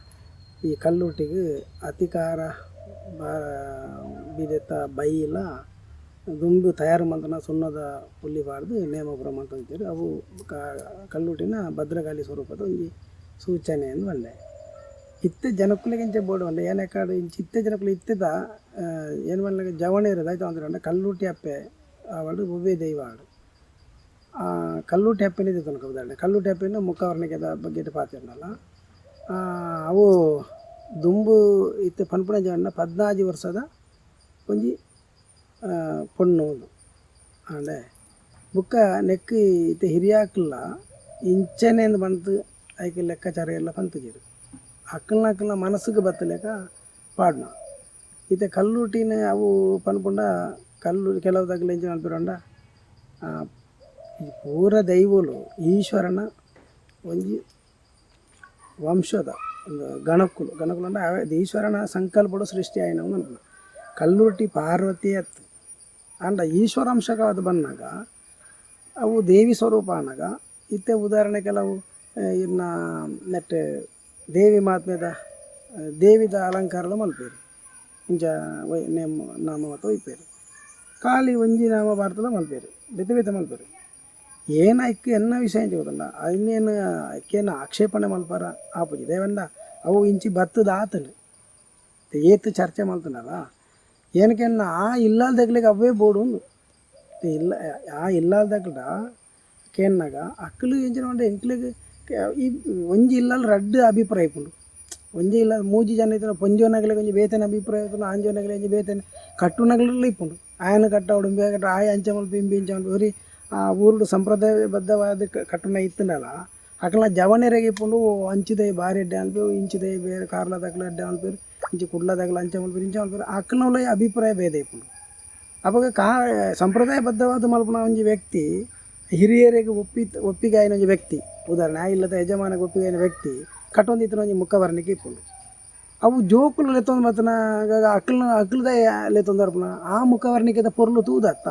ಈ ಕಲ್ಲುಟ್ಟಿಗೆ ಅತಿಕಾರ ಬಿದೆತ್ತ ಬೈಲ ದುಂಬು ತಯಾರು ಮಂತನ ಸುಣ್ಣದ ಪುಲ್ಲಿಬಾರ್ದು ನೇಮಪುರಂ ಅಂತ ಇದ್ದೀರಿ ಅವು ಕಲ್ಲುಟ್ಟಿನ ಭದ್ರಕಾಳಿ ಸ್ವರೂಪದ ಒಂಜಿ ಸೂಚನೆಯನ್ನು ಬಂದೆ ಇತ್ತೆ ಜನಕ್ಕುಲಿಗೆ ಬೋರ್ಡ್ ಬಂದೆ ಏನೇ ಕಾಡು ಇಂಚ ಇತ್ತೆ ಜನಕ್ಕುಲಿ ಇತ್ತದ ಏನು ಮಾಡ್ಲಿಕ್ಕೆ ಜವಣೆ ಇರೋದು ಆಯ್ತು ಅಂದ್ರೆ ಕಲ್ಲುಟಿ ಅಪ್ಪೆ ಆವಾಡು ಒವ್ವೇ ದೈವ ಆಡು ಕಲ್ಲುಟಿ ಅಪ್ಪೆನಿದೆ ತನಕ ಉದಾಹರಣೆ ಕಲ್ಲುಟಿ ಅಪ್ಪೆನ ಮುಖವರ್ಣಿಕೆದ ಬಗ್ಗೆ ಪಾತಿರಲ್ಲ ಅವು ದುಂಬು ಇತ್ತು ಪನ್ಪುಣ ಜವಣ್ಣ 14 ವರ್ಷದ ಒಂಜಿ ಪೊಣ್ಣು ಅಂಡೆ ಬುಕ್ಕ ನೆಕ್ಕು ಇತ್ತೆ ಹಿರಿಯಾಕಲ್ಲ ಇಂಚನೆಂದು ಬಂತು ಅದಕ್ಕೆ ಲೆಕ್ಕಾಚಾರ ಎಲ್ಲ ಪಂತುಜಿರು ಅಕ್ಕಲ್ನ ಮನಸ್ಸಿಗೆ ಬತ್ತಲೇಕ ಪಾಡ್ನ ಇತ್ತೆ ಕಲ್ಲುಟಿನ ಅವು ಪನ್ಪುಂಡ ಕಲ್ಲು ಕೆಲವು ತಗಲು ಎಂಚ ಅನ್ಪಿರಂಡ ಈ ಪೂರ ದೈವಲು ಈಶ್ವರನ ಒಂಜಿ ವಂಶದ ಒಂದು ಗಣಕುಲು ಅಂದ್ರೆ ಈಶ್ವರನ ಸಂಕಲ್ಪಡು ಸೃಷ್ಟಿ ಆಯ್ನ ಅನ್ಪುಣ ಕಲ್ಲುಟಿ ಪಾರ್ವತಿ ಅತ್ತು ಅಂಡ ಈಶ್ವರಾಂಶಕವಾದ ಬಂದಾಗ ಅವು ದೇವಿ ಸ್ವರೂಪ ಅನ್ನಾಗ ಇತ್ತೆ ಉದಾಹರಣೆ ಕೆಲವು ಇನ್ನ ನೆಟ್ಟೆ ದೇವಿ ಮಾತ್ಮೆದ ದೇವಿದ ಅಲಂಕಾರದ ಮಲ್ಪೇರು ಇಂಚ ನಾಮ ಮತ್ತು ಒಯ್ಪೇರು ಖಾಲಿ ಒಂಜಿ ನಾಮ ಭಾರತದ ಮಲ್ಪೇರು ಬೆತ್ತ ಬೆತ್ತ ಮಲ್ಪೇರು ಏನು ಅಕ್ಕೆ ಎನ್ನ ವಿಷಯ ಅಂತ ಗೊತ್ತಲ್ಲ ಇನ್ನೇನು ಅಕ್ಕೇನು ಆಕ್ಷೇಪಣೆ ಮಲ್ಪಾರ ಆಪುಜಿ ದೇವಂಡ ಅವು ಇಂಚಿ ಬತ್ತದ ಆತನು ಏತು ಚರ್ಚೆ ಮಲ್ತನಲ್ಲ ಏನಕ್ಕೆ ಆ ಇಲ್ಲಾಲ್ದಗ್ಲಿಗೆ ಅವೇ ಬೋರ್ಡು ಒಂದು ಇಲ್ಲ ಆ ಇಲ್ಲಾಲ್ದಗ್ಲ ಕೇನ್ನಾಗ ಅಕ್ಕಲು ಎಂಚಿನ ಉಂಡೆ ಎಂಕ್ಲಿಗೆ ಈ ಒಂಜಿ ಇಲ್ಲಲ್ಲಿ ರಡ್ಡು ಅಭಿಪ್ರಾಯ ಇಪ್ಪುಂಡು ಒಂಜಿ ಇಲ್ಲ ಮೂಜಿ ಜನ ಇತ್ತು ಪೊಂಜೋನಗಲಿಗೆ ಒಂಜಿ ಬೇತನ ಅಭಿಪ್ರಾಯ ಇತ್ತು ಆಂಜೋನಗಲಿ ಒಂಜಿ ಬೇತನೆ ಕಟ್ಟುನಗಲೆಲ್ಲ ಇಪ್ಪುಂಡು ಆಯನ ಕಟ್ಟ ಉಡುಂಬೆ ಕಟ್ಟ ಆಯ ಅಂಚೆ ಮಲ್ಪಿ ಇಂಬಿ ಇಂಚ ಮಲ್ಪಿ ಬರೀ ಆ ಊರುಡು ಸಂಪ್ರದಾಯಬದ್ಧವಾದ ಕಟ್ಟುನ ಇತ್ತನಲ್ಲ ಅಕಲ್ನ ಜವನೆರೆಗೆ ಇಪ್ಪುಂಡು ಅಂಚಿದೆ ಬಾರಿ ಅಡ್ಡೆ ಅನ್ಪೇವು ಇಂಚಿದೆ ಬೇರೆ ಕಾರ್ಲದಾಗಲ ಅಡ್ಡೆ ಅನ್ಪೇರು ಇಂಚಿ ಕುಡ್ಲದಾಗಲ ಅಂಚೆ ಮಲ್ಪೇರು ಇಂಚ ಮಲ್ಪೇರು ಅಕ್ಕನ ಅಭಿಪ್ರಾಯ ಭೇದ ಇಪ್ಪುಂಡು ಅವಾಗ ಸಂಪ್ರದಾಯಬದ್ಧವಾದ ಮಲ್ಪನ ಒಂಜಿ ವ್ಯಕ್ತಿ ಹಿರಿಯರಿಗೆ ಒಪ್ಪಿಗೆ ಆಯ್ನ ಒಂಜಿ ವ್ಯಕ್ತಿ ಉದಾಹರಣೆ ಆ ಇಲ್ಲದ ಯಜಮಾನಗೆ ಒಪ್ಪಿಗೆ ಆಯ್ನ ವ್ಯಕ್ತಿ ಕಟ್ಟೊಂದಿತ್ತಿನ ಒಂಜಿ ಮುಖವರ್ಣಿಕೆ ಇಪ್ಪುಂಡು ಅವು ಜೋಕುಲು ಲೆತ್ತೊಂದು ಮತ್ತನ ಅಕ್ಲದ ಲೆತ್ತೊಂದರ್ಪುನ ಆ ಮುಖವರ್ಣಿಕೆದ ಪೊರ್ಲು ತೂದತ್ತ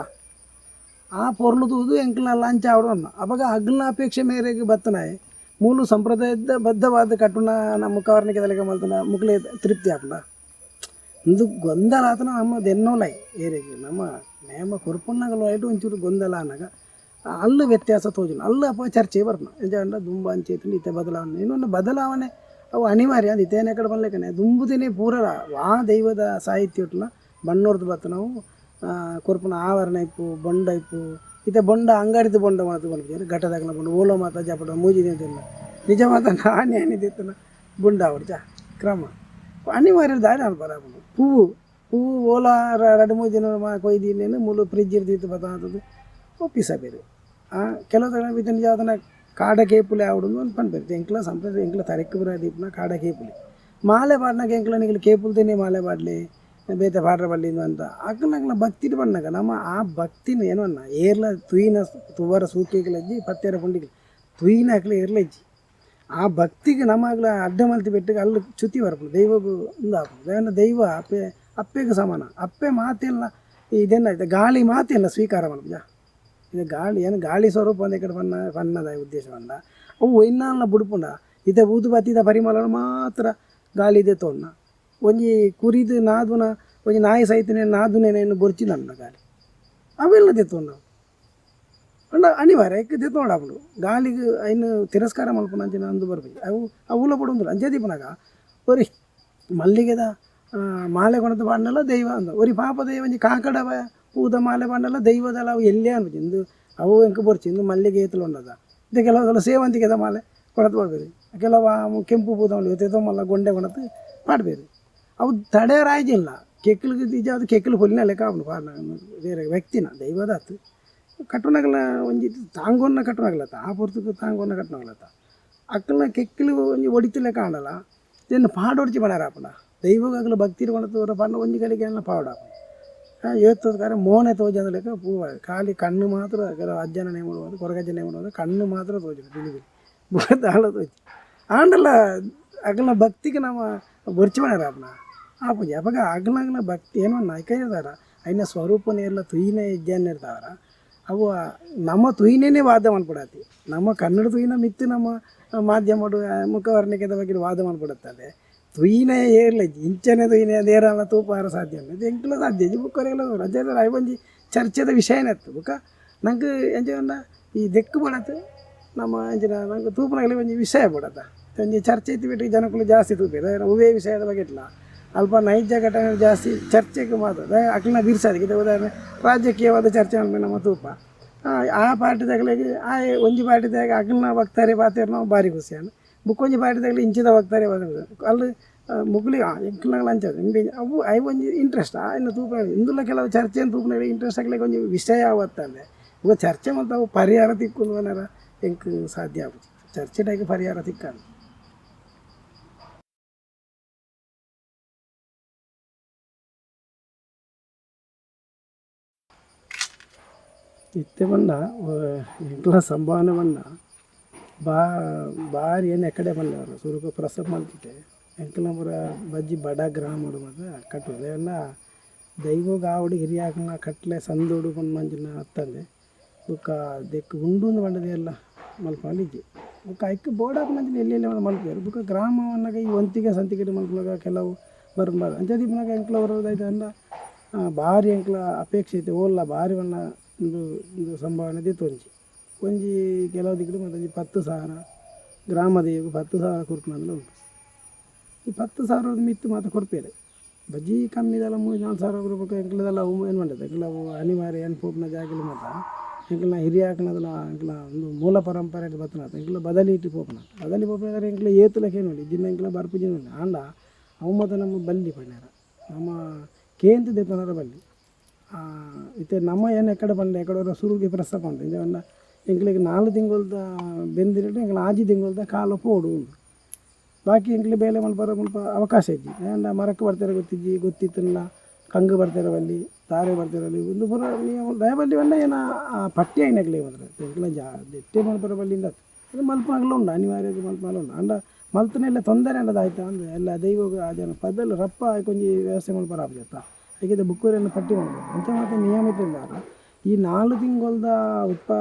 ಆ ಪೊರ್ಲು ತೂದು ಎಂಕ್ಲನ ಲಂಚ ಆವಡನ್ನ ಅವಾಗ ಅಗ್ಲನ ಅಪೇಕ್ಷೆ ಮೇರೆಗೆ ಬತ್ತನಾಯ್ ಮೂಲು ಸಂಪ್ರದಾಯದ ಬದ್ಧವಾದ ಕಟ್ಟುನ ನಮ್ಮ ಮುಖವರ್ಣಿಕೆದಲ್ಲಿಗೆ ಮಲ್ತನ ಮುಕ್ಲೆ ತೃಪ್ತಿ ಆಪುಂಡ ಒಂದು ಗೊಂದಲ ಆತನ ನಮ್ಮದು ಎನ್ನೋಲೈ ಏರಿಗೆ ನಮ್ಮ ನೇಮ ಕೊರ್ಪುಣ್ಣಗಲು ಆಯ್ತು ಒಂಚೂರು ಗೊಂದಲ ಅನ್ನಾಗ ಅಲ್ಲೂ ವ್ಯತ್ಯಾಸ ತೋಜುನ ಅಲ್ಲೂ ಅಪ್ಪ ಚರ್ಚೆ ಬರ್ಪನ ಎಂಜ ದುಂಬ ಅಂಚೇತನ ಇತ್ತೆ ಬದಲಾವಣೆ ಇನ್ನೊಂದು ಬದಲಾವಣೆ ಅವು ಅನಿವಾರ್ಯ ಅದು ಇತ್ತೇನೆ ಕಡೆ ಬಂದ್ಲೇಕನೆ ದುಂಬುದಿನೇ ಪೂರ ಆ ದೈವದ ಸಾಹಿತ್ಯ ಉಟ್ಲ ಬಣ್ಣೋರ್ದು ಬತ್ತ ನಾವು ಕೊರ್ಪುನ ಆವರಣ ಇಪ್ಪು ಬೊಂಡ ಇಪ್ಪು ಇತ್ತೆ ಬೊಂಡ ಅಂಗಡಿದು ಬೊಂಡ ಮಾತು ಬಂದಿದ್ದಾರೆ ಘಟದಾಗಲ ಬೊಂಡ ಓಲೋ ಮಾತ ಜಪಡ ಮೂಜಿದೆ ಅಂತಿಲ್ಲ ನಿಜ ಮಾತ ನಾನೇ ಏನಿದ್ದಿತ್ತನ ಬುಂಡ ಅವ್ರ ಕ್ರಮ ಅನಿವಾರ್ಯ ದಾರಿ ನಾನು ಬರಾಬು ಹೂವು ಓಲ 2-3 ದಿನ ಕೊಯ್ದಿನೇನು ಮೂಲು ಫ್ರಿಜ್ ಇರ್ದಿತ್ತು ಬತ್ತದು ಒಪ್ಪಿಸಬೇರು ಕೆಲವು ತಗಳ ಬಿದ್ದ ನಿಜ ಅದನ್ನು ಕಾಡ ಕೇಪುಲಿ ಆವಡುದು ಒಂದು ಪನ್ಬೇರು ಎಂಕ್ಲ ಸಂಪ್ರದಾಯ ಎಂಕ್ಲ ತರಕ್ಕೆ ಬರೋದಿಪ್ಪನ ಕಾಡ ಕೇಪುಲಿ ಮಾಲೆ ಬಾಡ್ನಾಗ ಎಂಕ್ಲ ನಿಗಲು ಕೇಪುಲ್ತೇನೆ ಮಾಲೆ ಬಾಡ್ಲಿ ಬೇತೆ ಬಾಡ್ರ ಬಲ್ಲಿಂದು ಅಂತ ಅಕ್ಕನಗ್ಲ ಭಕ್ತಿದು ಬಣ್ಣಾಗ ನಮ್ಮ ಆ ಭಕ್ತಿನ ಏನೋ ಅನ್ನ ಏರ್ಲ ತುಯಿನ ತುವರ ಸೂಕೆಗಳಜ್ಜಿ ಪತ್ತೆರ ಪುಂಡಿಗೆ ತುಯಿನ ಹಾಕ್ಲಿ ಏರ್ಲಜ್ಜಿ ಆ ಭಕ್ತಿಗೆ ನಮ್ಮಗ್ಲ ಅಡ್ಡ ಮಲ್ತಿ ಬೆಟ್ಟಿಗೆ ಅಲ್ಲಿ ಚ್ಯುತಿ ಬರಪು ದೈವಗೂ ಒಂದು ಹಾಕೋದು ದೈವ ಅಪ್ಪೆಗೆ ಸಮಾನ ಅಪ್ಪೆ ಮಾತೆಲ್ಲ ಇದೇನಾಯ್ತು ಗಾಳಿ ಮಾತೆಲ್ಲ ಸ್ವೀಕಾರ ಮಾಡ್ಬ ಇದು ಗಾಳಿ ಏನು ಗಾಳಿ ಸ್ವರೂಪ ಒಂದು ಈ ಕಡೆ ಬಣ್ಣದ ಉದ್ದೇಶ ಬಂದ ಅವು ಇನ್ನಲ್ಲ ಬುಡ್ಪುಂಡ ಇತ ಊದುಬತ್ತಿದ ಪರಿಮಳ ಮಾತ್ರ ಗಾಳಿ ಇದೆ ತೋಣ್ಣ ಒಂಜಿ ಕುರಿದು ನಾದುನ ಒಂಜಿ ನಾಯಿ ಸಹಿತನೇ ನಾದುನೇನು ಬೊರ್ಚಿನಲ್ಲ ಗಾಳಿ ಅವೆಲ್ಲ ತೆತ್ತೋಣ ಅಂಡ ಅನಿವಾರ್ಯ ಏಕೆ ತೆತ್ತೋಂಡಾಪುಂಡು ಗಾಳಿಗೆ ಐನು ತಿರಸ್ಕಾರ ಮಲ್ಪುನ ಅಂಚಿನ ಅಂದು ಬರ್ಬೇಕು ಅವು ಅವುಲ ಪಡುಂದಿಲ್ಲ ಅಂಚೆ ದೀಪನಾಗ ಒರಿ ಮಲ್ಲಿಗೆದ ಮಾಲೆ ಕೊಣದ ಬಣ್ಣಲ್ಲ ದೈವ ಅಂದ ಒರಿ ಪಾಪ ದೈವ ಒಂಜಿ ಕಾಕಡ ಪೂದ ಮಾಲೆ ಬಣ್ಣಲ್ಲ ದೈವದಲ್ಲ ಅವು ಎಲ್ಲೇ ಅನ್ಬೇಕು ಇಂದು ಅವು ಎಂಕ ಬರ್ಚಿ ಇಂದು ಮಲ್ಲಿಗೆ ಏತಲು ಉಂಡದ ಇದು ಕೆಲವು ಸೇವಂತಿಗೆದ ಮಾಲೆ ಕೊಣತ್ ಬರ್ಬೇಕು ಕೆಲವು ಕೆಂಪು ಪೂದ ತೆತ್ತೊಮ್ಮಲ್ಲ ಗೊಂಡೆ ಕೊಣತ್ ಪಾಡ್ಬೇಕು ಅವು ತಡೆಯರಾಯ್ಜಿಲ್ಲ ಕೆಕ್ಕಲಿಗೆ ನಿಜ ಅದು ಕೆಕ್ಕಲು ಹೊಲಿನ ಲೆಕ್ಕ ಅವನು ಪಾಡ ಬೇರೆ ವ್ಯಕ್ತಿನ ದೈವದಾತು ಕಟ್ಟುನಗಲ ಒಂಜಿ ತಾಂಗೋನ್ನ ಕಟ್ಟುನಗಲತ್ತ ಆ ಪುರ್ತಕ್ಕೆ ತಾಂಗೋನ್ನ ಕಟ್ಟುನಗಲತ್ತ ಅಕ್ಕಲ್ನ ಕೆಕ್ಕಲು ಒಂಜಿ ಒಡಿತಲೆ ಕಾಣಲ್ಲ ಇದನ್ನು ಪಾಡೊಡ್ಚಿ ಪಡಾರಾಪಣ ದೈವಗಾಗಲು ಭಕ್ತಿ ಇರ್ಕೊಂಡವರ ಪಣ್ಣ ಒಂಜಿ ಕಡೆಗೆ ಎಲ್ಲ ಪಾಡಾಪ ಏತ್ತೋದ್ಕಾರ ಮೋನೆ ತೋಜಂದ ಲೆಕ್ಕ ಪೂವ ಖಾಲಿ ಕಣ್ಣು ಮಾತ್ರ ಕೆಲವು ಅಜ್ಜನ ನೇಮಡುವುದು ಕೊರಗಜ್ಜನ ನೇಮಡುವುದು ಕಣ್ಣು ಮಾತ್ರ ತೋಜು ಬಿಳಿ ತಾಳ ತೋಜಿ ಆಂಡಲ್ಲ ಅಗಲ ಭಕ್ತಿಗೆ ನಮ್ಮ ಬೊರ್ಚಿ ಪಡಾರಾಪಣ ಆಪುಜಿ ಅವಾಗ ಅಗ್ಲಗ್ಲ ಭಕ್ತಿ ಏನೋ ನಾಯ್ಕ ಇರ್ತಾರ ಐನ ಸ್ವರೂಪನೇ ಎಲ್ಲ ತುಯಿನೇ ಹೆಜ್ಜೆಯನ್ನು ಇರ್ತಾರ ಅವು ನಮ್ಮ ತುಯಿನೇ ವಾದ ಮಾಡ್ಬಿಡತ್ತಿ ನಮ್ಮ ಕನ್ನಡ ತುಯಿನ ಮಿತ್ತು ನಮ್ಮ ಮಾಧ್ಯಮ ಮುಖವರ್ಣಿಕೆದ ಬಗ್ಗೆ ವಾದ ಮಾಡ್ಬಿಡುತ್ತದೆ ತುಯಿನೇ ಏರ್ಲ ಇಂಚನೆ ತುಯಿನೇ ಅದೇರಲ್ಲ ತೂಪಾರ ಸಾಧ್ಯ ಇದು ಎಂಕ್ಲ ಸಾಧ್ಯ ಬುಕ್ಕರೆಲ್ಲ ರಜೆ ಐವಂಜಿ ಚರ್ಚೆದ ವಿಷಯನೇ ಇತ್ತು ಬುಕ್ಕ ನಂಗೆ ಎಂಜ ಈ ದೆಕ್ಕು ಬಿಡತ್ತೆ ನಮ್ಮ ಎಂಜಿನ ನಂಗೆ ತೂಪನಾಗಲಿ ಒಂಜಿ ವಿಷಯ ಬಿಡತ್ತ ಒಂಜಿ ಚರ್ಚೆ ಇತ್ತು ಬಿಟ್ಟು ಜನಕ್ಕೂ ಜಾಸ್ತಿ ತೂಪಿದೆ ಉವೇ ವಿಷಯದ ಬಗ್ಗೆ ಇಲ್ಲ ಅಲ್ಪ ನೈಜ ಘಟನೆ ಜಾಸ್ತಿ ಚರ್ಚೆಗೆ ಮಾತ್ರ ಅಕ್ಲನ್ನ ಬಿರ್ಸಾದಿಗೆ ಉದಾಹರಣೆ ರಾಜಕೀಯವಾದ ಚರ್ಚೆ ಮಾಡ್ಬೇಕು ನಮ್ಮ ತೂಪ ಆ ಪಾರ್ಟಿದಾಗಲಿಗೆ ಆ ಒಂಜಿ ಪಾರ್ಟಿದಾಗ ಅಕ್ಲನ್ನ ವಕ್ತಾರೆ ಪಾತೇರು ನಾವು ಭಾರಿ ಖುಷಿಯನ್ನು ಬುಕ್ಕೊಂಜಿ ಪಾರ್ಟಿದಾಗಲಿ ಇಂಚಿದ ವಕ್ತಾರೆ ಅಲ್ಲಿ ಮುಗ್ಲಿ ಎಂಕ್ಲಗಳು ಅಂಚದು ನಿಂಬೆ ಅವು ಐ ಒಂಜಿ ಇಂಟ್ರೆಸ್ಟ್ ಇನ್ನು ತೂಪ ಇಂದುಲ್ಲ ಕೆಲವು ಚರ್ಚೆಯನ್ನು ತೂಪನ ಇಂಟ್ರೆಸ್ಟ್ ಆಗಲಿಕ್ಕೆ ಒಂಜಿ ವಿಷಯ ಆವತ್ತಂದೆ ಈಗ ಚರ್ಚೆ ಮತ್ತು ಅವು ಪರಿಹಾರ ತಿಕ್ಕೊಂಡು ಅನಾರ ಎಂಕ್ ಸಾಧ್ಯ ಆಗುತ್ತೆ ಚರ್ಚೆಟಾಗಿ ಪರಿಹಾರ ತಿಕ್ಕಂಡು ಇತ್ತೆ ಬಂದ ಎಂಕ್ಲ ಸಂಭಾವನೆ ಬಂದ ಭಾರಿ ಏನು ಎಕಡೆ ಬಂದವರು ಸುರುಕು ಪ್ರಸವ ಮಾಡ್ತಿದ್ದೆ ಎಂಕ್ಲ ಬರ ಬಜ್ಜಿ ಬಡ ಗ್ರಾಮಡು ಮತ್ತು ಕಟ್ಟೋದು ಎಲ್ಲ ದೈವಗ ಆವಡಿ ಹಿರಿಯಾಕನ ಕಟ್ಲೆ ಸಂದೋಡು ಬಂದು ಮಂಜಿನ ಹತ್ತಂದೆ ಬುಕ್ಕ ದೆಕ್ಕು ಉಂಡು ಬಂಡದೆ ಎಲ್ಲ ಮಲ್ಪಲ್ಲಿದ್ದೆ ಬುಕ್ಕ ಐಕ್ಕೆ ಬೋಡಾಕ ಮಂಜಿನ ಎಲ್ಲೆಲ್ಲಿ ಮಲ್ಪಿದ್ರು ಬುಕ್ಕ ಗ್ರಾಮವನ್ನಾಗ ಈ ಒಂತಿಗೆ ಸಂತಿಗೆ ಮಲ್ಪಲಾಗ ಕೆಲವು ಬರ್ಬಾರ್ದು ಅಂಚದೀಪನಾಗ ಎಂಕ್ಲ ಬರೋದಾಯ್ತು ಅಂದ ಭಾರಿ ಎಂಕ್ಲ ಅಪೇಕ್ಷೆ ಐತೆ ಓಲ್ಲ ಭಾರಿ ಬಣ್ಣ ಒಂದು ಸಂಭಾವನೆ ದಿತ್ತು ಒಂಜಿ ಕೆಲವು ದಿಕ್ಕಡು ಮತ್ತು 10,000 ಗ್ರಾಮದೇವಿಗೆ 10,000 ಕೊರ್ಪುನಂದ್ರೆ ಉಂಟು ಈ 10,000 ಮಿತ್ತು ಮಾತ್ರ ಕೊಡ್ಪೇರೆ ಬಜ್ಜಿ ಕಮ್ಮಿದೆಲ್ಲ 3-4 ರೂಪಾಯಿ ಎಂಕ್ಲದೆಲ್ಲ ಅವು ಏನು ಮಾಡಿದೆ ಎಂಕ್ಲವು ಅನಿವಾರ್ಯ ಏನು ಪೋಪ್ನ ಜಾಗಲಿ ಮಾತ್ರ ಎಂಕ್ಲ ಹಿರಿಯ ಹಾಕನದಲ್ಲ ಎಂಕ್ಲ ಒಂದು ಮೂಲ ಪರಂಪರೆ ಬತ್ತನ ಎಂಕ್ಲ ಬದಲಿ ಇಟ್ಟು ಪೋಪನ ಬದಲಿ ಪೋಪಿದ್ರೆ ಎಂಕ್ಲ ಏತುಲಕ್ಕೆ ನೋಡಿ ಜಿನ್ನ ಎಂಕ್ಲ ಬರ್ಪು ಜಿನ್ನ ಆಂಡ ಅವು ಮತ್ತು ನಮ್ಮ ಬಲ್ಲಿ ಪಣ್ಯಾರ ನಮ್ಮ ಕೇಂದ್ರ ದೇತನರ ಬಲ್ಲಿ ಇತ್ತೆ ನಮ್ಮ ಏನು ಎಕಡೆ ಬಂದೆ ಎಕಡೆ ಸುರುಗಿ ಪ್ರಸ್ತಾಪ ಅಂತ ಇಂದ ಎಂಕ್ಲಿಗೆ 4 ತಿಂಗಳದ ಬೆಂದಿರಿಟ್ಟು ಎಂಕ್ಲ 6 ತಿಂಗಳದ ಕಾಲು ಪೋಡು ಬಾಕಿ ಎಂಕ್ಲಿ ಬೇಲೆ ಮಲ್ಪ ಅವಕಾಶ ಇದ್ದಿ ಅಂಡ ಮರಕ್ಕೆ ಬರ್ತಾರೆ ಗೊತ್ತಿತ್ತಲ್ಲ ಕಂಗು ಬರ್ತಾರೆ ಬಲ್ಲಿ ತಾರೆ ಬರ್ತಾರೆ ಅಲ್ಲಿ ಒಂದು ಪುರ ನೀವು ದಯಬಲ್ಲಿ ಬಂದ ಏನು ಪಟ್ಟಿ ಐನಗ್ಲಿ ಮಾತ್ರ ಎಂಕ್ಲ ದೆಟ್ಟೆ ಮಲ್ಪರ ಬಲ್ಲಿಂದ ಅದು ಮಲ್ಪನಾಗಲು ಉಂಡು ಅನಿವಾರ್ಯ ಮಲ್ಪನಾಗಲು ಉಂಡು ಅಂಡ ಮಲ್ತನೆಲ್ಲ ತೊಂದರೆ ಅನ್ನೋದಾಯ್ತು ಅಂದರೆ ಎಲ್ಲ ದೈವ ಆ ಜನ ಪದಲು ರಪ್ಪ ಕೊಂಚ ವ್ಯವಸ್ಥೆ ಮಲ್ಪರ ಆಗ್ತೈತ ಹಾಗೆ ಬುಕ್ಕೂರನ್ನು ಪಟ್ಟಿ ಮಾಡಬೇಕು ಅಂತ ಮಾತ್ರ ನಿಯಮಿತ ಇದ್ದಾರೆ ಈ 4 ತಿಂಗಳದ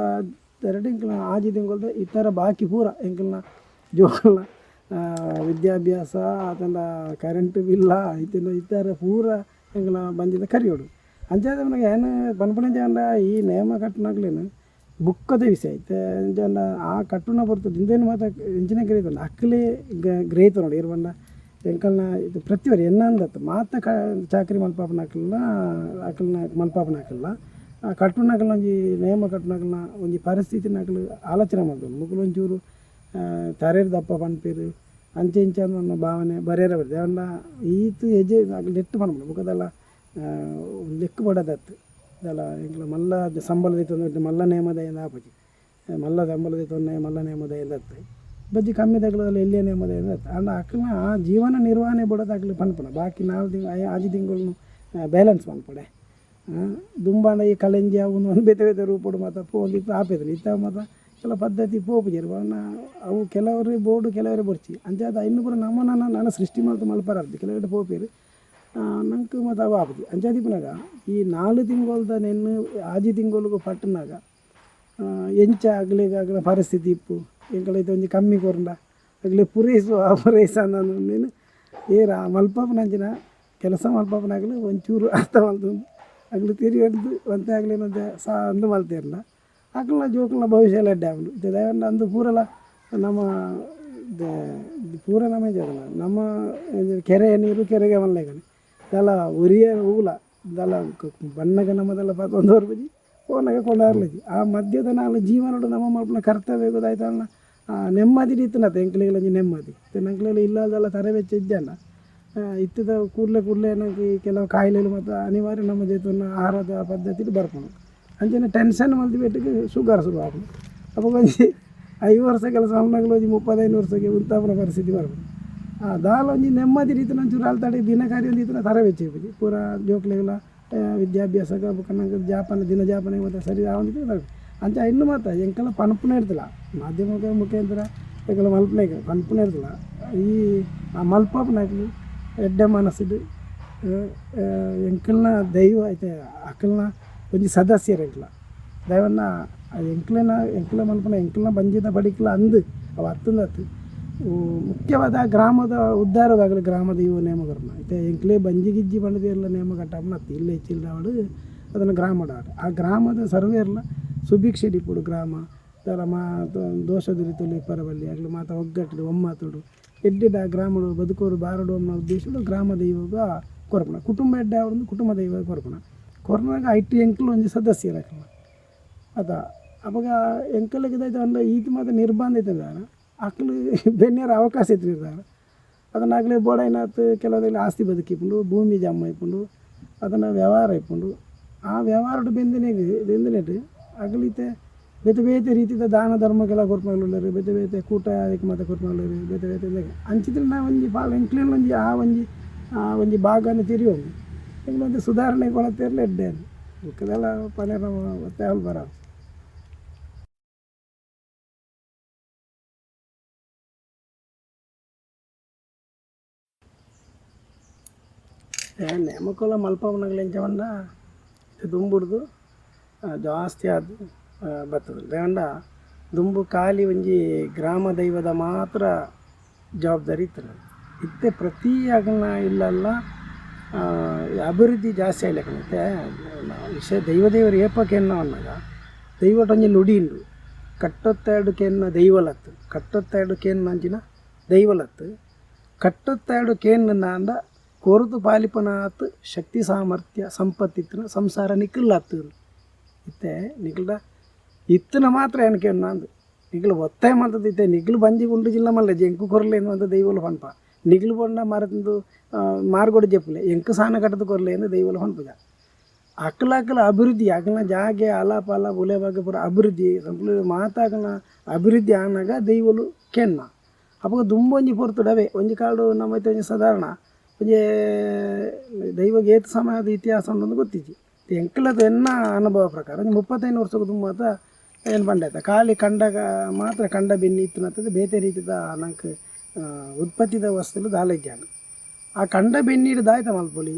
2 ಎಂಕ್ಲ 6 ತಿಂಗಳದ ಈ ಥರ ಬಾಕಿ ಪೂರ ಎಂಕ್ಲನ್ನ ಜೋಕಲ್ನ ವಿದ್ಯಾಭ್ಯಾಸ ಅದೆಲ್ಲ ಕರೆಂಟ್ ಬಿಲ್ಲ ಇದನ್ನು ಈ ಥರ ಪೂರ ಎಂಕ್ಲ ಬಂದಿದ್ದ ಕರಿಯೋಡು ಅಂಚಾದ ನನಗೆ ಏನು ಪನ್ಪಣಂಜ ಅಂಡ ಈ ನೇಮ ಕಟ್ಟನಾಗ್ಲೇನು ಬುಕ್ಕದ ವಿಷಯ ಐತೆ ಅಂಜಂಡ ಆ ಕಟ್ಟುನ ಬರ್ತದೆ ಇಂದೇನು ಮಾತ್ರ ಇಂಚಿನ ಗ್ರೇತ ಅಕ್ಕಲೇ ಗ್ರೇತ ನೋಡಿ ಇರು ಬಂದ ಎಂಕಲ್ನ ಇದು ಪ್ರತಿವಾರ ಎನ್ನಂದತ್ತು ಮಾತ ಚಾಕರಿ ಮಲ್ಪಾಪನ ಅಕ್ಕಲ್ನ ಮಲ್ಪಾಪನ ಹಾಕಲ್ಲ ಆ ಕಟ್ಟುನಾಗಲ್ಲ ಒಂಜಿ ನೇಮ ಕಟ್ಟುನಾಗಲ್ಲ ಒಂಜಿ ಪರಿಸ್ಥಿತಿನಾಗಲು ಆಲೋಚನೆ ಮಾಡ್ಬೋದು ಮುಗ್ಲು ಒಂಚೂರು ತರೇರು ದಪ್ಪ ಪನ್ಪೇರು ಅಂಚೆ ಇಂಚ ಅನ್ನೋ ಭಾವನೆ ಬರೆಯರ ಬರ್ತದೆ ಅವನ್ನ ಈತು ಹೆಜ್ಜೆ ಲೆಟ್ಟು ಮಾಡ್ಬೋದು ಬುಕ್ಕದೆಲ್ಲ ಲೆಕ್ಕ ಬಡದತ್ತು ಇದೆಲ್ಲ ಎಂಕ್ಲ ಮಲ್ಲ ಸಂಬಳದ ತೊಂದರೆ ಮಲ್ಲ ನೇಮದಯಿಂದ ಆಪಜಿ ಮಲ್ಲ ಸಂಬಳದ ತೊಂದರೆ ಮಲ್ಲ ನೇಮದಯಿಂದ ಬಜ್ಜಿ ಕಮ್ಮಿ ತಗೊಳ್ಳೋದಲ್ಲ ಎಲ್ಲಿಯ ನೇಮದಯಿಂದ ಅಂಡ ಅಕ್ಕನ ಆ ಜೀವನ ನಿರ್ವಹಣೆ ಬಿಡೋದಾಗಲಿ ಪನ್ಪಣ ಬಾಕಿ 4 ತಿಂಗಳು 5 ತಿಂಗಳು ಬ್ಯಾಲೆನ್ಸ್ ಮಲ್ಪಡೆ ದುಂಬಾಂಡ ಈ ಕಳೆಂಜಿ ಒಂದು ಬೇತೆ ರೂಪಡು ಮತ್ತು ಪೋಲಿತ್ತು ಆಪೇದ್ರು ಇತ್ತ ಮತ್ತು ಕೆಲ ಪದ್ಧತಿ ಪೋಪುಜರು ಅವು ಕೆಲವರು ಬೋರ್ಡು ಕೆಲವರೇ ಬರ್ಚಿ ಅಂಚಾದ ಇನ್ನೊಬ್ಬರು ನಾನು ಸೃಷ್ಟಿ ಮಾಡ್ತು ಮಲ್ಪರಾರ್ದು ಕೆಲವರಿಗೆ ಪೋಪೇರು ನಂಗೆ ಮತ್ತು ಅವು ಆಪದಿ ಅಂಚಾದಿಪ್ಪನಾಗ ಈ 4 ತಿಂಗಳದ ನೆನ್ನು 6 ತಿಂಗಳಿಗೂ ಪಟ್ಟನಾಗ ಎಂಚ ಆಗಲಿಗಾಗಲ ಪರಿಸ್ಥಿತಿ ಇಪ್ಪು ಎಂಕಲೈತೆ ಒಂಜಿ ಕಮ್ಮಿ ಕೊರಂಡ ಅಗ್ಲೆ ಪೂರೈಸ ನೀನು ಏರ ಮಲ್ಪಪ್ಪನಂಚಿನ ಕೆಲಸ ಮಲ್ಪಪ್ಪನಾಗಲಿ ಒಂಚೂರು ಅರ್ಥ ಮಲ್ತಂದು ಅಗ್ಲು ತಿರಿ ಹಿಡ್ದು ಒಂತೆ ಆಗ್ಲೇನಂತೆ ಅಂದು ಮಲ್ತಿರಲ್ಲ ಅಕ್ಲನ ಜೋಕ್ಲನ ಭವಿಷ್ಯ ಎಲ್ಲ ಎಡ್ಡೆ ಆಗ್ಲು ಇದು ದಯವಂಡ ಅಂದು ಪೂರಲ ನಮ್ಮ ಪೂರ ನಮಗೆ ಜಗಲ್ಲ ನಮ್ಮ ಕೆರೆ ನೀರು ಕೆರೆಗೆ ಮಲ್ಲೆಗನೆ ದಲ ಉರಿಯ ಹೂಲ ದಲ ಬಣ್ಣಗ ನಮ್ಮದೆಲ್ಲ ಒಂದೂವರೆ ಬಜಿ ಫೋನಾಗ ಕೊಂಡಾರ್ಲಜಿ ಆ ಮಧ್ಯದ ನಾಳು ಜೀವನೋಡು ನಮ್ಮ ಮಲ್ಪನ ಕರ್ತವ್ಯ ಗೊತ್ತಾಯ್ತಲ್ಲ ನೆಮ್ಮದಿ ಇತ್ತನತ್ತೆ ಎಂಕ್ಲೆಗಳಲ್ಲಿ ನೆಮ್ಮದಿ ನಂಕ್ಲೆಲ್ಲ ಇಲ್ಲದೆಲ್ಲ ತರವೆಚ್ಚ ಇದ್ದಲ್ಲ ಇತ್ತದ ಕೂಡಲೇ ನನಗೆ ಕೆಲವು ಕಾಯಿಲೆಗಳು ಮತ್ತು ಅನಿವಾರ್ಯ ನಮ್ಮ ಜೊತೆ ಆಹಾರದ ಪದ್ಧತಿ ಬರ್ಕೊಂಡು ಅಂಚನೆ ಟೆನ್ಷನ್ ಮಲ್ತಿ ಬೆಟ್ಟಿಗೆ ಶುಗರ್ ಶುರು ಆಗ್ಬೋದು ಅವಾಗ ಒಂಜಿ 5 ವರ್ಷ ಕೆಲಸ ಅವನಾಗಲು ಒಂಜಿ 35 ವರ್ಷಕ್ಕೆ ಉಂತಾಪನ ಪರಿಸ್ಥಿತಿ ಬರ್ಬೋದು ದಾಲ ಒಂಜಿ ನೆಮ್ಮದಿ ರೀತಿ ನಂಚೂರು ಅಲ್ತಾಡಿ ದಿನಕಾರಿ ಒಂದು ಇತ್ತು ತರವೆಚ್ಚ ಇರ್ಬೋದು ಪೂರ ಜೋಕ್ಲೆಗಳ ವಿದ್ಯಾಭ್ಯಾಸಕ್ಕೆ ನಂಗೆ ದಿನ ಜಾಪನೆ ಮತ್ತು ಸರಿ ಆ ಒಂದು ಅಂಚ ಇನ್ನು ಮಾತ್ರ ಎಂಕೆಲ್ಲ ಪನ್ಪುನೇ ಇರ್ತಿಲ್ಲ ಮಾಧ್ಯಮ ಮುಖಾಂತರ ಎಂಕೆಲ್ಲ ಮಲ್ಪನೆ ಪನ್ಪುನೇ ಇರ್ತಿಲ್ಲ ಈ ಮಲ್ಪಪ್ಪನಾಗಲಿ ಎಡ್ಡೆ ಮನಸ್ಸಿದು ಎಂಕಲ್ನ ದೈವ ಐತೆ ಅಕ್ಕಲ್ನ ಒಂಜಿ ಸದಸ್ಯರು ಎಂಕ್ಲ ದೈವನ್ನ ಎಂಕ್ಲ ಮಲ್ಪನ ಎಂಕ್ಲನ ಬಂಜಿದ ಬಡಿಕ್ಲ ಅಂದು ಅವು ಹತ್ತಂದತ್ತು ಮುಖ್ಯವಾದ ಗ್ರಾಮದ ಉದ್ಧಾರವಾಗಲಿ ಗ್ರಾಮದ ಇವು ನೇಮಗರನ್ನ ಐತೆ ಎಂಕ್ಲೇ ಬಂಜಿ ಗಿಜ್ಜಿ ಬಂಡದಿ ಎಲ್ಲ ನೇಮ ಕಟ್ಟಪ್ಪನತ್ತು ಇಲ್ಲೇ ಹೆಚ್ಚಿಲ್ಲ ಅವಳು ಅದನ್ನು ಗ್ರಾಮದ ಆ ಗ್ರಾಮದ ಸರ್ವೇ ಇರಲ್ಲ ಸುಭಿಕ್ಷೆ ಡಿಪುಡು ಗ್ರಾಮ ದರ ದೋಷದ ರೀತಿಯಲ್ಲಿ ಪರವಲ್ಲಿ ಆಗಲಿ ಮಾತ ಒಗ್ಗಟ್ಟು ಒಮ್ಮಾತೋಡು ಎಡ್ಡಿಡ ಗ್ರಾಮಡು ಬದುಕೋರು ಬಾರಡು ಅನ್ನೋ ಉದ್ದೇಶಗಳು ಗ್ರಾಮ ದೈವಗ ಕೊರಪಣ ಕುಟುಂಬ ಎಡ್ಡೆ ಅವ್ರದ್ದು ಕುಟುಂಬ ದೈವ ಕೊರಪಣ ಕೊರನಾಗ ಐಟಿ ಎಂಕಲು ಒಂದು ಸದಸ್ಯರಾಕಲ್ಲ ಅದ ಅವಾಗ ಎಂಕಲಿಗೆ ಇದಾಯ್ತು ಅಂದ್ರೆ ಈತ ಮಾತ್ರ ನಿರ್ಬಂಧ ಐತಂದಾರ ಅಕ್ಲು ಬೆನ್ನೇರ ಅವಕಾಶ ಇತ್ತಿರ್ತಾರೆ ಅದನ್ನಾಗಲೇ ಬೋಡೈನಾತು ಕೆಲವದಲ್ಲಿ ಆಸ್ತಿ ಬದುಕಿಕೊಂಡು ಭೂಮಿ ಜಮ್ಮ ಇಪ್ಕೊಂಡು ಅದನ್ನು ವ್ಯವಹಾರ ಇಪ್ಕೊಂಡು ಆ ವ್ಯವಹಾರದ ಬೆಂದಿನೆಟ್ಟು ಅಗಲಿತೆ ಬೇತೆ ಬೇತೆ ರೀತಿಯ ದಾನ ಧರ್ಮಕ್ಕೆಲ್ಲ ಕೊರ್ಪುಳ್ಳರು ಬೇತೆ ಬೇತೆ ಕೂಟ ಅದಕ್ಕೆ ಮತ್ತೆ ಕೊರ್ಪುಳ್ಳರು ಬೇತೆ ಬೇತೆ ಹಂಚಿದ್ರೆ ನಾವು ಒಂಜಿ ಭಾಳ ಎಂಕ್ಲೇನು ಒಂಜಿ ಭಾಗನ ತಿರಿಯೋದು ಎಂಗ್ಲೊಂದು ಸುಧಾರಣೆ ಕೊಳತಿರಲಿ ಎಡ್ಡೆ ಅದೆಲ್ಲ ಪನೇರ ಒತ್ತೆ ಬರ ನೇಮಕ್ಕೆಲ್ಲ ಮಲ್ಪವನಾಗಲಿ ಎಂಚವನ್ನ ದುಂಬುಡ್ದು ಜಾಸ್ತಿ ಆದ ಬರ್ತದೆ ರೇವಂಡ ದುಂಬು ಖಾಲಿ ಒಂಜಿ ಗ್ರಾಮ ದೈವದ ಮಾತ್ರ ಜವಾಬ್ದಾರಿ ಇರ್ತದೆ ಇತ್ತೆ ಪ್ರತಿ ಆಗನ ಇಲ್ಲೆಲ್ಲ ಅಭಿವೃದ್ಧಿ ಜಾಸ್ತಿ ಆಗ್ಲಿಕ್ಕೆ ವಿಷಯ ದೈವದೇವರು ಏಪಕ್ಕೆನ್ನ ಅನ್ನೋಗ ದೈವಟೊಂಜಿ ನುಡಿ ಉಂಡು ಕಟ್ಟೊತ್ತೆರಡು ಕೇನ್ನ ದೈವಲತ್ತು ಕಟ್ಟೊತ್ತೆರಡು ಕೇನ್ನ ಅಂಚಿನ ದೈವಲತ್ತು ಕಟ್ಟೊತ್ತೆರಡು ಕೇನ್ನ ಅಂದ ಕೊರತು ಪಾಲಿಪನಾತ್ ಶಕ್ತಿ ಸಾಮರ್ಥ್ಯ ಸಂಪತ್ತಿತ್ತಿನ ಸಂಸಾರ ನಿಖಿಲ್ಲಾತ್ತು ಇತ್ತೆ ನಿಖಿಲ್ದ ಇತ್ತನ ಮಾತ್ರ ಏನಕ್ಕೆ ಅಂದು ನಿಖಿಲು ಒತ್ತಾಯ ಮಾಡ್ತದೆ ಇತ್ತೆ ನಿಖಿಲು ಬಂಜಿ ಗುಂಡು ಜಿಲ್ಲ ಮಲ್ಲ ಎಂಕು ಕೊರಲೆ ಅಂತ ದೈವಲು ಹೊನ್ಪ ನಿಖಿಲು ಬಂಡ ಮರತಂದು ಮಾರ್ಗೊಡು ಜಪ್ಪಲೆ ಎಂಕು ಸಾನ ಕಟ್ಟದ ಕೊರಲೆ ಎಂದು ದೈವಲು ಹೊನ್ಪುಜ ಅಕ್ಕಲ ಅಭಿವೃದ್ಧಿ ಅಕ್ಕನ ಜಾಗೆ ಅಲಾಪಾಲ ಬುಲೆ ಬಗ್ಗೆ ಪೂರ ಅಭಿವೃದ್ಧಿ ಸಂಪೂರ್ಣ ಮಾತಾಗನ ಅಭಿವೃದ್ಧಿ ಆನಾಗ ದೈವಲು ಕೆನ್ನ ಅವಾಗ ದುಂಬೊಂಜಿ ಪೊರ್ತುಡವೆ ಒಂಜಿ ಕಾಡು ನಮ್ಮೈತೆ ಒಂಜಿ ಸಾಧಾರಣ ಒಂಜಿ ದೈವಗೆ ಏತು ಸಮಯದ ಇತಿಹಾಸ ಉಂಟು ಗೊತ್ತಿಜ್ಜಿ ಎಂಕಲದ ಎನ್ನ ಅನುಭವ ಪ್ರಕಾರ ಒಂದು 35 ವರ್ಷಕ್ಕೆ ತುಂಬ ಏನು ಬಂಡಾಯ್ತ ಖಾಲಿ ಕಂಡಾಗ ಮಾತ್ರ ಕಂಡ ಬೆನ್ನಿ ಇತ್ತು ಬೇತೆ ರೀತಿದ ನಂಗೆ ಉತ್ಪತ್ತಿದ ವಸ್ತುಲು ದಾಲಜ್ಞಾನ ಆ ಕಂಡ ಬೆನ್ನಿಡು ದಾಯ್ತ ಮಲ್ಪೊಲಿ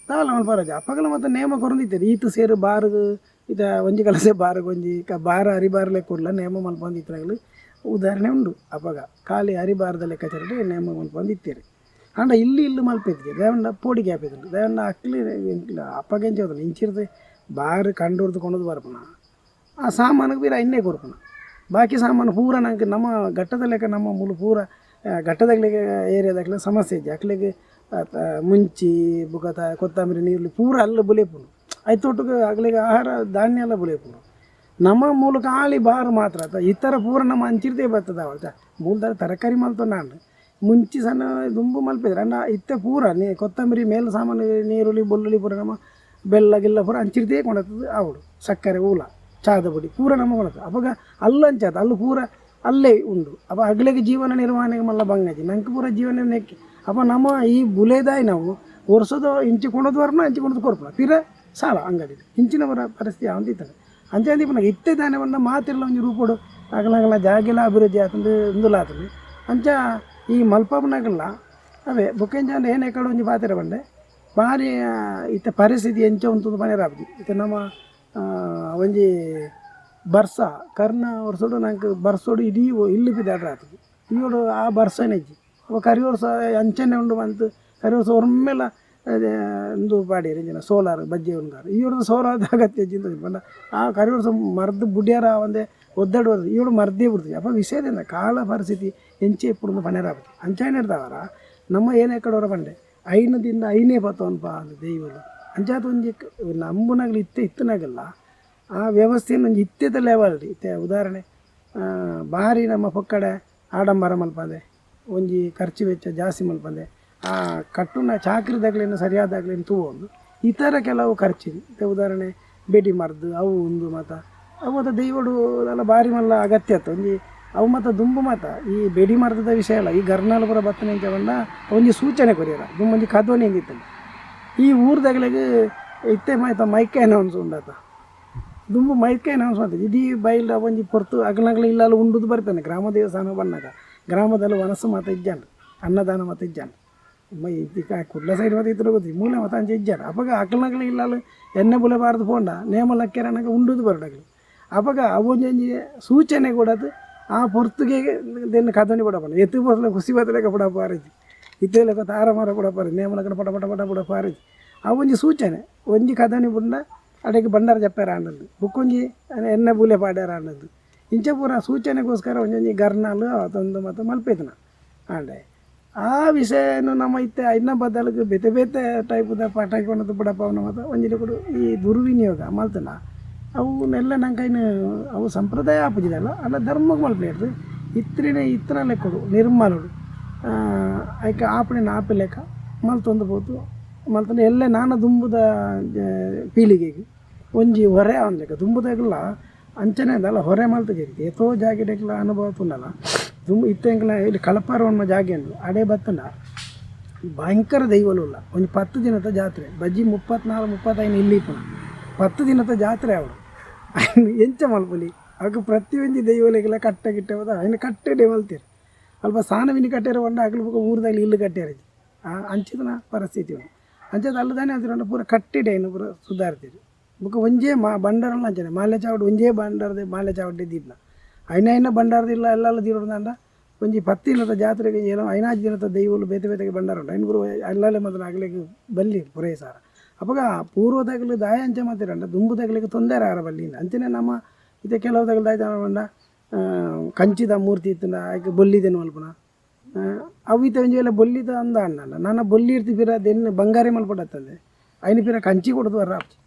ದಾಲ ಮಲ್ಪರಾಜ ಅಪ್ಪಗಲ ಮತ್ತು ನೇಮ ಕೊರಂದಿದ್ದಾರೆ ಈತು ಸೇರು ಬಾರ್ಗ್ ಇದ ಒಂಜಿ ಕಲಸೆ ಬಾರ್ಗ್ ಒಂಜಿ ಬಾರ ಹರಿಬಾರ್ಲೆ ಕೊಡ್ಲ ನೇಮ ಮಲ್ಪೊಂದಿತ್ತರಾಗಲಿ ಉದಾಹರಣೆ ಉಂಡು ಅಪ್ಪಗ ಖಾಲಿ ಹರಿಬಾರದ ಲೆಕ್ಕಾಚಾರಕ್ಕೆ ನೇಮ ಮಲ್ಪೊಂದಿತ್ತೇರಿ ಅಂಡ ಇಲ್ಲಿ ಮಲ್ಪೆತ್ತಿಗೆ ದೇವಂಡ ಪೋಡಿ ಗ್ಯಾಪ್ ಇದ್ರು ದೇವಂಡ ಅಕ್ಲಿ ಅಪ್ಪಗೆಂಚ ಹೋದನು ಇಂಚಿರ್ದು ಬಾರು ಕಂಡು ಕೊಂಡದು ಬರ್ಪಣ ಆ ಸಾಮಾನಿಗೆ ಬೀರ ಇನ್ನೇ ಕೊರ್ಪಣ ಬಾಕಿ ಸಾಮಾನು ಪೂರ ನಂಗೆ ನಮ್ಮ ಘಟ್ಟದ ಲೆಕ್ಕ ನಮ್ಮ ಮೂಲ ಪೂರ ಘಟ್ಟದಾಗ್ಲಿಗೆ ಏರಿಯಾದಾಗಲೇ ಸಮಸ್ಯೆ ಇದ್ದೆ ಅಕ್ಲಿಗೆ ಮುಂಚಿ ಬುಗತ ಕೊತ್ತಂಬರಿ ನೀರು ಪೂರ ಅಲ್ಲ ಬುಲೇಪುಂಡು ಆಯ್ತು ಒಟ್ಟಿಗೆ ಅಗ್ಲಿಗೆ ಆಹಾರ ಧಾನ್ಯ ಎಲ್ಲ ಬುಲೇಪುಂಡು ನಮ್ಮ ಮೂಲಕ ಆಳಿ ಬಾರು ಮಾತ್ರ ಇತರ ಪೂರ ನಮ್ಮ ಹಂಚಿರ್ದೇ ಬರ್ತದೆ ಅವಳ ಮೂಲದ ತರಕಾರಿ ಮಲ್ತು ನಾನು ಮುಂಚಿ ಸಣ್ಣ ದುಂಬು ಮಲ್ಪಿದ್ರೆ ಅಣ್ಣ ಇತ್ತೆ ಪೂರ ಕೊತ್ತಂಬರಿ ಮೇಲೆ ಸಾಮಾನು ನೀರುಳ್ಳಿ ಬೆಳ್ಳುಳ್ಳಿ ಪೂರ ನಮ್ಮ ಬೆಲ್ಲ ಗಿಲ್ಲ ಪೂರ ಹಂಚಿರ್ದೇ ಕೊಂಡತ್ತದು ಅವಳು ಸಕ್ಕರೆ ಊಲ ಚಾದ ಪುಡಿ ಪೂರ ನಮ್ಮ ಕೊಡತ್ತೆ ಅವಾಗ ಅಲ್ಲ ಹಂಚಾದ ಅಲ್ಲಿ ಪೂರ ಅಲ್ಲೇ ಉಂಡು ಅಪ್ಪ ಅಗ್ಲಿಗೆ ಜೀವನ ನಿರ್ವಹಣೆಗೆ ಮಲ್ಲ ಬಂಗಾಜಿ ನಂಗೆ ಪೂರ ಜೀವನ ನೆಕ್ಕಿ ಅಪ್ಪ ನಮ್ಮ ಈ ಬುಲೆದಾಯಿ ನಾವು ವರ್ಷದ ಇಂಚಿಕೊಂಡದ್ದು ವರ್ಣ ಹಂಚಿಕೊಂಡದ್ದು ಕೊರ್ಪಣ ತೀರ ಸಾಲ ಅಂಗಡಿ ಇಂಚಿನವರ ಪರಿಸ್ಥಿತಿ ಅಂತಿದ್ದಾರೆ ಅಂಚಂದೀಪನಾಗ ಇತ್ತೆ ದಾನವನ್ನ ಮಾತಿರಲ್ಲ ಒಂದು ರೂಪಡು ಅಗಲಗಲ ಜಾಗಿಲ್ಲ ಅಭಿವೃದ್ಧಿ ಆತಂದು ಇಂದುಲ ಆತಂದು ಅಂಚ ಈ ಮಲ್ಪಪ್ಪನಾಗಲ್ಲ ಅವೇ ಬುಕ್ಕೆಂಜಾಂಡ ಏನೇ ಕಡೆ ಒಂಜಿ ಪಾತಿರ ಬಂಡೆ ಭಾರಿ ಇತ್ತ ಪರಿಸ್ಥಿತಿ ಎಂಚ ಉಂಟು ಮನೆ ರಾಬ್ದಿ ಇತ್ತ ನಮ್ಮ ಒಂಜಿ ಬರ್ಸ ಕರ್ನ ವರ್ಷೋಡು ನಂಗೆ ಬರ್ಸೋಡು ಇಡೀ ಇಲ್ಲು ಬಿದ್ದಾಡ್ರ ಆತದು ಇವಳು ಆ ಬರ್ಸನೇಜಿ ಅವ ಕರಿ ವರ್ಷ ಅಂಚನೆ ಉಂಡು ಬಂತು ಕರಿ ವರ್ಷ ಒಮ್ಮೆಲ್ಲ ಒಂದು ಪಾಡಿಯರು ಜನ ಸೋಲಾರ್ ಬಜ್ಜೆ ಉಂಗಾರು ಇವಳು ಸೋಲಾರದ ಅಗತ್ಯ ಜಿಂದ ಬಂದ ಆ ಕರಿ ವರ್ಷ ಮರ್ದು ಬುಡ್ಯಾರ ಒಂದೇ ಒದ್ದಾಡುವುದು ಇವಳು ಮರ್ದೇ ಬಿಡ್ತೀವಿ ಅಪ್ಪ ವಿಷಯದಿಂದ ಕಾಲ ಪರಿಸ್ಥಿತಿ ಎಂಚೆ ಇಪ್ಪುಡು ಪನೆರಾಗ್ತದೆ ಅಂಚಾನೆ ಇರ್ತಾವರ ನಮ್ಮ ಏನೇ ಕಡವರ ಬಂಡೆ ಐನದಿಂದ ಐನೇ ಬತ್ತವನ್ಪ ಅದು ದೈವಲು ಅಂಚಾತ ಒಂಜಿ ನಂಬುನಾಗಲಿ ಇತ್ತನಾಗಲ್ಲ ಆ ವ್ಯವಸ್ಥೆಯನ್ನು ಒಂದು ಇತ್ತೆದ ಲೆವೆಲ್ ಇತ್ತೆ ಉದಾಹರಣೆ ಭಾರಿ ನಮ್ಮ ಪಕ್ಕಡೆ ಆಡಂಬರ ಮಲ್ಪದೆ ಒಂಜಿ ಖರ್ಚು ವೆಚ್ಚ ಜಾಸ್ತಿ ಮಲ್ಪದೆ ಆ ಕಟ್ಟುನ ಚಾಕ್ರಿದಾಗ್ಲೇನು ಸರಿಯಾದಾಗ್ಲೇನು ತೂವೊಂದು ಈ ಥರ ಕೆಲವು ಖರ್ಚಿದೆ ಇತ್ತೆ ಉದಾಹರಣೆ ಬೇಟಿ ಮರ್ದು ಅವು ಒಂದು ಮಾತ ಅವು ಮತ್ತು ದೈವಡು ಎಲ್ಲ ಭಾರಿ ಮಲ್ಲ ಅಗತ್ಯ ಆಯ್ತು ಒಂಜಿ ಅವು ಮತ್ತು ದುಂಬು ಮಾತ ಈ ಬೇಡಿ ಮರ್ದದ ವಿಷಯ ಅಲ್ಲ ಈ ಗರ್ನಾಲ್ ಪುರ ಬತ್ತನೆ ಅಂತ ಬಂದ ಒಂಜಿ ಸೂಚನೆ ಕೊರಿಯರ ದುಂಬೊಂಜಿ ಕದೋನಿ ಹೆಂಗಿತ್ತಲ್ಲ ಈ ಊರ್ದಾಗ್ಲಿಗೆ ಇತ್ತೆ ಮಾಯ್ತ ಮೈಕೆ ಅನೌನ್ಸ್ ಉಂಡಾತ ದುಂಬು ಮೈಕೆ ಅನೌನ್ಸ್ ಮಾಡ್ತದೆ ಇಡೀ ಬೈಲ್ಡ ಒಂಜಿ ಪೊರ್ತು ಅಗಲಗಲ ಇಲ್ಲೆಲ್ಲ ಉಂಡುದು ಬರ್ತಾನೆ ಗ್ರಾಮ ದೇವಸ್ಥಾನ ಬಂದಾಗ ಗ್ರಾಮದಲ್ಲಿ ವನಸ್ಸು ಮಾತ ಇಜ್ಜಾನ ಅನ್ನದಾನ ಮಾತ ಇಜ್ಜಾನ ಮೈ ಕುಡ್ಲ ಸೈಡ್ ಮಾತ ಇತ್ತು ಗೊತ್ತಿ ಮೂಲೆ ಮಾತ ಅಂಚೆ ಇಜ್ಜಾನ ಅವಾಗ ಅಗಲಗಲ ಇಲ್ಲಾಲು ಎಣ್ಣೆ ಬುಲೆಬಾರ್ದು ಪೋಂಡ ನೇಮಲಕ್ಕೆರನಾಗ ಉಂಡುದು ಬರಡಾಗಲಿ ಅವಾಗ ಅವೊಂಜಿ ಸೂಚನೆ ಕೊಡೋದು ಆ ಪೊರ್ತುಗೆ ದೆನ್ನು ಕದೋನಿ ಬಿಡಪ್ಪ ಎತ್ತು ಬಸಲ ಖುಷಿ ಬದಲೇಕ ಬಿಡ ಪಾರಜಿ ಇತ್ತೆಲ್ಲ ತಾರ ಮರ ಬಿಡ ಪಾರಿ ನೇಮಲಕ್ಕನ ಪಟ ಪಟ ಪಟ ಬಿಡ ಪಾರಜಿ ಆ ಒಂಜಿ ಸೂಚನೆ ಒಂಜಿ ಕದೋನಿ ಬುಂಡ ಅಡೆಗೆ ಬಂಡಾರ ಜಪ್ಪಾರ ಅನ್ನೋದು ಬುಕ್ಕೊಂಜಿ ಎಣ್ಣೆ ಬೂಲೆ ಪಾಡ್ಯಾರ ಅನ್ನೋದು ಇಂಚ ಪೂರ ಸೂಚನೆಗೋಸ್ಕರ ಒಂಜೊಂಜಿ ಗರ್ನಾಲು ಅದೊಂದು ಮತ್ತು ಮಲ್ಪೇತನ ಆಂಡೆ ಆ ವಿಷಯನು ನಮ್ಮ ಇತ್ತೆ ಇನ್ನ ಬದಲಿಗೆ ಬೇತೆ ಬೇತೆ ಟೈಪದ ಪಟಾಕಿ ಕೊಡೋದು ಬಿಡಪ್ಪ ಅವನ ಮತ್ತು ಒಂಜಿಲಿ ಕೂಡ ಈ ದುರ್ವಿನಿಯೋಗ ಮಲ್ತನ ಅವನ್ನೆಲ್ಲ ನಂಗೆ ಇನ್ನು ಅವು ಸಂಪ್ರದಾಯ ಆಪುಜಿದಲ್ಲ ಅಲ್ಲ ಧರ್ಮಕ್ಕೆ ಮಲ್ಪೇಡ್ದು ಇತ್ರ ಲೆಕ್ಕಡು ನಿರ್ಮಲಡು ಆಯ್ಕೆ ಆಪಣೆ ಆಪೆ ಲೆಕ್ಕ ಮಲ್ತೊಂದು ಹೋತು ಮಲ್ತಂದ್ರೆ ಎಲ್ಲ ನಾನು ದುಂಬುದ ಪೀಳಿಗೆಗೆ ಒಂಜಿ ಹೊರೆ ಅವನ ಲೆಕ್ಕ ದುಂಬುದಾಗಲ್ಲ ಅಂಚನೆ ಅದಲ್ಲ ಹೊರೆ ಮಲ್ತಗಿರಿ ಎತ್ತೋ ಜಾಗೆಡೆಲ್ಲ ಅನುಭವ ತುಂಡಲ್ಲ ದುಂಬು ಇತ್ತಂಕಲ ಇಲ್ಲಿ ಕಳಪಾರವನ್ನ ಜಾಗೆ ಅಂದು ಅಡೆ ಬತ್ತಂಡ ಭಯಂಕರ ದೈವಲು ಇಲ್ಲ ಒಂದು 10 ದಿನದ ಜಾತ್ರೆ ಬಜ್ಜಿ 34-35 ಇಲ್ಲಿ ಪುನಃ 10 ದಿನದ ಜಾತ್ರೆ ಅವಳು ಎಂಚ ಮಲ್ಪಲಿ ಆಗ ಪ್ರತಿಯೊಂದು ದೈವಲಿಗೆಲ್ಲ ಕಟ್ಟ ಗಿಟ್ಟ ಹೋದ ಇನ್ನು ಕಟ್ಟೆ ಮಲ್ತೀರಿ ಅಲ್ಪ ಸಾನವಿನಿ ಕಟ್ಟೆರ ಒಂಡ ಆಗಲು ಊರದಲ್ಲಿ ಇಲ್ಲು ಕಟ್ಟ್ಯಾರ ಅಂಚಿದನ ಪರಿಸ್ಥಿತಿ ಅಂಚದ ಅಲ್ಲದಾನೆ ಅಂತೀರ ಪೂರ ಕಟ್ಟಿಡೆ ಇನ್ನು ಪೂರ ಸುಧಾರ್ತೀರಿ ಬುಕ್ಕ ಒಂಜೇ ಬಂಡಾರಲ್ಲ ಅಂಚನೆ ಮಾಲೆ ಚಾವಡಿ ಒಂಜೇ ಬಂಡಾರದೆ ಮಾಲೆ ಚಾವಡಿ ದೀಪ್ನ ಐನ ಬಂಡಾರದಿಲ್ಲ ಎಲ್ಲ ದೀರೋದಂಡ ಒಂಜಿ 10 ದಿನದ ಜಾತ್ರೆಗೆ ಏನೋ 5 ದಿನದ ದೈವಲು ಬೇತೆ ಬೇತೆಗೆ ಬಂಡಾರ ಉಂಟು ಐನೂರು ಅಲ್ಲಲ್ಲೇ ಮೊದಲು ಆಗ್ಲಿಕ್ಕೆ ಬಲ್ಲಿ ಪುರೈಸಾರ ಅವಾಗ ಪೂರ್ವದಾಗಲು ದಾಯ ಅಂಚೆ ಮಾತಿರಂಡ ದುಂಬುದಾಗಲಿಕ್ಕೆ ತೊಂದರೆ ಆರ ಬಲ್ಲಿನ ಅಂಚನೆ ನಮ್ಮ ಇದು ಕೆಲವುದಾಗಲು ದಾಯ ಬಂಡ ಕಂಚಿದ ಮೂರ್ತಿ ಇತ್ತಂಡ ಆಯ್ಕೆ ಬೊಲ್ಲಿದೇನು ಮಲ್ಪನ ಅವು ಇತ್ತ ಒಂಜಿ ವೇಳೆ ಬೊಲ್ಲಿದ ಅಂದ ಅಣ್ಣಲ್ಲ ನಾನು ಬೊಲ್ಲಿ ಇರ್ತಿ ಪಿರ ದೆನ್ನು ಬಂಗಾರಿ ಮಲ್ಪಡತ್ತಂದೆ ಐನು ಪಿರ ಕಂಚಿ ಕೊಡೋದು ಬರ್ರ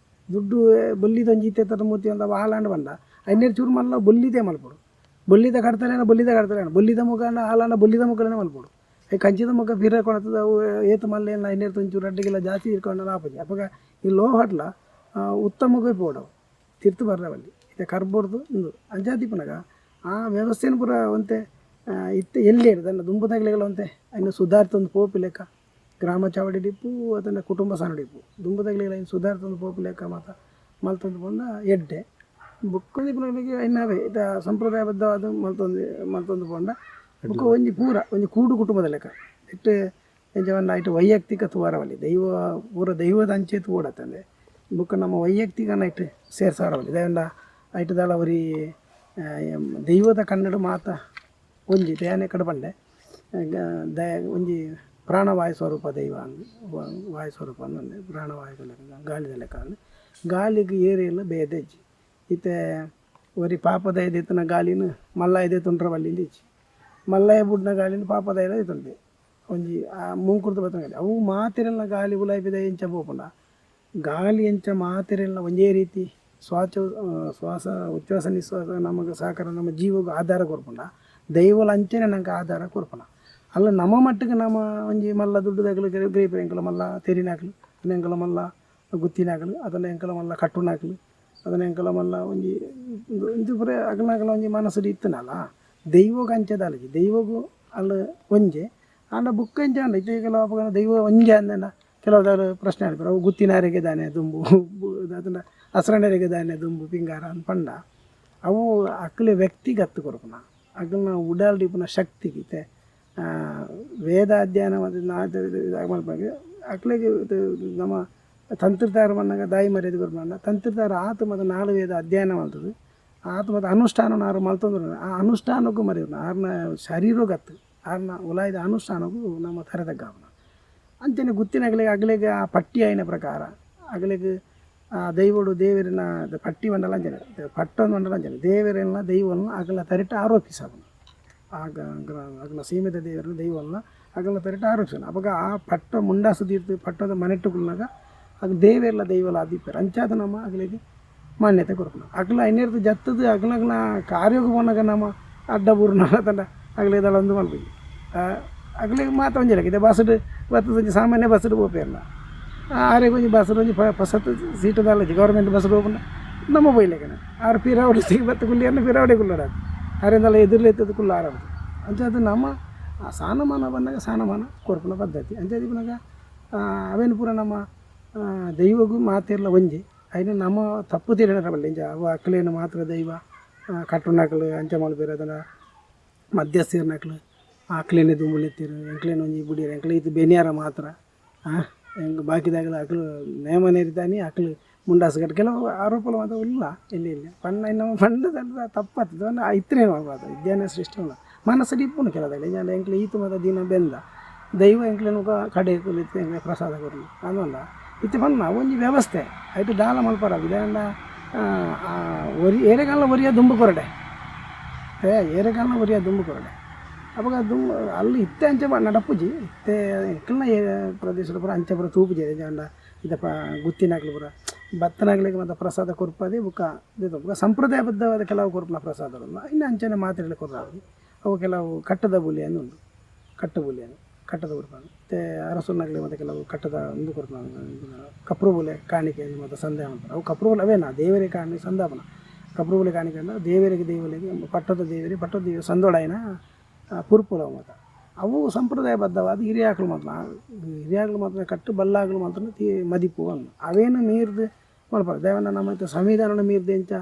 ದುಡ್ಡು ಬೊಲ್ಲಿದ ಒಂಜಿ ಇತ್ತೆ ಮೂರ್ತಿ ಅಂತ ಹಾಲಾಂಡ್ ಬಂದ ಐನೇರು ಚೂರು ಮಲ್ಲ ಬೊಲ್ಲಿದೆ ಮಲ್ಪಡು ಬೊಲ್ಲಿದ ಕಟ್ತಾರೇನೋ ಬೊಲ್ಲಿದ ಮುಖಂಡ ಹಾಲಾಂಡ ಬೊಲ್ಲಿದ ಮುಖನೇ ಮಲ್ಪಡು ಕಂಚಿದ ಮುಖ ಪಿರ ಕೊಡ್ತದೆ ಅವು ಏತು ಮಲ್ಲೇನ ಐನೇರು ತೊಂಚೂರು ಅಡ್ಡಿಗೆಲ್ಲ ಜಾಸ್ತಿ ಇಟ್ಕೊಂಡು ಆಪಜಿ ಅವಾಗ ಈ ಲೋಹಟ್ಲ ಉತ್ತಮಗೆ ಪೋಡವು ತಿರ್ತು ಬರ್ರವಲ್ಲಿ ಇದು ಕರ್ಬೋರ್ದು ಒಂದು ಅಂಜಾದಿಪ್ಪನಾಗ ಆ ವ್ಯವಸ್ಥೆನ ಪೂರ ಒಂತೆ ಇತ್ತೆ ಎಲ್ಲಿ ಹಿಡ್ದನ್ನ ದುಂಬದಾಗಲಿಗೆಲ್ಲ ಒಂತೆ ಇನ್ನು ಸುಧಾರಿತೊಂದು ಪೋಪಿ ಲೆಕ್ಕ ಗ್ರಾಮ ಚಾವಡಿ ಡಿಪ್ಪು ಅದನ್ನು ಕುಟುಂಬ ಸಣ್ಣ ಡಿಪ್ಪು ದುಂಬದಾಗಲಿಗೆಲ್ಲ ಇನ್ನು ಸುಧಾರಿತೊಂದು ಪೋಪಿ ಲೆಕ್ಕ ಮಾತ ಮಲ್ತೊಂದು ಬಂದ ಎಡ್ಡೆ ಬುಕ್ಕೊಂದಿಪ್ಪನಿಗೆ ಇನ್ನವೇ ಇದು ಸಂಪ್ರದಾಯಬದ್ಧವಾದ ಮಲ್ತೊಂದು ಬಂದ ಬುಕ್ಕ ಒಂಜಿ ಪೂರ ಒಂಜಿ ಕೂಡು ಕುಟುಂಬದ ಲೆಕ್ಕ ಇಟ್ಟು ಎಂಜವನ್ನ ಇಟ್ಟು ವೈಯಕ್ತಿಕ ತುವಾರವಲ್ಲಿ ಪೂರ ದೈವದ ಅಂಚೆ ತೂಡತ್ತಂದೆ ಬುಕ್ಕ ನಮ್ಮ ವೈಯಕ್ತಿಕನ ಇಟ್ಟು ಸೇರ್ಸಾರವಲ್ಲಿ ದಯಂಡ ಐಟದಲ್ಲ ಅವರಿ ದೈವದ ಕನ್ನಡ ಮಾತ ಒಂಜಿ ತಯಾನೆ ಕಡೆ ಬಂಡೆ ಒಂಜಿ ಪ್ರಾಣವಾಯು ಸ್ವರೂಪ ದೈವ ಅಂದು ವಾಯು ಸ್ವರೂಪ ಅಂದಂದೆ ಪ್ರಾಣವಾಯು ಲೆಕ್ಕ ಗಾಳಿದ ಲೆಕ್ಕ ಅಂದು ಗಾಳಿಗೆ ಏರಿಯಲ್ಲ ಬೇದೆಜ್ಜಿ ಇತ್ತೆ ಒರಿ ಪಾಪದ ಎದೆತ್ತನ ಗಾಳಿನ ಮಲ್ಲ ಎದೆತ್ತುಂಟ್ರ ಬಲ್ಲಿಂದ ಇಚ್ಚಿ ಮಲ್ಲಯ್ಯ ಬುಡ್ನ ಗಾಳಿನ ಪಾಪದ ಎದೆತ್ತುಂಟೆ ಒಂಜಿ ಮುಂಕುರ್ದು ಬತ್ತನ ಗಾಳಿ ಅವು ಮಾತಿರಲ್ಲ ಗಾಳಿ ಉಲಾಯ್ಪಿದ ಎಂಚ ಬೋಪುಂಡ ಗಾಳಿ ಎಂಚ ಮಾತಿರಲ್ಲ ಒಂದೇ ರೀತಿ ಶ್ವಾಸ ಉಚ್ಛ್ವಾಸ ನಿಶ್ವಾಸ ನಮಗೆ ಸಹಕಾರ ನಮ್ಮ ಜೀವಕ್ಕೆ ಆಧಾರ ಕೊರ್ಪುಂಡ ದೈವಲ ಅಂಚನೆ ನಂಗೆ ಆಧಾರ ಕೊರ್ಪುನ ಅಲ್ಲ ನಮ್ಮ ಮಟ್ಟಿಗೆ ನಮ್ಮ ಒಂಜಿ ಮಲ್ಲ ದುಡ್ಡುದಾಗಲು ಗ್ರೇಪರ್ ಎಂಕಲ ಮಲ್ಲ ತೆರಿನಾಕಲು ಅದನ್ನ ಎಂಕಲ ಮಲ್ಲ ಗುತ್ತಿನಾಕಲು ಅದನ್ನ ಎಂಕಲ ಮಲ್ಲ ಕಟ್ಟುನಾಕಲು ಅದನ್ನ ಎಂಕಲ ಮಲ್ಲ ಒಂಜಿ ಇದು ಬರೀ ಅಗಲ ಒಂಜಿ ಮನಸ್ಸು ಇತ್ತನಲ್ಲ ದೈವಗೆ ಅಂಚದಾಲಜಿ ದೈವಗೂ ಅಲ್ಲ ಒಂಜೆ ಆಂಡ ಬುಕ್ ಎಂಚ ಅಂಡ ಇದು ಕೆಲವು ದೈವ ಒಂಜೆ ಅಂದ ಕೆಲವುದಾದ್ರು ಪ್ರಶ್ನೆ ಆಡ್ತಾರೆ ಅವು ಗುತ್ತಿನಾರಿಗೆ ದಾನೆ ದುಂಬು ಅದನ್ನು ಹಸ್ರಣರಿಗೆ ದಾನೆ ದುಂಬು ಪಿಂಗಾರ ಅಂತ ಪಂಡ ಅವು ಅಕ್ಲೆ ವ್ಯಕ್ತಿಗತ್ತು ಕೊರಪುನ ಅಕ್ಲನ ಉಡಾಲ್ಡಿಪುನ ಶಕ್ತಿ ಗೀತೆ ವೇದ ಅಧ್ಯಯನ ಮತ್ತು ಅಕ್ಲೆಗೆ ನಮ್ಮ ತಂತ್ರಧಾರ ಬಂದಾಗ ದಾಯಿ ಮರ್ಯಾದೆ ಕೊರ್ಪಂಡ ತಂತ್ರಧಾರ ಆತು ಮತ್ತು 4 ವೇದ ಅಧ್ಯಯನ ಮಾಡ್ತದೆ ಆತ ಮತ್ತು ಅನುಷ್ಠಾನ ಆರು ಮಲ್ತಂದ್ರೆ ಆ ಅನುಷ್ಠಾನಕ್ಕೂ ಮರೆಯೋರು ಆರ್ನ ಶರೀರಗತ್ತು ಆರ್ನ ಉಲಾಯ್ದ ಅನುಷ್ಠಾನಕ್ಕೂ ನಮ್ಮ ತರೆದಗ್ಗಾವನ ಅಂಚನೆ ಗುತ್ತಿನಗಳಿಗೆ ಅಗಲಿಗೆ ಆ ಪಟ್ಟಿ ಆಯ್ನ ಪ್ರಕಾರ ಅಗಲಿಗೆ ಆ ದೈವಡು ದೇವರಿನ ಪಟ್ಟಿ ಮಂಡಲ ಅಂಜನೆ ಪಟ್ಟೊಂದು ಮಂಡಲ ಅಂಜನೆ ದೇವರನ್ನ ದೈವವನ್ನು ಅಗಲ ತರಿಟ ಆರೋಪಿಸವನು ಆಗ ಅಗಲ ಸೀಮಿತ ದೇವರನ್ನ ದೈವವನ್ನು ಅಗಲ ತರಿಟ ಆರೋಪಿಸೋನು ಅವಾಗ ಆ ಪಟ್ಟ ಮುಂಡಾಸು ತೀರ್ತು ಪಟ್ಟದ ಮನೆಟ್ಟುಗಳಾಗ ಅದು ದೇವೆಲ್ಲ ದೈವಲ ಆದಿಪ್ಪರು ಅಂಚಾದ ನಮ್ಮ ಅಗಲಿಗೆ ಮಾನ್ಯತೆ ಕೊಡ್ಕೊಂಡು ಅಗಲ ಇನ್ನಿರ್ದು ಜತ್ತದು ಅಗಲಗಳ ಕಾರ್ಯೋಗ ಬಂದಾಗ ನಮ್ಮ ಅಡ್ಡ ಬೂರ್ನ ತಂಡ ಅಗಲಿದಲ್ಲ ಒಂದು ಮಲ್ಬಿಡಿ ಅಗಲಿಗೆ ಮಾತ್ರ ಒಂಜಿರಕ್ಕಿದೆ ಬಸ್ಡು ಬರ್ತದ ಸಾಮಾನ್ಯ ಬಸ್ಡು ಹೋಗ್ತಿರಲ್ಲ ಆರೆ ಕೊಂಚ ಬಸ್ಡು ಒಂಜಿ ಫಸ್ಟ್ ಸೀಟದಲ್ಲಜಿ ಗೌರ್ಮೆಂಟ್ ಬಸ್ಡು ಹೋಗ್ಬಿಡ ನಮ್ಮ ಬೈಲೆಗನ ಆರು ಪಿರಾವಡಿ ಸಿಗಿ ಬತ್ತ ಕುಲ್ಲಿಯನ್ನು ಪಿರಾವಡಿ ಕುಲ್ಲಡದು ಆರಿಂದಲ್ಲ ಎದುರ್ಲಿ ಎತ್ತದ ಕುಲ್ಲ ಆರಾಮ ಅಂಚದು ನಮ್ಮ ಸಾನಮಾನ ಬಂದಾಗ ಸಾನಮಾನ ಕೊರ್ಪುನ ಪದ್ಧತಿ ಅಂಚದು ಬಂದಾಗ ಅವೇನು ಪೂರ ನಮ್ಮ ದೈವಗೂ ಮಾತಿರಲ್ಲ ಒಂಜಿ అయినా ನಮ್ಮ ತಪ್ಪು ತಿಳಿಯರಬಲ್ಲ ಇಂಜ ಅವು ಅಕ್ಲೇನು ಮಾತ್ರ ದೈವ ಕಟ್ಟುನಕ್ಲು ಅಂಚ ಮಲ್ಬೇರು ಅದನ್ನು ಮಧ್ಯಸ್ಥಿರನಕ್ಲು ಆಕ್ಲೇನೆ ದುಂಬುಲೆತ್ತಿರು ಎಂಕ್ಲೇನು ಒಂಜಿ ಬುಡಿಯರು ಎಂಕ್ಲೆ ಇದು ಬೆನಿಯಾರ ಮಾತ್ರ ಹೆಂಗೆ ಬಾಕಿದಾಗಲ ಅಕ್ಲು ನೇಮ ನೆರಿತಾನೆ ಅಕ್ಲು ಮುಂಡಾಸು ಕಟ್ಟು ಕೆಲವು ಆರೋಪಗಳು ಮಾತ್ರ ಇಲ್ಲ ಇಲ್ಲಿ ನಮ್ಮ ಪಂಡದಲ್ಲ ತಪ್ಪತ್ತದ ಇತ್ತನೇ ಮಾಡ್ಬಾರ್ದು ವಿದ್ಯಾನ ಸೃಷ್ಟಿ ಇಲ್ಲ ಮನಸ್ಸು ಇಪ್ಪುನು ಕೆಲದಲ್ಲಿ ಎಂಕ್ಲೆ ಈತು ಮತ್ತು ದಿನ ಬೆಂದ ದೈವ ಎಂಕ್ಲೇನು ಕಡೆ ಕುಲಿತು ಎಂಕ್ಲೆ ಪ್ರಸಾದ ಕೊರಲಿ ಅದಲ್ಲ ಇತ್ತು ಪನ್ನ ಒಂಜಿ ವ್ಯವಸ್ಥೆ ಐಟು ದಾಲ ಮಲ್ಪರಾಗಿದೆ ಅಂಡ ಏರೆಗಾಲ ಒರಿಯ ದುಂಬು ಕೊರಡೆ ಏರೆಗಾಲ ಒರಿಯ ದುಂಬು ಕೊರಡೆ ಅವಾಗ ದುಂಬು ಅಲ್ಲಿ ಇತ್ತೆ ಅಂಚೆ ನಡಪುಜಿ ಇತ್ತೆ ಎಕ್ಕಲ್ನ ಪ್ರದೇಶದ ಪುರ ಅಂಚೆ ಪುರ ತೂಪುಜಿ ಅಂಡ ಇದಪ್ಪ ಗುತ್ತಿನಾಗ್ಲಿ ಪುರ ಭತ್ತನಾಗ್ಲಿಕ್ಕೆ ಮತ್ತು ಪ್ರಸಾದ ಕೊರ್ಪದೆ ಬುಕ್ಕ ಇದು ಬುಕ್ಕ ಸಂಪ್ರದಾಯಬದ್ಧವಾದ ಕೆಲವು ಕೊರ್ಪನ ಪ್ರಸಾದಗಳನ್ನ ಇನ್ನು ಅಂಚನೆ ಮಾತ್ರೆಗಳು ಕೊರ್ರಾಗಿ ಅವು ಕೆಲವು ಕಟ್ಟದ ಬುಲಿ ಅನ್ನೋ ಉಂಟು ಕಟ್ಟು ಬುಲಿ ಅನ್ನೋ ಕಟ್ಟದ ಕೊರ್ಪಾನು ಮತ್ತು ಅರಸನಾಗಲಿ ಮತ್ತು ಕೆಲವು ಕಟ್ಟದ ಒಂದು ಕೊರ್ಪಾನು ಕಪ್ರು ಬುಲೆ ಕಾಣಿಕೆ ಮತ್ತು ಸಂದೇಹ ಅಂತಾರೆ ಅವು ಕಪ್ರು ಬುಲೆ ಅವೇನಾ ದೇವರಿಗೆ ಕಾಣಿ ಸಂದಾಪನ ಕಪ್ರು ಬುಲೆ ಕಾಣಿಕೆ ಅಂದ್ರೆ ದೇವರಿಗೆ ದೇವರಿಗೆ ಪಟ್ಟದ ದೇವಿ ಸಂದೋಳಾಯಿನ ಪುರ್ಪುಲವು ಮತ್ತು ಅವು ಸಂಪ್ರದಾಯಬದ್ಧವಾದ ಹಿರಿಯಾಕಳು ಮಾತ್ರ ಕಟ್ಟು ಬಲ್ಲಾಗಲು ಮಾತ್ರ ಮದಿಪು ಅನ್ನು ಅವೇನು ಮೀರ್ದು ಮಾಡ್ಬಾರ್ದು ದೇವನ ನಮ್ಮ ಸಂವಿಧಾನ ಮೀರ್ದು ಎಂಚ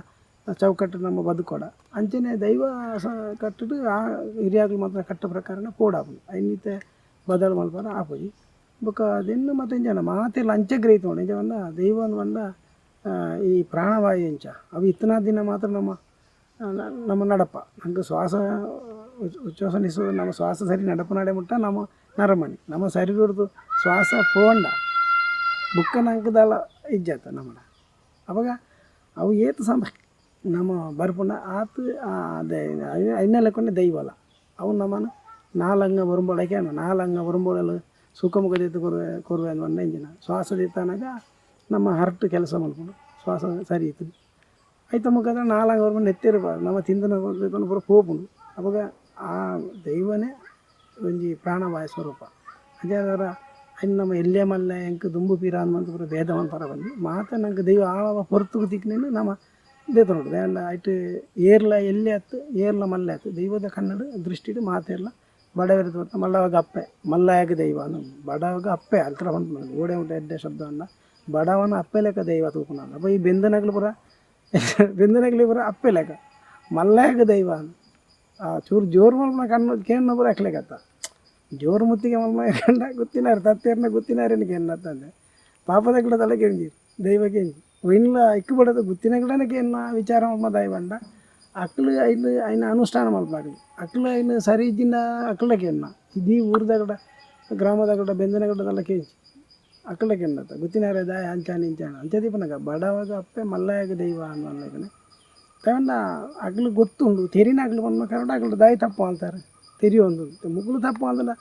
ಚೌಕಟ್ಟು ನಮ್ಮ ಬದುಕೋಡ ಅಂಚನೆ ದೈವ ಕಟ್ಟಿಟ್ಟು ಆ ಹಿರಿಯಾಗಲು ಮಾತ್ರ ಕಟ್ಟ ಪ್ರಕಾರನ ಪೋಡಾಪು ಐನಿತೆ ಬದಲು ಮಲ್ಪಾರ ಆಪೋಜಿ ಬೊಕ್ಕ ಅದನ್ನು ಮತ್ತೆ ಎಂಜನ ಮಾತೆಲ್ಲ ಅಂಚೆ ಗ್ರಹಿತ ನೋಡಿ ಎಂಜವನ್ನ ದೈವನ ಬಂದ ಈ ಪ್ರಾಣವಾಯು ಎಂಚ ಅವು ಇತ್ತನ ದಿನ ಮಾತ್ರ ನಮ್ಮ ನಡಪ ನಂಗೆ ಶ್ವಾಸ ಉಚ್ಛ್ವಾಸ ನಿಸೋದು ನಮ್ಮ ಶ್ವಾಸ ಸರಿ ನಡಪು ನಡೆ ಮುಟ್ಟ ನಮ್ಮ ನರಮಣಿ ನಮ್ಮ ಶರೀರದ್ದು ಶ್ವಾಸ ಪೋಂಡ ಬುಕ್ಕ ನಂಕದಲ್ಲ ಇಜ್ಜತ್ತ ನಮ್ಮನ ಅವಾಗ ಅವು ಏತು ನಮ್ಮ ಬರ್ಪುಂಡ ಆತು ಅದೇ ಐನೆಲ್ಲಕೊಂಡೆ ದೈವಲ್ಲ ಅವು ನಮ್ಮನ್ನು ನಾಲಂಗ ಬರುಂಬೋಳಕ್ಕೆ ನಾಲಂಗ ಬರುಂಬೋಳಲು ಸುಖಮುಖದಿತ್ತು ಕೊರುವೆ ಅನ್ನೋ ಇಂಜಿನ ಶ್ವಾಸದಿತ್ತನಾಗ ನಮ್ಮ ಹರ್ಟ್ ಕೆಲಸ ಮಾಡ್ಕೊಂಡು ಶ್ವಾಸ ಸರಿ ಇತ್ತು ಐತ ಮುಖಾಂತರ ನಾಲಂಗ ಬರ್ಕೊಂಡು ನೆತ್ತಿರಬಾರ್ದು ನಮ್ಮ ತಿಂದನ ಪೂರ ಪೋಪುಂಡು ಅವಾಗ ಆ ದೈವನೇ ಒಂಜಿ ಪ್ರಾಣವಾಯು ಸ್ವರೂಪ ಅದೇ ಅದರ ಇನ್ನು ನಮ್ಮ ಎಲ್ಲೇ ಮಲ್ಲೆ ಎಂಕ್ ದುಂಬು ಪೀರ ಅನ್ನುವಂಥ ಪೂರ ಭೇದವನ್ ಪರ ಬಂದು ಮಾತ ನಂಗೆ ದೈವ ಆಳವ ಪೊರ್ತುಗು ತಿಕ್ನೇನು ನಮ್ಮ ದೇತ ನೋಡಿದೆ ಅಂಡ ಆಯ್ತು ಏರ್ಲ ಎಲ್ಲೇ ಆಯ್ತು ಏರ್ಲ ಮಲ್ಲೆ ಆಯ್ತು ದೈವದ ಕನ್ನಡ ದೃಷ್ಟಿಡು ಮಾತೆಲ್ಲ ಬಡವರದು ಮತ್ತು ಮಲ್ಲವಾಗ ಅಪ್ಪೆ ಮಲ್ಲಯಾಗ ದೈವ ಬಡವಾಗ ಅಪ್ಪೆ ಅಲ್ತರ ಬಂತು ನನಗೆ ಓಡೆ ಉಂಟು ಎಡ್ಡೆ ಶಬ್ದ ಅನ್ನ ಬಡವನ ಅಪ್ಪೆ ಲೆಕ್ಕ ದೈವ ತೂಪುನ ಅಪ್ಪ ಈ ಬೆಂದನಗ್ಲು ಪುರ ಅಪ್ಪೆ ಲೆಕ್ಕ ಮಲ್ಲಯಾಗ ದೈವ ಚೂರು ಜೋರು ಮಲ್ಪನ ಕಣ್ಣು ಕೇಳನ್ನ ಪುರ ಹಾಕ್ಲಿಕ್ಕತ್ತ ಜೋರು ಮುತ್ತಿಗೆ ಮಲ್ಮ ಕಂಡ ಗೊತ್ತಿನಾರು ತತ್ತೇರ್ನ ಗೊತ್ತಿನಾರು ನನಗೆ ಎನ್ನತ್ತಂದೆ ಪಾಪದ ಗಿಡದಲ್ಲ ಕೇಂಜೀರು ದೈವ ಕೇಂಜಿ ಇಲ್ಲ ಇಕ್ಕು ಬಡದ ಗುತ್ತಿನ ಗಿಡನಕ್ಕೆ ಎನ್ನ ವಿಚಾರ ಮಲ್ಮ ದೈವ ಅಂಡ ಅಕ್ಲು ಐನ ಅನುಷ್ಠಾನ ಮಲ್ಪಾಗಲಿ ಅಕ್ಲು ಐನು ಸರಿ ಇದ್ದಿನ ಅಕ್ಲಕ್ಕೆ ಎನ್ನ ಇದೀ ಊರ್ದಾಗಡ ಗ್ರಾಮದಾಗಡ ಬೆಂದನಗಡದಲ್ಲ ಕೇಂಜಿ ಅಕ್ಲಕ್ಕೆ ಎನ್ನತ್ತ ಗುತ್ತಿನಾರ ದಾಯ ಅಂಚಾನ ಇಂಚಾನ ಅಂಚದೀಪನಾಗ ಬಡವಾಗ ಅಪ್ಪೆ ಮಲ್ಲಯಾಗ ದೈವ ಅನ್ನೋಲ್ಲಕನೆ ತಗೊಂಡ ಅಗ್ಲು ಗೊತ್ತುಂಡು ತೆರಿನ ಅಗ್ಲು ಬಂದ ಕನ್ನಡ ಅಗ್ಲು ದಾಯಿ ತಪ್ಪು ಅಂತಾರೆ ತೆರಿ ಒಂದು ಮುಗ್ಳು ತಪ್ಪು ಅಂದ್ರೆ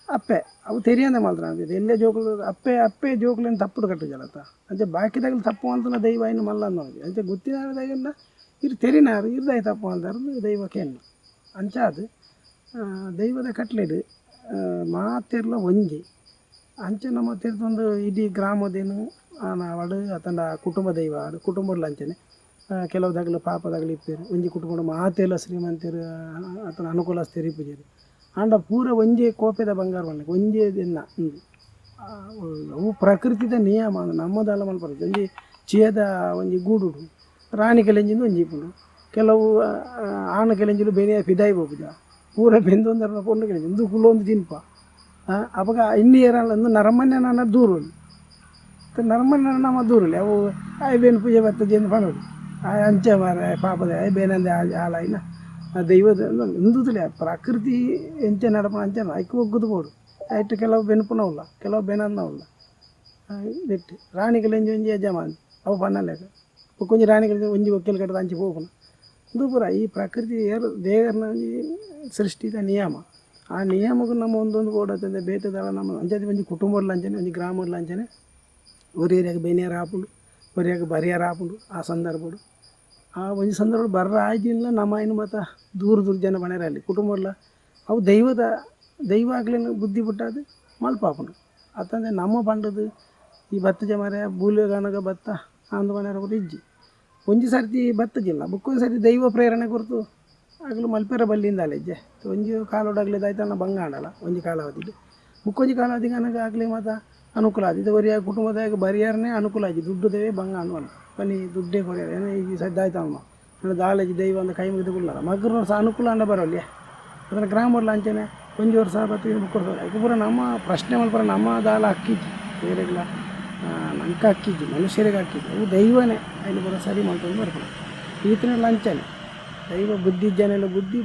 ಅಪ್ಪೆ ಅವು ತೆರಿಯಂದ ಮಾತ್ರ ಎಲ್ಲೇ ಜೋಕುಲು ಅಪ್ಪೆ ಜೋಕುಲೇನು ತಪ್ಪು ಕಟ್ಟಿಜಲತ್ತ ಅಂಚೆ ಬಾಕಿದಾಗಲು ತಪ್ಪು ಅಂತ ದೈವ ಇನ್ನು ಮಲ್ಲ ಅನ್ನೋದು ಅಂಚೆ ಗೊತ್ತಿನ ದೈವನ್ನ ಇರು ತೆರಿನಾರು ಇರ್ದಾಯಿ ತಪ್ಪು ಅಂತಾರೆ ದೈವಕ್ಕೆ ಎನ್ನು ಅಂಚಾದು ದೈವದ ಕಟ್ಲೆಡು ಮಾತಿರ್ಲ ಒಂಜಿ ಅಂಚೆ ನಮ್ಮ ತಿರ್ದೊಂದು ಇಡೀ ಗ್ರಾಮದೇನು ಅವಡು ಅತಂಡ ಕುಟುಂಬ ದೈವ ಅದು ಕುಟುಂಬಡ್ಲ ಅಂಚನೆ ಕೆಲವುದಾಗಲು ಪಾಪದಾಗಲು ಇಪ್ಪೇರು ಒಂಜಿ ಕುಟುಂಬ ಮಾತೆಲ್ಲ ಶ್ರೀಮಂತರು ಆತನ ಅನುಕೂಲಸ್ಥರು ಇಪ್ಪುಜೇರು ಆಂಡ ಪೂರ ಒಂಜೇ ಕೋಪೆದ ಬಂಗಾರ ಬಣ್ಣಕ್ಕೆ ಒಂಜೇ ದಿನ ಅವು ಪ್ರಕೃತಿದ ನಿಯಮ ನಮ್ಮದಲ್ಲ ಮಲ್ಪರ ಒಂಜಿ ಚೇದ ಒಂಜಿ ಗೂಡುಡು ರಾಣಿ ಕೆಲೆಂಜಿಂದು ಒಂಜಿ ಇಪ್ಪುಂಡು ಕೆಲವು ಆಣ ಕೆಲೆಂಜಿಲು ಬೇರೆ ಪಿದಾಯಿ ಹೋಗುದ ಪೂರ ಬೆಂದೊಂದರ ಪೊಂಡು ಕೆಲೆಂಜಿ ಒಂದು ಕುಲ್ಲೊಂದು ತಿನ್ಪ ಅವಾಗ ಇನ್ನಿ ಏರಲ್ಲೊಂದು ನರಮನ್ಯ ನನ್ನ ದೂರು ನರಮನ್ಯ ನಮ್ಮ ದೂರಲ್ಲಿ ಅವು ಐಬೇನು ಪೂಜೆ ಬರ್ತದೆ ಎಂದು ಪಣೋದು ಅಂಚೆ ಮಾರ ಪಾಪದ ಬೇನಂದೆ ಹಾಲಾಯಿನ ದೈವದ ಹಿಂದುದಲೇ ಪ್ರಕೃತಿ ಎಂಚೆ ನಡಪ ಅಂಚೆ ಐಕ್ ಒಗ್ಗುದು ಬೋಡು ಐಟ್ ಕೆಲವು ಬೆನುಪುನ ಉಲ್ಲ ಕೆಲವು ಬೆನನ್ನ ಉಲ್ಲ ನೆಟ್ಟು ರಾಣಿಗಳು ಎಂಜಿ ಒಂಜಿ ಯಜಮಾನ್ ಅವು ಪನ್ನಲೇಕ ಕೊಂಚ ರಾಣಿಗಳು ಒಂಜಿ ಒಕ್ಕಲು ಕಟ್ಟದ ಅಂಚೆ ಹೋಗುನ ಇದು ಪೂರ ಈ ಪ್ರಕೃತಿ ದೇವರನ ಒಂಜಿ ಸೃಷ್ಟಿದ ನಿಯಮ ಆ ನಿಯಮಕ್ಕೂ ನಮ್ಮ ಒಂದೊಂದು ಓಡತ್ತಂದೆ ಬೇತದಲ್ಲ ನಮ್ಮ ಅಂಚೆ ಒಂಜಿ ಕುಟುಂಬಡ್ಲ ಅಂಚನೆ ಒಂಜಿ ಗ್ರಾಮಡ್ಲ ಅಂಚನೆ ಒರಿಯರಿಗೆ ಬೆನಿಯರ ಹಾಪುಂಡು ಒರಿಯಾಗ ಬರಿಯರ ಹಾಪುಂಡು ಆ ಸಂದರ್ಭಡು ಆ ಒಂಜಿ ಸಂದರ್ಭ ಬರ್ರ ಆಯ್ದಿಲ್ಲ ನಮ್ಮ ಇನ್ನು ಮತ್ತು ದೂರ ಜನ ಬಣ್ಣ ಅಲ್ಲಿ ಕುಟುಂಬಡ್ಲ ಅವು ದೈವ ಆಗ್ಲೇನು ಬುದ್ಧಿ ಬಿಟ್ಟಾದು ಮಲ್ಪಾಪುಂಡು ಅತ್ತಂದ್ರೆ ನಮ್ಮ ಪಂಡದು ಈ ಭತ್ತ ಜಮರ ಬೂಲೆಗಾನಗ ಭತ್ತ ಅಂದು ಮನೆಯರ ಕೂಡ ಇಜ್ಜಿ ಒಂಜಿ ಸರ್ತಿ ಬತ್ತಜಿಲ್ಲ ಬುಕ್ಕೊಂದು ಸರ್ತಿ ದೈವ ಪ್ರೇರಣೆ ಕೊರತು ಆಗಲು ಮಲ್ಪೆರ ಬಲ್ಲಿಂದ ಅಲೆಜ್ಜೆ ಒಂಜಿ ಕಾಲೋಡಾಗ್ಲಿದ್ದು ಆಯ್ತಲ್ಲ ಬಂಗ ಆಡಲ್ಲ ಒಂಜಿ ಕಾಲಾವಧಿಗೆ ಬುಕ್ಕೊಂಜಿ ಕಾಲಾವಧಿಗೆ ನನಗೆ ಆಗಲಿ ಮತ್ತು ಅನುಕೂಲ ಆದ ಇದು ಒರಿಯಾಗ ಕುಟುಂಬದಾಗ ಬರಿಯಾರನೇ ಅನುಕೂಲ ಆಗಿ ದುಡ್ಡುದೇವೆ ಬಂಗ ಅನ್ನುವಲ್ಲ ಬನ್ನಿ ದುಡ್ಡೇ ಕೊಡ್ಯಾರ ಏನೋ ಈಗ ಸದ್ಯ ಆಯ್ತಮ್ಮ ನನ್ನ ದಾಳಜಿ ದೈವ ಅಂತ ಕೈ ಮುಗಿದು ಬಿಡಲ್ಲ ಮಗರು ಸಹ ಅನುಕೂಲ ಅಂಡ ಬರೋಲ್ಲ ಅದನ್ನು ಗ್ರಾಮರ್ಲ ಅಂಚನೆ ಒಂಜಿ ವರ್ಷ ಬತ್ತು ಬುಕ್ ಕೊಡ್ತಾರೆ ಈಗ ಪೂರ ನಮ್ಮ ಪ್ರಶ್ನೆ ಮಲ್ಪರ ನಮ್ಮ ದಾಳ ಅಕ್ಕಿಜ್ಜಿ ಬೇರೆಲ್ಲ ನಂಗೆ ಅಕ್ಕಿಜ್ಜಿ ಮನುಷ್ಯರಿಗೆ ಅಕ್ಕಿಜ್ಜಿ ಅವು ದೈವನೇ ಅಲ್ಲಿ ಬರೋ ಸರಿ ಮಾಡ್ಕೊಂಡು ಬರ್ಬೋದು ಈತನೆಲ್ಲ ಅಂಚನೆ ದೈವ ಬುದ್ಧಿ ಜನೆಲ್ಲ ಬುದ್ಧಿ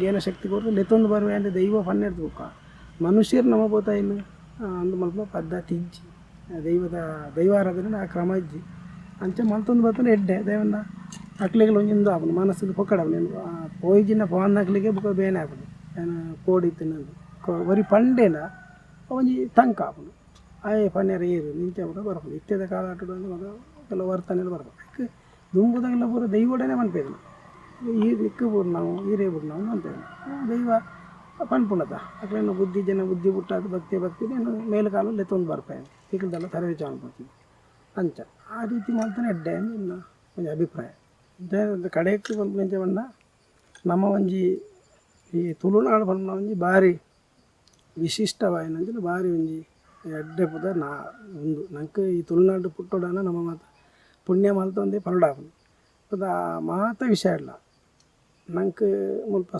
ಗೇನ ಶಕ್ತಿ ಕೊಟ್ಟು ಲೆತ್ತೊಂದು ಬರುವೆ ಅಂದರೆ ದೈವ ಪನ್ನೆರ್ದು ಬುಕ್ಕ ಮನುಷ್ಯರು ನಮ್ಮ ಬೋತಾ ಇಲ್ಲ ಅಂದು ಮಲ್ಪ ಪದ್ಧತಿ ಇಜ್ಜಿ ದೈವಾರಾಧನೆ ಆ ಕ್ರಮ ಇಜ್ಜಿ ಅಂಚೆ ಮಲ್ತೊಂದು ಬರ್ತಾನೆ ಎಡ್ಡೆ ದೇವನ್ನ ಅಕ್ಲಿಗೆ ಒಂಜಿಂದು ಆಪನು ಮನಸ್ಸಿಗೆ ಪೊಕ್ಕಡ ನೀನು ಪೋಯ್ಜಿನ ಪವನ್ ಹಾಕ್ಲಿಕ್ಕೆ ಬುಕ್ಕ ಬೇನೆ ಆಪನು ಏನು ಕೋಡಿ ತಿನ್ನೋದು ಬರೀ ಪಂಡೇನ ಒಂಜಿ ತಂಕ ಆಪನು ಆಯೇ ಪನ್ನೆರ ಏರು ನಿಂಚೆ ಕೂಡ ಬರ್ಬೋದು ಇತ್ಯದ ಕಾಲ ಆಟೋದು ಮತ್ತು ಕೆಲವು ವರ್ತನೆಲ್ಲ ಬರ್ಬೋದು ಅದಕ್ಕೆ ದುಂಬುದಾಗೆಲ್ಲ ಪೂರ ದೈವಡನೆ ಮನ್ಪೇದು ಈ ದಿಕ್ಕು ಬಿಡು ನಾವು ಹೀರೇ ಬಿಡು ನಾವು ಅಂತೇವೆ ದೈವ ಪನ್ಪುಣದ ಅಕ್ಲೇನು ಬುದ್ಧಿ ಜನ ಬುದ್ಧಿ ಬಿಟ್ಟಾದ ಭಕ್ತಿ ನಾನು ಮೇಲು ಕಾಲು ಲೆತ್ತೊಂದು ಬರ್ಪಾಯ ಈಗಲ್ದೆಲ್ಲ ತರಬೇತಿ ಅನ್ಕೊಳ್ತೀನಿ ಅಂಚ ಆ ರೀತಿ ಮಾಡ್ತಾನೆ ಎಡ್ಡೆ ಇನ್ನು ಒಂಜಿ ಅಭಿಪ್ರಾಯ ಕಡೆಗೆ ಬಂದು ಮೆಂಚೆ ಬಣ್ಣ ನಮ್ಮ ಒಂಜಿ ಈ ತುಳುನಾಡು ಬಣ್ಣ ಒಂಜಿ ಭಾರಿ ವಿಶಿಷ್ಟವಾಯಿನಂದ್ರೆ ಭಾರಿ ಒಂಜಿ ಎಡ್ಡೆ ಪುದ ಒಂದು ನಂಗೆ ಈ ತುಳುನಾಡು ಪುಟ್ಟೋಡನ ನಮ್ಮ ಮಾತು ಪುಣ್ಯ ಮಲ್ತೊಂದೇ ಪರಡಾಪನು ಅದು ಮಾತ ವಿಷಯ ಇಲ್ಲ ನಂಗೆ ಮುಲ್ಪ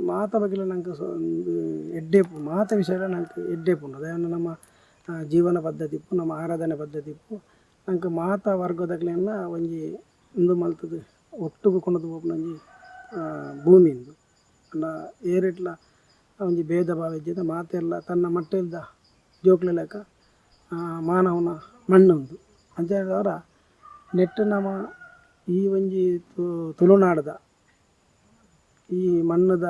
ಮಾತ ಬಗ್ಗೆ ನಂಗೆ ಒಂದು ಎಡ್ಡೆಪು ಮಾತ ವಿಷಯ ಇಲ್ಲ ನಂಗೆ ಎಡ್ಡೆಪುಂಡು ಅದೇನು ನಮ್ಮ ಜೀವನ ಪದ್ಧತಿ ಇಪ್ಪು ನಮ್ಮ ಆರಾಧನೆ ಪದ್ಧತಿ ಇಪ್ಪು ನಂಗೆ ಮಾತ ವರ್ಗದಾಗಲೆಲ್ಲ ಒಂಜಿ ಇಂದು ಮಲ್ತದು ಒಟ್ಟಿಗೆ ಕೊಂಡದು ಒಂಜಿ ಭೂಮಿಂದು ಅಲ್ಲ ಏರಿಟ್ಲ ಒಂಜಿ ಭೇದ ಭಾವ ಇದ್ದ ಮಾತೆಲ್ಲ ತನ್ನ ಮಟ್ಟ ಇಲ್ದ ಜೋಕ್ಲೆ ಲೆಕ್ಕ ಮಾನವನ ಮಣ್ಣು ಉಂಟು ಅಂತ ಹೇಳಿದವರ ನೆಟ್ಟು ನಮ್ಮ ಈ ಒಂಜಿ ತುಳುನಾಡದ ಈ ಮಣ್ಣದ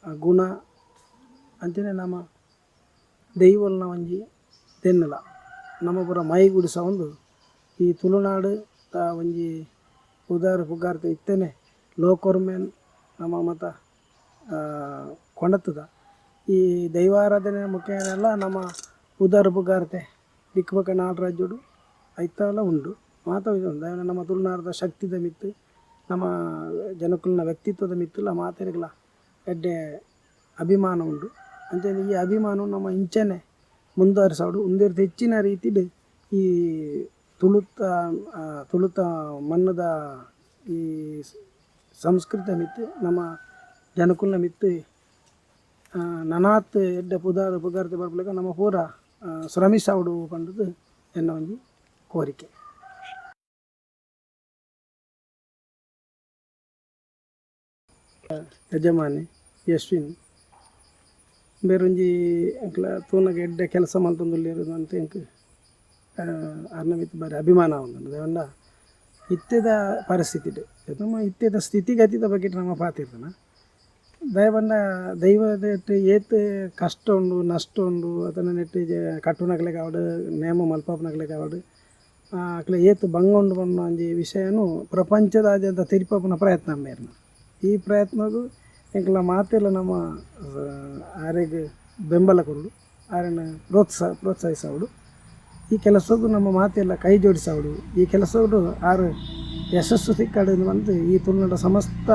ಗುಣ ಅಂತಲೇ ನಮ್ಮ ದೈವಲ್ನ ಒಂಜಿ ತೆನ್ನಲ ನಮ್ಮ ಪೂರ ಮೈಗೂಡಿಸ ಒಂದು ಈ ತುಳುನಾಡು ಒಂಜಿ ಪುಗಾರ್ತ ಇತ್ತೇನೆ ಲೋಕೊರ್ಮೇನ್ ನಮ್ಮ ಮತ ಕೊಂಡತ್ತದ ಈ ದೈವಾರಾಧನೆ ಮುಖ್ಯನೆಲ್ಲ ನಮ್ಮ ಪುಗಾರ್ತೆ ದಿಕ್ಬಕ ನಾಟರಾಜ್ಯೋಡು ಐತೆಲ್ಲ ಉಂಡು ಮಾತಾಡ ನಮ್ಮ ತುಳುನಾಡದ ಶಕ್ತಿದ ಮಿತ್ತು ನಮ್ಮ ಜನಕುಲ್ನ ವ್ಯಕ್ತಿತ್ವದ ಮಿತ್ತುಲ ಮಾತಾಡಿಗಳ ಎಡ್ಡೆ ಅಭಿಮಾನ ಉಂಡು ಅಂತೇಳಿ ಈ ಅಭಿಮಾನ ನಮ್ಮ ಇಂಚನೆ ಮುಂದುವರಿಸೋಡು ಒಂದಿರ್ತ ಹೆಚ್ಚಿನ ರೀತಿಲಿ ಈ ತುಳುತ ಮಣ್ಣದ ಈ ಸಂಸ್ಕೃತ ಮಿತ್ತು ನಮ್ಮ ಜನಕುಲ್ನ ಮಿತ್ತು ನನಾತ್ ಎಡ್ಡೆ ಪುಗಾರ್ತೆ ಬರ್ಬೇಕು ನಮ್ಮ ಪೂರ ಶ್ರಮಿಸೋಡು ಪಂಡದು ಎನ್ನ ಒಂಜಿ ಕೋರಿಕೆ ಯಜಮಾನಿ ಯಶ್ವಿನ್ ಬೇರೊಂಜಿ ಅಂಕ್ಲ ತೂನಗ ಎಡ್ಡೆ ಕೆಲಸ ಮಲ್ತೊಂದುಲ್ಲೇರುದು ಅಂತ ಎಂಕ್ ಅರ್ನಮಿತ್ತು ಬಾರಿ ಅಭಿಮಾನ ಉಂಡು ದೇವಂಡ ಇತ್ಯದ ಪರಿಸ್ಥಿತಿ ನಮ್ಮ ಇತ್ಯದ ಸ್ಥಿತಿಗತಿದ ಬಗ್ಗೆ ನಮ್ಮ ಪಾತಿರ್ತಾನ ದಯಬಂಡ ದೈವದ ಏತ್ ಕಷ್ಟ ಉಂಡು ನಷ್ಟ ಉಂಡು ಅದನ್ನು ನೆಟ್ಟು ಕಟ್ಟುನಗ್ಲೆ ಕಾವಡು ನೇಮ ಮಲ್ಪಾಪನಗ್ಲೆ ಕಾವಡು ಅಕ್ಲೆ ಏತ್ ಬಂಗ ಉಂಡು ಬಣ್ಣ ಒಂಜಿ ವಿಷಯನು ಪ್ರಪಂಚದಾದ್ಯಂತ ತಿರುಪನ ಪ್ರಯತ್ನ ಮೇರ್ನ ಈ ಪ್ರಯತ್ನಗೂ ಎಂಕ್ಲ ಮಾತೆಲ್ಲ ನಮ್ಮ ಆರೆಗೆ ಬೆಂಬಲ ಕೊಡು ಆರನ್ನು ಪ್ರೋತ್ಸಾಹಿಸೋಡು ಈ ಕೆಲಸಕ್ಕೂ ನಮ್ಮ ಮಾತೆಲ್ಲ ಕೈ ಜೋಡಿಸೋಡು ಈ ಕೆಲಸಗಳು ಆರು ಯಶಸ್ಸು ಸಿಕ್ಕಾಡು ಬಂದು ಈ ತುಳುನಾಡ ಸಮಸ್ತ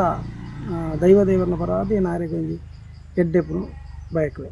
ದೈವದೇವರನ್ನ ಪರಾದಿ ನಾರೆಗೊಂಜಿ ಎಡ್ಡೆಪ್ಪು ಬಯಕುವೆ.